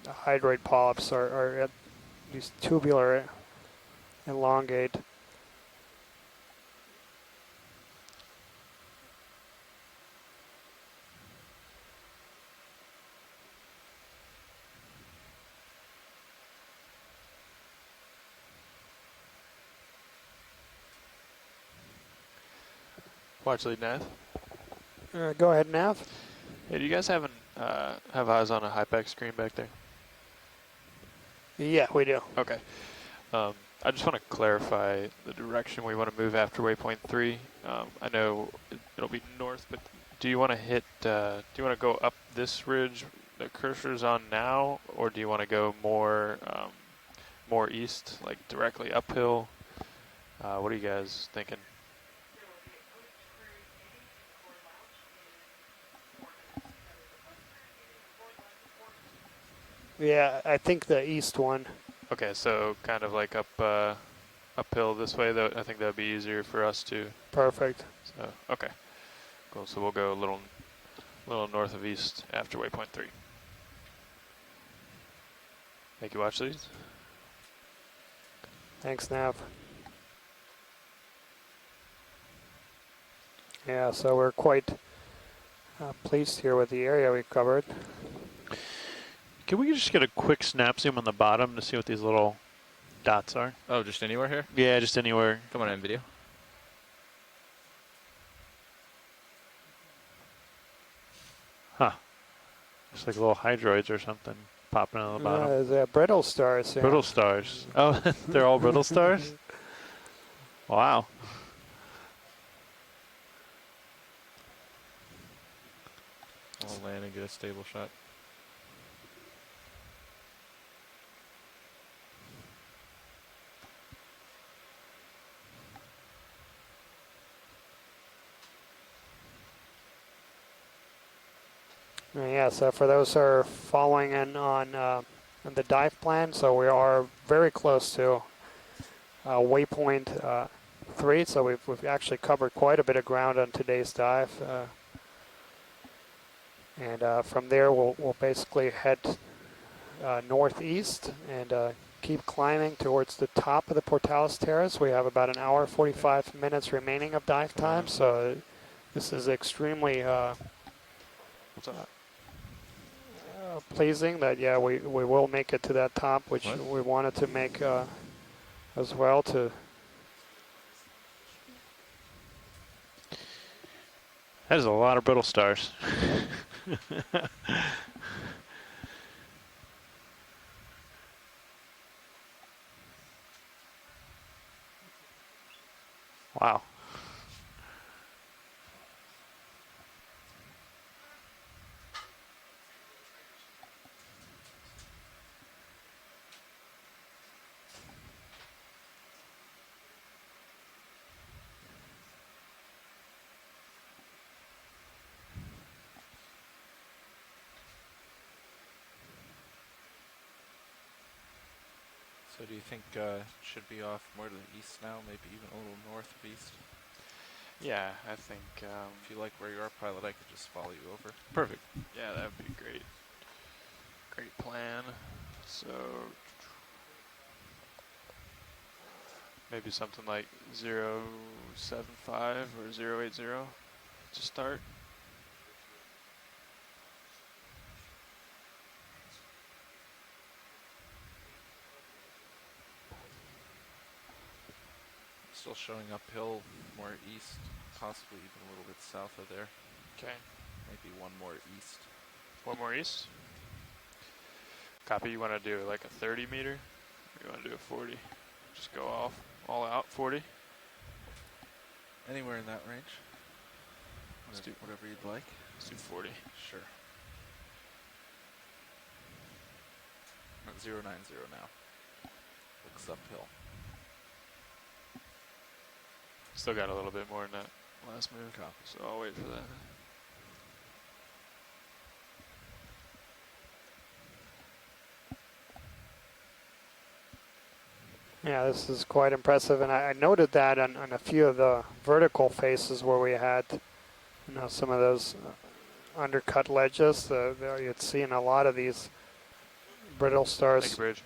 hydroid polyps are at these tubular elongate. Watch lead nav. Go ahead, Nav. Hey, do you guys have eyes on a HyPAC screen back there? Yeah, we do. Okay. I just want to clarify the direction we want to move after waypoint 3. I know it'll be north, but do you want to hit? Do you want to go up this ridge the cursor's on now, or do you want to go more more east, like directly uphill? What are you guys thinking? Yeah, I think the east one. Okay, so kind of like up uphill this way. Though I think that'd be easier for us to. Perfect. So okay, cool. So we'll go a little north of east after waypoint 3. Thank you. Watch these. Thanks, Nav. Yeah, so we're quite pleased here with the area we covered. Can we just get a quick snap zoom on the bottom to see what these little dots are? Oh, just anywhere here? Yeah, just anywhere. Come on in, video. Huh. Just like little hydroids or something popping out of the bottom. The brittle stars. Yeah. Brittle stars. Oh, they're all brittle stars? Wow. I'll land and get a stable shot. Yeah, so for those who are following in on the dive plan, so we are very close to waypoint 3, so we've actually covered quite a bit of ground on today's dive. And from there, we'll basically head northeast and keep climbing towards the top of the Pourtales Terrace. We have about an hour, 45 minutes remaining of dive time, so this is extremely What's up? pleasing that, yeah, we will make it to that top, which we wanted to make as well. That is a lot of brittle stars. Wow. So do you think should be off more to the east now, maybe even a little north of east? Yeah, I think. If you like where you are, pilot, I could just follow you over. Perfect. Yeah, that would be great. Great plan. So maybe something like 075 or 080 to start. Still showing uphill, more east, possibly even a little bit south of there. Okay. Maybe one more east. One more east. Copy. You want to do like a 30 meter? Or you want to do a 40? Just go all out 40. Anywhere in that range. Let's do whatever you'd like. Let's do 40. Sure. At 090 now. Looks uphill. Still got a little bit more in that last move. Copy. So I'll wait for that. Yeah, this is quite impressive, and I noted that on a few of the vertical faces where we had, some of those undercut ledges. You'd see in a lot of these brittle stars. Thank you, Bridge.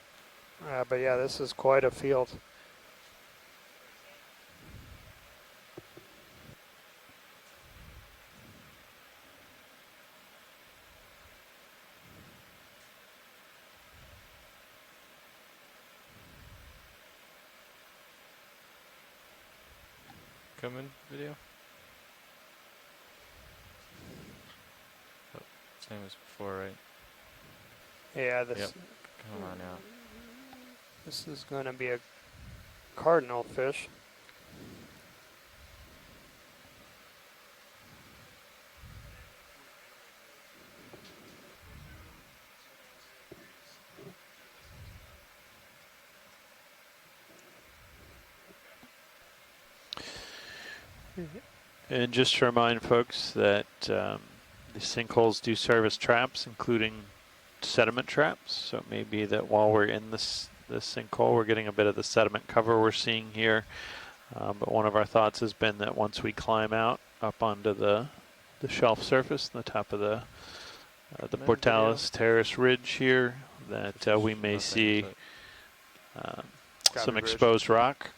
But yeah, this is quite a field. Coming video? Oh, same as before, right? Yeah, this. Yep. Come on out. This is going to be a cardinal fish. And just to remind folks that the sinkholes do serve as traps, including sediment traps. So it may be that while we're in this sinkhole, we're getting a bit of the sediment cover we're seeing here. But one of our thoughts has been that once we climb out up onto the shelf surface, the top of the Pourtales Terrace ridge here, that we may see some exposed rock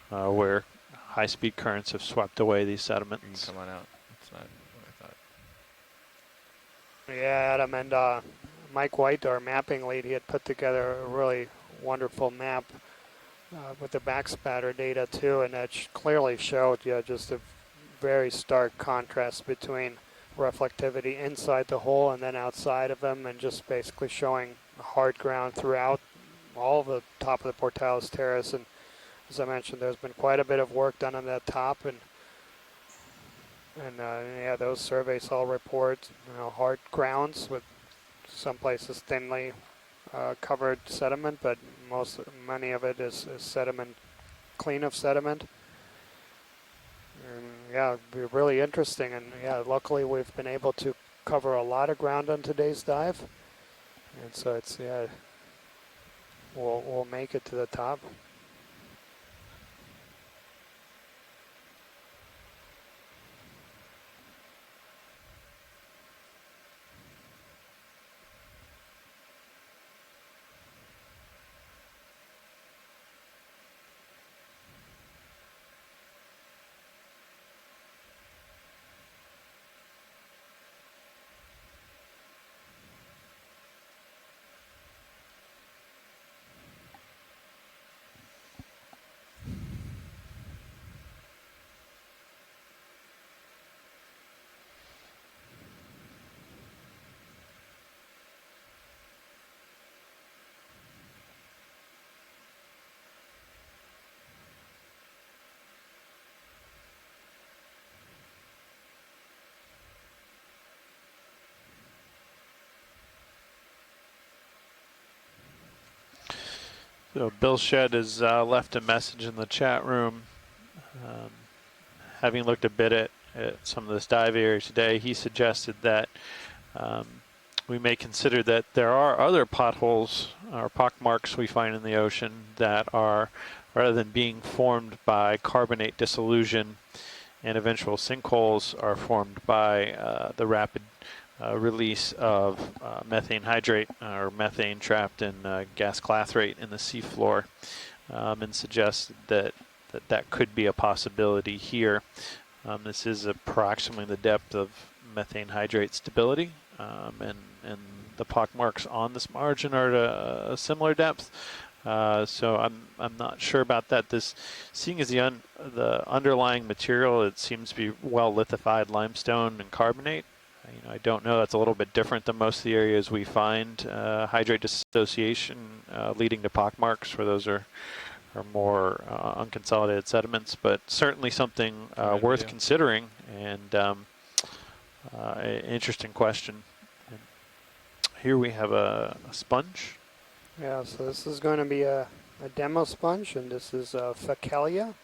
where high-speed currents have swept away these sediments. Come on out. That's not what I thought. Yeah, Adam and Mike White, our mapping lead, he had put together a really wonderful map with the backspatter data too, and that clearly showed just a very stark contrast between reflectivity inside the hole and then outside of them, and just basically showing hard ground throughout all the top of the Pourtales Terrace. And as I mentioned, there's been quite a bit of work done on that top, and yeah, those surveys all report hard grounds with some places thinly covered sediment, but many of it is sediment, clean of sediment. And yeah, it'll be really interesting, and yeah, luckily we've been able to cover a lot of ground on today's dive, and so it's we'll make it to the top. So Bill Shedd has left a message in the chat room. Having looked a bit at some of this dive area today, he suggested that we may consider that there are other potholes or pockmarks we find in the ocean that are, rather than being formed by carbonate dissolution and eventual sinkholes are formed by the rapid release of methane hydrate or methane trapped in gas clathrate in the seafloor, and suggests that that could be a possibility here. This is approximately the depth of methane hydrate stability, and the pockmarks on this margin are at a similar depth. So I'm not sure about that. This, seeing as the underlying material, it seems to be well lithified limestone and carbonate. I don't know. That's a little bit different than most of the areas we find hydrate dissociation leading to pockmarks, where those are more unconsolidated sediments. But certainly something worth considering, and an interesting question. And here we have a sponge. Yeah, so this is going to be a demo sponge, and this is Fakelia.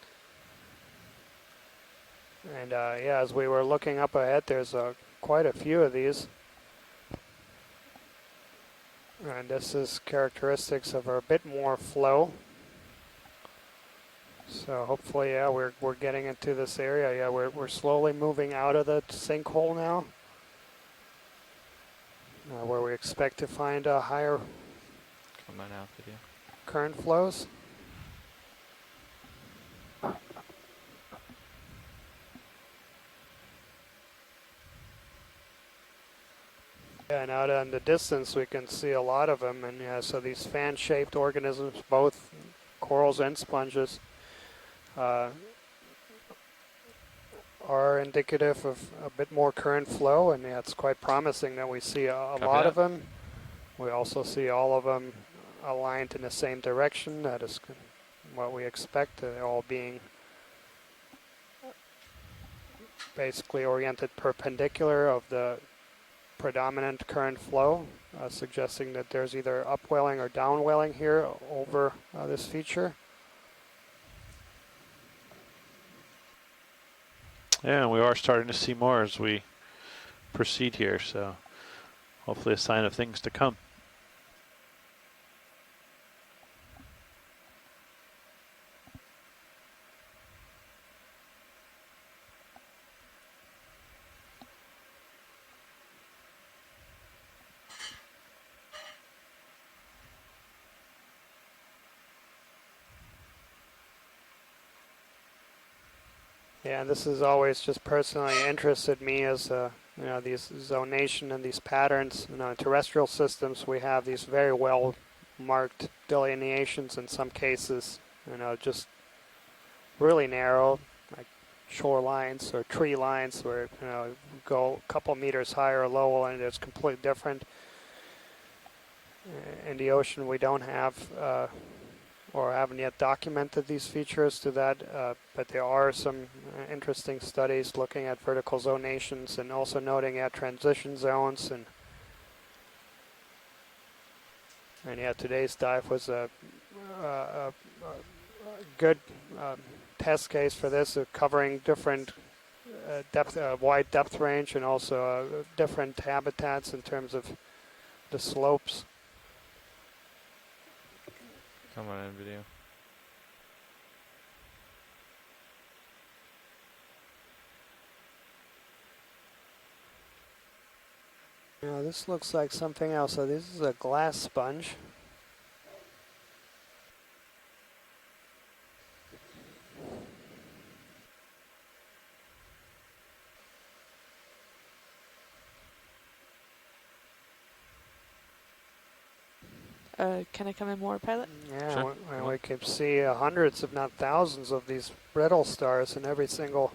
And yeah, as we were looking up ahead, there's quite a few of these. And this is characteristics of a bit more flow. So hopefully, yeah, we're getting into this area. Yeah, we're slowly moving out of the sinkhole now, where we expect to find a higher current flows. Yeah, and out in the distance we can see a lot of them, and yeah, so these fan-shaped organisms, both corals and sponges, are indicative of a bit more current flow, and yeah, it's quite promising that we see a lot of them. We also see all of them aligned in the same direction. That is what we expect, all being basically oriented perpendicular of the predominant current flow, suggesting that there's either upwelling or downwelling here over this feature. Yeah, we are starting to see more as we proceed here, so hopefully a sign of things to come. Yeah, this has always just personally interested me as these zonation and these patterns. In terrestrial systems, we have these very well marked delineations in some cases, just really narrow, like shorelines or tree lines where go a couple meters higher or lower, and it's completely different. In the ocean, we don't have or haven't yet documented these features to that, but there are some interesting studies looking at vertical zonations and also noting at transition zones. And yeah, today's dive was a good test case for this, covering different wide depth range and also different habitats in terms of the slopes. Come on in video. Yeah, this looks like something else. So this is a glass sponge. Can I come in more, pilot? Yeah, Sure. we can see hundreds, if not thousands, of these brittle stars in every single.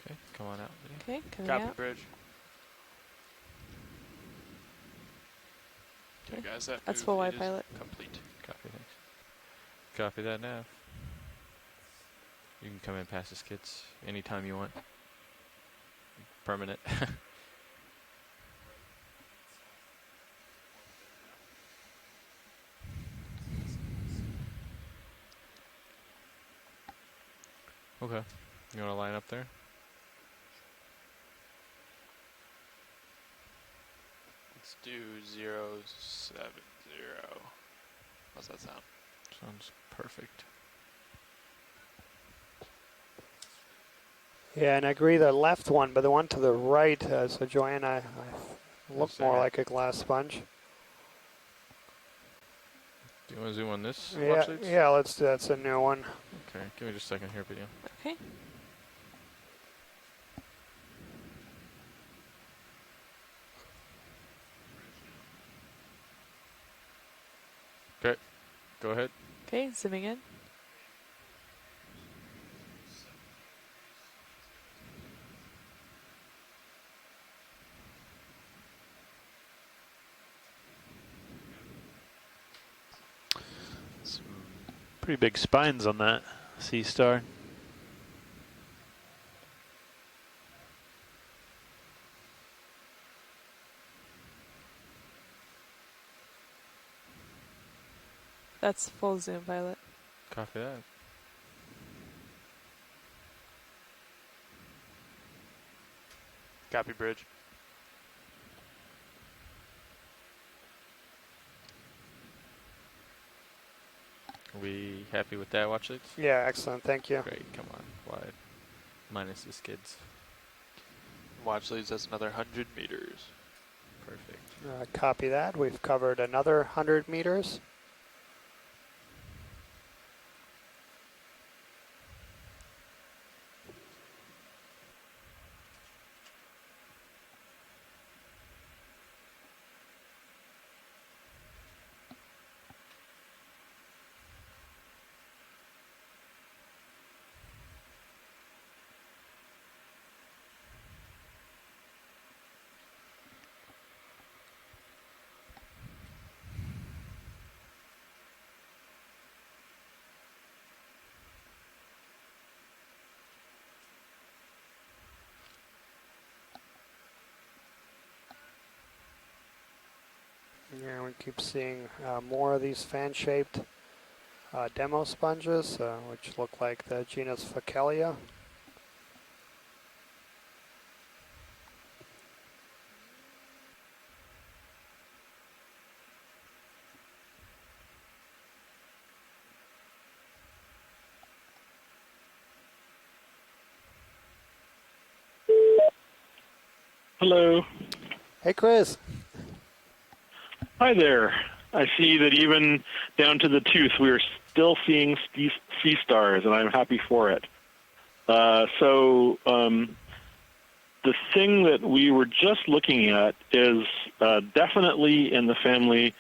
Okay, come on out. Okay, coming Copy out. bridge. Okay, guys, That's move full wide is pilot. complete. Copy, thanks. Copy that nav. You can come in past the skids anytime you want. Permanent. Okay. You want to line up there? Let's do 070. How's that sound? Sounds perfect. Yeah, and I agree the left one, but the one to the right, so Joanna, I look more like a glass sponge. Do you want to zoom on this? Yeah, yeah, let's do that's a new one. Okay, give me just a second here, video. Okay. Okay, go ahead. Okay, zooming in. Some pretty big spines on that sea star. That's full zoom, Violet. Copy that. Copy bridge. Are we happy with that, watch leads? Yeah, excellent, thank you. Great, come on, wide. Minus the skids. Watch leads, that's another 100 meters. Perfect. Copy that. We've covered another 100 meters. Yeah, we keep seeing more of these fan-shaped demo sponges, which look like the genus Phacelia. Hello. Hey, Chris. Hi there. I see that even down to the tooth, we are still seeing sea stars, and I'm happy for it. So the thing that we were just looking at is definitely in the family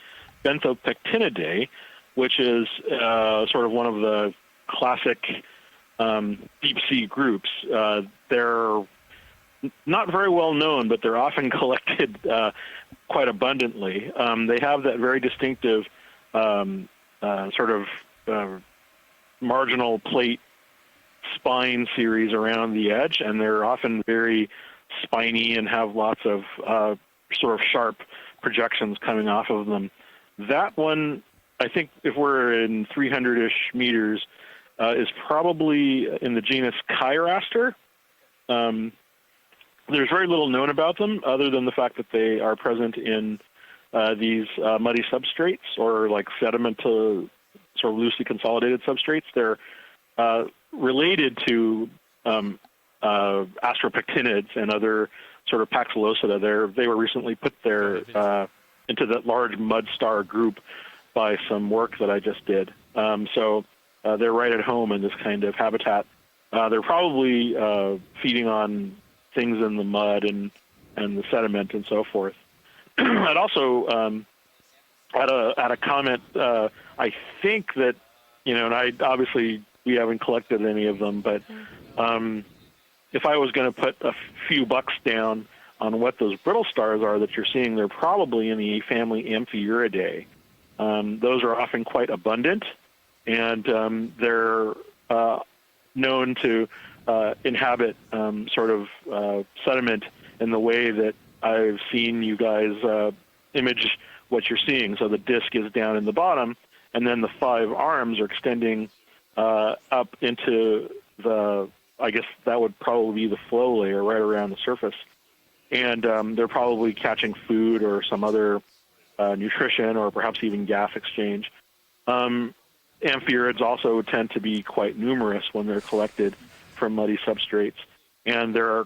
Benthopectinidae, which is sort of one of the classic deep sea groups. They're not very well known, but they're often collected quite abundantly. They have that very distinctive sort of marginal plate spine series around the edge, and they're often very spiny and have lots of sort of sharp projections coming off of them. That one, I think if we're in 300-ish meters, is probably in the genus Chiraster. There's very little known about them other than the fact that they are present in these muddy substrates or like sediment to sort of loosely consolidated substrates. They're related to astropectinids and other sort of Paxillosida. They were recently put there into that large mud star group by some work that I just did. So they're right at home in this kind of habitat. They're probably feeding on things in the mud and the sediment and so forth. I'd also add a comment. I think that, and I obviously we haven't collected any of them, but if I was going to put a few bucks down on what those brittle stars are that you're seeing, they're probably in the family Amphiuridae. Those are often quite abundant, and they're known to inhabit sort of sediment in the way that I've seen you guys image what you're seeing. So the disc is down in the bottom, and then the 5 arms are extending up into the, I guess that would probably be the flow layer right around the surface. And they're probably catching food or some other nutrition or perhaps even gas exchange. Amphiurids also tend to be quite numerous when they're collected from muddy substrates. And they're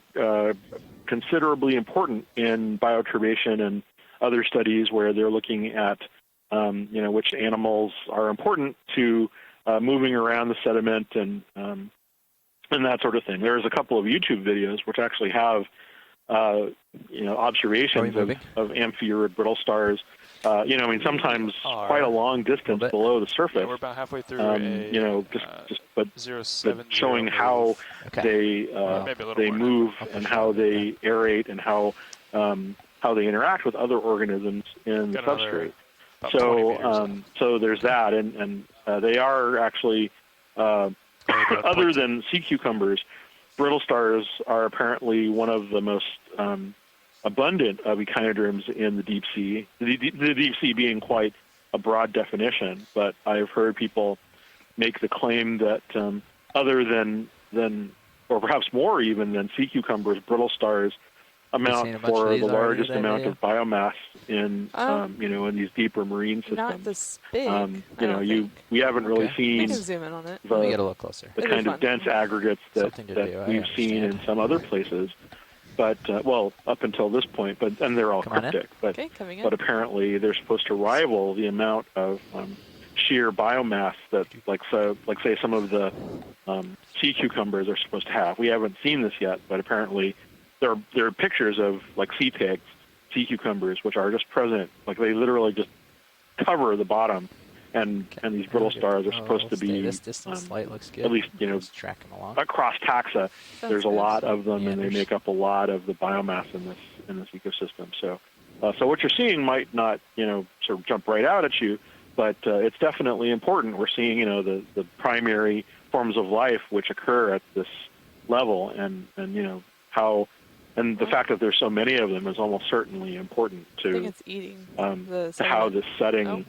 considerably important in bioturbation and other studies where they're looking at which animals are important to moving around the sediment and that sort of thing. There's a couple of YouTube videos which actually have observations of amphiurid brittle stars. Sometimes quite a long distance below the surface. Yeah, we're about halfway through but showing how they move and how they aerate and how they interact with other organisms in the substrate. So there's that, and they are actually other than sea cucumbers, brittle stars are apparently one of the most abundant of echinoderms in the deep sea. The deep sea being quite a broad definition, but I've heard people make the claim that other than, or perhaps more even than sea cucumbers, brittle stars amount for the largest amount of biomass in in these deeper marine systems. Not this big. We haven't really seen we can zoom in on it. Let me get a little closer. The kind of dense aggregates that we've seen in some other places. But up until this point, and they're all cryptic. But apparently they're supposed to rival the amount of sheer biomass that, say, some of the sea cucumbers are supposed to have. We haven't seen this yet, but apparently there are pictures of sea pigs, sea cucumbers, which are just present. They literally just cover the bottom, and these brittle stars are supposed to be this distance light looks good. At least tracking along. Across taxa. There's a lot of them, and they make up a lot of the biomass in this ecosystem. So what you're seeing might not sort of jump right out at you, but it's definitely important. We're seeing the primary forms of life which occur at this level, and how. And the fact that there's so many of them is almost certainly important to I think it's eating to how this setting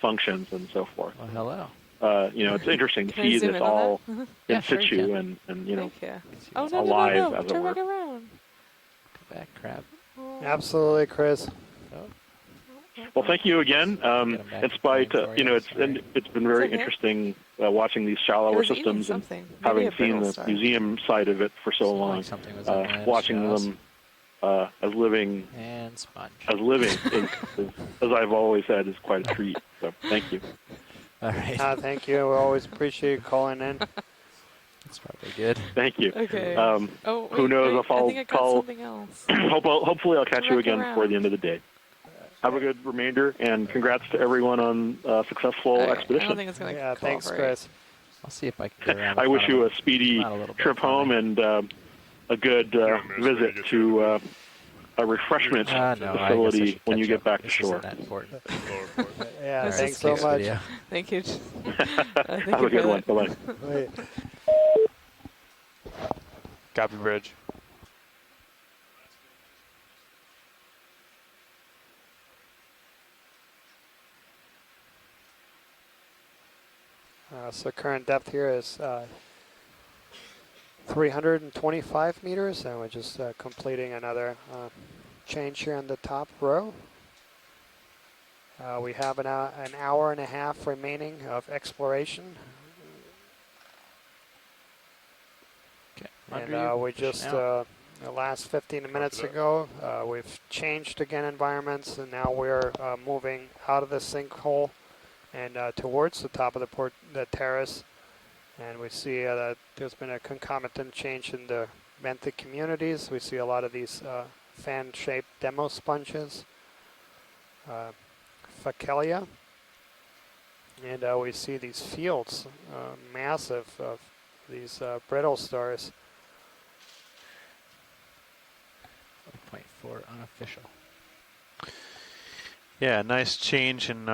functions and so forth. Well, hello. It's interesting to see this all in situ and alive as it were. Turn back around. Come back, crab. Absolutely, Chris. Well, thank you again. In spite, it's been very interesting watching these shallower systems and having seen the museum side of it for so long. Watching them as living and sponge. As living, as I've always said, is quite a treat. So thank you. All right. Thank you. We always appreciate you calling in. That's probably good. Thank you. Okay. Who knows if I'll I think I got call. Something else. Hopefully, I'll catch you again before the end of the day. Have a good remainder, and congrats to everyone on a successful expedition. I don't think it's going to thanks, Chris. I'll see if I can get around. I wish you a speedy trip home and a good visit to a refreshment facility when you get back to shore. That important. Yeah, thanks so much. Thank you. Have a good one. Bye-bye. Copy bridge. So current depth here is 325 meters, and we're just completing another change here in the top row. We have an hour and a half remaining of exploration. Okay. And we just, the last 15 minutes ago, we've changed again environments, and now we're moving out of the sinkhole and towards the top of the terrace. And we see that there's been a concomitant change in the benthic communities. We see a lot of these fan-shaped demo sponges, Fakelia, and we see these fields, massive, of these brittle stars. 4.4 unofficial. Yeah, nice change in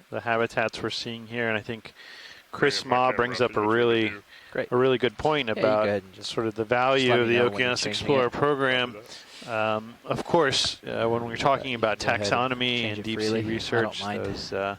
the habitats we're seeing here, and I think Chris bring it Ma back brings up up a as each of really, you. Great. a really good point Yeah, you about go ahead and just sort of the value let of me the know when you're Okeanos changing Explorer it. program. Of course, when we're talking You about can go ahead and taxonomy change and it deep freely. sea I research, don't mind.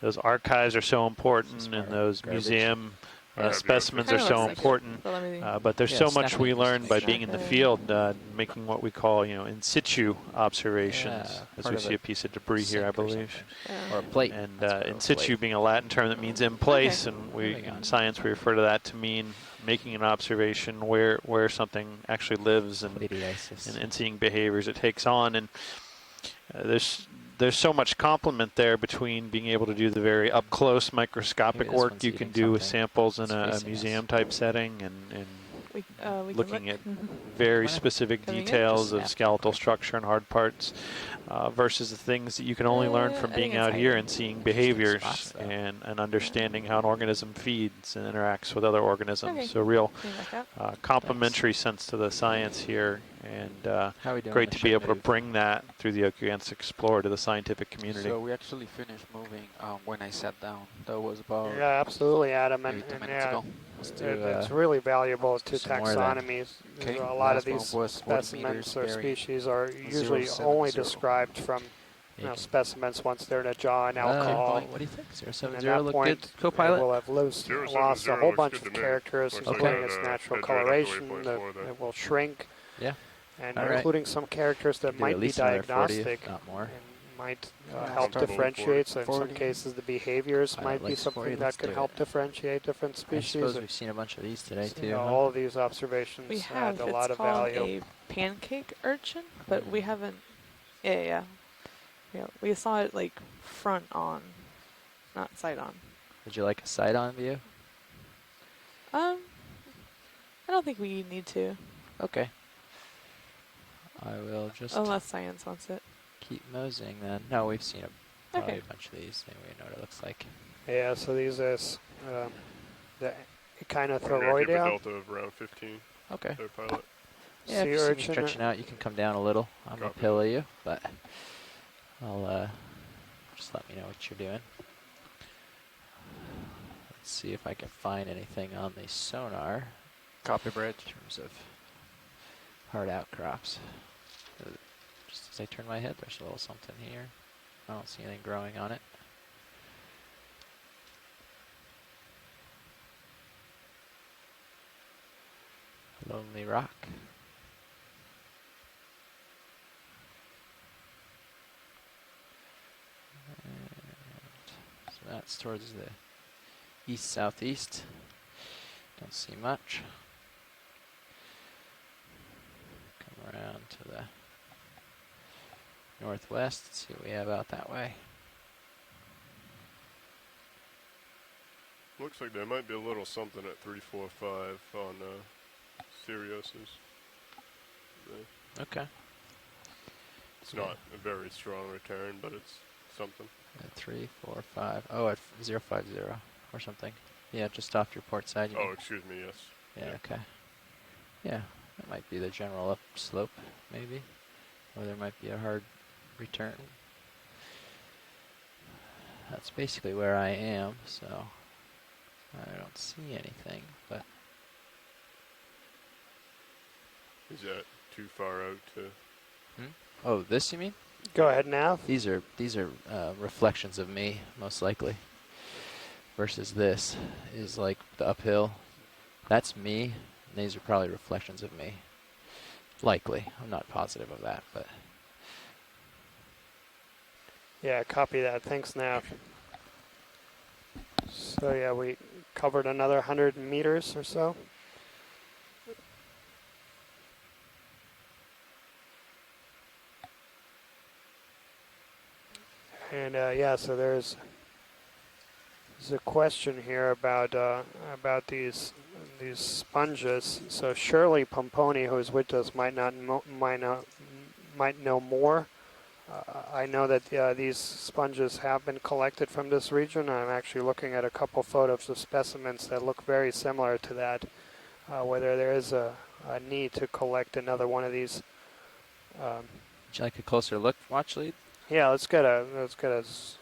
those archives are so important, and more those garbage. museum I have you specimens on are Kinda so looks like it, important. but let me- But there's Yeah, so snap much it we just to learn make by sure. being in the Okay. field, making what we call, in situ observations, Yeah, as part we of see a a piece of debris here, I sink or believe. something. Or a plate. And That's part of in a situ plate. being a Latin term that means in place, Okay. and we Moving on. in science we refer to that to mean making an observation where something actually lives and Plateasis. and seeing behaviors it takes on. And there's so much complement there between being able to do the very up close microscopic Maybe this work one's you can eating do with something. samples in It's a facing us. museum type setting, and We can looking look. at very Come on. specific Coming in? details Just of snap. skeletal structure and hard parts, versus the things that you can only learn from I being think it's out here hiding. and seeing Interesting behaviors spots, though. and understanding how an organism feeds and interacts with other organisms. Okay. So real Coming back up. complementary sense to the science here, and How we doing great on the to be ship able to move? bring that through the Okeanos Explorer to the scientific community. So we actually finished moving when I sat down. That was about Yeah, absolutely, Adam, maybe 2 minutes yeah, ago. Let's do it's really valuable to some more then. taxonomies. Okay, A lot of last one these was 40 specimens meters, or Barry. species are usually only 070. described from Yeah, you can- specimens once they're in a jaw and alcohol. What do you think? And 070 at that look point, good, it co-pilot? will have lost a 070 whole looks bunch good of to me. characters, Looks like including that, its natural heads right up to coloration. waypoint 4 there. It will shrink, Yeah. and All right. including some characters that Do at might be least another 40, if diagnostic not more. and might Yeah, help start with differentiate. So in some 40. cases, the behaviors Pilot might be likes something 40, that let's can do help it. differentiate different I species. suppose we've seen a bunch of these today, So, too. Huh? all of these observations We add have. a It's lot of called value. a pancake urchin, but we haven't. Yeah. We saw it like front on, not side on. Would you like a side-on view? I don't think we need to, Okay. I will just unless science wants it. keep moseying then. No, we've seen probably Okay. a bunch of these. Maybe we know what it looks like. Yeah, so these is the Automatic Echinothuroidea. delta of around 15. Okay. Their pilot. Yeah, if Sea you see me urchin. stretching out, you can come down a little. I'm Copy. uphill of you, but I'll just let me know what you're doing. Let's see if I can find anything on the sonar Copy, Brad. in terms of hard outcrops. Just as I turn my head, there's a little something here. I don't see anything growing on it. Lonely rock. And so that's towards the east-southeast. Don't see much. Come around to the northwest, see what we have out that way. Looks like there might be a little something at 345 on Sirius's. Okay. It's not a very strong return, but it's something. 3, 4, 5. Oh, at 050 or something. Yeah, just off your port side. You Oh, mean? excuse me, yes. Yeah, okay. Yeah, that might be the general upslope, maybe. Or there might be a hard return. That's basically where I am, so I don't see anything, but Is that too far out to... oh, this you mean? Go ahead, Nav. These are reflections of me, most likely. Versus this is like the uphill. That's me, and these are probably reflections of me. Likely. I'm not positive of that, but Yeah, copy that. Thanks, Nav. So yeah, we covered another 100 meters or so. And yeah, so there's a question here about these sponges. So Shirley Pomponi, who is with us, might know more. I know that these sponges have been collected from this region. I'm actually looking at a couple photos of specimens that look very similar to that. Whether there is a need to collect another one of these. would you like a closer look, watch lead? Yeah, let's get a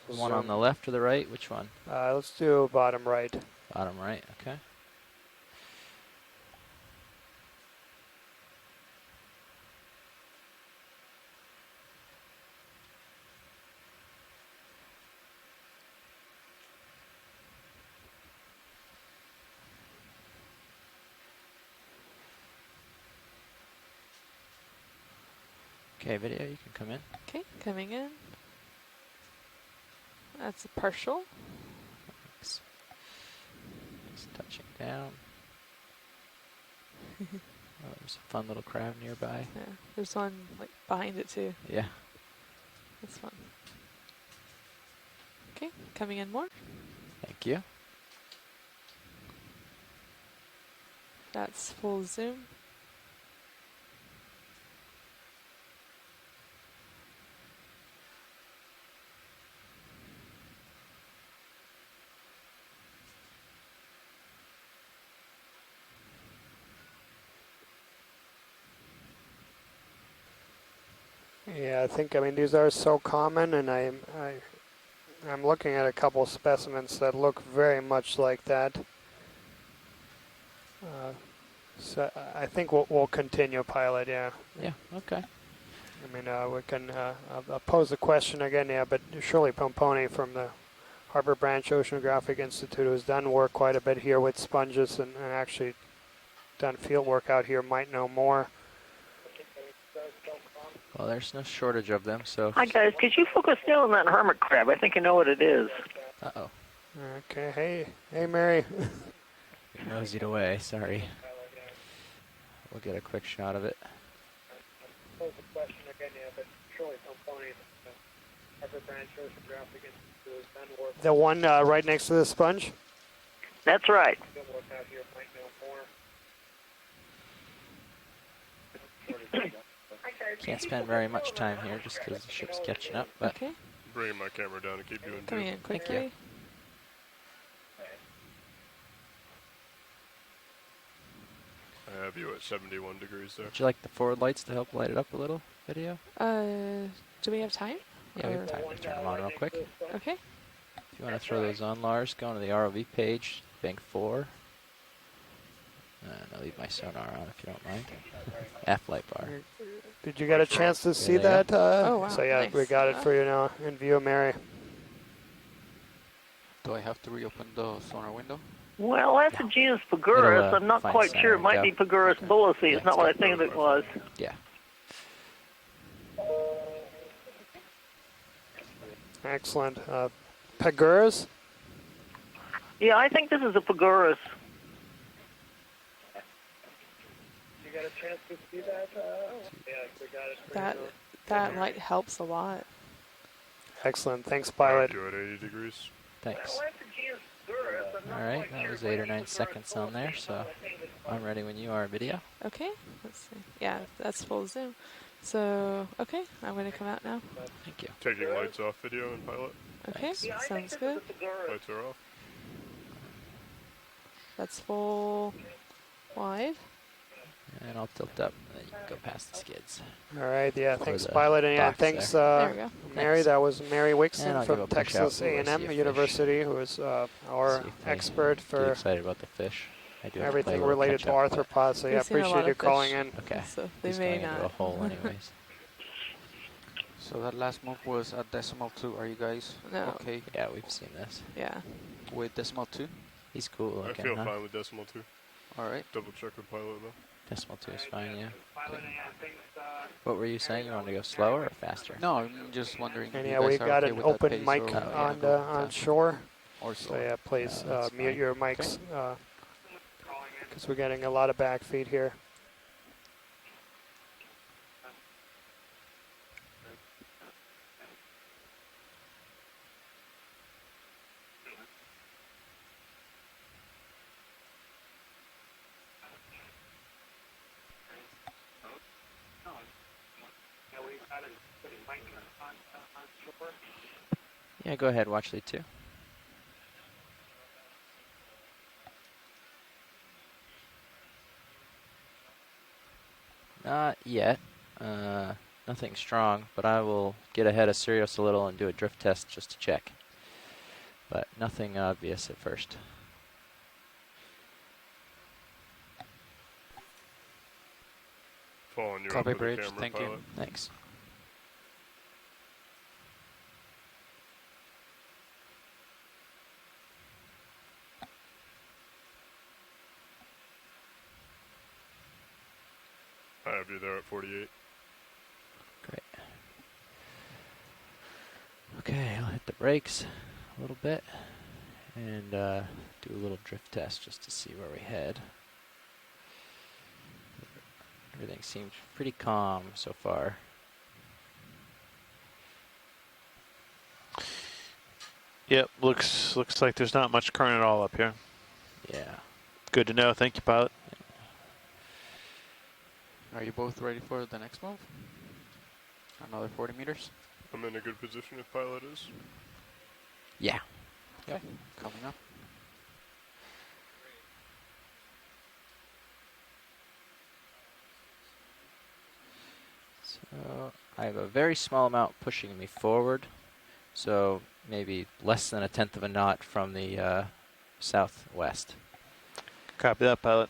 One on zoom. the left or the right? Which one? Let's do bottom right. Bottom right. Okay. Okay, video, you can come in. Okay, coming in. That's a partial. Thanks. Just touching down. Oh, there's a fun little crab nearby. Yeah, there's one like behind it too. Yeah. That's fun. Okay, coming in more. Thank you. That's full zoom. Yeah, I mean these are so common, and I'm looking at a couple specimens that look very much like that. So I think we'll continue pilot. Yeah. Yeah. Okay. I mean we can I'll pose the question again. Yeah, but surely Pomponi from the Harbor Branch Oceanographic Institute, who's done work quite a bit here with sponges and actually done field work out here, might know more. Well, there's no shortage of them, so. Hi guys, could you focus down on that hermit crab? I think I know what it is. Uh-oh. Okay, hey Mary. You moseyed away, sorry. We'll get a quick shot of it. Pose the question again, yeah, but surely Pomponi, Harbor Branch Oceanographic Institute, has done work. The one right next to the sponge? That's right. Field work out here might know more. Can't spend very much time here just because the ship's catching up, but. Okay. Bringing my camera down and keep doing Coming in Thank quickly. you. I have you at 71 degrees there. Would you like the forward lights to help light it up a little, video? Do we have time? Yeah, we have time to turn them on real quick. Okay. If you want to throw those on, Lars, go on to the ROV page, bank 4. And I'll leave my sonar on if you don't mind. F-light bar. Did you get a chance to see There that? they Oh, wow, So yeah, nice. we got it for you now in view, Mary. Do I have to reopen the sonar window? Well, that's a genus Pagurus. It'll, I'm not find quite center sure. It and might go. be Pagurus Okay. bullousy. Yeah, It's not what I think it was. Yeah. Excellent. Paguras? Yeah, I think this is a Pagurus. You got a chance to see that? Yeah, we got it for That you. that light helps a lot. Excellent. Thanks, pilot. You're at 80 degrees. Thanks. Alright, that was 8 or 9 seconds on there, so I'm ready when you are, video. Okay. Let's see. Yeah, that's full zoom. So, okay, I'm going to come out now. Thank you. Taking lights off video and pilot. Okay, sounds good. Lights are off. That's full wide. And I'll tilt up, and then you can go past the skids. All right, yeah, For thanks, the pilot. And yeah, box thanks, There we go. Mary. Thanks. That was Mary And Wixon I'll give from a push out Texas when I see a A&M fish. University, who is our See if they expert Get for excited about the fish. I do have to play a everything little related to catch up, but- arthropods. So yeah, We've seen a lot appreciate you of calling fish. in. Okay. So they He's may going into a not. hole anyways. So that last move was at decimal 2. Are you guys No. okay Yeah, we've seen this. Yeah. with decimal 2? He's cool I looking, feel huh? fine with decimal 2. All right. Double check with pilot though. Decimal 2 is fine, yeah. What were you saying? You wanted to go slower or faster? No, I'm just wondering if And you yeah, guys we've are got okay an with that open pace mic or we wanna on go on faster shore. or So slower. yeah, please No, that's mute fine. your mics because we're getting a lot of back feed here. Yeah, go ahead, watch lead 2. Not yet. Nothing strong, but I will get ahead of Sirius a little and do a drift test just to check. But nothing obvious at first. Following you Copy up with bridge, the camera, thank you. pilot. Thanks. I have you there at 48. Great. Okay, I'll hit the brakes a little bit and do a little drift test just to see where we head. Everything seems pretty calm so far. Yep, looks like there's not much current at all up here. Yeah. Good to know. Thank you, pilot. Are you both ready for the next move? Another 40 meters? I'm in a good position if pilot is. Yeah. Okay, coming up. So I have a very small amount pushing me forward, so maybe less than 1/10 of a knot from the southwest. Copy that, pilot.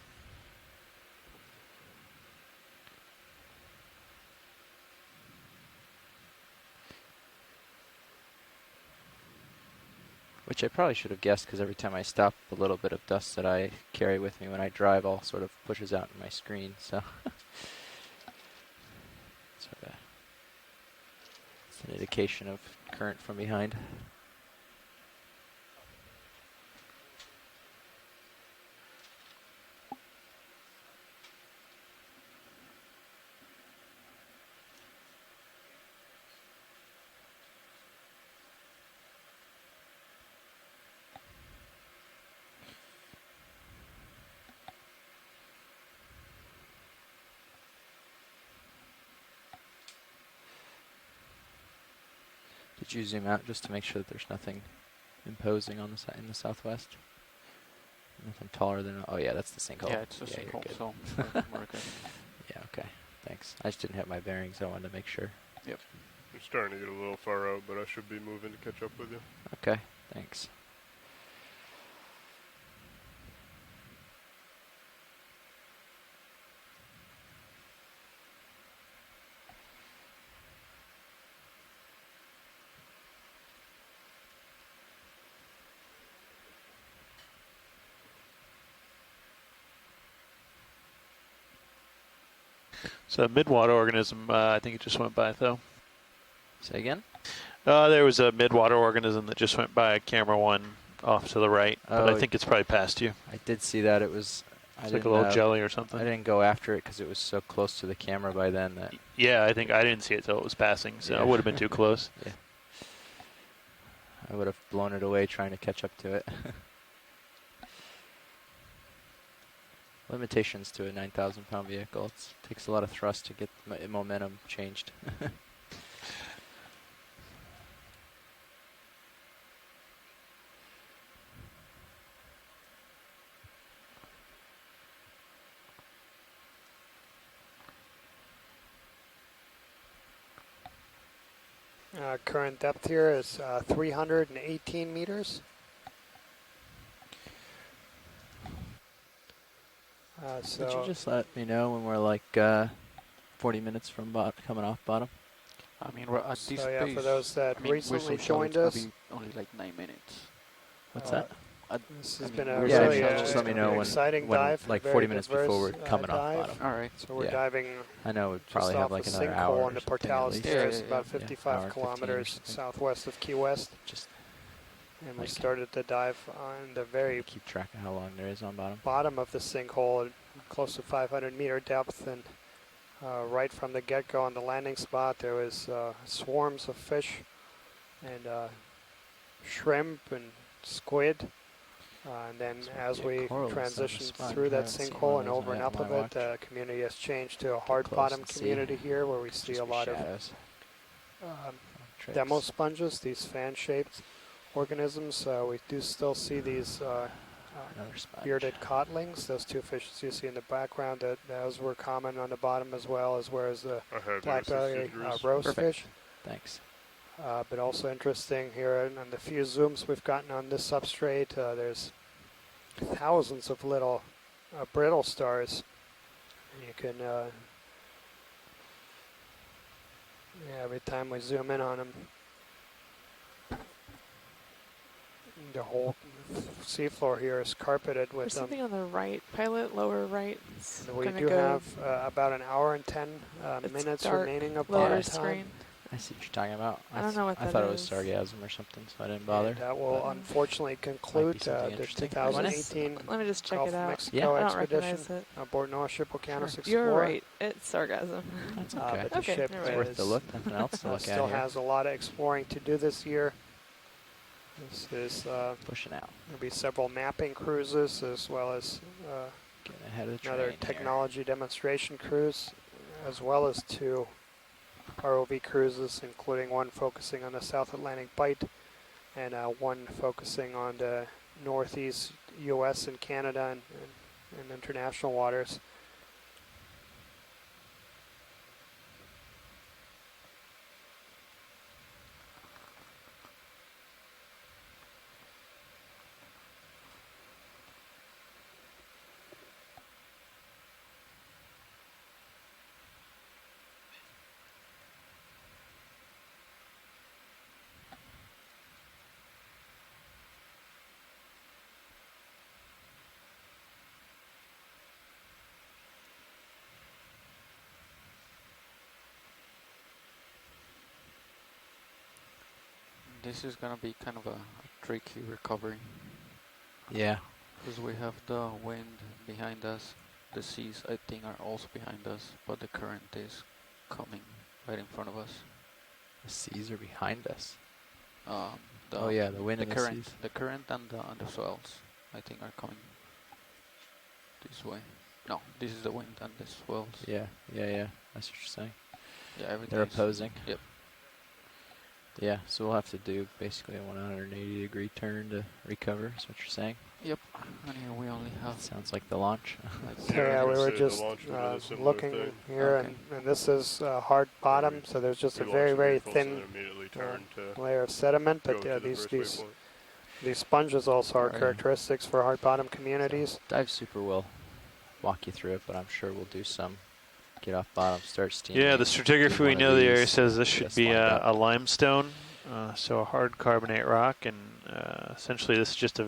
Which I probably should have guessed because every time I stop, the little bit of dust that I carry with me when I drive all sort of pushes out in my screen. So it's an indication of current from behind. Did you zoom out just to make sure that there's nothing imposing on the side in the southwest? Nothing taller than. Oh yeah, that's the sinkhole. Yeah, it's a you're sinkhole, good. so we're good. Yeah. Okay. Thanks. I just didn't have my bearings. I wanted to make sure. Yep. You're starting to get a little far out, but I should be moving to catch up with you. Okay. Thanks. So midwater organism, I think it just went by, though. Say again? There was a midwater organism that just went by camera one off to the right, but I think it's probably past you. I did see that. It was. It's like a little jelly or something. I didn't go after it because it was so close to the camera by then that. Yeah, I think I didn't see it till it was passing, so it would have been too close. Yeah. I would have blown it away trying to catch up to it. Limitations to a 9,000-pound vehicle. It takes a lot of thrust to get momentum changed. Current depth here is 318 meters. Could you just let me know when we're like 40 minutes from coming off bottom? I mean, we're at this yeah, pace. for those that recently joined it's us. only like 9 minutes. What's that? This has been a really really just let me know exciting when dive. like very 40 minutes diverse, before we're coming off dive. bottom. All right. So we're diving. I know we'd just probably have off like the another Sinkhole hour on the or something at Pourtales least. Terrace, yeah, about yeah. 55 Hour 15 or kilometers something. southwest of Key West. And we started the dive on the very Keep track of how long there is on bottom. bottom of the sinkhole, close to 500-meter depth, and right from the get-go on the landing spot, there was swarms of fish and shrimp and squid. And then as we transitioned through that sinkhole and over and up of it, the community has changed to a hard bottom community here, where we see a lot of demo sponges, these fan-shaped organisms. We do still see these Another sponge. bearded codlings. Those two fishes you see in the background, those were common on the bottom as well as the black belly rose fish. Thanks. But also interesting here on the few zooms we've gotten on this substrate, there's thousands of little brittle stars. You can, every time we zoom in on them, the whole seafloor here is carpeted with There's them. something on the right, pilot lower right. We do have about an hour and 10 minutes dark, remaining of lower bottom screen. time. I see what you're talking about. I don't know what I that thought it was is. sargassum or something, so I didn't bother. And that will but unfortunately conclude something the interesting. 2018 Let me just check Gulf it of out. Mexico Yeah, I don't expedition recognize it. aboard Noaa ship Okeanos Explorer. You're right. It's sargassum. That's okay. But the Okay, ship never It's mind. worth the look. Nothing else to look at still here. has a lot of exploring to do this year. This is Pushing out. there'll be several mapping cruises as well as Getting ahead of the another train here. technology demonstration cruise, as well as 2 ROV cruises, including one focusing on the South Atlantic Bight and one focusing on the northeast U.S. and Canada and international waters. This is gonna be kind of a tricky recovery. Yeah. Because we have the wind behind us. The seas, I think, are also behind us, but the current is coming right in front of us. The seas are behind us. Oh yeah, the wind and the current, seas. the current and the swells, I think, are coming this way. No, this is the wind and the swells. Yeah. That's what you're saying. Yeah, everything. They're opposing. Yep. Yeah, so we'll have to do basically a 180-degree turn to recover, is what you're saying? Yep. And here we only have... Sounds like the launch. Yeah, we were just looking here, Okay. and this is hard bottom, so there's just a very, very thin layer of sediment, but these sponges also are characteristics for hard bottom communities. Dive Super will walk you through it, but I'm sure we'll do some get off bottom, start steaming. Yeah, the stratigraphy we know the area says this should be a limestone, so a hard carbonate rock, and essentially this is just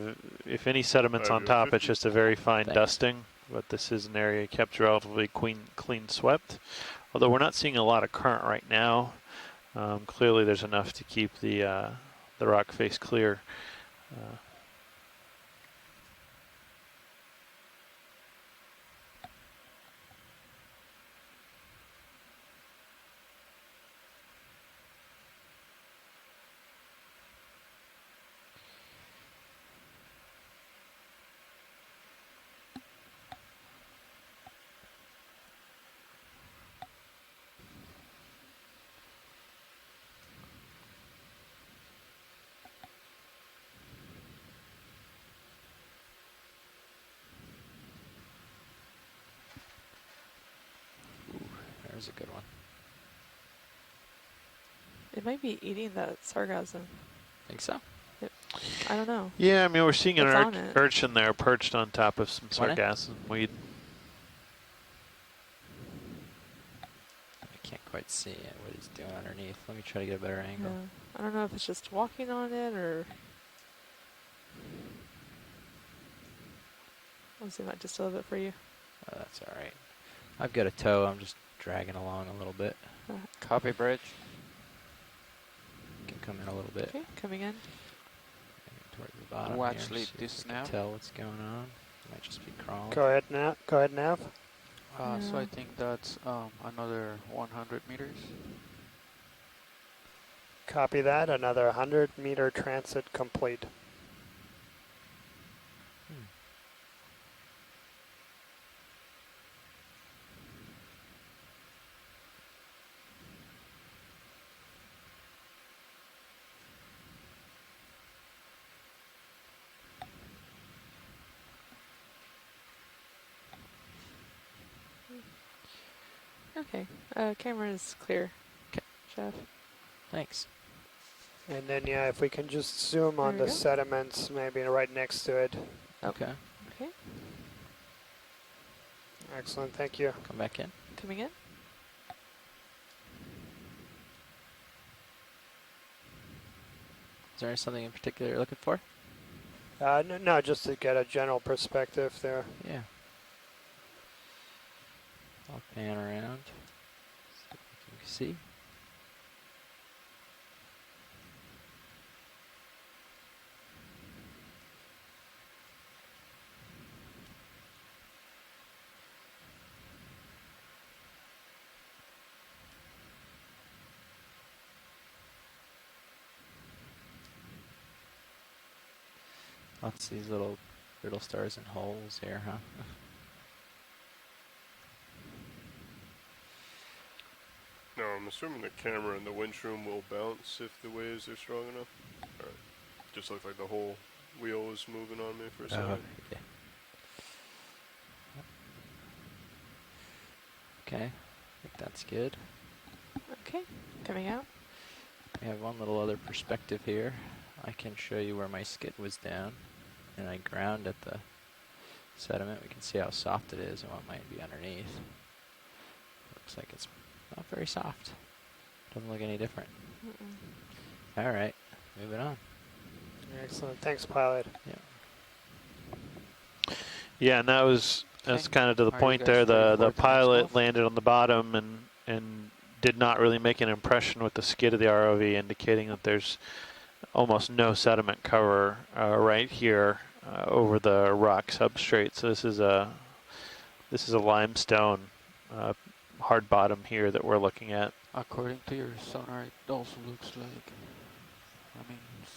if any sediment's on top, it's just a very fine dusting, but this is an area kept relatively clean swept. Although we're not seeing a lot of current right now, clearly there's enough to keep the rock face clear. There's a good one. It might be eating that sargassum. Think so? I don't know. Yeah, I mean, we're seeing It's on an it. urchin there perched on top of some On it? sargassum weed. I can't quite see what he's doing underneath. Let me try to get a better angle. Yeah. I don't know if it's just walking on it or... I'll zoom out just a little bit for you. Oh, that's all right. I've got a toe. I'm just dragging along a little bit. Copy, bridge. Can come in a little bit. Okay, coming in. Maybe towards the bottom Watch here, lead see if this we can now. tell what's going on. Might just be crawling. Go ahead, Nav. So I think that's another 100 meters. Copy that. Another 100-meter transit complete. Okay. Camera is clear. Okay. Jeff. Thanks. And then, yeah, if we can just zoom on There the we go. sediments, maybe right next to it. Okay. Okay. Excellent, thank you. Come back in. Coming in. Is there something in particular you're looking for? No, just to get a general perspective there. Yeah. I'll pan around. See what you can see. Lots of these little brittle stars and holes here, huh? No, I'm assuming the camera in the winch room will bounce if the waves are strong enough. Alright. Just looks like the whole wheel is moving on me for a second. Yeah. Okay, I think that's good. Okay. Coming out. I have one little other perspective here. I can show you where my skid was down, and I ground at the sediment. We can see how soft it is and what might be underneath. Looks like it's not very soft. Doesn't look any different. All right, moving on. Excellent, thanks, pilot. Yeah. Yeah, and that's kind of to the Are you point guys there. ready for The the next pilot move? landed on the bottom and did not really make an impression with the skid of the ROV, indicating that there's almost no sediment cover right here over the rock substrate. So this is a limestone hard bottom here that we're looking at. According to your sonar, it also looks like,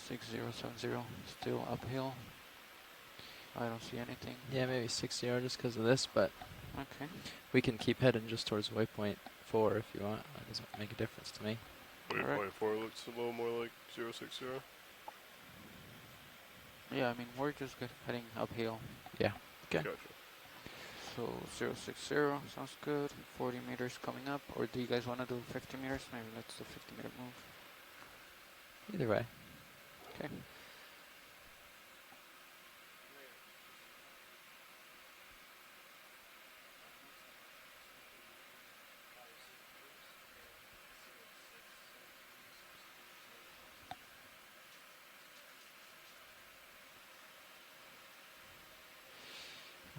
6070, still uphill. I don't see anything. Yeah, maybe 6-0 just because of this, but Okay. we can keep heading just towards waypoint 4 if you want. That doesn't make a difference to me. Waypoint 4 looks a little more like 060. Yeah, we're just heading uphill. Yeah. Okay. Gotcha. So 060 sounds good. 40 meters coming up. Or do you guys want to do 50 meters? Maybe let's do 50-meter move. Either way. Okay.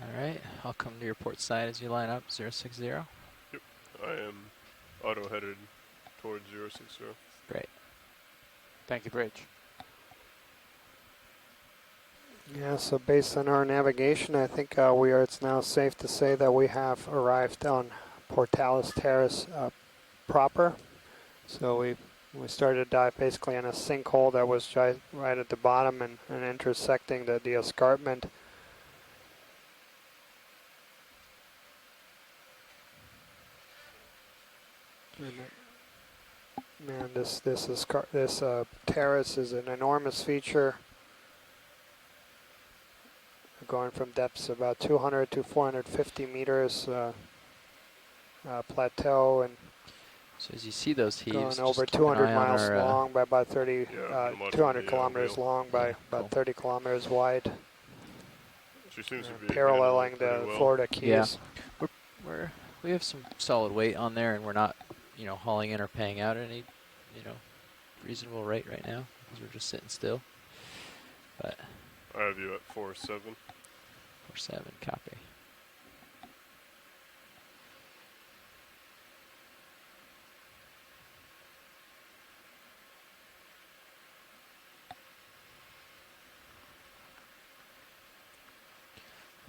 All right, I'll come to your port side as you line up, 060. Yep. I am auto-headed towards 060. Great. Thank you, Bridge. Yeah, so based on our navigation, I think it's now safe to say that we have arrived on Pourtales Terrace proper. So we started to dive basically in a sinkhole that was right at the bottom and intersecting the escarpment. Man, this terrace is an enormous feature. Going from depths about 200 to 450 meters plateau, and so as you see those heaves, going over just keep 200 an eye on miles our, long by about 30, Yeah, I'm on 200 the, kilometers wheel. long by Yeah, about cool. 30 kilometers wide, She seems to be paralleling handling it the pretty well. Florida Keys. Yeah. We have some solid weight on there, and we're not, hauling in or paying out at any, reasonable rate right now because we're just sitting still. But I have you at 4.7. 4-7, copy.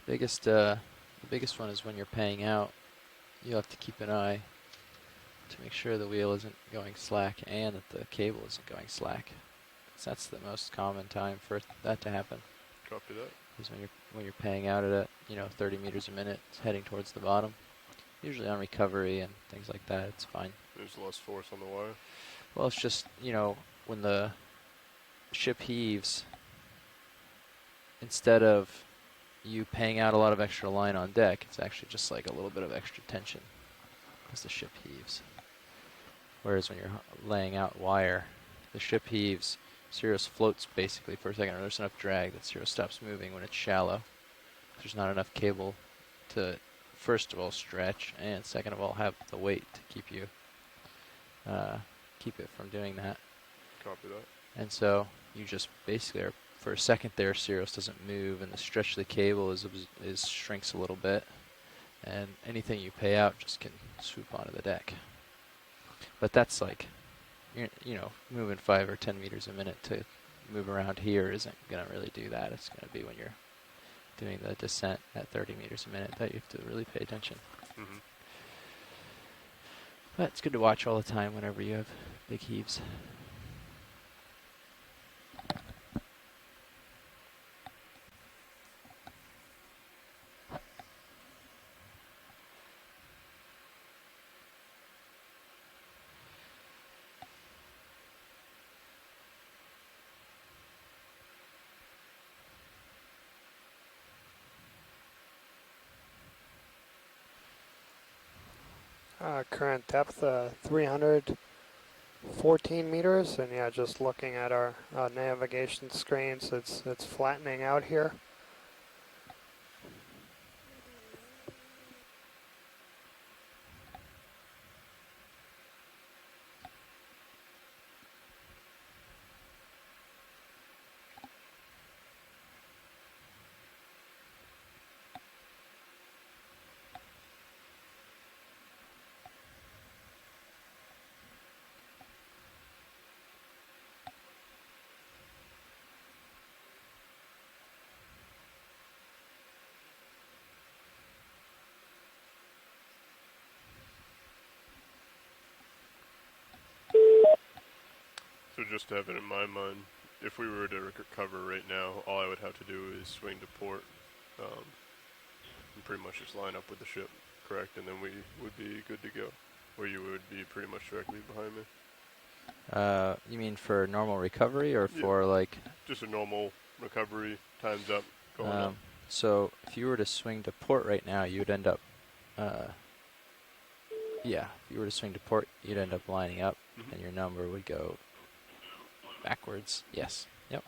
The biggest one is when you're paying out, you have to keep an eye to make sure the wheel isn't going slack and that the cable isn't going slack. 'Cause that's the most common time for that to happen. Copy that. Is when you're paying out at 30 meters a minute, it's heading towards the bottom. Usually on recovery and things like that, it's fine. There's less force on the wire. Well, it's just when the ship heaves, instead of you paying out a lot of extra line on deck, it's actually just like a little bit of extra tension. because the ship heaves. Whereas when you're laying out wire, the ship heaves, Cirrus floats basically for a second, or there's enough drag that Cirrus stops moving when it's shallow. There's not enough cable to, first of all, stretch, and second of all, have the weight to keep you, keep it from doing that. Copy that. And so you just basically are, for a second there, Cirrus doesn't move, and the stretch of the cable is shrinks a little bit, and anything you pay out just can swoop onto the deck. But that's like, you know, moving 5 or 10 meters a minute to move around here isn't going to really do that. It's going to be when you're doing the descent at 30 meters a minute that you have to really pay attention. Mm-hmm. But it's good to watch all the time whenever you have big heaves. Current depth 314 meters, and yeah, just looking at our navigation screens, it's flattening out here. So just to have it in my mind, if we were to recover right now, all I would have to do is swing to port and pretty much just line up with the ship, correct? And then we would be good to go. Or you would be pretty much directly behind me. You mean for normal recovery or for like... Just a normal recovery, time's up, going up. So if you were to swing to port right now, you would end up... yeah, if you were to swing to port, you'd end up lining up, and your number would go backwards. Yes. Yep.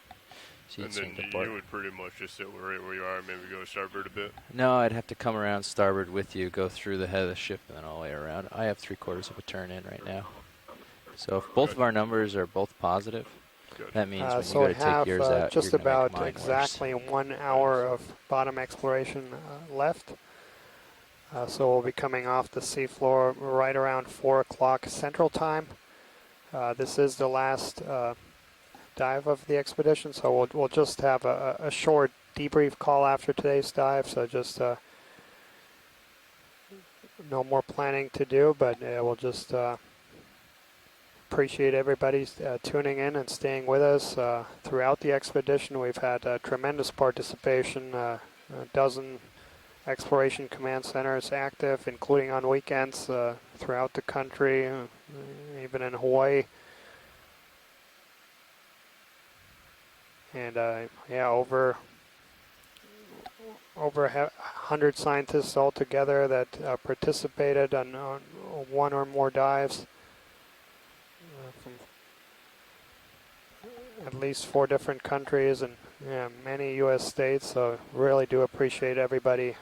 So And then you would pretty much just sit right where you are, maybe go starboard a bit? No, I'd have to come around starboard with you, go through the head of the ship, and then all the way around. I have 3/4 of a turn in right now. So if both of our numbers are both positive, that means when so you go to take yours out, just you're gonna about make mine exactly 1 hour of bottom exploration left. So we'll be coming off the seafloor right around 4 o'clock Central Time. This is the last dive of the expedition, so we'll just have a short debrief call after today's dive. So just no more planning to do, but we'll just appreciate everybody tuning in and staying with us throughout the expedition. We've had tremendous participation, a dozen exploration command centers active, including on weekends throughout the country, even in Hawaii. And yeah, over 100 scientists altogether that participated on one or more dives from at least 4 different countries and many U.S. states. So really do appreciate everybody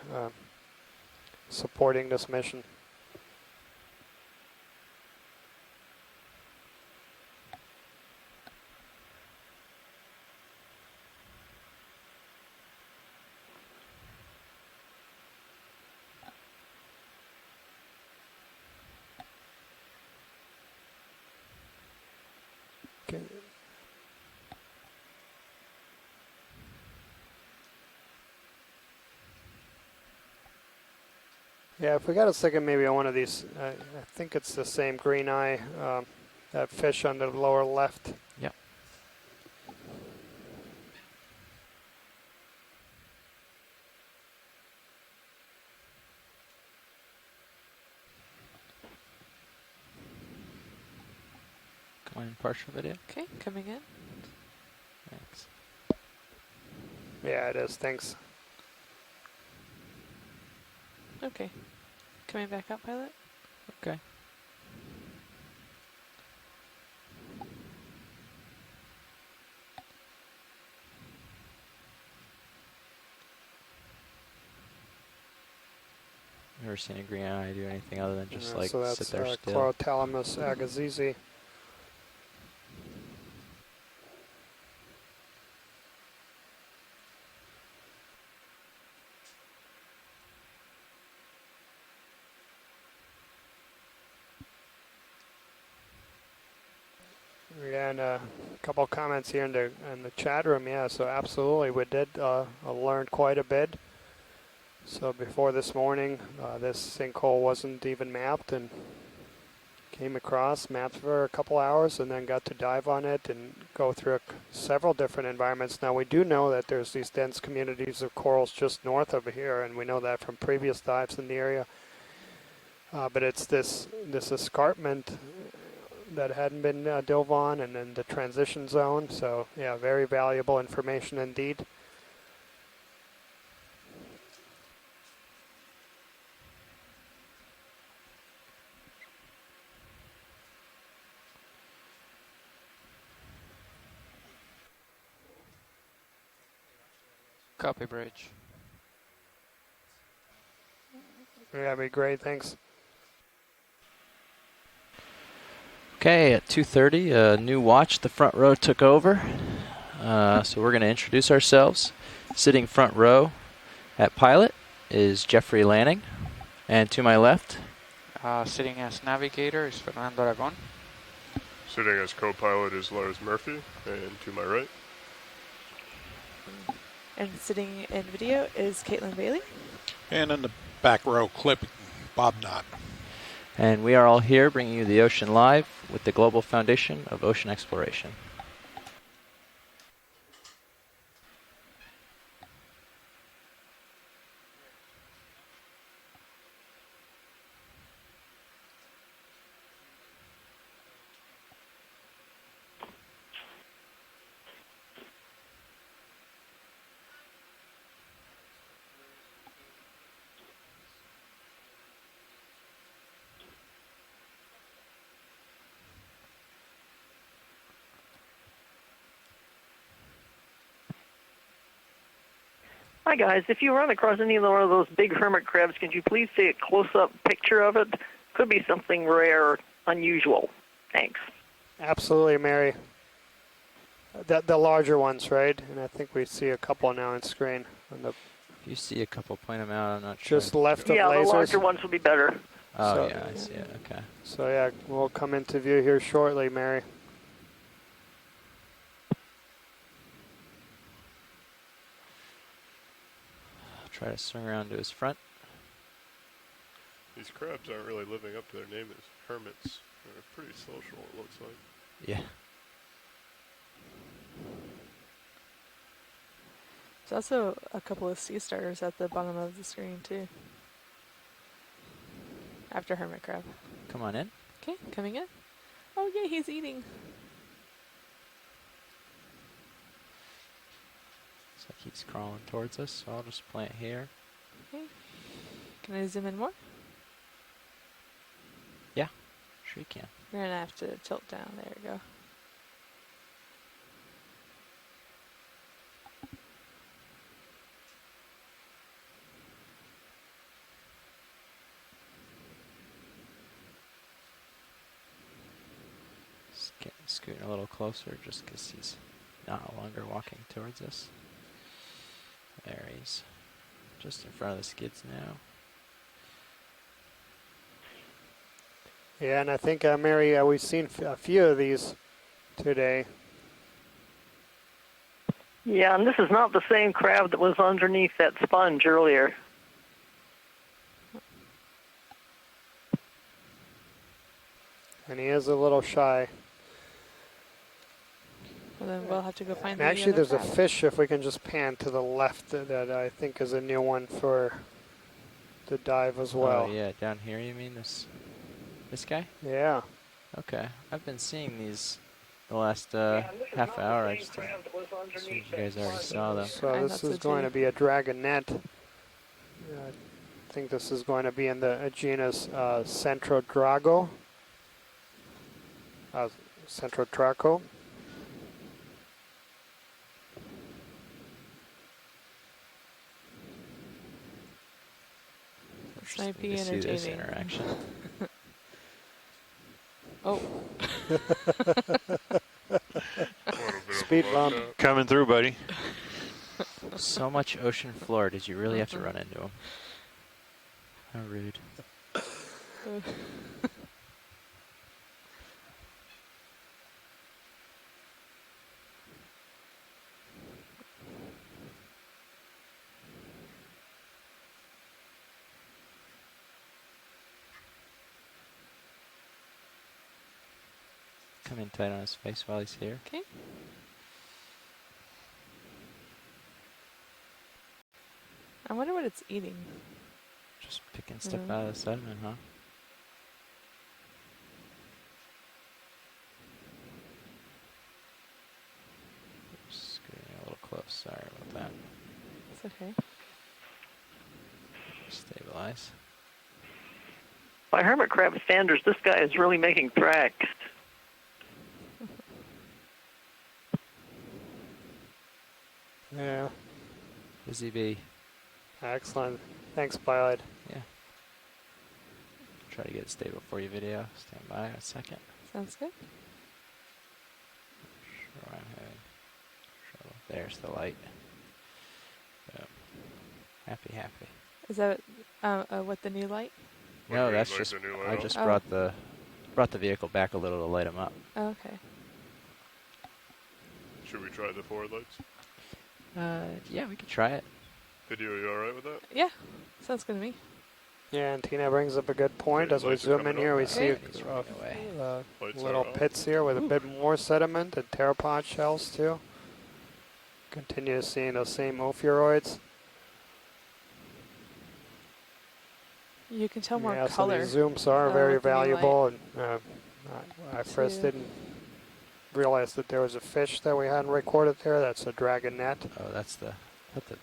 supporting this mission. Okay. Yeah, if we got a second maybe on one of these, I think it's the same green eye, that fish on the lower left. Yep. Come on, partial video. Okay, coming in. Thanks. Yeah, it is. Thanks. Okay. Coming back up, pilot? Okay. Never seen a green eye do anything other than just like so sit that's there still. Chlorothalmus agassizi. Yeah, and a couple of comments here in the chat room. Yeah, so absolutely, we did learn quite a bit. So before this morning, this sinkhole wasn't even mapped, and came across, mapped for a couple hours, and then got to dive on it and go through several different environments. Now we do know that there's these dense communities of corals just north of here, and we know that from previous dives in the area. But it's this escarpment that hadn't been dove on, and then the transition zone. So yeah, very valuable information indeed. Copy bridge. Yeah, that'd be great. Thanks. Okay, at 2:30, a new watch, the front row took over. So we're going to introduce ourselves. Sitting front row at pilot is Jeffrey Lanning, and to my left, Sitting as navigator is Fernando Aragon. Sitting as co-pilot is Lars Murphy, and to my right. And sitting in video is Caitlin Bailey. And in the back row clip, Bob Knott. and we are all here bringing you the ocean live with the Global Foundation of Ocean Exploration. Hi, guys. If you run across any one of those big hermit crabs, could you please take a close-up picture of it? Could be something rare or unusual. Thanks. Absolutely, Mary. The larger ones, right? And I think we see a couple now on screen. On the If you see a couple, point them out. I'm not sure. just left of Yeah, lasers. the larger ones would be better. Oh, So- yeah, I see it. Okay. So yeah, we'll come into view here shortly, Mary. I'll try to swing around to his front. These crabs aren't really living up to their name as hermits. They're pretty social, it looks like. Yeah. There's also a couple of sea stars at the bottom of the screen, too. After hermit crab. Come on in. Okay, coming in. Oh, yeah, he's eating. Looks like he's crawling towards us, so I'll just plant here. Okay. Can I zoom in more? Yeah, sure you can. You're going to have to tilt down. There we go. Scooting a little closer just because he's no longer walking towards us. There he's just in front of the skids now. Yeah, and I think, Mary, we've seen a few of these today. Yeah, and this is not the same crab that was underneath that sponge earlier. And he is a little shy. Well, then we'll have to go find And the actually, other there's a crab. fish, if we can just pan to the left, that I think is a new one for the dive as well. Oh yeah, down here you mean this guy? Yeah. Okay, I've been seeing these the last half hour. I just assumed you guys already saw them. So this is going to be a dragonet. think this is going to be in the genus Centrodrago. Centrotraco. This might be Interesting to see this entertaining. interaction. Oh. Speed bump. Coming through, buddy. So much ocean floor. Did you really have to run into him? How rude. Come in tight on his face while he's here. Okay. I wonder what it's eating. Just picking stuff out of the sediment, huh? Just getting a little close. Sorry about that. It's okay. Stabilize. By hermit crab standards, this guy is really making tracks. Yeah. Busy bee. Excellent. Thanks, Pilot. Yeah. Try to get it stable for you, video. Stand by a second. Sounds good. Sure, I'm having trouble. There's the light. Boom. Happy, happy. Is that what the new light? No, that's just. I just brought the vehicle back a little to light them up. Oh, okay. Should we try the forward lights? Yeah, we could try it. Video, you alright with that? Yeah, sounds good to me. Yeah, and Tina brings up a good point. As we zoom in here, we see little pits here with a bit more sediment and pteropod shells too. Continue seeing those same ophiuroids. You can tell more Yeah, color. so these zooms are very with the new light. valuable. And I first didn't realize that there was a fish that we hadn't recorded there. That's a dragonette. Oh, that's the.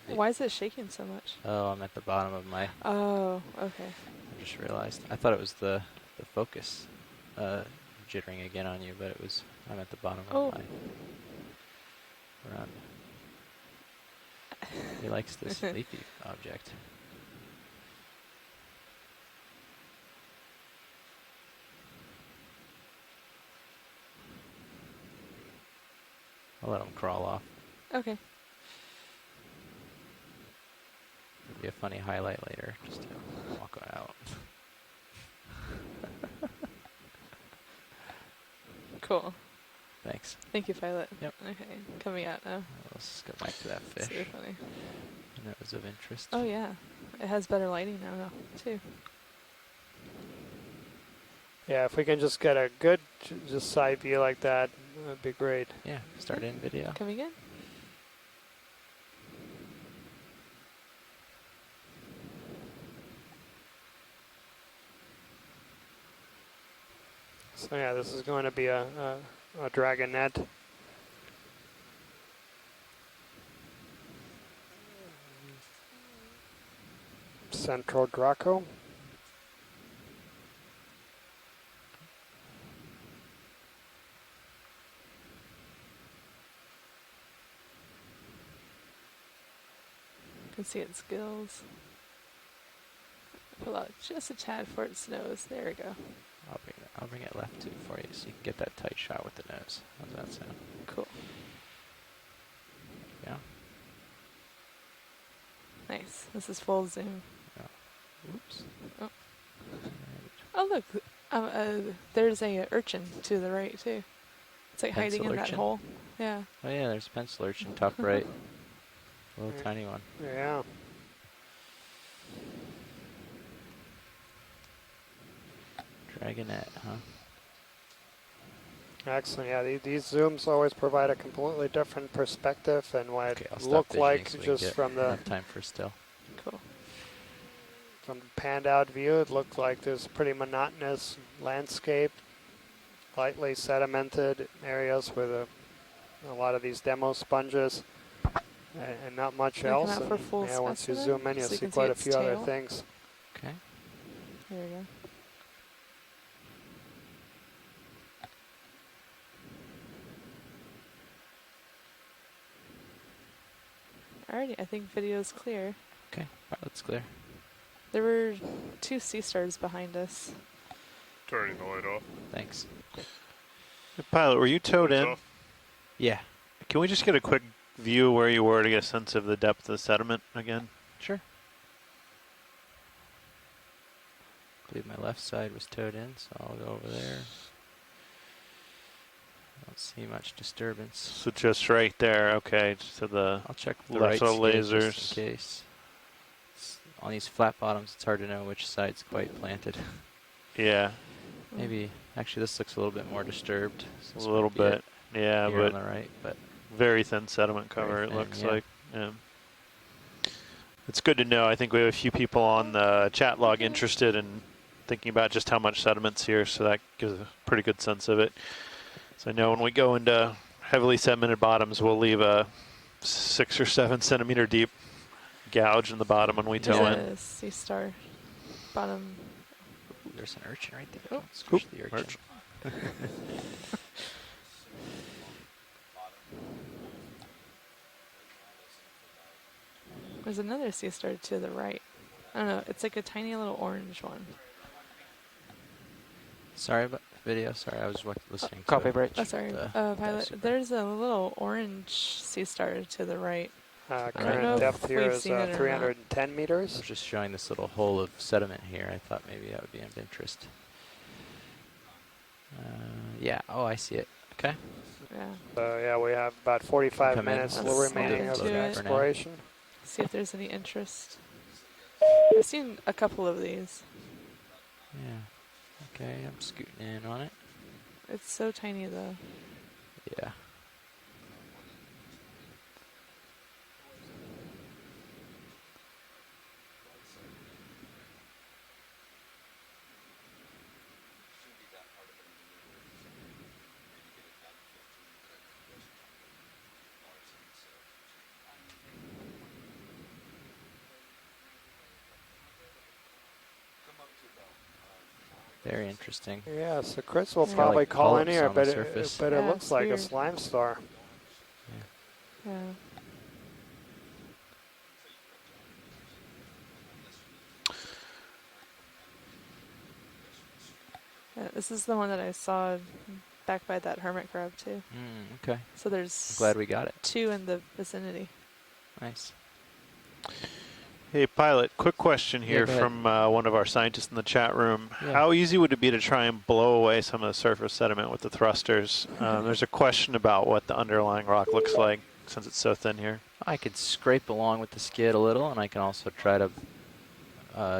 Why is it shaking so much? Oh, I'm at the bottom of my. Oh, okay. I just realized. I thought it was the focus jittering again on you, but it was. I'm at the bottom of my run. He likes this leafy object. I'll let him crawl off. Okay. It'll be a funny highlight later, just to walk out. Cool. Thanks. Thank you, Violet. Yep. Okay, coming out now. Let's go back to that fish. It's really funny. And that was of interest. Oh yeah, it has better lighting now too. Yeah, if we can just get a good just side view like that, that'd be great. Yeah, start in video. Coming in. So yeah, this is going to be a dragonette. Central Draco. You can see its gills. Pull out just a tad for its nose. There we go. I'll bring it left too for you so you can get that tight shot with the nose. How's that sound? Cool. Yeah. Nice. This is full zoom. Yeah. Oops. Oh. Oh look, there's a urchin to the right too. It's like hiding in that hole. Yeah. Oh yeah, there's a pencil urchin top right. A little tiny one. Yeah. Dragonette, huh? Excellent. Yeah, these zooms always provide a completely different perspective and what Okay, it I'll looked stop like fidgeting so we just get from the enough time for still. Cool. From the panned out view. It looked like this pretty monotonous landscape, lightly sedimented areas with a lot of these demo sponges and not much Can I come else. out for full yeah, once you specimen zoom in, you'll so you see can quite a its few other tail? things. There we go. Alrighty, I think video's clear. Okay, pilot's clear. There were 2 sea stars behind us. Turning the light off. Thanks. Hey, Pilot, were you towed in? Off. Yeah. Can we just get a quick view where you were to get a sense of the depth of the sediment again? Sure. I believe my left side was towed in, so I'll go over there. Don't see much disturbance. So just right there, okay. Just to the I'll check the left right of the skid lasers. just in case. On these flat bottoms, it's hard to know which side's quite planted. Yeah. Maybe, actually this looks a little bit more disturbed. So A this little might be bit, it yeah, here but on the right, but very thin sediment very cover, it thin, looks yeah. like. Yeah. It's good to know. I think we have a few people on the chat log interested in thinking about just how much sediment's here, so that gives a pretty good sense of it. So I know when we go into heavily sedimented bottoms, we'll leave a 6 or 7 centimeter deep gouge in the bottom when we tow in. Sea star. Bottom. Ooh, there's an urchin right there. Oh. Don't squish the urchin. There's another sea star to the right. I don't know. It's like a tiny little orange one. Sorry about the video. Sorry, I was listening to Copy, Bridge. Oh, sorry. the Pilot. super. There's a little orange sea star to the right. I don't know Current if depth here we've is seen it or not. 310 I meters. was just showing this little hole of sediment here. I thought maybe that would be of interest. Yeah. Oh, I see it. Okay. Yeah. So yeah, we have about 45 Come in. minutes Let's remaining look of into the it. exploration. See if there's any interest. I've seen a couple of these. Yeah. Okay, I'm scooting in on it. It's so tiny though. Yeah. Very interesting. Yeah, so Chris will Yeah. probably Like call in polyps here, on the but surface. it Yeah, looks it's like weird. a slime star. Yeah. Yeah, this is the one that I saw back by that hermit crab too. Okay. So there's I'm glad we got it. 2 in the vicinity. Nice. Hey, Pilot, quick question Yeah, here go ahead. from one of our scientists in the chat room. Yeah. How easy would it be to try and blow away some of the surface sediment with the thrusters? There's a question about what the underlying rock looks like since it's so thin here. I could scrape along with the skid a little, and I can also try to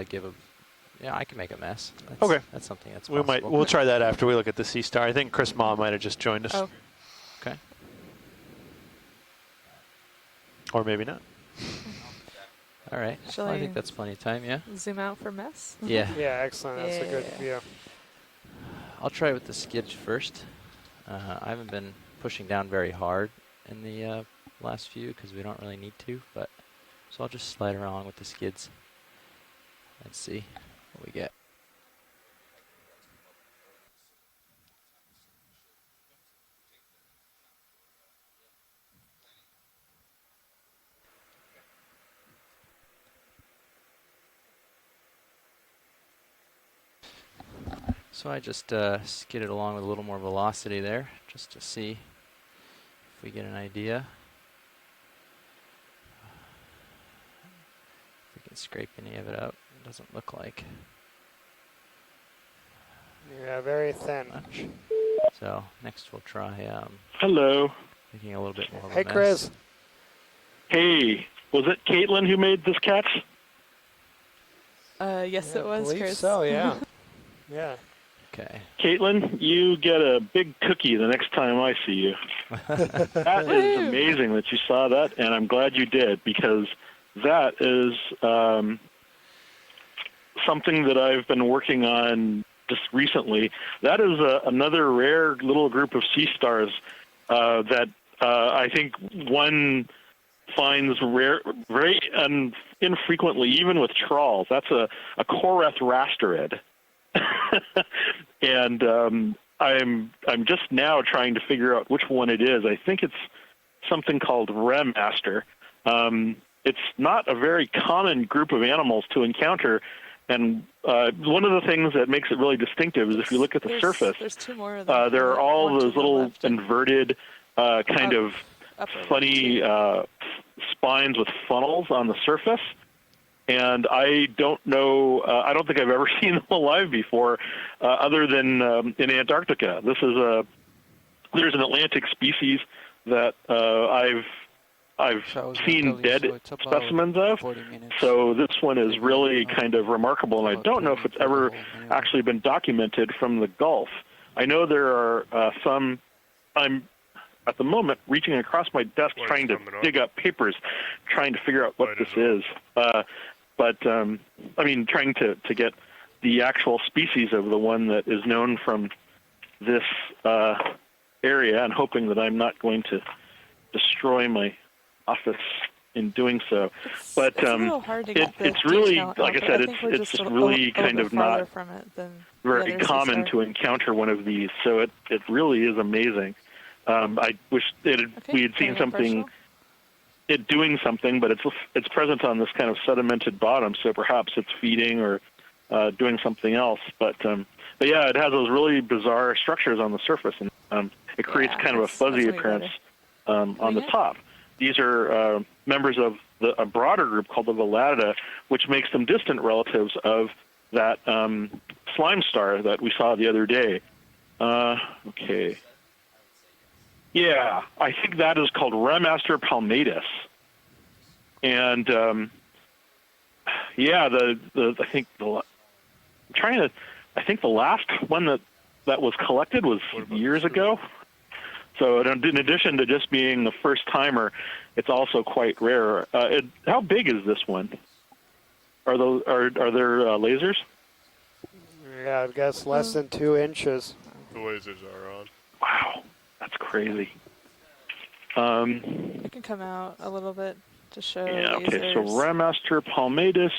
give a. Yeah, I can make a mess. That's, Okay. That's something that's We'll possible. try that after we look at the sea star. I think Chris Ma might have just joined us. Oh. Okay. Or maybe not. All right. Shall Well, I I think that's plenty of time, yeah? Zoom out for mess? Yeah. Yeah, excellent. That's a good Yeah. view. I'll try with the skid first. I haven't been pushing down very hard in the last few because we don't really need to, but so I'll just slide around with the skids and see what we get. So I just skidded along with a little more velocity there, just to see if we get an idea. If we can scrape any of it out, it doesn't look like Yeah, very thin. much. So next we'll try Hello. making a little bit more of a Hey, mess. Chris. Hey, was it Caitlin who made this catch? Yes, Yeah, it I was, believe Chris. so, yeah. Yeah. Okay. Caitlin, you get a big cookie the next time I see you. That is amazing that you saw that, and I'm glad you did, because that is something that I've been working on just recently. That is another rare little group of sea stars that I think one finds very infrequently, even with trawls. That's a Koreth rasterid. And I'm just now trying to figure out which one it is. I think it's something called Remaster. It's not a very common group of animals to encounter, and one of the things that makes it really distinctive is if you look at the surface, there's two more of them. there are all One to those the little left and inverted kind of funny spines with funnels on the surface. And I don't know, I don't think I've ever seen them alive before, other than in Antarctica. There's an Atlantic species that I've seen dead specimens of. So this one is really kind of remarkable, and I don't know if it's ever actually been documented from the Gulf. I know there are some. I'm at the moment reaching across my desk trying to dig up papers, trying to figure out what this is. But I mean, trying to get the actual species of the one that is known from this area, and hoping that I'm not going to destroy my office in doing so. But it's really, like I said, it's just really kind of not very common to encounter one of these. So it really is amazing. I wish we had seen something. It doing something, but it's present on this kind of sedimented bottom, so perhaps it's feeding or doing something else. But yeah, it has those really bizarre structures on the surface, and it creates kind of a fuzzy appearance on the top. These are members of a broader group called the Vellatida, which makes them distant relatives of that slime star that we saw the other day. Okay. Yeah, I think that is called Remaster palmatus, and yeah, I think the last one that was collected was years ago. So in addition to just being the first timer, it's also quite rare. How big is this one? Are there lasers? Yeah, I guess less than 2 inches. The lasers are on. Wow. That's crazy. I can come out a little bit to show. Yeah. Okay. So Remaster palmatus,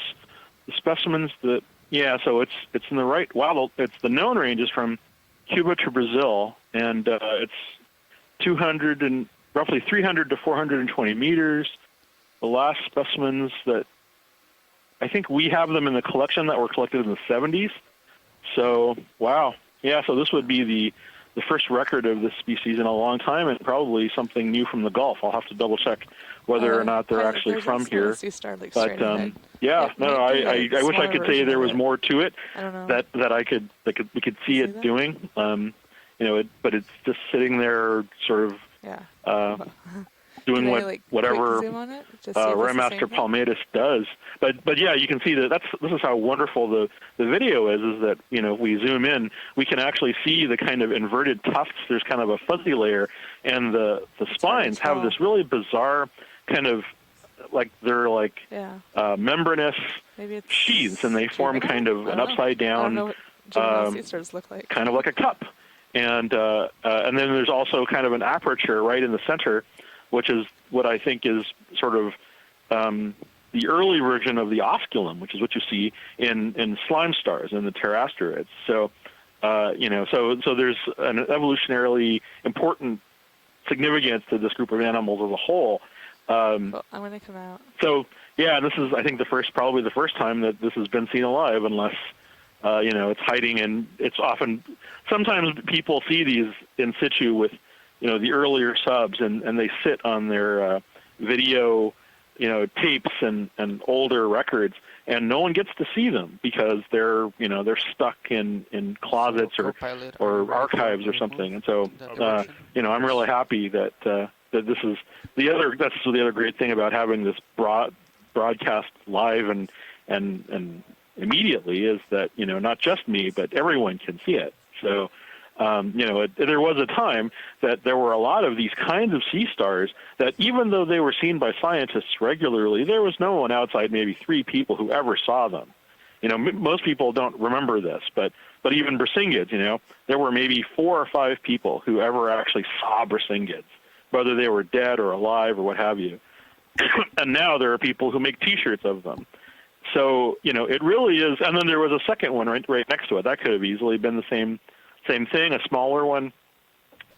the specimens that so it's in the right. Wow. It's the known range is from Cuba to Brazil, and it's 200 and roughly 300 to 420 meters. The last specimens that I think we have them in the collection that were collected in the 70s. So wow. Yeah. So this would be the first record of this species in a long time, and probably something new from the Gulf. I'll have to double check whether or not they're actually from here. But yeah, no, I wish I could say there was more to it that we could see it doing. But it's just sitting there, sort of doing whatever Remaster palmatus does. But yeah, you can see that this is how wonderful the video is that if we zoom in, we can actually see the kind of inverted tufts. There's kind of a fuzzy layer, and the spines have this really bizarre kind of they're membranous sheaths, and they form kind of an upside down kind of like a cup. And then there's also kind of an aperture right in the center, which is what I think is sort of the early version of the osculum, which is what you see in slime stars in the terrasterids. So, so there's an evolutionarily important significance to this group of animals as a whole. I'm going to come out. So, yeah, this is, I think, probably the first time that this has been seen alive, unless, it's hiding, and it's often, sometimes people see these in situ with, the earlier subs, and they sit on their video, tapes and older records, and no one gets to see them because they're stuck in closets or archives or something. And so, I'm really happy that this is that's the other great thing about having this broadcast live and immediately is that, not just me, but everyone can see it. So, there was a time that there were a lot of these kinds of sea stars that even though they were seen by scientists regularly, there was no one outside maybe 3 people who ever saw them. Most people don't remember this, but even Brisinghids, there were maybe 4 or 5 people who ever actually saw Brisinghids, whether they were dead or alive or what have you. and now there are people who make T-shirts of them. So, it really is. And then there was a second one right next to it. That could have easily been the same thing, a smaller one.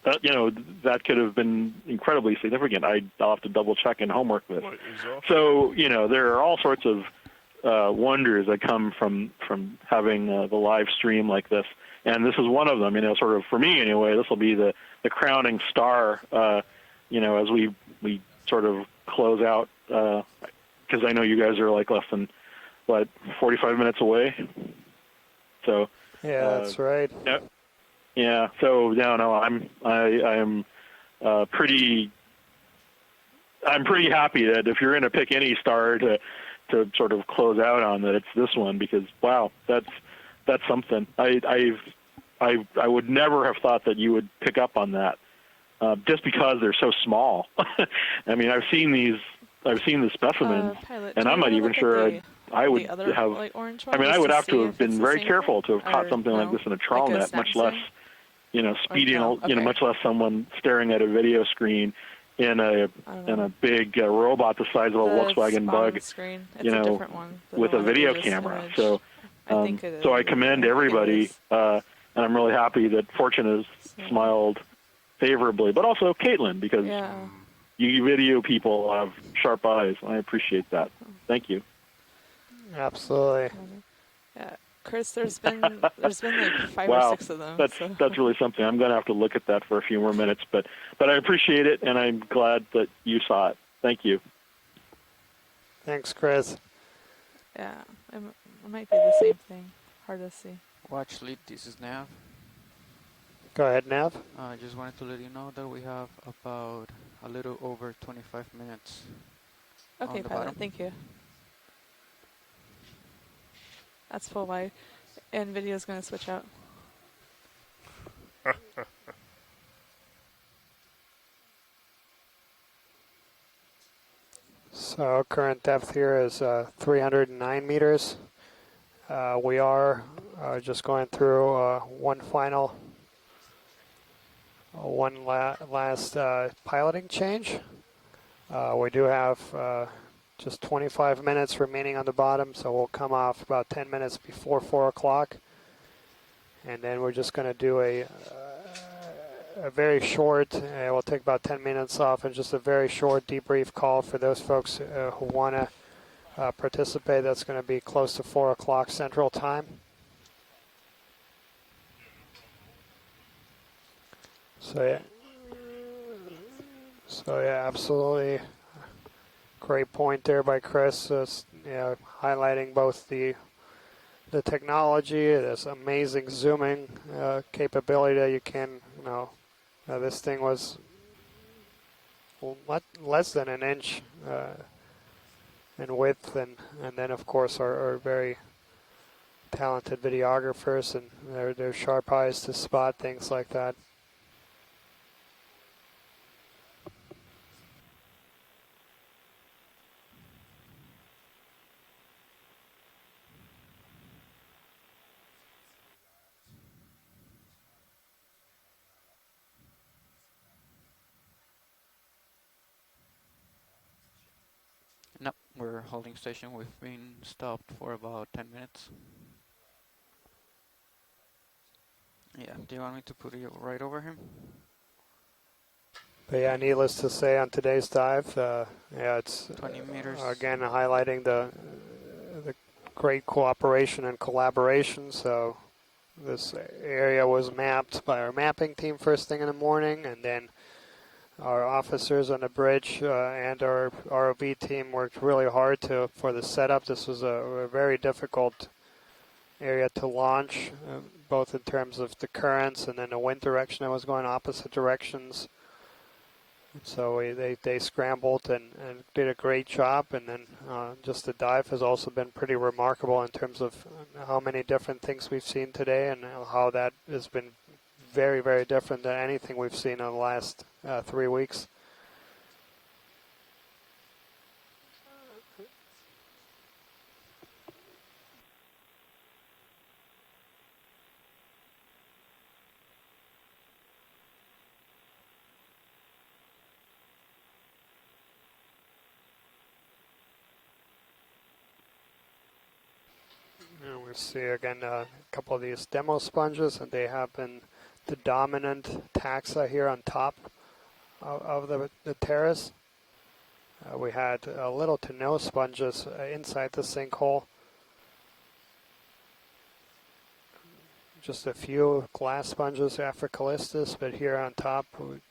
That could have been incredibly significant. I'll have to double check and homework this. So, there are all sorts of wonders that come from having the live stream like this. And this is one of them, sort of for me anyway. This will be the crowning star, as we sort of close out, because I know you guys are like less than 45 minutes away. So yeah, that's right. Yeah. So no, I am pretty happy that if you're going to pick any star to sort of close out on, that it's this one, because wow, that's something. I would never have thought that you would pick up on that, just because they're so small. I mean, I've seen the specimens, Pilot, and I'm not even sure I would other, have. like, orange I mean, I would have to have been very careful to have caught something like this in a trawl like a net, much snap less, speeding, Okay. much less someone staring at a video screen in a big robot the size of a Volkswagen Bug, screen. It's a different one with a video camera. Image. So, I think it is. so I commend everybody, and I'm really happy that Fortune has smiled favorably, but also Caitlin, because you video people have sharp eyes. I appreciate that. Thank you. Absolutely. Yeah, Chris, there's been like 5 wow. or 6 of them. That's really something. I'm going to have to look at that for a few more minutes, but I appreciate it, and I'm glad that you saw it. Thank you. Thanks, Chris. Yeah, it might be the same thing. Hard to see. Watch lead, this is Nav. Go ahead, Nav. I just wanted to let you know that we have about a little over 25 minutes. Okay, pilot, thank you. That's full wide, and video's going to switch out. So current depth here is 309 meters. We are just going through one last piloting change. We do have just 25 minutes remaining on the bottom, so we'll come off about 10 minutes before 4 o'clock. And then we're just going to do a very short, we'll take about 10 minutes off, and just a very short debrief call for those folks who want to participate. That's going to be close to 4 o'clock Central Time. So yeah, absolutely. Great point there by Chris, highlighting both the technology, this amazing zooming capability that you can, this thing was less than an inch in width, and then of course our very talented videographers and their sharp eyes to spot things like that. No, we're holding station. We've been stopped for about 10 minutes. Yeah, do you want me to put you right over him? But yeah, needless to say, on today's dive, it's 20 meters. Again highlighting the great cooperation and collaboration. So this area was mapped by our mapping team first thing in the morning, and then our officers on the bridge and our ROV team worked really hard for the setup. This was a very difficult area to launch, both in terms of the currents and then the wind direction that was going opposite directions. So they scrambled and did a great job, and then just the dive has also been pretty remarkable in terms of how many different things we've seen today, and how that has been very, very different than anything we've seen in the last 3 weeks. We see again a couple of these demo sponges, and they have been the dominant taxa here on top of the terrace. We had little to no sponges inside the sinkhole. Just a few glass sponges, Africalistus, but here on top we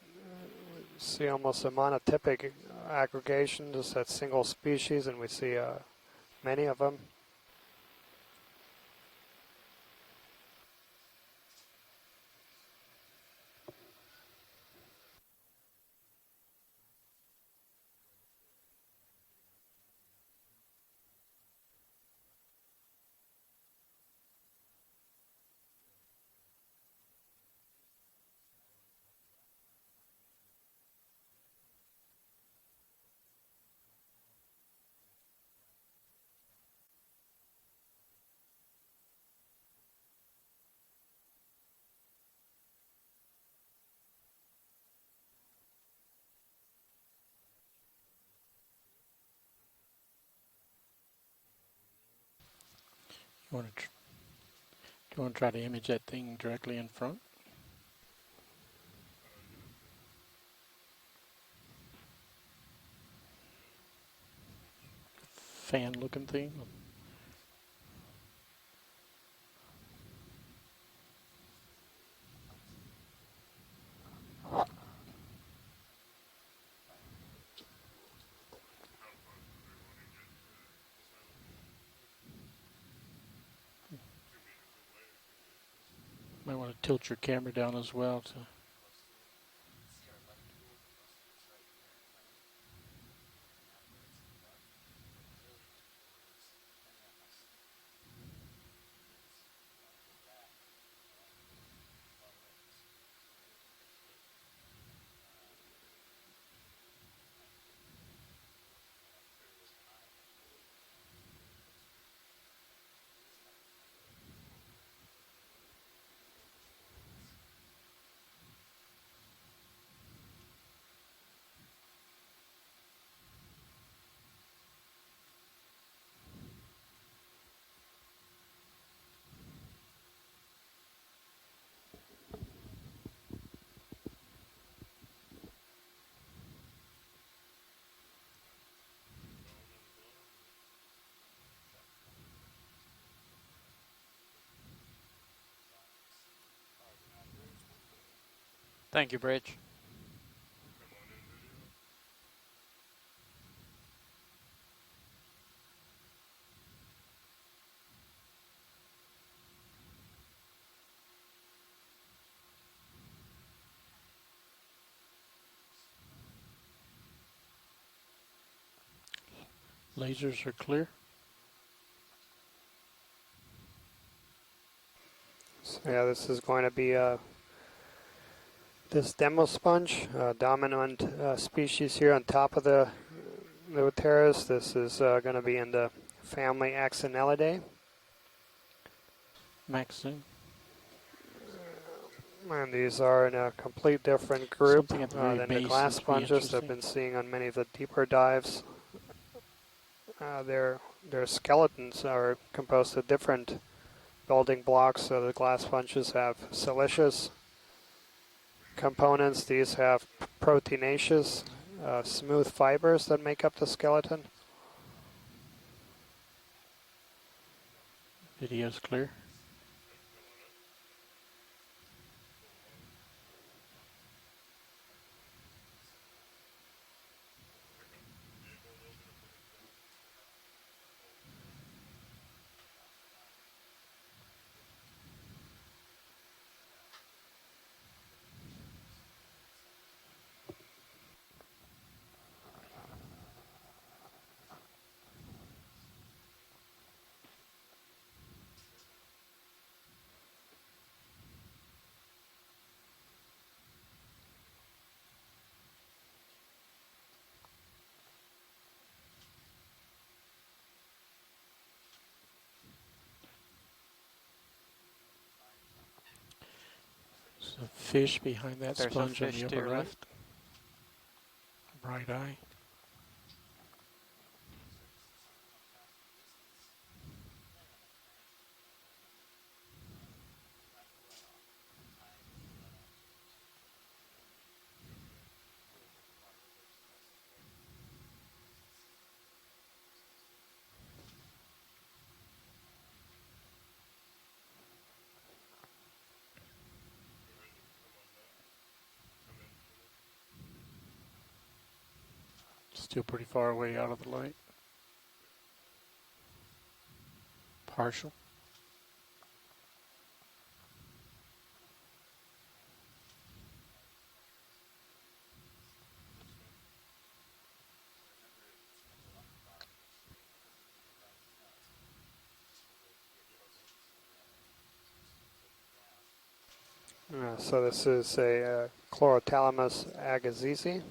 see almost a monotypic aggregation, just that single species, and we see many of them. You want to? Do you want to try to image that thing directly in front? Fan-looking thing. Might want to tilt your camera down as well to. Thank you, Bridge. Lasers are clear. So yeah, this is going to be this demo sponge, dominant species here on top of the terrace. This is going to be in the family Axinellidae. Maxine. And these are in a complete different group Something at the very than the base glass seems to be sponges that I've interesting. been seeing on many of the deeper dives. Their skeletons are composed of different building blocks. So the glass sponges have siliceous components. These have proteinaceous, smooth fibers that make up the skeleton. Video's clear. There's a fish behind that There's a sponge on fish the to upper your right. left. Bright eye. Still pretty far away out of the light. Partial. So this is a Chlorothalmus agassizi.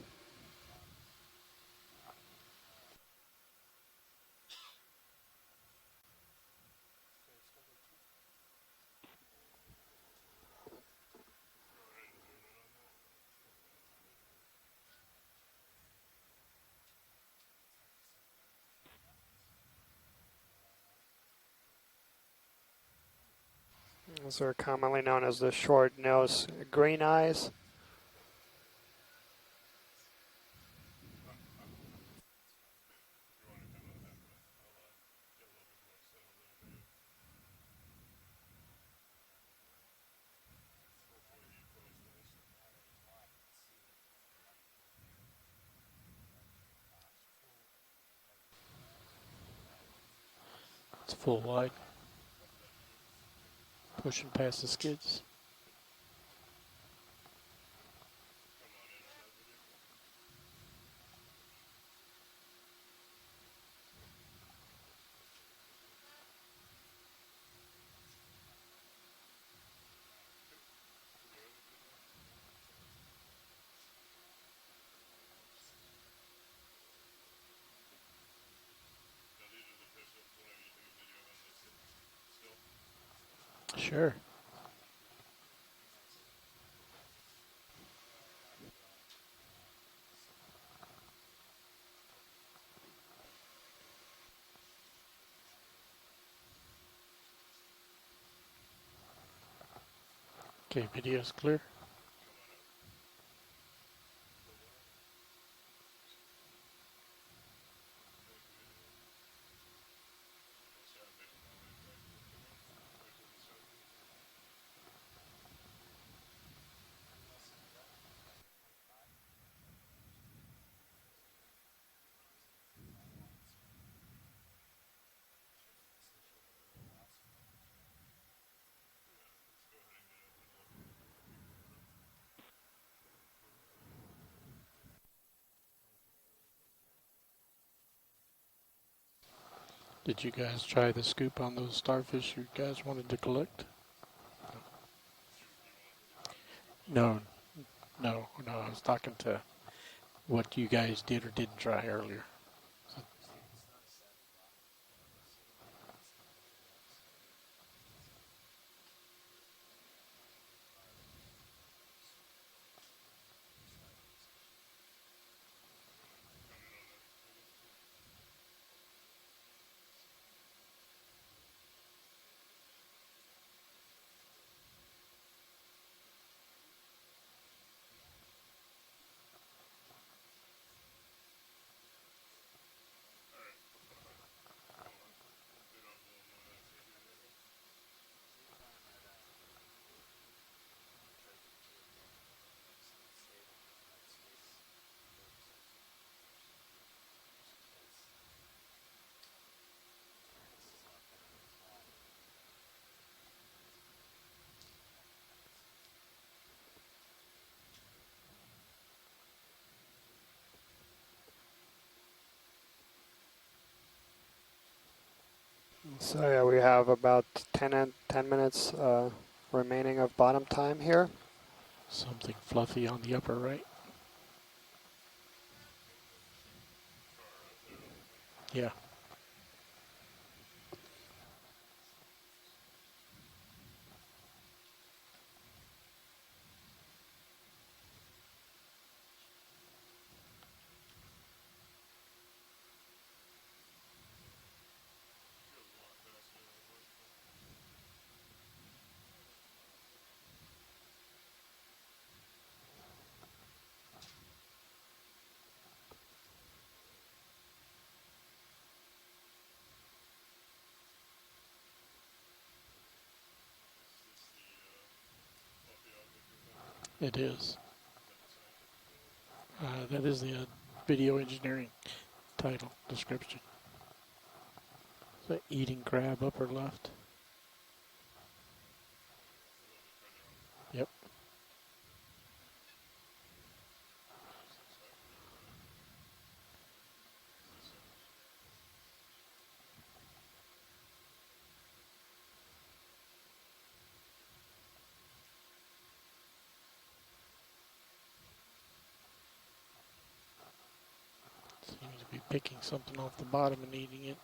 These are commonly known as the short-nose green eyes. It's full wide. Pushing past the skids. Sure. Okay, video's clear. Did you guys try the scoop on those starfish you guys wanted to collect? No, no. I was talking to what you guys did or didn't try earlier. So yeah, we have about 10 minutes remaining of bottom time here. Something fluffy on the upper right. Yeah. It is. That is the video engineering title description. So eating crab upper left. Yep. Seems to be picking something off the bottom and eating it.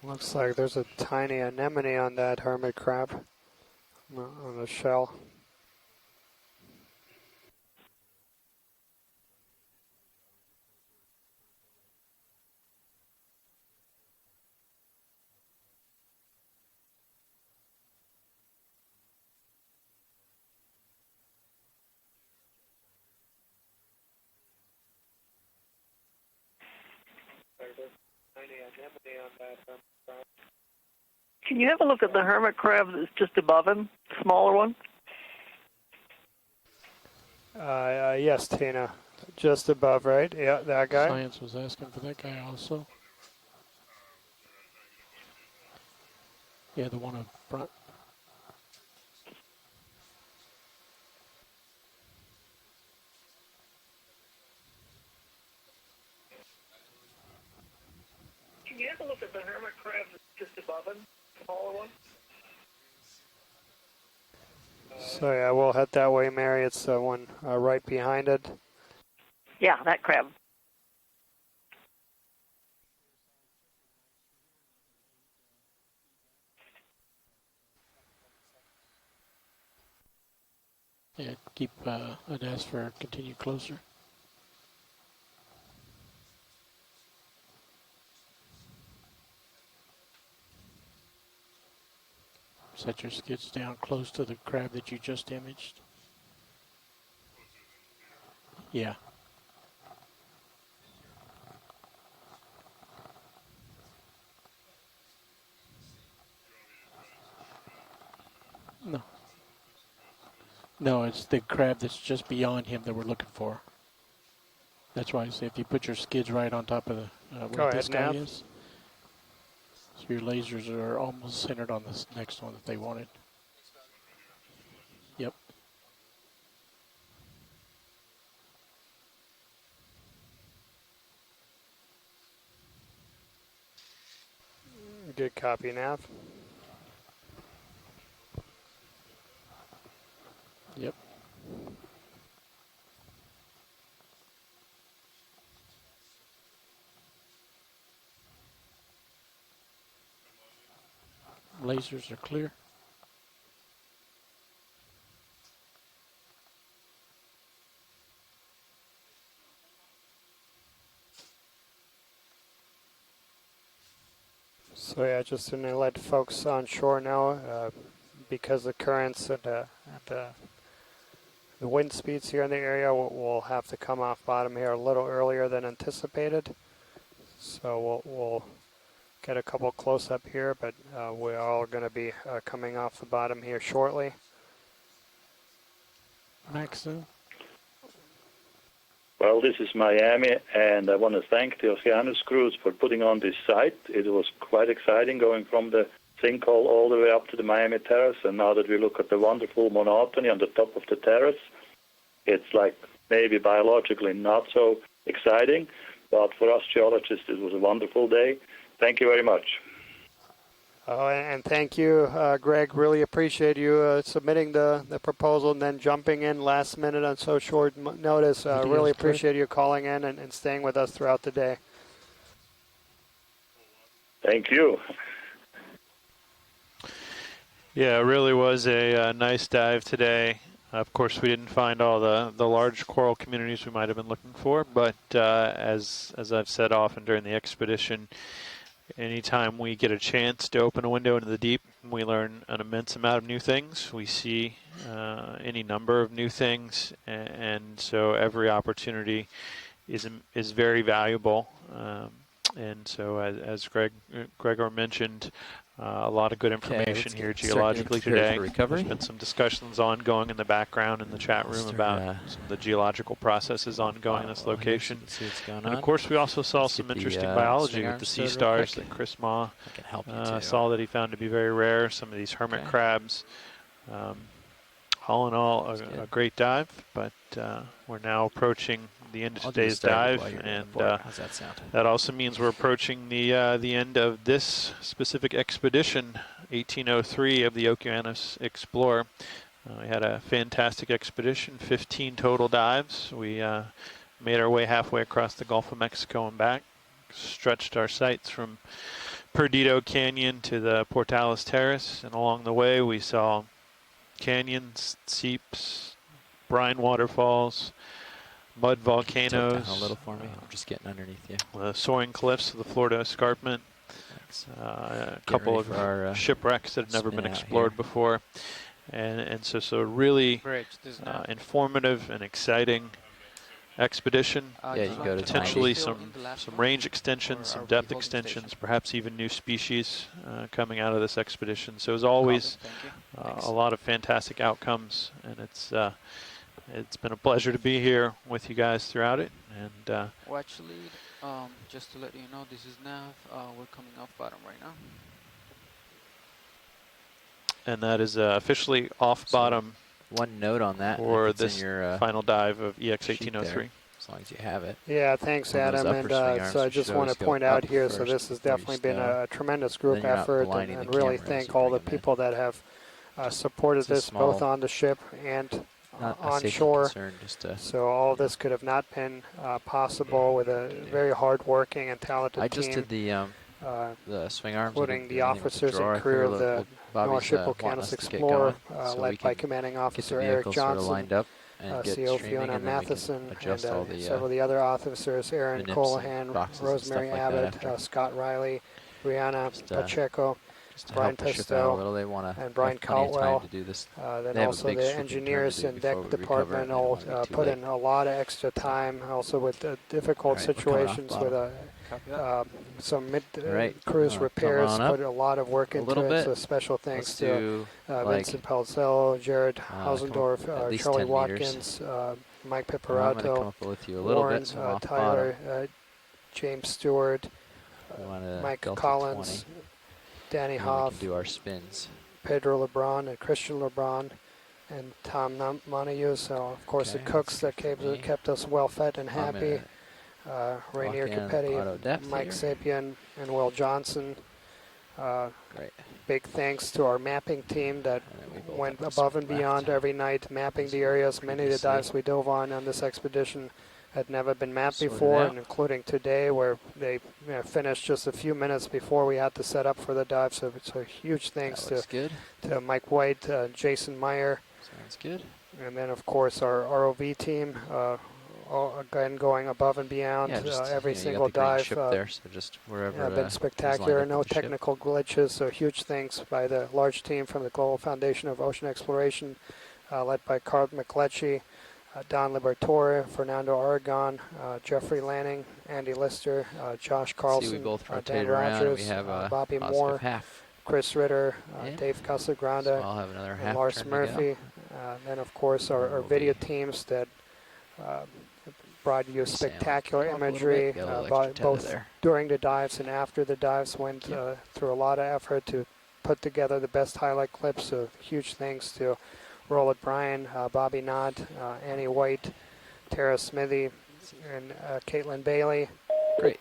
Looks like there's a tiny anemone on that hermit crab on the shell. Can you have a look at the hermit crab that's just above him, the smaller one? Yes, Tina. Just above, right? Yeah, that guy. Science was asking for that guy also. Yeah, the one up front. Can you have a look at the hermit crab that's just above him, the smaller one? So yeah, we'll head that way, Mary. It's the one right behind it. Yeah, that crab. Yeah, keep, I'd ask for continue closer. Set your skids down close to the crab that you just imaged. Yeah. No. No, it's the crab that's just beyond him that we're looking for. That's why I say if you put your skids right on top of the where this guy is. So your lasers are almost centered on this next one that they wanted. Yep. Good copy, Nav. Yep. Lasers are clear. So yeah, just going to let folks on shore know because the currents and the wind speeds here in the area will have to come off bottom here a little earlier than anticipated. So we'll get a couple close up here, but we're all going to be coming off the bottom here shortly. Maxim. Well, this is Miami, and I want to thank the Okeanos crews for putting on this site. It was quite exciting going from the Sinkhole all the way up to the Miami Terrace, and now that we look at the wonderful monotony on the top of the terrace, it's like maybe biologically not so exciting, but for us geologists it was a wonderful day. Thank you very much. Oh, and thank you, Greg. Really appreciate you submitting the proposal and then jumping in last minute on so short notice. Really appreciate you calling in and staying with us throughout the day. Thank you. Yeah, it really was a nice dive today. Of course, we didn't find all the large coral communities we might have been looking for, but as I've said often during the expedition, anytime we get a chance to open a window into the deep, we learn an immense amount of new things. We see any number of new things, and so every opportunity is very valuable. And so, as Gregor mentioned, a lot of good information here geologically today. There's been some discussions ongoing in the background in the chat room about some of the geological processes ongoing in this location. And of course, we also saw some interesting biology with the sea stars that Chris Ma saw that he found to be very rare, some of these hermit crabs. All in all, a great dive, but we're now approaching the end of today's dive, and that also means we're approaching the end of this specific expedition, 1803 of the Okeanos Explorer. We had a fantastic expedition, 15 total dives. We made our way halfway across the Gulf of Mexico and back, stretched our sights from Perdido Canyon to the Pourtales Terrace, and along the way we saw canyons, seeps, brine waterfalls, mud volcanoes. A little for me. I'm just getting underneath you. Soaring cliffs of the Florida Escarpment. A couple of shipwrecks that have never been explored before, and so really informative and exciting expedition. Yeah, you go to potentially some range extensions, some depth extensions, perhaps even new species coming out of this expedition. So as always, a lot of fantastic outcomes, and it's been a pleasure to be here with you guys throughout it. And well, actually, just to let you know, this is Nav. We're coming off bottom right now. And that is officially off bottom. One note on that for this final dive of EX1803. As long as you have it. Yeah, thanks, Adam. And so I just want to point out here, so this has definitely been a tremendous group effort, and really thank all the people that have supported this both on the ship and on shore. So all this could have not been possible with a very hard-working and talented team. I just did the swing arms, including the officers and crew of the Noaa ship Okeanos Explorer, led by Commanding Officer Eric Johnson, CO Fiona Matheson, and several of the other officers, Aaron Colahan, Rosemary Abbott, Scott Riley, Brianna Pacheco, Brian Testo, and Brian Caldwell. Then also the engineers and deck department all put in a lot of extra time, also with difficult situations with some mid-cruise repairs, put a lot of work into it. So special thanks to Vincent Pelzel, Jared Hausendorf, Charlie Watkins, Mike Piparato, Warren, Tyler, James Stewart, Mike Collins, Danny Hoff, do our spins. Pedro LeBron and Christian LeBron, and Tom Montague. So of course the cooks that kept us well fed and happy. Rainier Capetti, Mike Sapien, and Will Johnson. Big thanks to our mapping team that went above and beyond every night mapping the areas. Many of the dives we dove on this expedition had never been mapped before, and including today where they finished just a few minutes before we had to set up for the dive. So it's a huge thanks to Mike White, Jason Meyer. Sounds good. And then of course our ROV team, again going above and beyond every single dive. There, so just wherever, been spectacular, no technical glitches. So huge thanks by the large team from the Global Foundation of Ocean Exploration, led by Carl McLetchie, Don Liberatore, Fernando Aragon, Jeffrey Lanning, Andy Lister, Josh Carlson, Dan Rogers, Bobby Moore, Chris Ritter, Dave Casagrande, and Lars Murphy. Then of course our video teams that brought you spectacular imagery both during the dives and after the dives. Went through a lot of effort to put together the best highlight clips. So huge thanks to Roland Bryan, Bobby Knott, Annie White, Tara Smithy, and Caitlin Bailey. Great.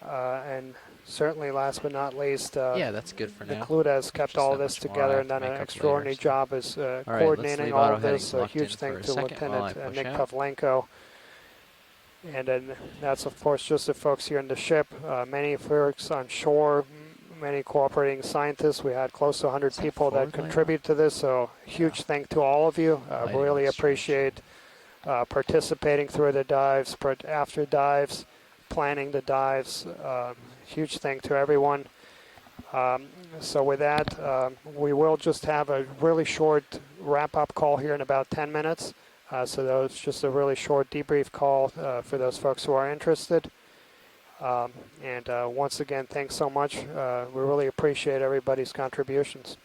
And certainly, last but not least, yeah, that's good for now. Clute has kept Just all that this much more I together have and to done make an up extraordinary later, so. job as All right, let's coordinating leave all auto of this. headings So a locked huge in thank for a to second while I Lieutenant push Nick out. Pavlenko. And then that's, of course, just the folks here in the ship. Many folks on shore, many cooperating scientists. We had close to 100 people that contribute to this, so huge thank to all of you. Really appreciate participating through the dives, after dives, planning the dives. Huge thank to everyone. So with that, we will just have a really short wrap-up call here in about 10 minutes. So that was just a really short debrief call for those folks who are interested. And once again, thanks so much. We really appreciate everybody's contributions.